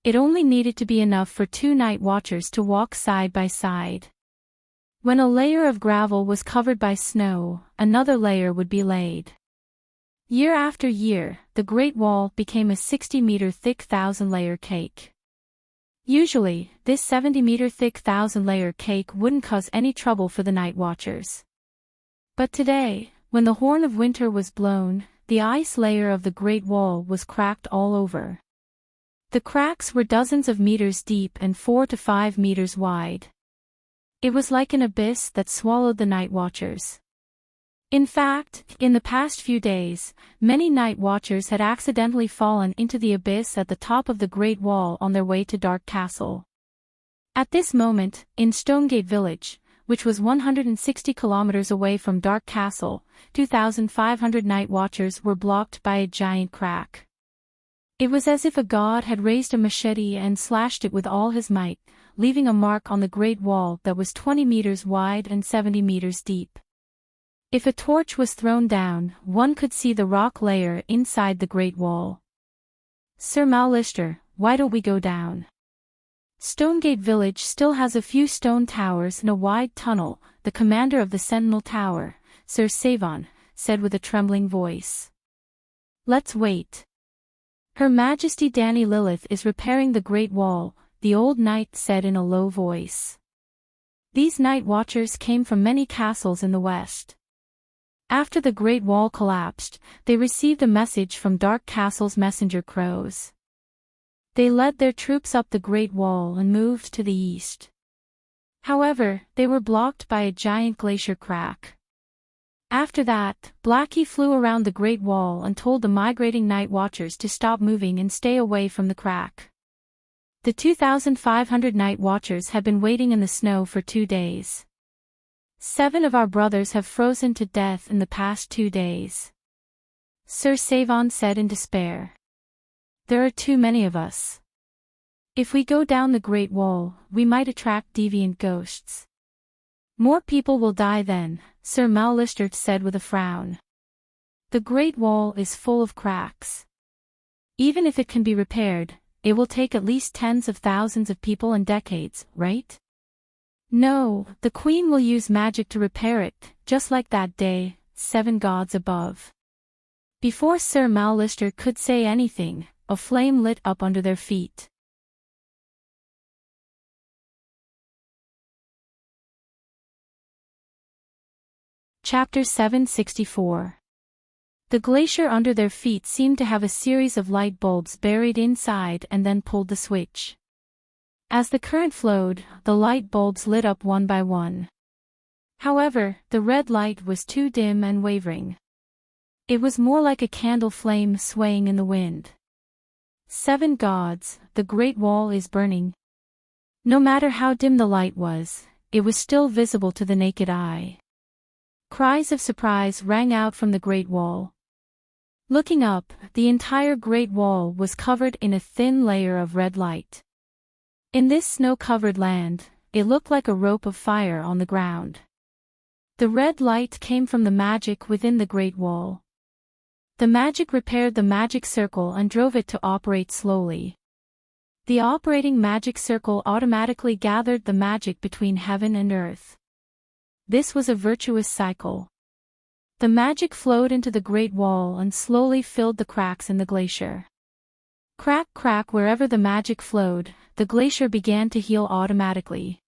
It only needed to be enough for 2 night watchers to walk side by side. When a layer of gravel was covered by snow, another layer would be laid. Year after year, the Great Wall became a 60-meter thick 1,000-layer cake. Usually, this 70-meter thick 1,000-layer cake wouldn't cause any trouble for the night watchers. But today, when the horn of winter was blown, the ice layer of the Great Wall was cracked all over. The cracks were dozens of meters deep and 4 to 5 meters wide. It was like an abyss that swallowed the night watchers. In fact, in the past few days, many night watchers had accidentally fallen into the abyss at the top of the Great Wall on their way to Dark Castle. At this moment, in Stonegate Village, which was 160 kilometers away from Dark Castle, 2,500 night watchers were blocked by a giant crack. It was as if a god had raised a machete and slashed it with all his might, leaving a mark on the Great Wall that was 20 meters wide and 70 meters deep. If a torch was thrown down, one could see the rock layer inside the Great Wall. "Sir Mallister, why don't we go down?" Stonegate Village still has a few stone towers and a wide tunnel, the commander of the Sentinel Tower, Sir Savon, said with a trembling voice. "Let's wait. Her Majesty Dani Lilith is repairing the Great Wall," the old knight said in a low voice. These night watchers came from many castles in the west. After the Great Wall collapsed, they received a message from Dark Castle's messenger crows. They led their troops up the Great Wall and moved to the east. However, they were blocked by a giant glacier crack. After that, Blackie flew around the Great Wall and told the migrating night watchers to stop moving and stay away from the crack. The 2,500 night watchers had been waiting in the snow for 2 days. 7 of our brothers have frozen to death in the past 2 days. Sir Savon said in despair. There are too many of us. If we go down the Great Wall, we might attract deviant ghosts. More people will die then, Sir Mallister said with a frown. The Great Wall is full of cracks. Even if it can be repaired, it will take at least tens of thousands of people and decades, right? No, the Queen will use magic to repair it, just like that day, 7 gods above. Before Sir Mallister could say anything, a flame lit up under their feet. Chapter 764. The glacier under their feet seemed to have a series of light bulbs buried inside and then pulled the switch. As the current flowed, the light bulbs lit up one by one. However, the red light was too dim and wavering. It was more like a candle flame swaying in the wind. 7 gods, the Great Wall is burning. No matter how dim the light was, it was still visible to the naked eye. Cries of surprise rang out from the Great Wall. Looking up, the entire Great Wall was covered in a thin layer of red light. In this snow-covered land, it looked like a rope of fire on the ground. The red light came from the magic within the Great Wall. The magic repaired the magic circle and drove it to operate slowly. The operating magic circle automatically gathered the magic between heaven and earth. This was a virtuous cycle. The magic flowed into the Great Wall and slowly filled the cracks in the glacier. Crack, crack, wherever the magic flowed, the glacier began to heal automatically.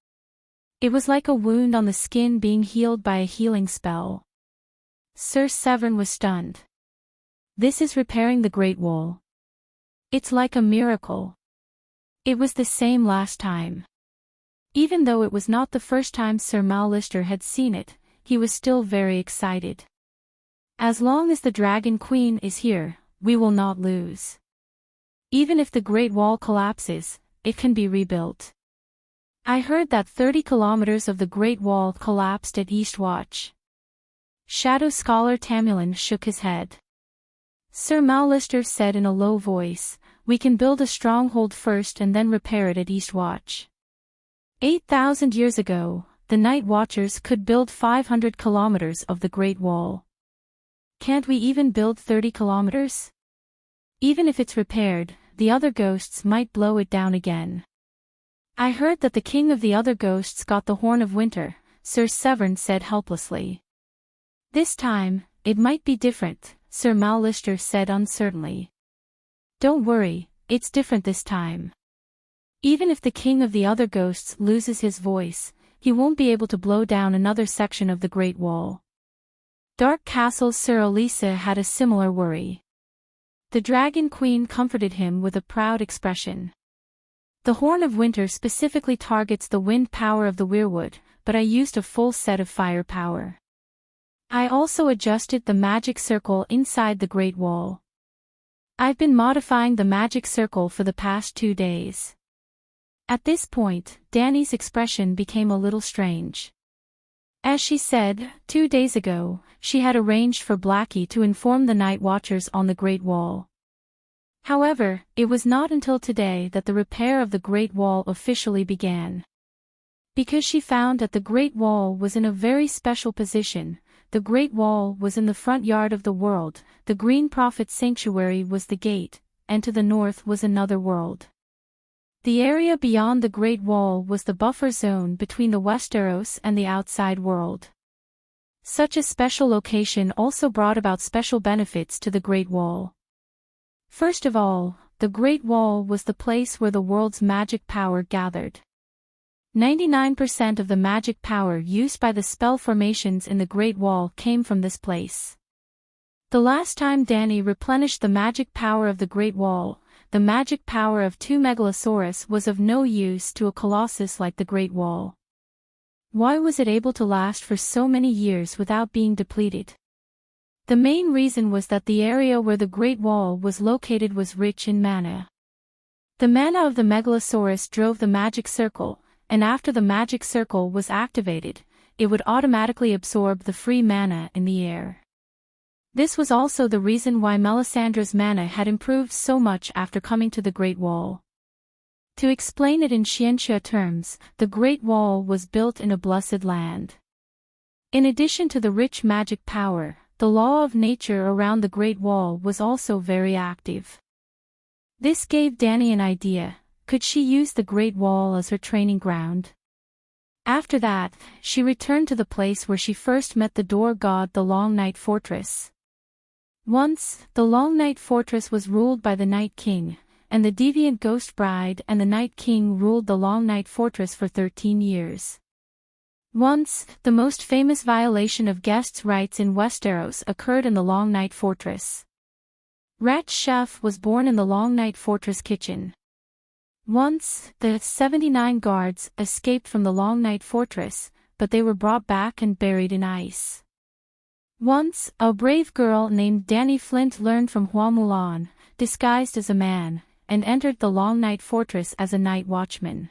It was like a wound on the skin being healed by a healing spell. Sir Severn was stunned. This is repairing the Great Wall. It's like a miracle. It was the same last time. Even though it was not the first time Sir Mallister had seen it, he was still very excited. As long as the Dragon Queen is here, we will not lose. Even if the Great Wall collapses, it can be rebuilt. I heard that 30 kilometers of the Great Wall collapsed at Eastwatch. Shadow Scholar Tamulin shook his head. Sir Mallister said in a low voice, we can build a stronghold first and then repair it at Eastwatch. 8,000 years ago, the Night Watchers could build 500 kilometers of the Great Wall. Can't we even build 30 kilometers? Even if it's repaired, the other ghosts might blow it down again. I heard that the king of the other ghosts got the Horn of Winter, Sir Severn said helplessly. This time, it might be different, Sir Mallister said uncertainly. Don't worry, it's different this time. Even if the king of the other ghosts loses his voice, he won't be able to blow down another section of the Great Wall. Dark Castle's Sir Elisa had a similar worry. The Dragon Queen comforted him with a proud expression. The Horn of Winter specifically targets the wind power of the weirwood, but I used a full set of fire power. I also adjusted the magic circle inside the Great Wall. I've been modifying the magic circle for the past 2 days. At this point, Danny's expression became a little strange. As she said, 2 days ago, she had arranged for Blackie to inform the night watchers on the Great Wall. However, it was not until today that the repair of the Great Wall officially began. Because she found that the Great Wall was in a very special position, the Great Wall was in the front yard of the world, the Green Prophet Sanctuary was the gate, and to the north was another world. The area beyond the Great Wall was the buffer zone between the Westeros and the outside world. Such a special location also brought about special benefits to the Great Wall. First of all, the Great Wall was the place where the world's magic power gathered. 99% of the magic power used by the spell formations in the Great Wall came from this place. The last time Danny replenished the magic power of the Great Wall, the magic power of 2 Megalosaurus was of no use to a colossus like the Great Wall. Why was it able to last for so many years without being depleted? The main reason was that the area where the Great Wall was located was rich in mana. The mana of the Megalosaurus drove the magic circle, and after the magic circle was activated, it would automatically absorb the free mana in the air. This was also the reason why Melisandre's mana had improved so much after coming to the Great Wall. To explain it in Xianxia terms, the Great Wall was built in a blessed land. In addition to the rich magic power, the law of nature around the Great Wall was also very active. This gave Danny an idea: could she use the Great Wall as her training ground? After that, she returned to the place where she first met the door god, the Long Night Fortress. Once, the Long Night Fortress was ruled by the Night King, and the deviant Ghost Bride and the Night King ruled the Long Night Fortress for 13 years. Once, the most famous violation of guests' rights in Westeros occurred in the Long Night Fortress. Rat Chef was born in the Long Night Fortress kitchen. Once, the 79 guards escaped from the Long Night Fortress, but they were brought back and buried in ice. Once, a brave girl named Danny Flint learned from Hua Mulan, disguised as a man, and entered the Long Night Fortress as a night watchman.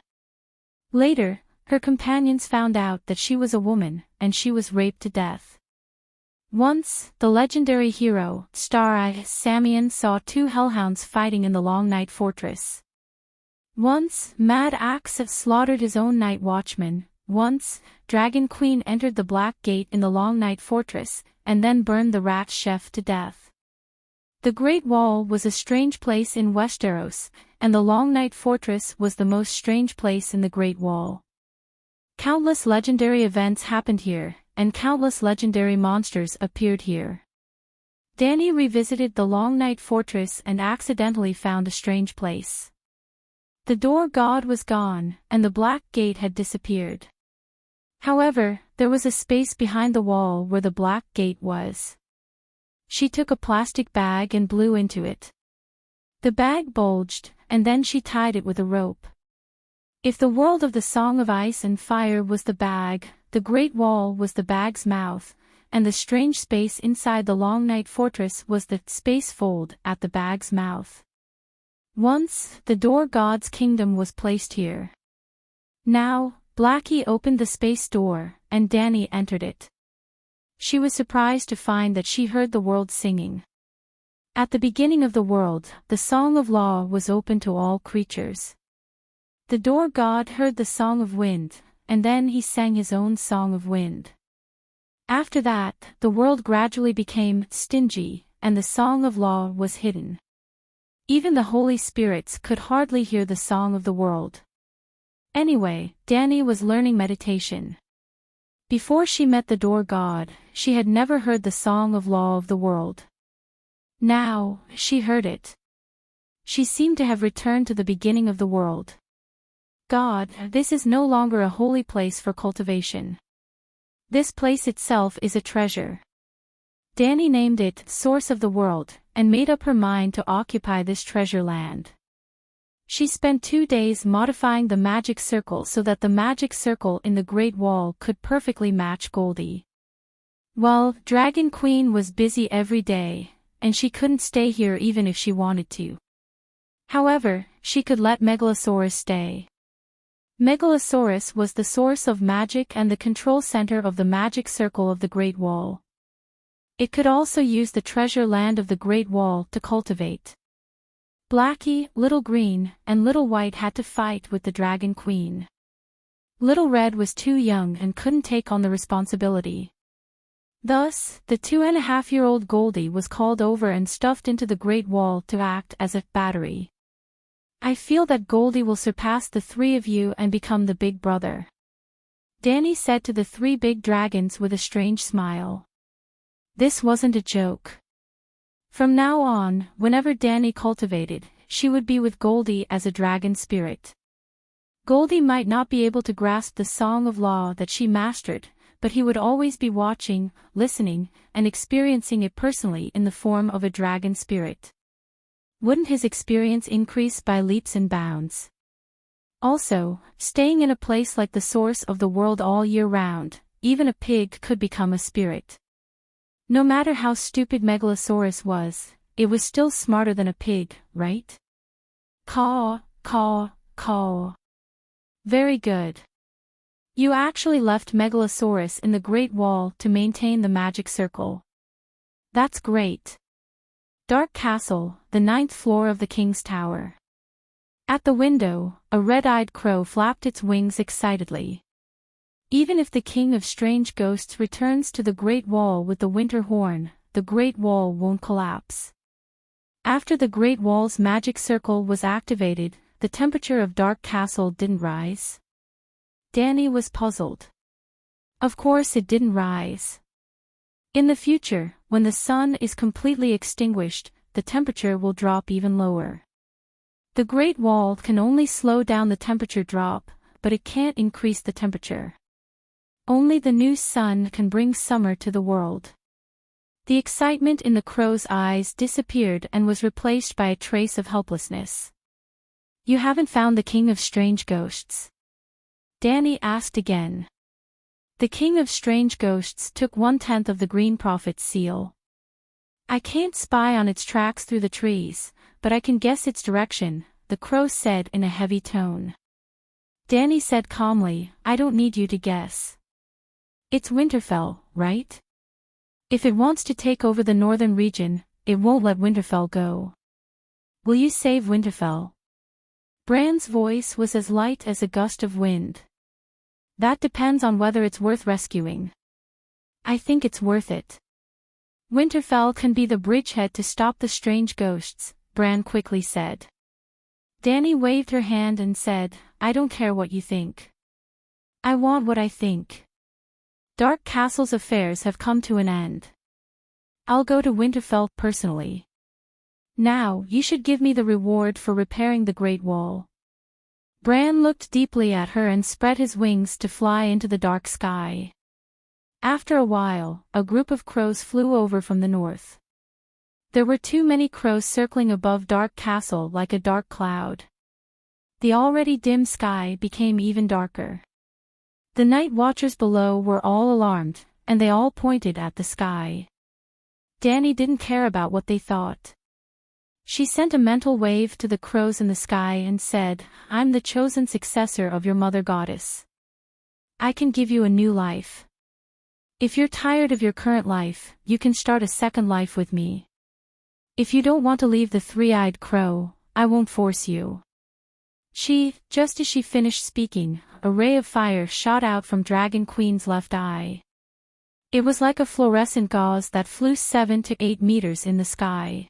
Later, her companions found out that she was a woman, and she was raped to death. Once, the legendary hero, Star-Eye Samian, saw 2 hellhounds fighting in the Long Night Fortress. Once, Mad Axe slaughtered his own night watchman. Once, Dragon Queen entered the Black Gate in the Long Night Fortress, and then burned the Rat Chef to death. The Great Wall was a strange place in Westeros, and the Long Night Fortress was the most strange place in the Great Wall. Countless legendary events happened here, and countless legendary monsters appeared here. Danny revisited the Long Night Fortress and accidentally found a strange place. The door god was gone, and the Black Gate had disappeared. However, there was a space behind the wall where the Black Gate was. She took a plastic bag and blew into it. The bag bulged, and then she tied it with a rope. If the world of the Song of Ice and Fire was the bag, the Great Wall was the bag's mouth, and the strange space inside the Long Night Fortress was the space fold at the bag's mouth. Once, the door god's kingdom was placed here. Now, Blackie opened the space door, and Danny entered it. She was surprised to find that she heard the world singing. At the beginning of the world, the Song of Law was open to all creatures. The door god heard the Song of Wind, and then he sang his own Song of Wind. After that, the world gradually became stingy, and the Song of Law was hidden. Even the holy spirits could hardly hear the song of the world. Anyway, Dani was learning meditation. Before she met the door god, she had never heard the song of law of the world. Now, she heard it. She seemed to have returned to the beginning of the world. God, this is no longer a holy place for cultivation. This place itself is a treasure. Dani named it Source of the World, and made up her mind to occupy this treasure land. She spent 2 days modifying the magic circle so that the magic circle in the Great Wall could perfectly match Goldie. Well, Dragon Queen was busy every day, and she couldn't stay here even if she wanted to. However, she could let Megalosaurus stay. Megalosaurus was the source of magic and the control center of the magic circle of the Great Wall. It could also use the treasure land of the Great Wall to cultivate. Blackie, Little Green, and Little White had to fight with the Dragon Queen. Little Red was too young and couldn't take on the responsibility. Thus, the 2.5-year-old Goldie was called over and stuffed into the Great Wall to act as a battery. I feel that Goldie will surpass the 3 of you and become the big brother. Dani said to the 3 big dragons with a strange smile. This wasn't a joke. From now on, whenever Dani cultivated, she would be with Goldie as a dragon spirit. Goldie might not be able to grasp the song of law that she mastered, but he would always be watching, listening, and experiencing it personally in the form of a dragon spirit. Wouldn't his experience increase by leaps and bounds? Also, staying in a place like the source of the world all year round, even a pig could become a spirit. No matter how stupid Megalosaurus was, it was still smarter than a pig, right? Caw, caw, caw. Very good. You actually left Megalosaurus in the Great Wall to maintain the magic circle. That's great. Dark Castle, the 9th floor of the King's Tower. At the window, a red-eyed crow flapped its wings excitedly. Even if the King of Strange Ghosts returns to the Great Wall with the Winter Horn, the Great Wall won't collapse. After the Great Wall's magic circle was activated, the temperature of Dark Castle didn't rise. Dani was puzzled. Of course it didn't rise. In the future, when the sun is completely extinguished, the temperature will drop even lower. The Great Wall can only slow down the temperature drop, but it can't increase the temperature. Only the new sun can bring summer to the world. The excitement in the crow's eyes disappeared and was replaced by a trace of helplessness. You haven't found the King of Strange Ghosts? Dani asked again. The King of Strange Ghosts took 1/10 of the Green Prophet's seal. I can't spy on its tracks through the trees, but I can guess its direction, the crow said in a heavy tone. Dani said calmly, I don't need you to guess. It's Winterfell, right? If it wants to take over the northern region, it won't let Winterfell go. Will you save Winterfell? Bran's voice was as light as a gust of wind. That depends on whether it's worth rescuing. I think it's worth it. Winterfell can be the bridgehead to stop the strange ghosts, Bran quickly said. Dani waved her hand and said, I don't care what you think. I want what I think. Dark Castle's affairs have come to an end. I'll go to Winterfell personally. Now, you should give me the reward for repairing the Great Wall. Bran looked deeply at her and spread his wings to fly into the dark sky. After a while, a group of crows flew over from the north. There were too many crows circling above Dark Castle like a dark cloud. The already dim sky became even darker. The night watchers below were all alarmed, and they all pointed at the sky. Dani didn't care about what they thought. She sent a mental wave to the crows in the sky and said, I'm the chosen successor of your mother goddess. I can give you a new life. If you're tired of your current life, you can start a second life with me. If you don't want to leave the three-eyed crow, I won't force you. Just as she finished speaking, a ray of fire shot out from Dragon Queen's left eye. It was like a fluorescent gauze that flew 7 to 8 meters in the sky.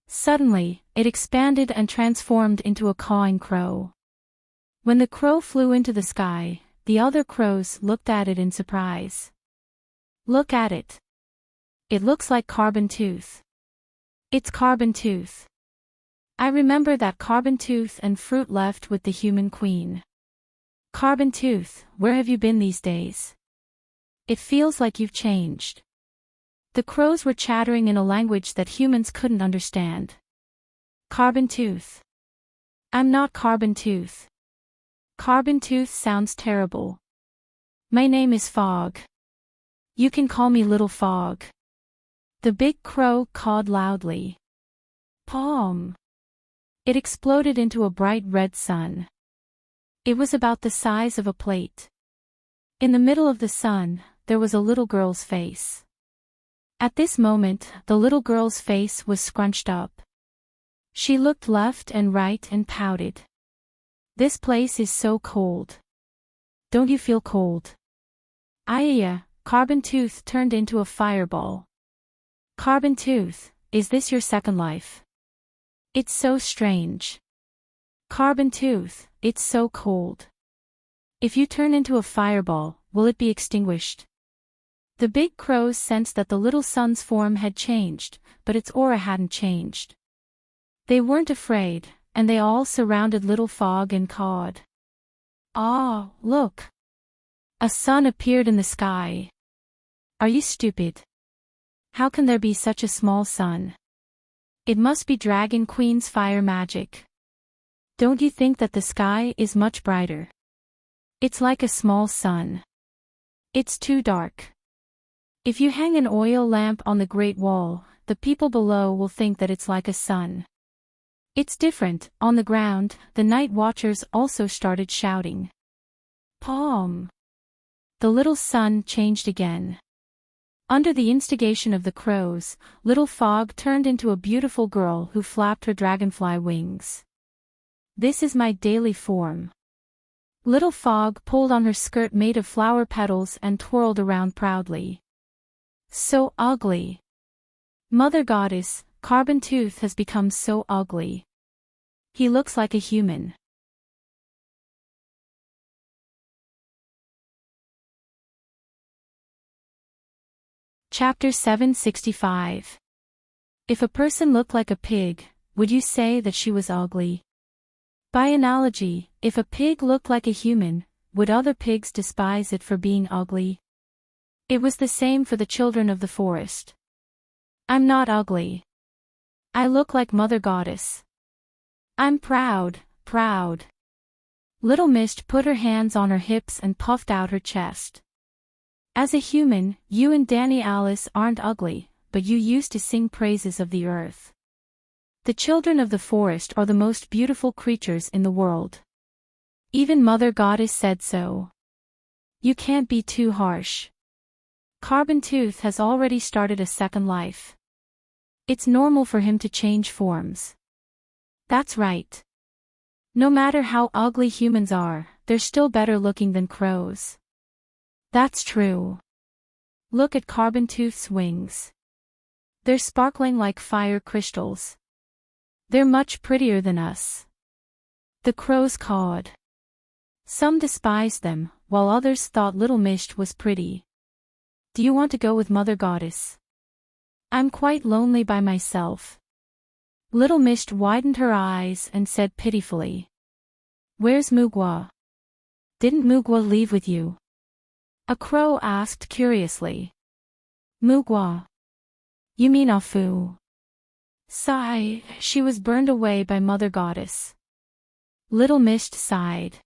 Suddenly, it expanded and transformed into a cawing crow. When the crow flew into the sky, the other crows looked at it in surprise. Look at it. It looks like Carbon Tooth. It's Carbon Tooth. I remember that Carbon Tooth and Fruit left with the human queen. Carbon Tooth, where have you been these days? It feels like you've changed. The crows were chattering in a language that humans couldn't understand. Carbon Tooth. I'm not Carbon Tooth. Carbon Tooth sounds terrible. My name is Fog. You can call me Little Fog. The big crow cawed loudly. Palm. It exploded into a bright red sun. It was about the size of a plate. In the middle of the sun, there was a little girl's face. At this moment, the little girl's face was scrunched up. She looked left and right and pouted. This place is so cold. Don't you feel cold? Iya, Carbon Tooth turned into a fireball. Carbon Tooth, is this your second life? It's so strange. Carbon Tooth, it's so cold. If you turn into a fireball, will it be extinguished? The big crows sensed that the little sun's form had changed, but its aura hadn't changed. They weren't afraid, and they all surrounded Little Fog and cawed. Ah, look! A sun appeared in the sky. Are you stupid? How can there be such a small sun? It must be Dragon Queen's fire magic. Don't you think that the sky is much brighter? It's like a small sun. It's too dark. If you hang an oil lamp on the Great Wall, the people below will think that it's like a sun. It's different. On the ground, the night watchers also started shouting. Palm. The little sun changed again. Under the instigation of the crows, Little Fog turned into a beautiful girl who flapped her dragonfly wings. This is my daily form. Little Fog pulled on her skirt made of flower petals and twirled around proudly. So ugly. Mother Goddess, Carbon Tooth has become so ugly. He looks like a human. Chapter 765. If a person looked like a pig, would you say that she was ugly? By analogy, if a pig looked like a human, would other pigs despise it for being ugly? It was the same for the children of the forest. I'm not ugly. I look like Mother Goddess. I'm proud, proud. Little Mist put her hands on her hips and puffed out her chest. As a human, you and Danny Alice aren't ugly, but you used to sing praises of the earth. The children of the forest are the most beautiful creatures in the world. Even Mother Goddess said so. You can't be too harsh. Carbon Tooth has already started a second life. It's normal for him to change forms. That's right. No matter how ugly humans are, they're still better looking than crows. That's true. Look at Carbon Tooth's wings. They're sparkling like fire crystals. They're much prettier than us. The crows cawed. Some despised them, while others thought Little Mist was pretty. Do you want to go with Mother Goddess? I'm quite lonely by myself. Little Mist widened her eyes and said pitifully. Where's Mugwa? Didn't Mugwa leave with you? A crow asked curiously. Mugwa. You mean Afu? Sigh, she was burned away by Mother Goddess. Little Mist sighed.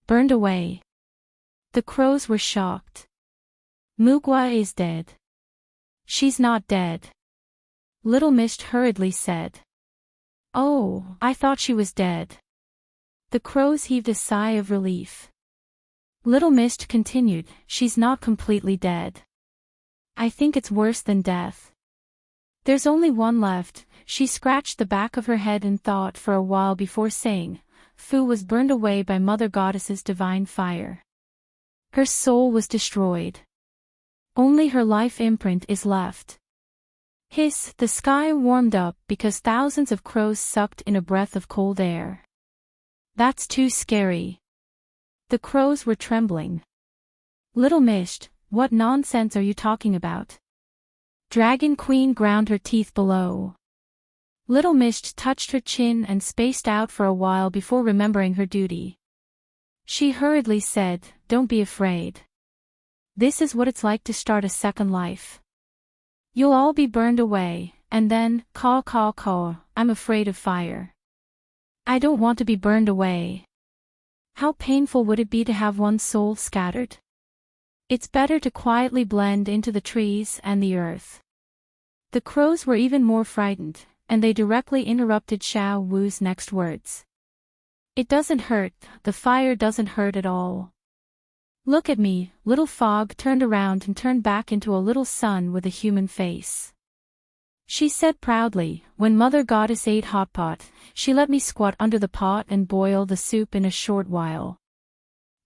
Burned away. The crows were shocked. Mugwa is dead. She's not dead. Little Mist hurriedly said. Oh, I thought she was dead. The crows heaved a sigh of relief. Little Mist continued, she's not completely dead. I think it's worse than death. There's only one left. She scratched the back of her head and thought for a while before saying, Fu was burned away by Mother Goddess's divine fire. Her soul was destroyed. Only her life imprint is left. Hiss, the sky warmed up because thousands of crows sucked in a breath of cold air. That's too scary. The crows were trembling. Little Mist, what nonsense are you talking about? Dragon Queen ground her teeth below. Little Mist touched her chin and spaced out for a while before remembering her duty. She hurriedly said, "Don't be afraid. This is what it's like to start a second life. You'll all be burned away, and then, caw caw caw, I'm afraid of fire. I don't want to be burned away. How painful would it be to have one's soul scattered? It's better to quietly blend into the trees and the earth." The crows were even more frightened, and they directly interrupted Xiao Wu's next words. "It doesn't hurt, the fire doesn't hurt at all. Look at me." Little Fog turned around and turned back into a little sun with a human face. She said proudly, "When Mother Goddess ate hot pot, she let me squat under the pot and boil the soup in a short while.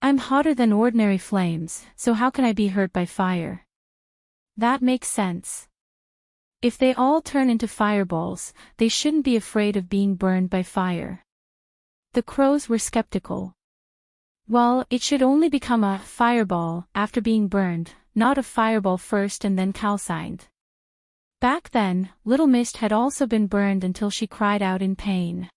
I'm hotter than ordinary flames, so how can I be hurt by fire? That makes sense. If they all turn into fireballs, they shouldn't be afraid of being burned by fire." The crows were skeptical. Well, it should only become a fireball after being burned, not a fireball first and then calcined. Back then, Little Mist had also been burned until she cried out in pain.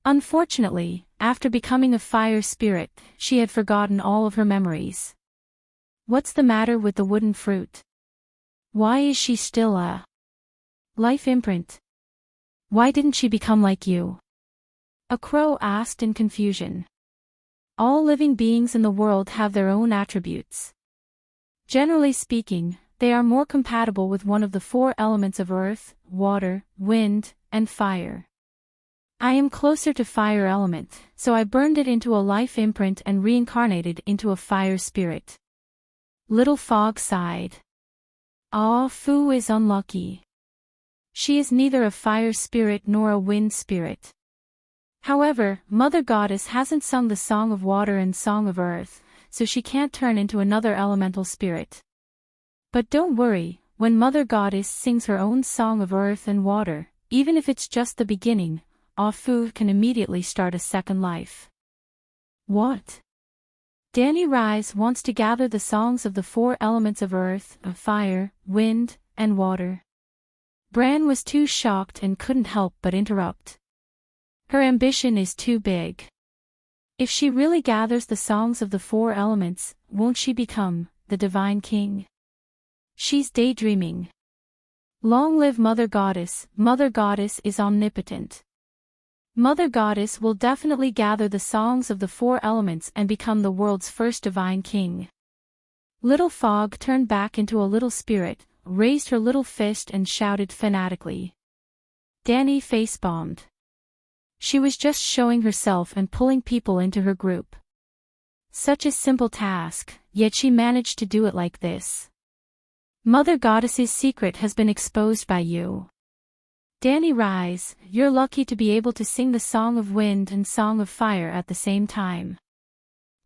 Unfortunately, after becoming a fire spirit, she had forgotten all of her memories. What's the matter with the wooden fruit? Why is she still a life imprint? Why didn't she become like you? A crow asked in confusion. All living beings in the world have their own attributes. Generally speaking, they are more compatible with one of the four elements of earth, water, wind, and fire. I am closer to fire element, so I burned it into a life imprint and reincarnated into a fire spirit. Little Fog sighed. Ah, Fu is unlucky. She is neither a fire spirit nor a wind spirit. However, Mother Goddess hasn't sung the Song of Water and Song of Earth, so she can't turn into another elemental spirit. But don't worry, when Mother Goddess sings her own Song of Earth and Water, even if it's just the beginning, Ah Fu can immediately start a second life. What? Danny Rise wants to gather the songs of the four elements of earth, of fire, wind, and water. Bran was too shocked and couldn't help but interrupt. Her ambition is too big. If she really gathers the songs of the four elements, won't she become the Divine King? She's daydreaming. Long live Mother Goddess. Mother Goddess is omnipotent. Mother Goddess will definitely gather the songs of the four elements and become the world's first Divine King. Little Fog turned back into a little spirit, raised her little fist and shouted fanatically. Danny face-bombed. She was just showing herself and pulling people into her group. Such a simple task, yet she managed to do it like this. Mother Goddess's secret has been exposed by you. Danny Rise, you're lucky to be able to sing the Song of Wind and Song of Fire at the same time.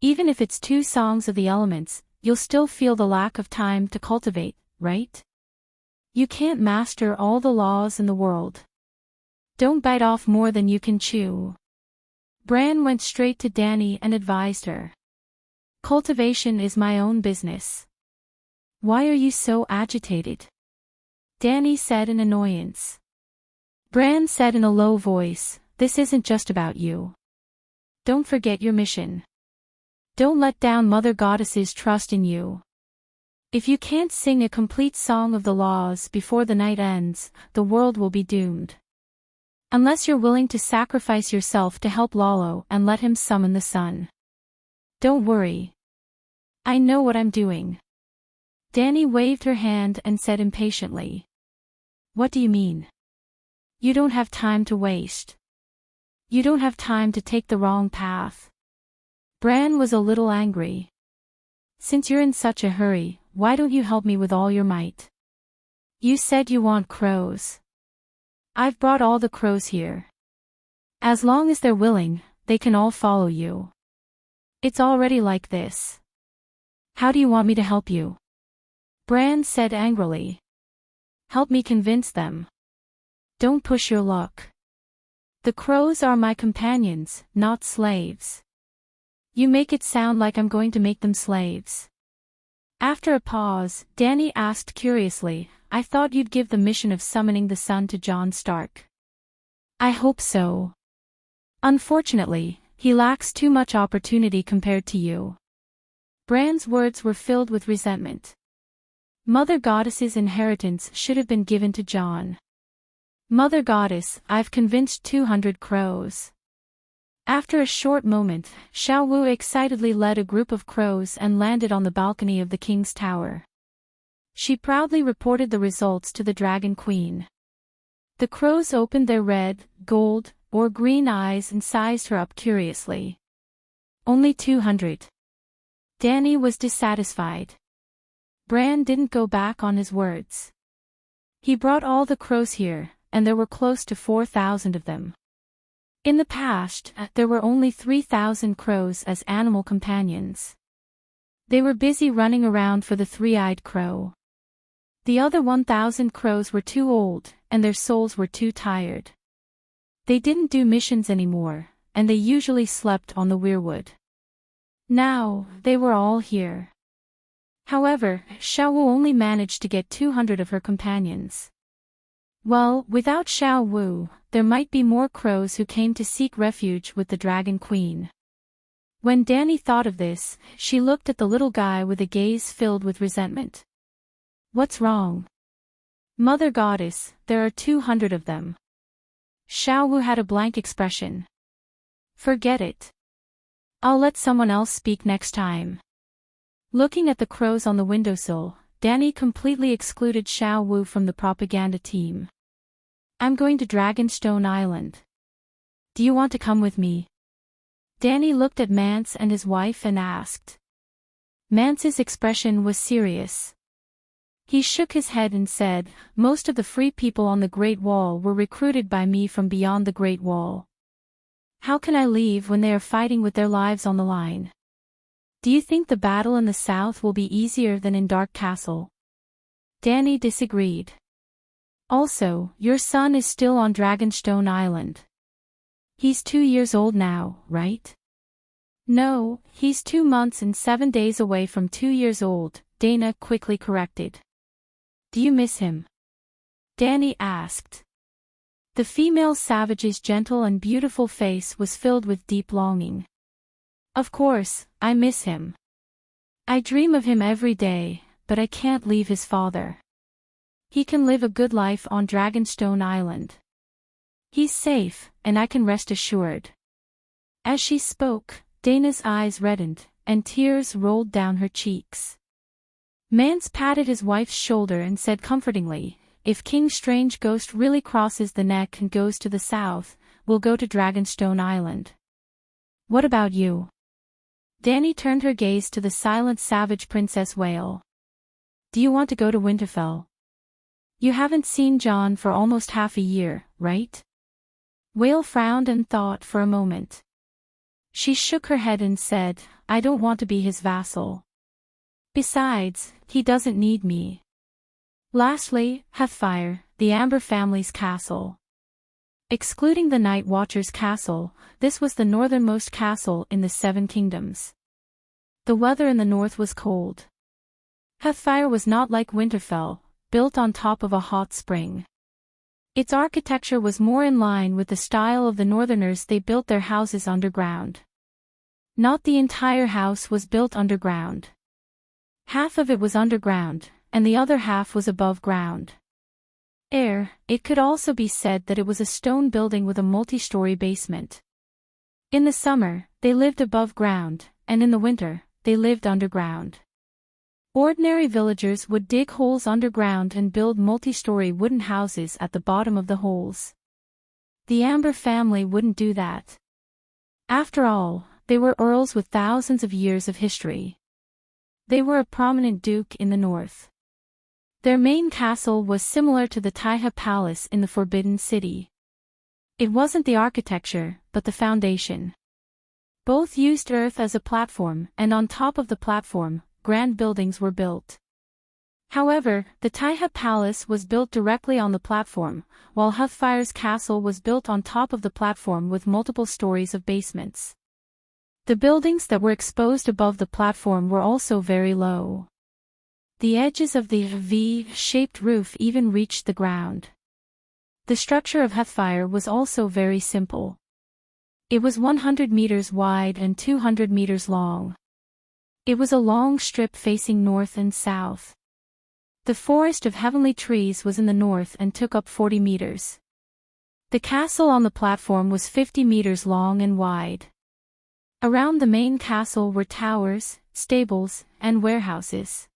Even if it's two songs of the elements, you'll still feel the lack of time to cultivate, right? You can't master all the laws in the world. Don't bite off more than you can chew. Bran went straight to Danny and advised her. Cultivation is my own business. Why are you so agitated? Danny said in annoyance. Bran said in a low voice, this isn't just about you. Don't forget your mission. Don't let down Mother Goddess's trust in you. If you can't sing a complete song of the laws before the night ends, the world will be doomed. Unless you're willing to sacrifice yourself to help Lalo and let him summon the sun. Don't worry. I know what I'm doing. Danny waved her hand and said impatiently. What do you mean? You don't have time to waste. You don't have time to take the wrong path. Bran was a little angry. Since you're in such a hurry, why don't you help me with all your might? You said you want crows. I've brought all the crows here. As long as they're willing, they can all follow you. It's already like this. How do you want me to help you? Bran said angrily. Help me convince them. Don't push your luck. The crows are my companions, not slaves. You make it sound like I'm going to make them slaves. After a pause, Danny asked curiously, I thought you'd give the mission of summoning the sun to John Stark. I hope so. Unfortunately, he lacks too much opportunity compared to you. Bran's words were filled with resentment. Mother Goddess's inheritance should have been given to John. Mother Goddess, I've convinced 200 crows. After a short moment, Xiao Wu excitedly led a group of crows and landed on the balcony of the king's tower. She proudly reported the results to the Dragon Queen. The crows opened their red, gold, or green eyes and sized her up curiously. Only 200. Danny was dissatisfied. Bran didn't go back on his words. He brought all the crows here, and there were close to 4,000 of them. In the past, there were only 3,000 crows as animal companions. They were busy running around for the three-eyed crow. The other 1,000 crows were too old, and their souls were too tired. They didn't do missions anymore, and they usually slept on the weirwood. Now, they were all here. However, Xiao Wu only managed to get 200 of her companions. Well, without Xiao Wu, there might be more crows who came to seek refuge with the Dragon Queen. When Danny thought of this, she looked at the little guy with a gaze filled with resentment. What's wrong? Mother Goddess, there are 200 of them. Xiao Wu had a blank expression. Forget it. I'll let someone else speak next time. Looking at the crows on the windowsill, Danny completely excluded Xiao Wu from the propaganda team. I'm going to Dragonstone Island. Do you want to come with me? Danny looked at Mance and his wife and asked. Mance's expression was serious. He shook his head and said, most of the free people on the Great Wall were recruited by me from beyond the Great Wall. How can I leave when they are fighting with their lives on the line? Do you think the battle in the south will be easier than in Dark Castle? Danny disagreed. Also, your son is still on Dragonstone Island. He's 2 years old now, right? No, he's 2 months and 7 days away from 2 years old, Dana quickly corrected. Do you miss him? Danny asked. The female savage's gentle and beautiful face was filled with deep longing. Of course, I miss him. I dream of him every day, but I can't leave his father. He can live a good life on Dragonstone Island. He's safe, and I can rest assured. As she spoke, Dana's eyes reddened, and tears rolled down her cheeks. Mance patted his wife's shoulder and said comfortingly, if King Strange Ghost really crosses the neck and goes to the south, we'll go to Dragonstone Island. What about you? Danny turned her gaze to the silent savage Princess Whale. Do you want to go to Winterfell? You haven't seen John for almost half a year, right? Whale frowned and thought for a moment. She shook her head and said, I don't want to be his vassal. Besides, he doesn't need me. Lastly, Heartfire, the Amber family's castle. Excluding the Night Watcher's castle, this was the northernmost castle in the Seven Kingdoms. The weather in the north was cold. Heartfire was not like Winterfell, built on top of a hot spring. Its architecture was more in line with the style of the northerners. They built their houses underground. Not the entire house was built underground. Half of it was underground, and the other half was above ground. It could also be said that it was a stone building with a multi-story basement. In the summer, they lived above ground, and in the winter, they lived underground. Ordinary villagers would dig holes underground and build multi-story wooden houses at the bottom of the holes. The Amber family wouldn't do that. After all, they were earls with thousands of years of history. They were a prominent duke in the north. Their main castle was similar to the Taiha Palace in the Forbidden City. It wasn't the architecture, but the foundation. Both used earth as a platform, and on top of the platform, grand buildings were built. However, the Taiha Palace was built directly on the platform, while Heartfire's castle was built on top of the platform with multiple stories of basements. The buildings that were exposed above the platform were also very low. The edges of the V-shaped roof even reached the ground. The structure of Heartfire was also very simple. It was 100 meters wide and 200 meters long. It was a long strip facing north and south. The forest of heavenly trees was in the north and took up 40 meters. The castle on the platform was 50 meters long and wide. Around the main castle were towers, stables, and warehouses.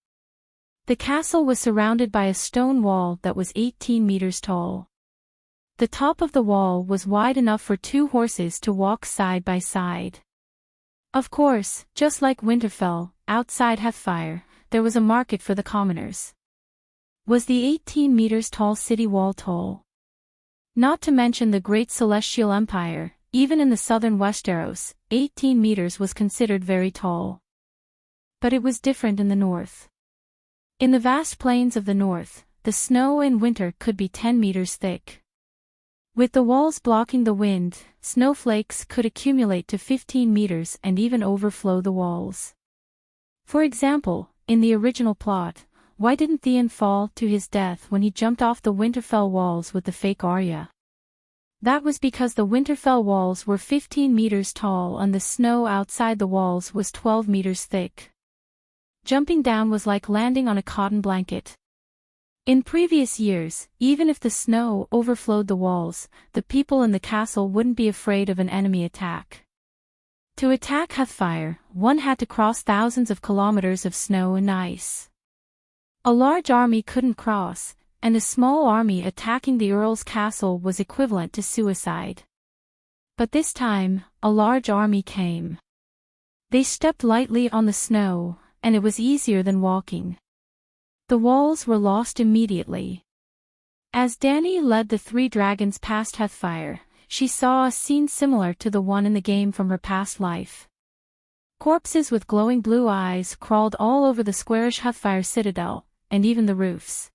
The castle was surrounded by a stone wall that was 18 meters tall. The top of the wall was wide enough for 2 horses to walk side by side. Of course, just like Winterfell, outside Heartfire, there was a market for the commoners. Was the 18 meters tall city wall tall? Not to mention the great celestial empire, even in the southern Westeros, 18 meters was considered very tall. But it was different in the north. In the vast plains of the north, the snow in winter could be 10 meters thick. With the walls blocking the wind, snowflakes could accumulate to 15 meters and even overflow the walls. For example, in the original plot, why didn't Theon fall to his death when he jumped off the Winterfell walls with the fake Arya? That was because the Winterfell walls were 15 meters tall and the snow outside the walls was 12 meters thick. Jumping down was like landing on a cotton blanket. In previous years, even if the snow overflowed the walls, the people in the castle wouldn't be afraid of an enemy attack. To attack Heartfire, one had to cross thousands of kilometers of snow and ice. A large army couldn't cross, and a small army attacking the Earl's castle was equivalent to suicide. But this time, a large army came. They stepped lightly on the snow, and it was easier than walking. The walls were lost immediately. As Dany led the 3 dragons past Heartfire, she saw a scene similar to the one in the game from her past life. Corpses with glowing blue eyes crawled all over the squarish Heartfire citadel, and even the roofs.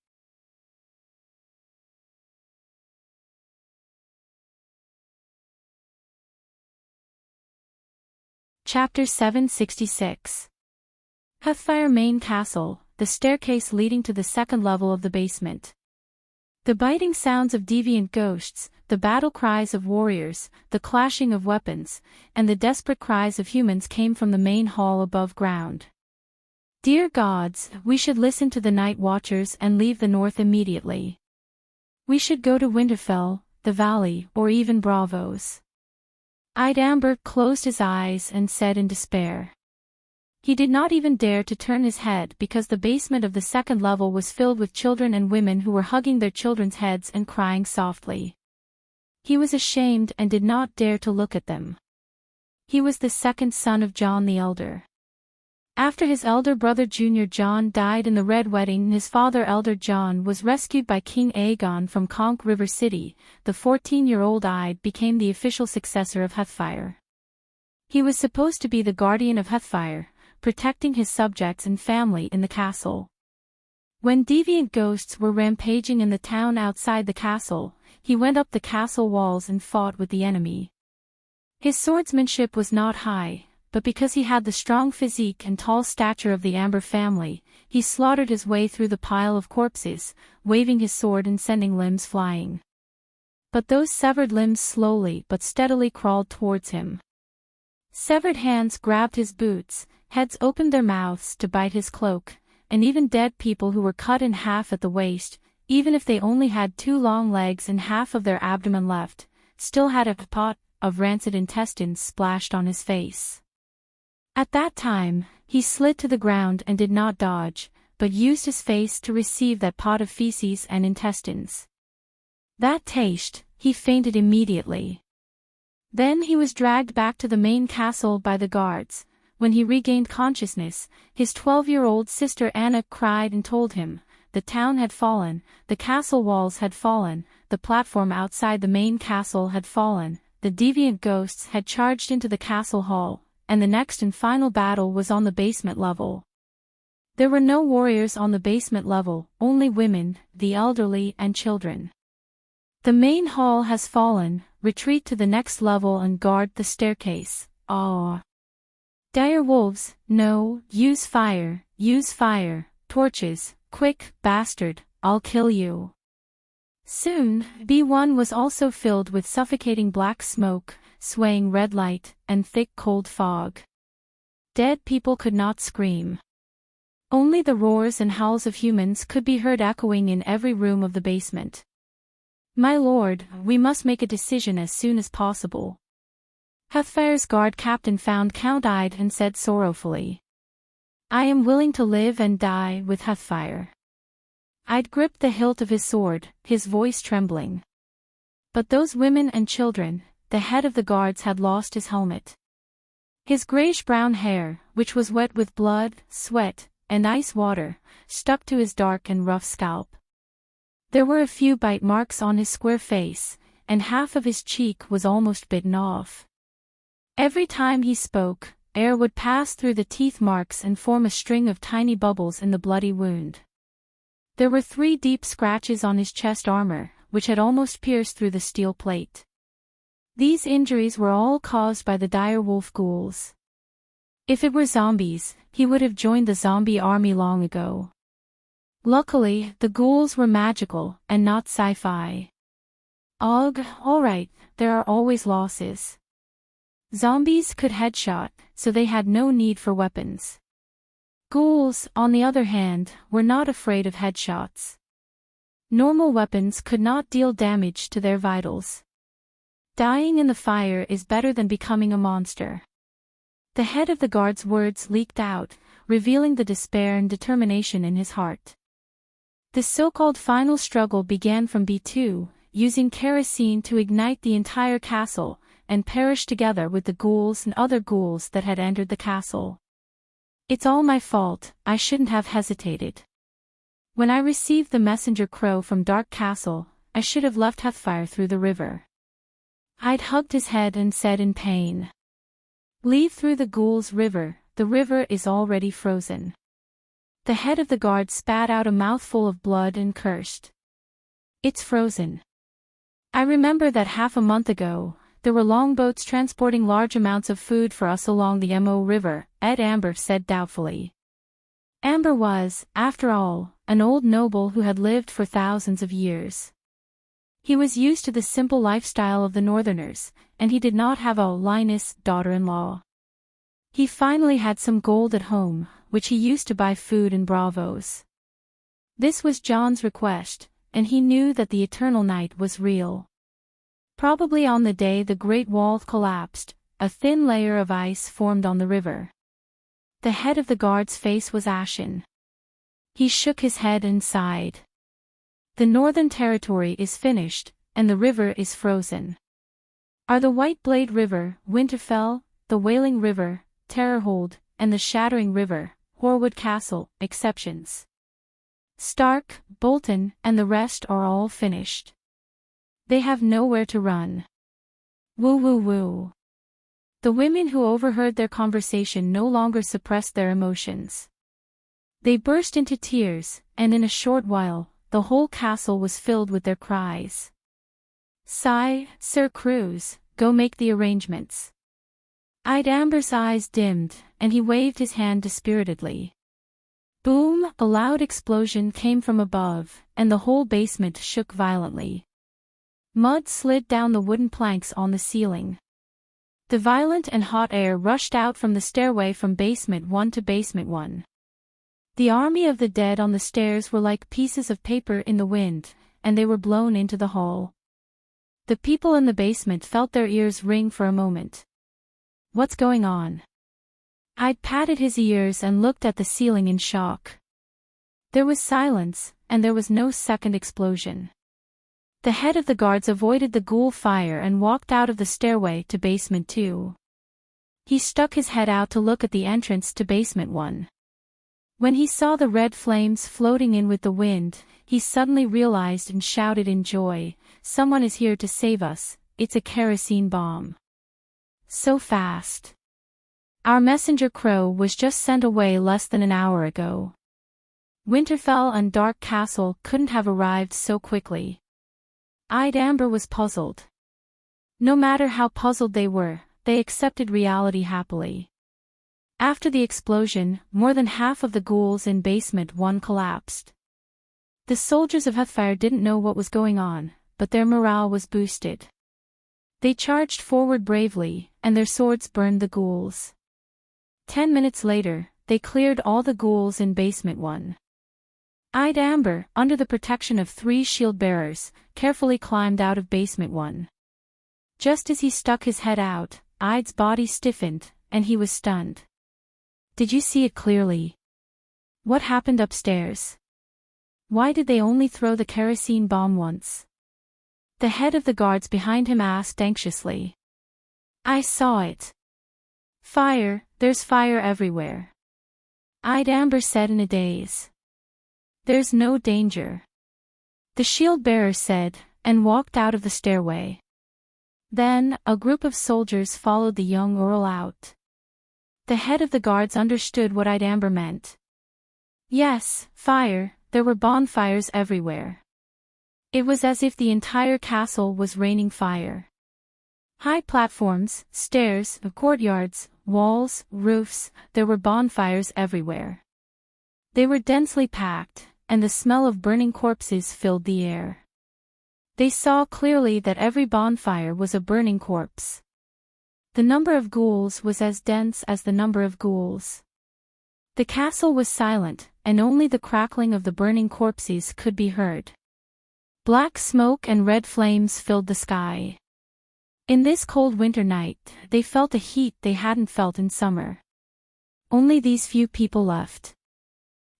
Chapter 766. Heartfire Main Castle, the staircase leading to the second level of the basement. The biting sounds of deviant ghosts, the battle cries of warriors, the clashing of weapons, and the desperate cries of humans came from the main hall above ground. Dear gods, we should listen to the night watchers and leave the north immediately. We should go to Winterfell, the valley, or even Bravos. Amber closed his eyes and said in despair. He did not even dare to turn his head because the basement of the second level was filled with children and women who were hugging their children's heads and crying softly. He was ashamed and did not dare to look at them. He was the second son of Jon the Elder. After his elder brother Junior Jon died in the Red Wedding, his father Elder Jon was rescued by King Aegon from Conch River City. The 14-year-old Ide became the official successor of Heartfire. He was supposed to be the guardian of Heartfire, protecting his subjects and family in the castle. When deviant ghosts were rampaging in the town outside the castle, he went up the castle walls and fought with the enemy. His swordsmanship was not high, but because he had the strong physique and tall stature of the Amber family, he slaughtered his way through the pile of corpses, waving his sword and sending limbs flying. But those severed limbs slowly but steadily crawled towards him. Severed hands grabbed his boots, heads opened their mouths to bite his cloak, and even dead people who were cut in half at the waist, even if they only had 2 long legs and half of their abdomen left, still had a pot of rancid intestines splashed on his face. At that time, he slid to the ground and did not dodge, but used his face to receive that pot of feces and intestines. That taste, he fainted immediately. Then he was dragged back to the main castle by the guards. When he regained consciousness, his 12-year-old sister Anna cried and told him, the town had fallen, the castle walls had fallen, the platform outside the main castle had fallen, the deviant ghosts had charged into the castle hall, and the next and final battle was on the basement level. There were no warriors on the basement level, only women, the elderly and children. The main hall has fallen, retreat to the next level and guard the staircase. Ah. Dire wolves, no, use fire, torches, quick, bastard, I'll kill you. Soon, B1 was also filled with suffocating black smoke, swaying red light, and thick cold fog. Dead people could not scream. Only the roars and howls of humans could be heard echoing in every room of the basement. My lord, we must make a decision as soon as possible. Hearthfire's guard captain found count-eyed and said sorrowfully. I am willing to live and die with Hearthfire. I'd gripped the hilt of his sword, his voice trembling. But those women and children, the head of the guards had lost his helmet. His grayish-brown hair, which was wet with blood, sweat, and ice water, stuck to his dark and rough scalp. There were a few bite marks on his square face, and half of his cheek was almost bitten off. Every time he spoke, air would pass through the teeth marks and form a string of tiny bubbles in the bloody wound. There were 3 deep scratches on his chest armor, which had almost pierced through the steel plate. These injuries were all caused by the dire wolf ghouls. If it were zombies, he would have joined the zombie army long ago. Luckily, the ghouls were magical, and not sci-fi. Ugh, alright, there are always losses. Zombies could headshot, so they had no need for weapons. Ghouls, on the other hand, were not afraid of headshots. Normal weapons could not deal damage to their vitals. Dying in the fire is better than becoming a monster. The head of the guard's words leaked out, revealing the despair and determination in his heart. The so-called final struggle began from B2, using kerosene to ignite the entire castle, and perish together with the ghouls and other ghouls that had entered the castle. It's all my fault, I shouldn't have hesitated. When I received the messenger crow from Dark Castle, I should have left Hearthfire through the river. I'd hugged his head and said in pain. Leave through the ghouls' river, the river is already frozen. The head of the guard spat out a mouthful of blood and cursed. It's frozen. I remember that half a month ago, there were longboats transporting large amounts of food for us along the Mo River, Ed Amber said doubtfully. Amber was, after all, an old noble who had lived for thousands of years. He was used to the simple lifestyle of the Northerners, and he did not have a Linus daughter-in-law. He finally had some gold at home, which he used to buy food and bravos. This was John's request, and he knew that the eternal night was real. Probably on the day the Great Wall collapsed, a thin layer of ice formed on the river. The head of the guard's face was ashen. He shook his head and sighed. The Northern Territory is finished, and the river is frozen. Are the White Blade River, Winterfell, the Wailing River, Terrorhold, and the Shattering River, Horwood Castle, exceptions? Stark, Bolton, and the rest are all finished. They have nowhere to run. Woo woo woo. The women who overheard their conversation no longer suppressed their emotions. They burst into tears, and in a short while, the whole castle was filled with their cries. Sigh, Sir Cruz, go make the arrangements. Id Amber's eyes dimmed, and he waved his hand dispiritedly. Boom, a loud explosion came from above, and the whole basement shook violently. Mud slid down the wooden planks on the ceiling. The violent and hot air rushed out from the stairway from basement 1 to basement 1. The army of the dead on the stairs were like pieces of paper in the wind, and they were blown into the hall. The people in the basement felt their ears ring for a moment. What's going on? I'd patted his ears and looked at the ceiling in shock. There was silence, and there was no second explosion. The head of the guards avoided the ghoul fire and walked out of the stairway to basement 2. He stuck his head out to look at the entrance to basement 1. When he saw the red flames floating in with the wind, he suddenly realized and shouted in joy, "Someone is here to save us, it's a kerosene bomb." So fast. Our messenger crow was just sent away less than an hour ago. Winterfell and Dark Castle couldn't have arrived so quickly. Eyed Amber was puzzled. No matter how puzzled they were, they accepted reality happily. After the explosion, more than half of the ghouls in Basement 1 collapsed. The soldiers of Heartfire didn't know what was going on, but their morale was boosted. They charged forward bravely, and their swords burned the ghouls. 10 minutes later, they cleared all the ghouls in Basement 1. Eyed Amber, under the protection of 3 shield-bearers, carefully climbed out of Basement 1. Just as he stuck his head out, Eye's body stiffened, and he was stunned. Did you see it clearly? What happened upstairs? Why did they only throw the kerosene bomb once? The head of the guards behind him asked anxiously. I saw it. Fire, there's fire everywhere. Eyed Amber said in a daze. There's no danger. The shield-bearer said, and walked out of the stairway. Then, a group of soldiers followed the young Earl out. The head of the guards understood what Eyed Amber meant. Yes, fire, there were bonfires everywhere. It was as if the entire castle was raining fire. High platforms, stairs, courtyards, walls, roofs, there were bonfires everywhere. They were densely packed, and the smell of burning corpses filled the air. They saw clearly that every bonfire was a burning corpse. The number of ghouls was as dense as the number of ghouls. The castle was silent, and only the crackling of the burning corpses could be heard. Black smoke and red flames filled the sky. In this cold winter night, they felt a heat they hadn't felt in summer. Only these few people left.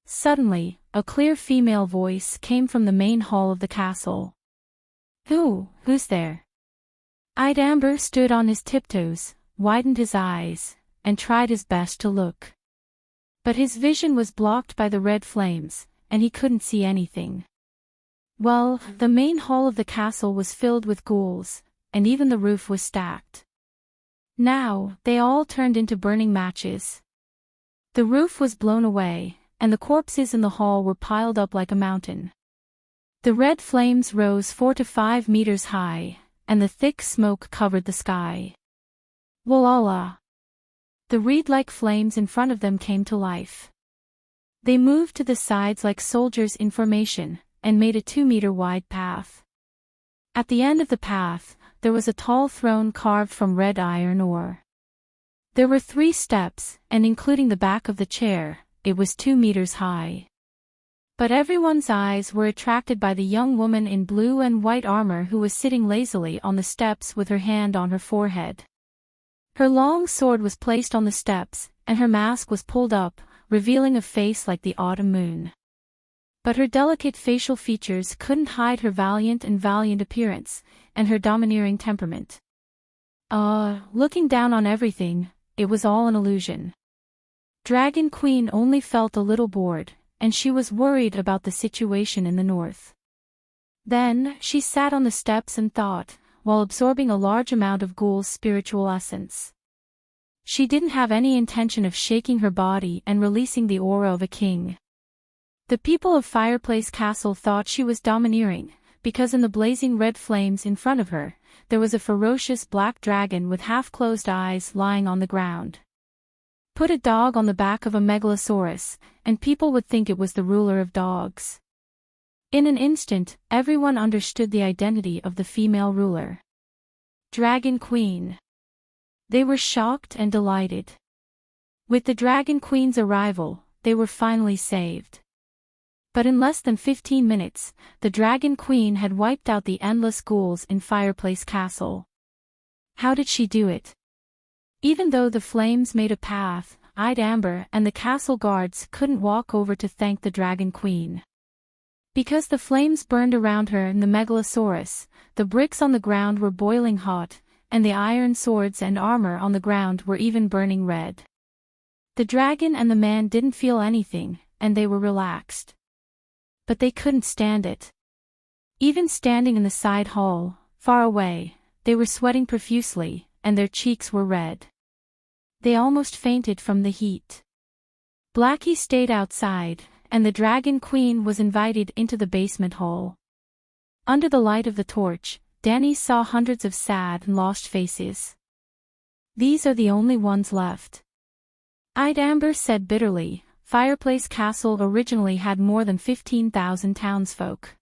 Suddenly, a clear female voice came from the main hall of the castle. Who's there? Eyed Amber stood on his tiptoes, widened his eyes, and tried his best to look. But his vision was blocked by the red flames, and he couldn't see anything. Well, the main hall of the castle was filled with ghouls, and even the roof was stacked. Now, they all turned into burning matches. The roof was blown away, and the corpses in the hall were piled up like a mountain. The red flames rose 4 to 5 meters high, and the thick smoke covered the sky. Wolala! The reed-like flames in front of them came to life. They moved to the sides like soldiers in formation, and made a 2-meter-wide path. At the end of the path, there was a tall throne carved from red iron ore. There were 3 steps, and including the back of the chair, it was 2 meters high. But everyone's eyes were attracted by the young woman in blue and white armor who was sitting lazily on the steps with her hand on her forehead. Her long sword was placed on the steps, and her mask was pulled up, revealing a face like the autumn moon. But her delicate facial features couldn't hide her valiant appearance, and her domineering temperament. Looking down on everything, it was all an illusion. Dragon Queen only felt a little bored, and she was worried about the situation in the north. Then, she sat on the steps and thought, while absorbing a large amount of Ghoul's spiritual essence. She didn't have any intention of shaking her body and releasing the aura of a king. The people of Fireplace Castle thought she was domineering, because in the blazing red flames in front of her, there was a ferocious black dragon with half-closed eyes lying on the ground. Put a dog on the back of a megalosaurus, and people would think it was the ruler of dogs. In an instant, everyone understood the identity of the female ruler. Dragon Queen. They were shocked and delighted. With the Dragon Queen's arrival, they were finally saved. But in less than 15 minutes, the Dragon Queen had wiped out the endless ghouls in Fireplace Castle. How did she do it? Even though the flames made a path, Eyed Amber and the castle guards couldn't walk over to thank the Dragon Queen. Because the flames burned around her and the megalosaurus, the bricks on the ground were boiling hot, and the iron swords and armor on the ground were even burning red. The dragon and the man didn't feel anything, and they were relaxed. But they couldn't stand it. Even standing in the side hall, far away, they were sweating profusely, and their cheeks were red. They almost fainted from the heat. Blackie stayed outside, and the Dragon Queen was invited into the basement hall. Under the light of the torch, Danny saw hundreds of sad and lost faces. These are the only ones left. Amber said bitterly. Fireplace Castle originally had more than 15,000 townsfolk.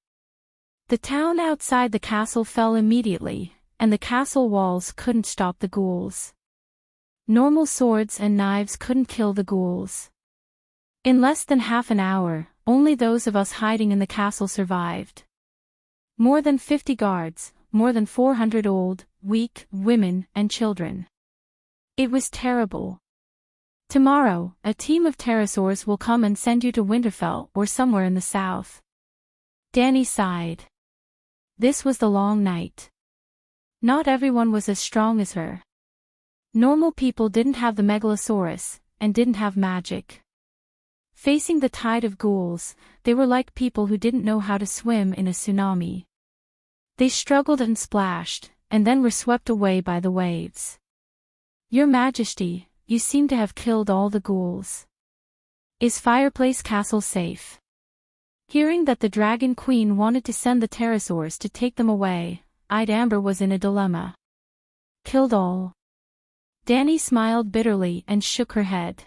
The town outside the castle fell immediately, and the castle walls couldn't stop the ghouls. Normal swords and knives couldn't kill the ghouls. In less than half an hour, only those of us hiding in the castle survived. More than 50 guards, more than 400 old, weak, women, and children. It was terrible. Tomorrow, a team of pterosaurs will come and send you to Winterfell or somewhere in the south. Danny sighed. This was the long night. Not everyone was as strong as her. Normal people didn't have the Megalosaurus, and didn't have magic. Facing the tide of ghouls, they were like people who didn't know how to swim in a tsunami. They struggled and splashed, and then were swept away by the waves. Your Majesty, you seem to have killed all the ghouls. Is Fireplace Castle safe? Hearing that the Dragon Queen wanted to send the pterosaurs to take them away, Amber was in a dilemma. Killed all. Danny smiled bitterly and shook her head.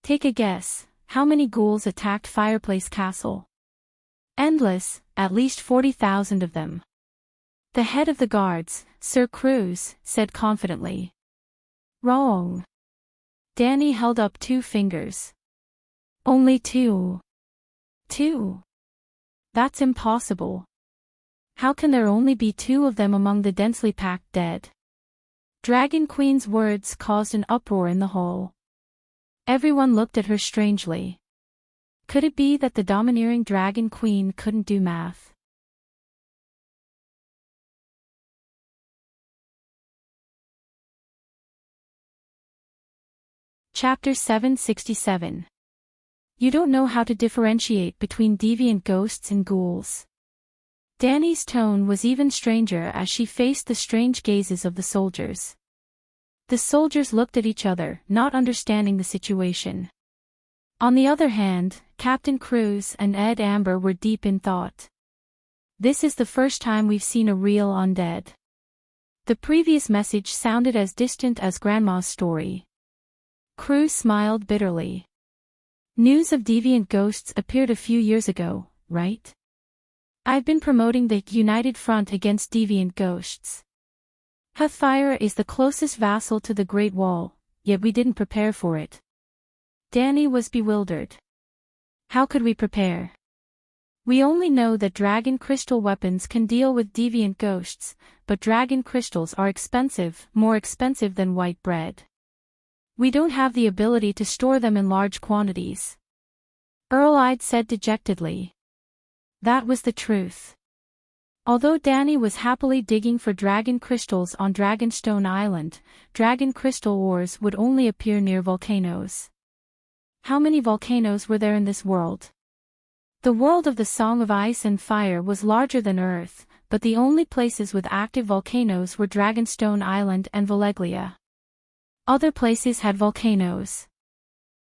Take a guess, how many ghouls attacked Fireplace Castle? Endless, at least 40,000 of them. The head of the guards, Sir Cruz, said confidently. Wrong. Danny held up 2 fingers. Only 2. 2. That's impossible. How can there only be 2 of them among the densely packed dead? Dragon Queen's words caused an uproar in the hall. Everyone looked at her strangely. Could it be that the domineering Dragon Queen couldn't do math? Chapter 767. You don't know how to differentiate between deviant ghosts and ghouls. Danny's tone was even stranger as she faced the strange gazes of the soldiers. The soldiers looked at each other, not understanding the situation. On the other hand, Captain Cruz and Amber were deep in thought. This is the first time we've seen a real undead. The previous message sounded as distant as Grandma's story. Cruz smiled bitterly. News of deviant ghosts appeared a few years ago, right? I've been promoting the United Front against deviant ghosts. Heartfire is the closest vassal to the Great Wall, yet we didn't prepare for it. Danny was bewildered. How could we prepare? We only know that dragon crystal weapons can deal with deviant ghosts, but dragon crystals are expensive, more expensive than white bread. We don't have the ability to store them in large quantities. Earl-eyed said dejectedly. That was the truth. Although Danny was happily digging for dragon crystals on Dragonstone Island, dragon crystal ores would only appear near volcanoes. How many volcanoes were there in this world? The world of the Song of Ice and Fire was larger than Earth, but the only places with active volcanoes were Dragonstone Island and Valeglia. Other places had volcanoes.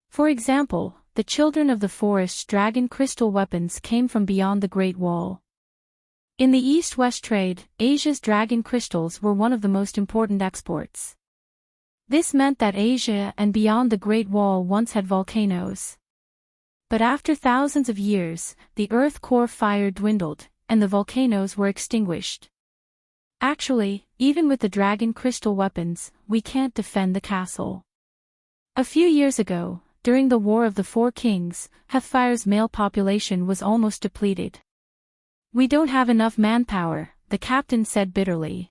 For example, the Children of the Forest's dragon crystal weapons came from beyond the Great Wall. In the East-West trade, Asia's dragon crystals were one of the most important exports. This meant that Asia and beyond the Great Wall once had volcanoes. But after thousands of years, the Earth core fire dwindled, and the volcanoes were extinguished. Actually, even with the dragon crystal weapons, we can't defend the castle. A few years ago, during the War of the Four Kings, Heartfire's male population was almost depleted. We don't have enough manpower, the captain said bitterly.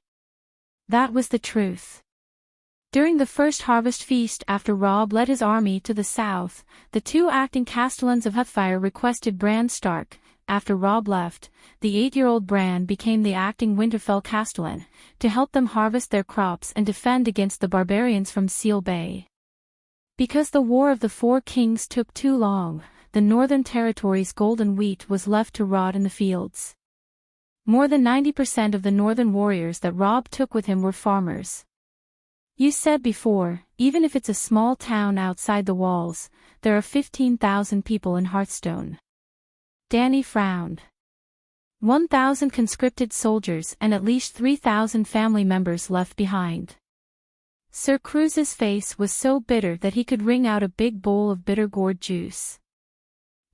That was the truth. During the first harvest feast after Robb led his army to the south, the 2 acting castellans of Heartfire requested Bran Stark. After Robb left, the 8-year-old Bran became the acting Winterfell castellan, to help them harvest their crops and defend against the barbarians from Seal Bay. Because the War of the Four Kings took too long, the Northern Territory's golden wheat was left to rot in the fields. More than 90% of the northern warriors that Robb took with him were farmers. You said before, even if it's a small town outside the walls, there are 15,000 people in Hearthstone. Danny frowned. 1,000 conscripted soldiers and at least 3,000 family members left behind. Sir Cruz's face was so bitter that he could wring out a big bowl of bitter gourd juice.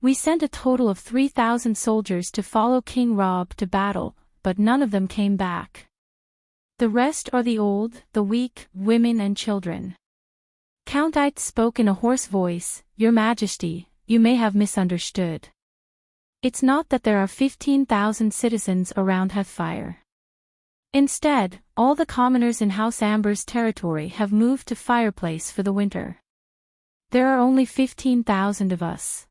We sent a total of 3,000 soldiers to follow King Rob to battle, but none of them came back. The rest are the old, the weak, women and children. Count Ite spoke in a hoarse voice, Your Majesty, you may have misunderstood. It's not that there are 15,000 citizens around Heathfire. Instead, all the commoners in House Amber's territory have moved to Fireplace for the winter. There are only 15,000 of us.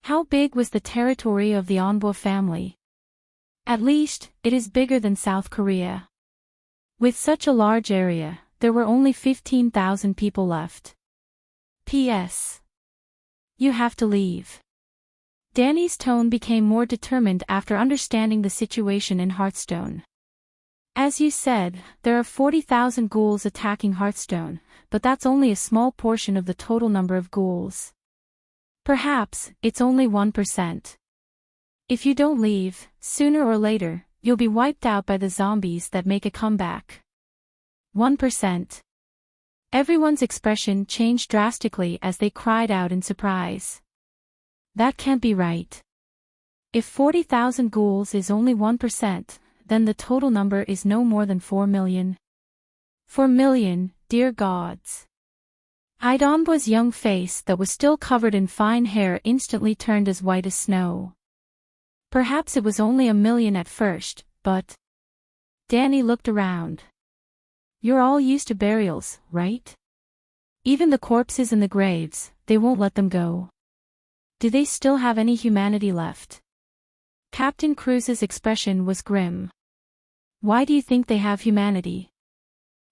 How big was the territory of the Onbo family? At least, it is bigger than South Korea. With such a large area, there were only 15,000 people left. P.S. You have to leave. Danny's tone became more determined after understanding the situation in Hearthstone. As you said, there are 40,000 ghouls attacking Hearthstone, but that's only a small portion of the total number of ghouls. Perhaps, it's only 1%. If you don't leave, sooner or later, you'll be wiped out by the zombies that make a comeback. 1%. Everyone's expression changed drastically as they cried out in surprise. That can't be right. If 40,000 ghouls is only 1%, then the total number is no more than 4 million. 4 million, dear gods. Idonbo's young face that was still covered in fine hair instantly turned as white as snow. Perhaps it was only 1 million at first, but... Danny looked around. You're all used to burials, right? Even the corpses in the graves, they won't let them go. Do they still have any humanity left? Captain Cruz's expression was grim. Why do you think they have humanity?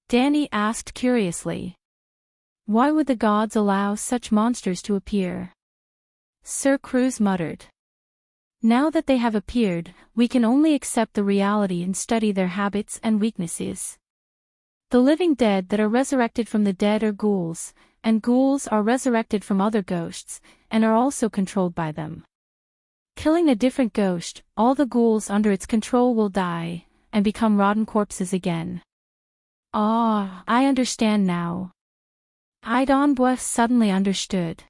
Danny asked curiously. Why would the gods allow such monsters to appear? Sir Cruz muttered. Now that they have appeared, we can only accept the reality and study their habits and weaknesses. The living dead that are resurrected from the dead are ghouls, and ghouls are resurrected from other ghosts, and are also controlled by them. Killing a different ghost, all the ghouls under its control will die, and become rotten corpses again. Ah, I understand now. Idonbo suddenly understood.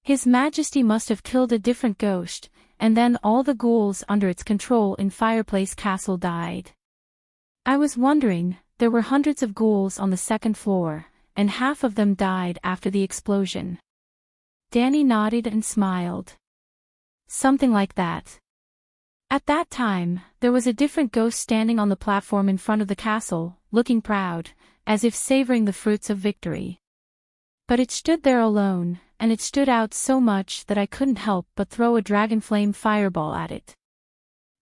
His Majesty must have killed a different ghost, and then all the ghouls under its control in Fireplace Castle died. I was wondering, there were hundreds of ghouls on the second floor, and half of them died after the explosion. Danny nodded and smiled. Something like that. At that time, there was a different ghost standing on the platform in front of the castle, looking proud, as if savoring the fruits of victory. But it stood there alone, and it stood out so much that I couldn't help but throw a dragonflame fireball at it.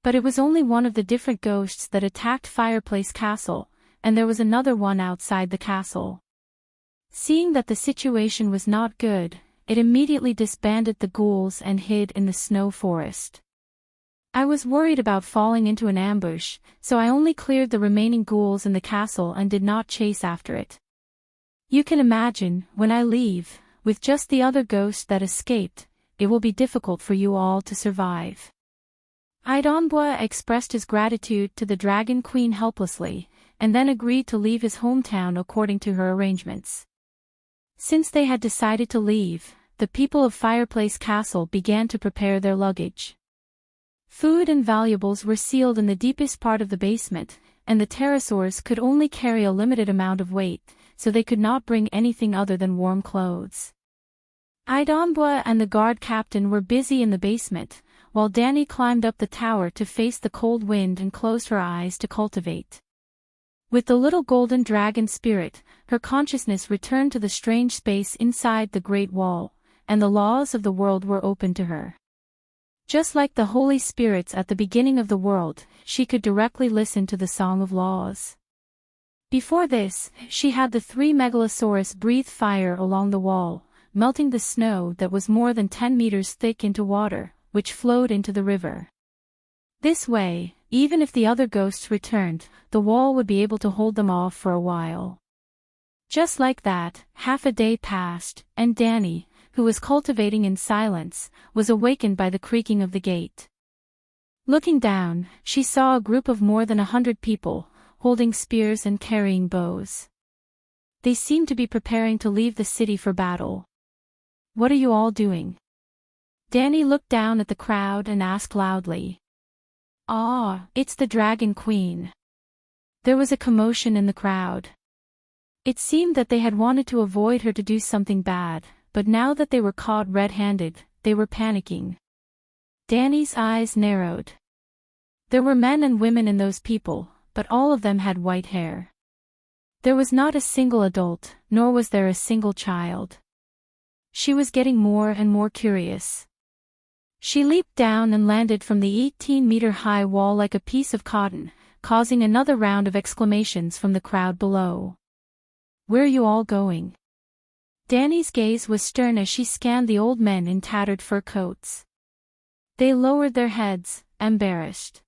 But it was only one of the different ghosts that attacked Fireplace Castle, and there was another one outside the castle. Seeing that the situation was not good, it immediately disbanded the ghouls and hid in the snow forest. I was worried about falling into an ambush, so I only cleared the remaining ghouls in the castle and did not chase after it. You can imagine, when I leave, with just the other ghost that escaped, it will be difficult for you all to survive. Idonbo expressed his gratitude to the Dragon Queen helplessly, and then agreed to leave his hometown according to her arrangements. Since they had decided to leave, the people of Fireplace Castle began to prepare their luggage. Food and valuables were sealed in the deepest part of the basement, and the pterosaurs could only carry a limited amount of weight, so they could not bring anything other than warm clothes. Idonbo and the guard captain were busy in the basement, while Danny climbed up the tower to face the cold wind and closed her eyes to cultivate. With the little golden dragon spirit, her consciousness returned to the strange space inside the Great Wall, and the laws of the world were open to her. Just like the holy spirits at the beginning of the world, she could directly listen to the Song of Laws. Before this, she had the 3 megalosaurus breathe fire along the wall, melting the snow that was more than 10 meters thick into water, which flowed into the river. This way, even if the other ghosts returned, the wall would be able to hold them off for a while. Just like that, half a day passed, and Danny, who was cultivating in silence, was awakened by the creaking of the gate. Looking down, she saw a group of more than 100 people, holding spears and carrying bows. They seemed to be preparing to leave the city for battle. "What are you all doing?" Danny looked down at the crowd and asked loudly. "Ah, it's the Dragon Queen." There was a commotion in the crowd. It seemed that they had wanted to avoid her to do something bad, but now that they were caught red-handed, they were panicking. Danny's eyes narrowed. There were men and women in those people, but all of them had white hair. There was not a single adult, nor was there a single child. She was getting more and more curious. She leaped down and landed from the 18-meter-high wall like a piece of cotton, causing another round of exclamations from the crowd below. "Where are you all going?" Danny's gaze was stern as she scanned the old men in tattered fur coats. They lowered their heads, embarrassed.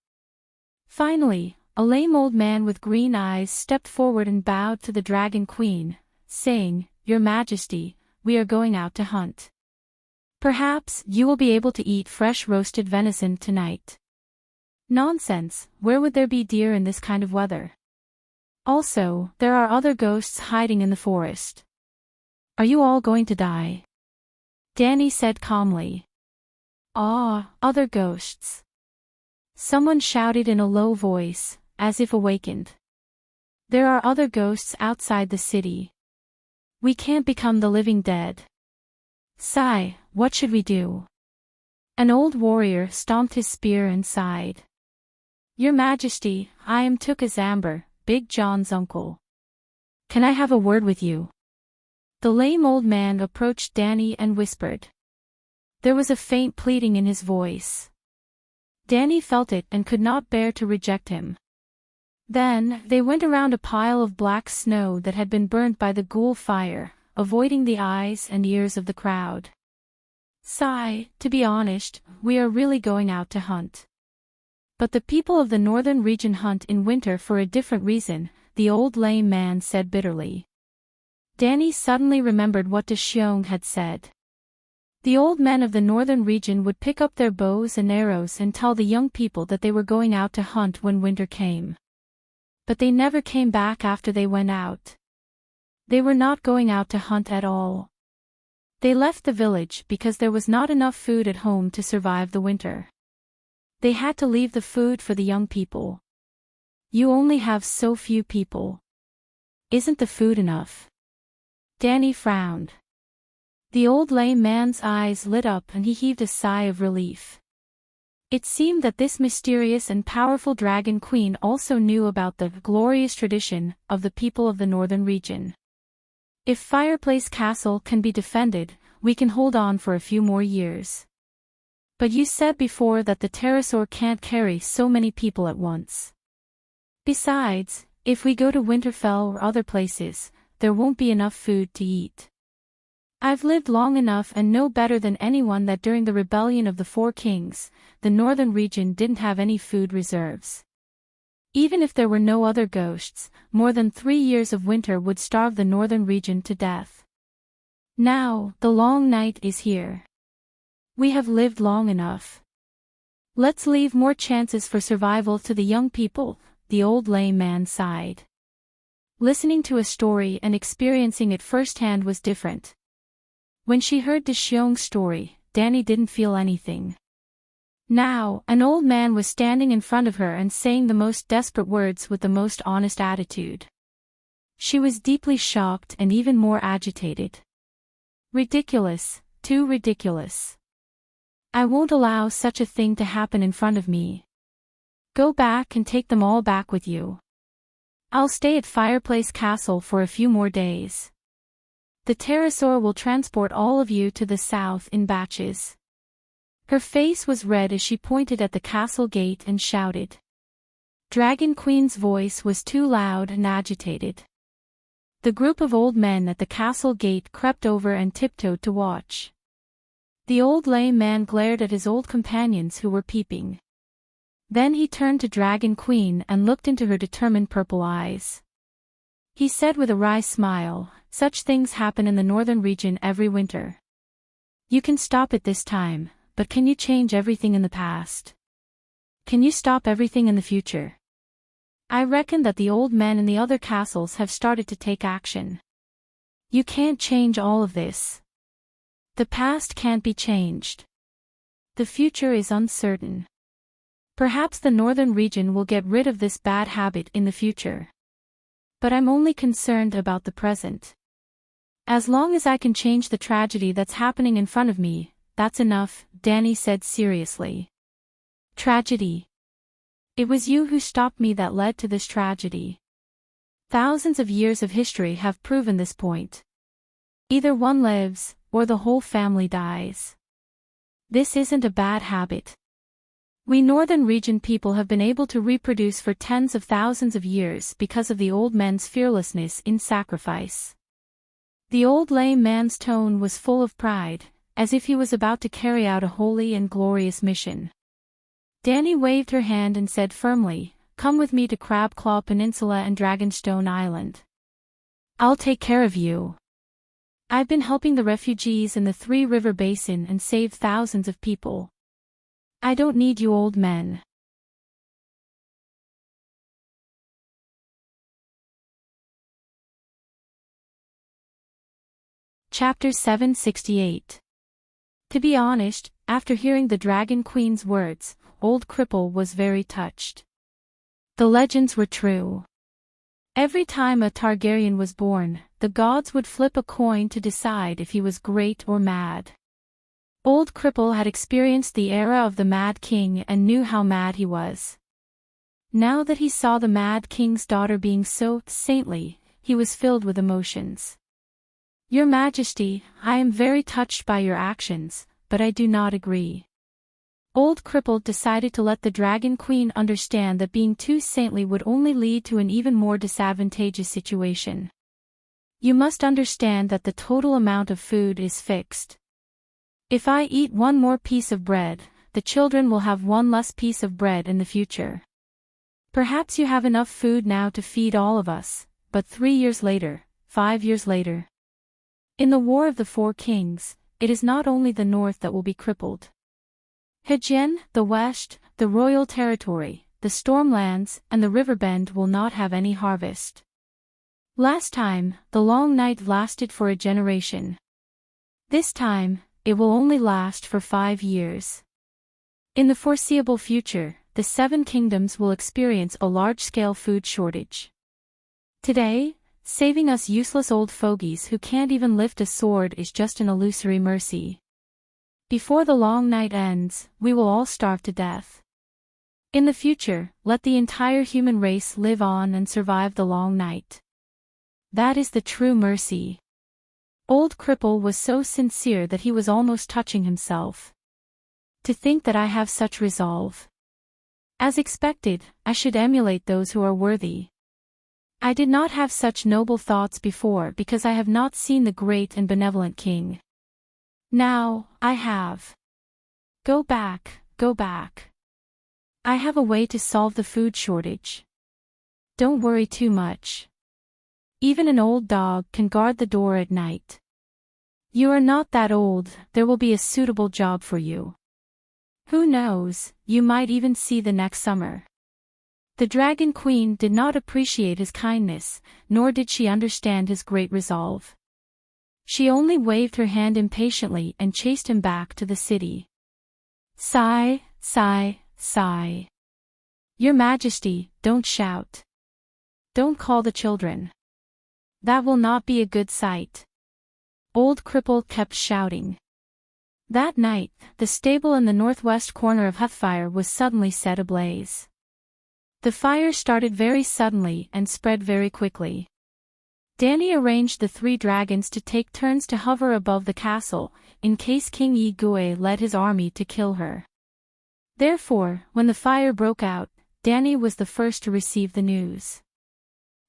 Finally, a lame old man with green eyes stepped forward and bowed to the Dragon Queen, saying, "Your Majesty, we are going out to hunt. Perhaps you will be able to eat fresh roasted venison tonight." "Nonsense, where would there be deer in this kind of weather? Also, there are other ghosts hiding in the forest." "Are you all going to die?" Danny said calmly. "Ah, other ghosts." Someone shouted in a low voice, as if awakened. "There are other ghosts outside the city. We can't become the living dead." "Sigh, what should we do?" An old warrior stomped his spear and sighed. "Your Majesty, I am Tukazamber, Big John's uncle. Can I have a word with you?" The lame old man approached Danny and whispered. There was a faint pleading in his voice. Danny felt it and could not bear to reject him. Then, they went around a pile of black snow that had been burnt by the ghoul fire, avoiding the eyes and ears of the crowd. "Sigh, to be honest, we are really going out to hunt. But the people of the northern region hunt in winter for a different reason," the old lame man said bitterly. Danny suddenly remembered what Xiong had said. The old men of the northern region would pick up their bows and arrows and tell the young people that they were going out to hunt when winter came. But they never came back after they went out. They were not going out to hunt at all. They left the village because there was not enough food at home to survive the winter. They had to leave the food for the young people. "You only have so few people. Isn't the food enough?" Danny frowned. The old lame man's eyes lit up and he heaved a sigh of relief. It seemed that this mysterious and powerful Dragon Queen also knew about the glorious tradition of the people of the northern region. "If Fireplace Castle can be defended, we can hold on for a few more years. But you said before that the pterosaur can't carry so many people at once. Besides, if we go to Winterfell or other places, there won't be enough food to eat. I've lived long enough and know better than anyone that during the rebellion of the Four Kings, the northern region didn't have any food reserves. Even if there were no other ghosts, more than 3 years of winter would starve the northern region to death. Now, the long night is here. We have lived long enough. Let's leave more chances for survival to the young people," the old lame man sighed. Listening to a story and experiencing it firsthand was different. When she heard Xiong's story, Danny didn't feel anything. Now, an old man was standing in front of her and saying the most desperate words with the most honest attitude. She was deeply shocked and even more agitated. "Ridiculous, too ridiculous. I won't allow such a thing to happen in front of me. Go back and take them all back with you. I'll stay at Fireplace Castle for a few more days. The pterosaur will transport all of you to the south in batches." Her face was red as she pointed at the castle gate and shouted. Dragon Queen's voice was too loud and agitated. The group of old men at the castle gate crept over and tiptoed to watch. The old lame man glared at his old companions who were peeping. Then he turned to Dragon Queen and looked into her determined purple eyes. He said with a wry smile, "Such things happen in the northern region every winter. You can stop it this time, but can you change everything in the past? Can you stop everything in the future? I reckon that the old men in the other castles have started to take action. You can't change all of this. The past can't be changed. The future is uncertain. Perhaps the northern region will get rid of this bad habit in the future. But I'm only concerned about the present. As long as I can change the tragedy that's happening in front of me, that's enough," Danny said seriously. "Tragedy? It was you who stopped me that led to this tragedy. Thousands of years of history have proven this point. Either one lives, or the whole family dies. This isn't a bad habit. We northern region people have been able to reproduce for tens of thousands of years because of the old men's fearlessness in sacrifice." The old lame man's tone was full of pride, as if he was about to carry out a holy and glorious mission. Danny waved her hand and said firmly, "Come with me to Crabclaw Peninsula and Dragonstone Island. I'll take care of you. I've been helping the refugees in the Three River Basin and saved thousands of people. I don't need you old men." Chapter 768. To be honest, after hearing the Dragon Queen's words, Old Cripple was very touched. The legends were true. Every time a Targaryen was born, the gods would flip a coin to decide if he was great or mad. Old Cripple had experienced the era of the Mad King and knew how mad he was. Now that he saw the Mad King's daughter being so saintly, he was filled with emotions. "Your Majesty, I am very touched by your actions, but I do not agree." Old Cripple decided to let the Dragon Queen understand that being too saintly would only lead to an even more disadvantageous situation. "You must understand that the total amount of food is fixed. If I eat one more piece of bread, the children will have one less piece of bread in the future. Perhaps you have enough food now to feed all of us, but 3 years later, 5 years later. In the War of the Four Kings, it is not only the north that will be crippled. Hejian, the west, the royal territory, the Stormlands, and the Riverbend will not have any harvest. Last time, the long night lasted for a generation. This time, it will only last for 5 years. In the foreseeable future, the 7 kingdoms will experience a large-scale food shortage. Today, saving us useless old fogies who can't even lift a sword is just an illusory mercy. Before the long night ends, we will all starve to death. In the future, let the entire human race live on and survive the long night. That is the true mercy." Old Cripple was so sincere that he was almost touching himself. To think that I have such resolve. As expected, I should emulate those who are worthy. I did not have such noble thoughts before because I have not seen the great and benevolent king. Now, I have. Go back, go back. I have a way to solve the food shortage. Don't worry too much. Even an old dog can guard the door at night. You are not that old, there will be a suitable job for you. Who knows, you might even see the next summer." The Dragon Queen did not appreciate his kindness, nor did she understand his great resolve. She only waved her hand impatiently and chased him back to the city. Sigh, sigh, sigh. "Your Majesty, don't shout. Don't call the children. That will not be a good sight." Old Cripple kept shouting. That night, the stable in the northwest corner of Hearthfire was suddenly set ablaze. The fire started very suddenly and spread very quickly. Danny arranged the 3 dragons to take turns to hover above the castle, in case King Yi-Gui led his army to kill her. Therefore, when the fire broke out, Danny was the first to receive the news.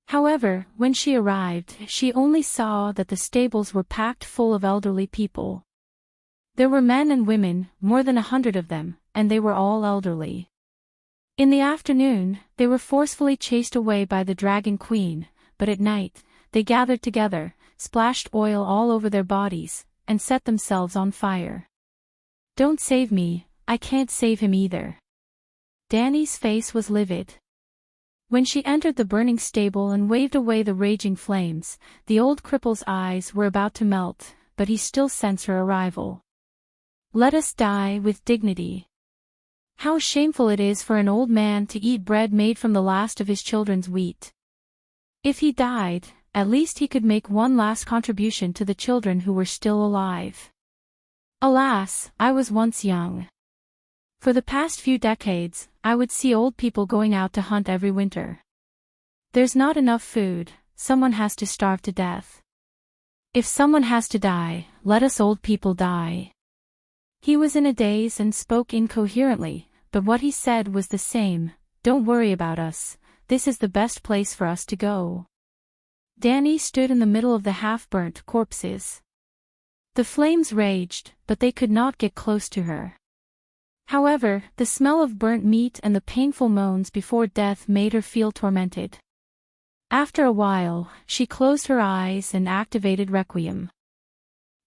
However, when she arrived, she only saw that the stables were packed full of elderly people. There were men and women, more than 100 of them, and they were all elderly. In the afternoon, they were forcefully chased away by the Dragon Queen, but at night, they gathered together, splashed oil all over their bodies, and set themselves on fire. "Don't save me, I can't save him either." Danny's face was livid. When she entered the burning stable and waved away the raging flames, the old cripple's eyes were about to melt, but he still sensed her arrival. "Let us die with dignity. How shameful it is for an old man to eat bread made from the last of his children's wheat. If he died, at least he could make one last contribution to the children who were still alive. Alas, I was once young. For the past few decades, I would see old people going out to hunt every winter. There's not enough food, someone has to starve to death. If someone has to die, let us old people die." He was in a daze and spoke incoherently, but what he said was the same: "Don't worry about us, this is the best place for us to go." Danny stood in the middle of the half-burnt corpses. The flames raged, but they could not get close to her. However, the smell of burnt meat and the painful moans before death made her feel tormented. After a while, she closed her eyes and activated Requiem.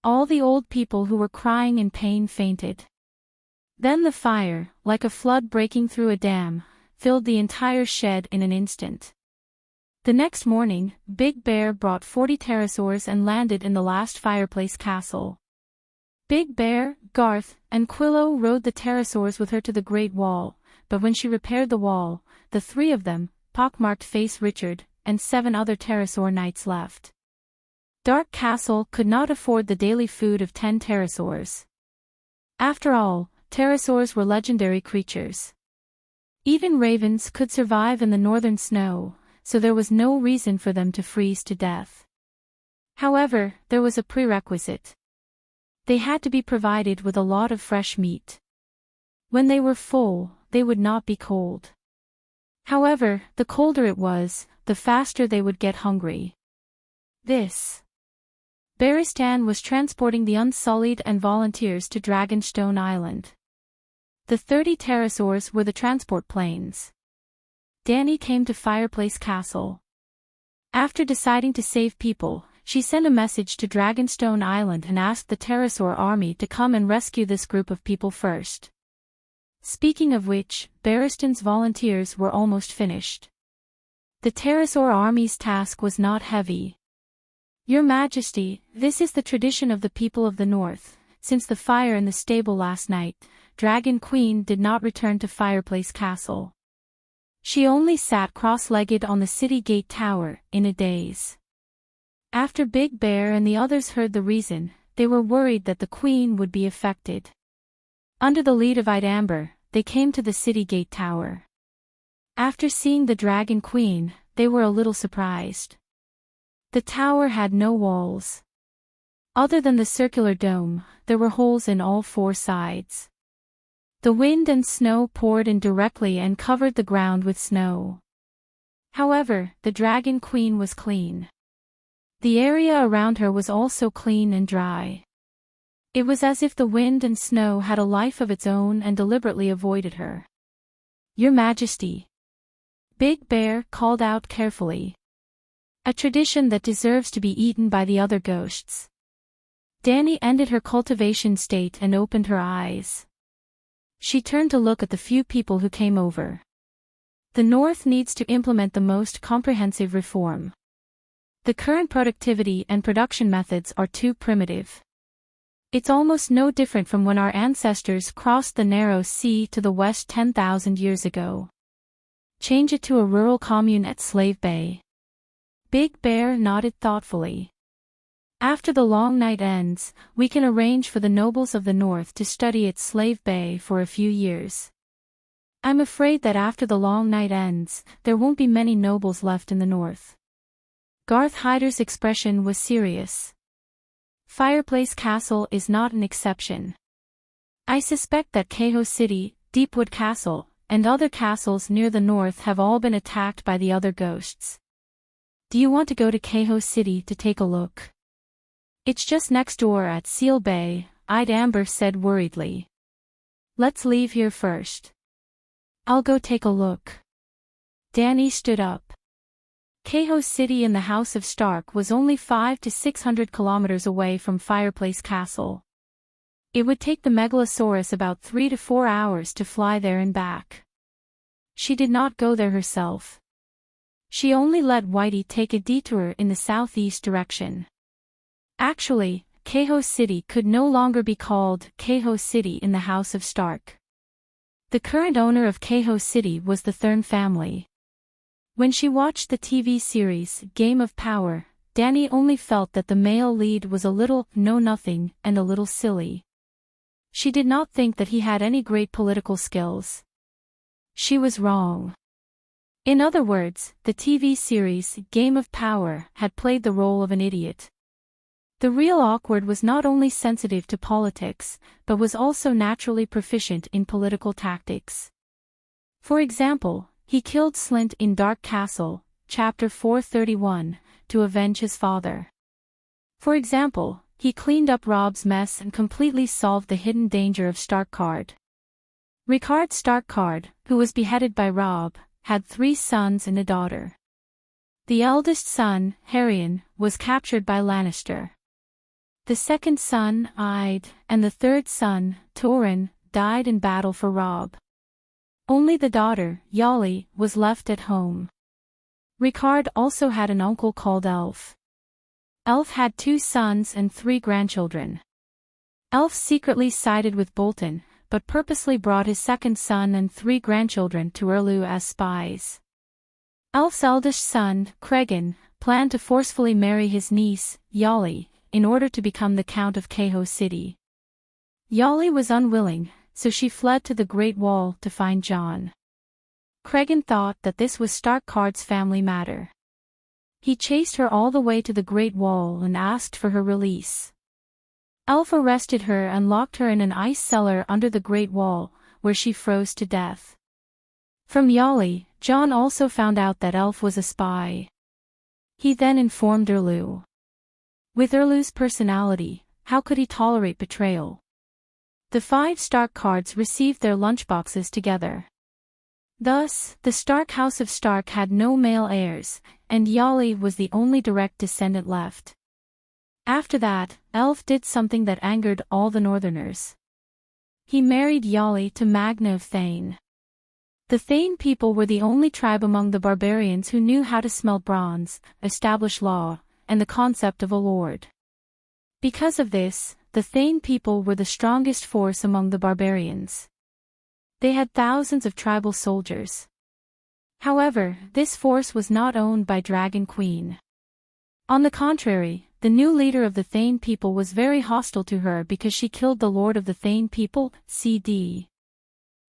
All the old people who were crying in pain fainted. Then the fire, like a flood breaking through a dam, filled the entire shed in an instant. The next morning, Big Bear brought 40 pterosaurs and landed in the last fireplace castle. Big Bear, Garth, and Quillo rode the pterosaurs with her to the Great Wall, but when she repaired the wall, the three of them, pockmarked face Richard, and 7 other pterosaur knights left. Dark Castle could not afford the daily food of 10 pterosaurs. After all, pterosaurs were legendary creatures. Even ravens could survive in the northern snow, so there was no reason for them to freeze to death. However, there was a prerequisite. They had to be provided with a lot of fresh meat. When they were full, they would not be cold. However, the colder it was, the faster they would get hungry. Baristan was transporting the Unsullied and volunteers to Dragonstone Island. The 30 pterosaurs were the transport planes. Danny came to Fireplace Castle. After deciding to save people, she sent a message to Dragonstone Island and asked the pterosaur army to come and rescue this group of people first. Speaking of which, Baristan's volunteers were almost finished. The pterosaur army's task was not heavy. "Your Majesty, this is the tradition of the people of the North. Since the fire in the stable last night, Dragon Queen did not return to Fireplace Castle. She only sat cross-legged on the city gate tower, in a daze." After Big Bear and the others heard the reason, they were worried that the Queen would be affected. Under the lead of Idamber, they came to the city gate tower. After seeing the Dragon Queen, they were a little surprised. The tower had no walls. Other than the circular dome, there were holes in all 4 sides. The wind and snow poured in directly and covered the ground with snow. However, the Dragon Queen was clean. The area around her was also clean and dry. It was as if the wind and snow had a life of its own and deliberately avoided her. "Your Majesty," Big Bear called out carefully. "A tradition that deserves to be eaten by the other ghosts." Danny ended her cultivation state and opened her eyes. She turned to look at the few people who came over. The North needs to implement the most comprehensive reform. The current productivity and production methods are too primitive. It's almost no different from when our ancestors crossed the narrow sea to the west 10,000 years ago. Change it to a rural commune at Slave Bay. Big Bear nodded thoughtfully. After the long night ends, we can arrange for the nobles of the North to study at Slave Bay for a few years. I'm afraid that after the long night ends, there won't be many nobles left in the North. Garth Hyder's expression was serious. Fireplace Castle is not an exception. I suspect that Keho City, Deepwood Castle, and other castles near the north have all been attacked by the other ghosts. Do you want to go to Keho City to take a look? It's just next door at Seal Bay, Idamber said worriedly. Let's leave here first. I'll go take a look. Danny stood up. Keho City in the House of Stark was only 500 to 600 kilometers away from Fireplace Castle. It would take the Megalosaurus about 3 to 4 hours to fly there and back. She did not go there herself. She only let Whitey take a detour in the southeast direction. Actually, Keho City could no longer be called Keho City in the House of Stark. The current owner of Keho City was the Thurn family. When she watched the TV series Game of Power, Dany only felt that the male lead was a little know-nothing and a little silly. She did not think that he had any great political skills. She was wrong. In other words, the TV series Game of Power had played the role of an idiot. The real Awkward was not only sensitive to politics, but was also naturally proficient in political tactics. For example, he killed Slint in Dark Castle, Chapter 431, to avenge his father. For example, he cleaned up Robb's mess and completely solved the hidden danger of Starkard. Rickard Starkard, who was beheaded by Robb, had 3 sons and a daughter. The eldest son, Harrion, was captured by Lannister. The second son, Ide, and the third son, Torrin, died in battle for Robb. Only the daughter, Yali, was left at home. Rickard also had an uncle called Elf. Elf had 2 sons and 3 grandchildren. Elf secretly sided with Bolton, but purposely brought his second son and 3 grandchildren to Erlu as spies. Elf's eldest son, Cregan, planned to forcefully marry his niece, Yali, in order to become the Count of Keho City. Yali was unwilling, so she fled to the Great Wall to find Jon. Cregan thought that this was Starkard's family matter. He chased her all the way to the Great Wall and asked for her release. Elf arrested her and locked her in an ice cellar under the Great Wall, where she froze to death. From Yali, Jon also found out that Elf was a spy. He then informed Erlu. With Erlu's personality, how could he tolerate betrayal? The 5 Starkards received their lunchboxes together. Thus, the Stark House of Stark had no male heirs, and Yali was the only direct descendant left. After that, Elf did something that angered all the Northerners. He married Yali to Magna of Thane. The Thane people were the only tribe among the barbarians who knew how to smelt bronze, establish law, and the concept of a lord. Because of this, the Thane people were the strongest force among the barbarians. They had thousands of tribal soldiers. However, this force was not owned by Dragon Queen. On the contrary, the new leader of the Thane people was very hostile to her because she killed the Lord of the Thane people, CD.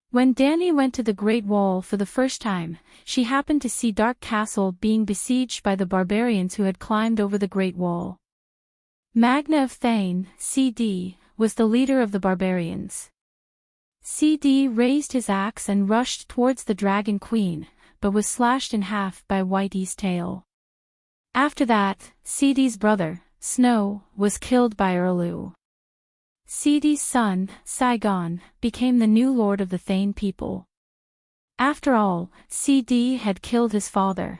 When Dany went to the Great Wall for the first time, she happened to see Dark Castle being besieged by the barbarians who had climbed over the Great Wall. Magna of Thane, CD, was the leader of the barbarians. CD raised his axe and rushed towards the Dragon Queen, but was slashed in half by Whitey's tail. After that, CD's brother, Snow, was killed by Erlu. CD's son, Saigon, became the new lord of the Thane people. After all, CD had killed his father.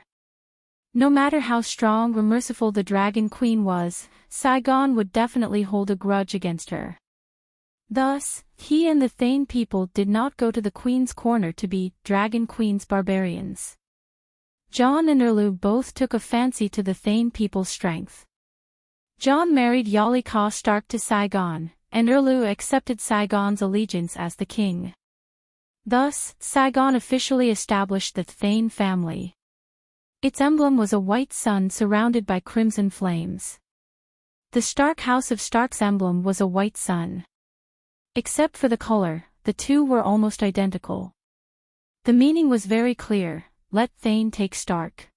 No matter how strong or merciful the Dragon Queen was, Saigon would definitely hold a grudge against her. Thus, he and the Thane people did not go to the Queen's corner to be Dragon Queen's barbarians. Jon and Erlu both took a fancy to the Thane people's strength. Jon married Yali Ka Stark to Saigon, and Erlu accepted Saigon's allegiance as the king. Thus, Saigon officially established the Thane family. Its emblem was a white sun surrounded by crimson flames. The Stark House of Stark's emblem was a white sun. Except for the color, the two were almost identical. The meaning was very clear: let Thane take Stark.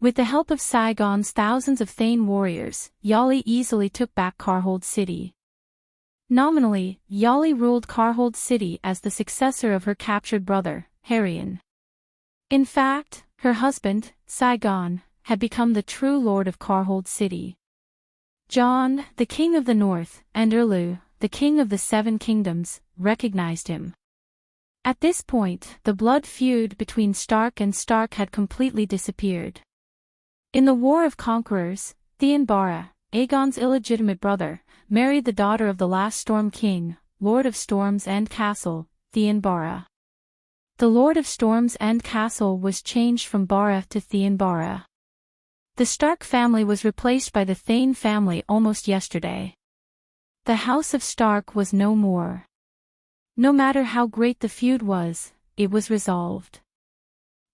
With the help of Saigon's thousands of Thane warriors, Yali easily took back Karhold City. Nominally, Yali ruled Karhold City as the successor of her captured brother, Harrion. In fact, her husband, Saigon, had become the true lord of Karhold City. Jon, the king of the north, and Erlu, the king of the 7 kingdoms, recognized him. At this point, the blood feud between Stark and Stark had completely disappeared. In the War of Conquerors, Theonbara, Aegon's illegitimate brother, married the daughter of the last Storm King, Lord of Storm's End Castle, Theonbara. The Lord of Storm's End Castle was changed from Bara to Theonbara. The Stark family was replaced by the Thane family almost yesterday. The House of Stark was no more. No matter how great the feud was, it was resolved.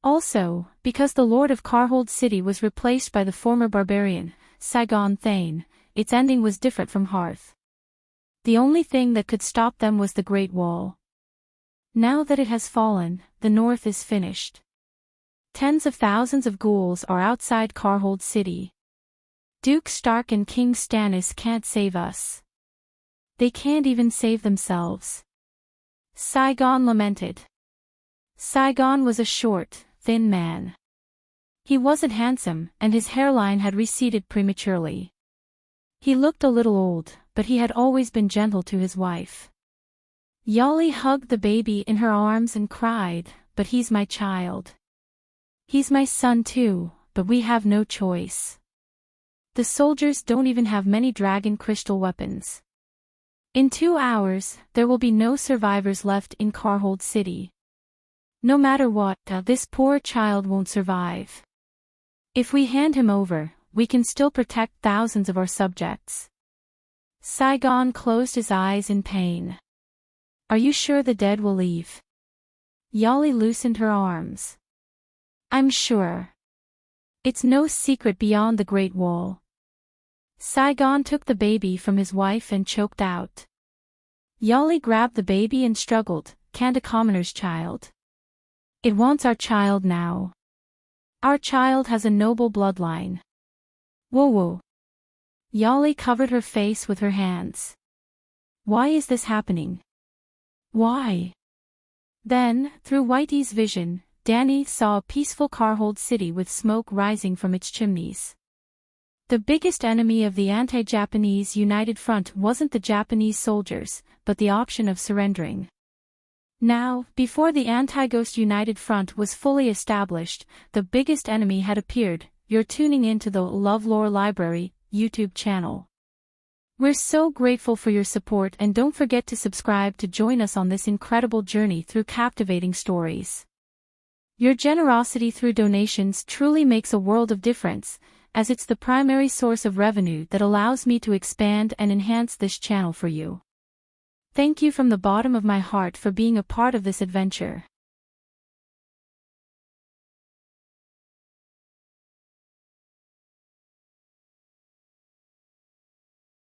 Also, because the Lord of Carhold City was replaced by the former barbarian, Saigon Thane, its ending was different from Hearth. The only thing that could stop them was the Great Wall. Now that it has fallen, the North is finished. Tens of thousands of ghouls are outside Carhold City. Duke Stark and King Stannis can't save us. They can't even save themselves. Saigon lamented. Saigon was a short, thin man. He wasn't handsome, and his hairline had receded prematurely. He looked a little old, but he had always been gentle to his wife. Yali hugged the baby in her arms and cried, "But he's my child. He's my son too, but we have no choice. The soldiers don't even have many dragon crystal weapons. In 2 hours, there will be no survivors left in Carhold City. No matter what, this poor child won't survive. If we hand him over, we can still protect thousands of our subjects." Saigon closed his eyes in pain. "Are you sure the dead will leave?" Yali loosened her arms. "I'm sure. It's no secret beyond the Great Wall." Saigon took the baby from his wife and choked out. Yali grabbed the baby and struggled, "Can't a commoner's child? It wants our child now. Our child has a noble bloodline." Whoa. Yali covered her face with her hands. "Why is this happening? Why?" Then, through Whitey's vision, Dany saw a peaceful Carhold City with smoke rising from its chimneys. The biggest enemy of the anti-Japanese United Front wasn't the Japanese soldiers, but the option of surrendering. Now, before the Anti-Ghost United Front was fully established, the biggest enemy had appeared. You're tuning into the LoveLore Library YouTube channel. We're so grateful for your support, and don't forget to subscribe to join us on this incredible journey through captivating stories. Your generosity through donations truly makes a world of difference, as it's the primary source of revenue that allows me to expand and enhance this channel for you. Thank you from the bottom of my heart for being a part of this adventure.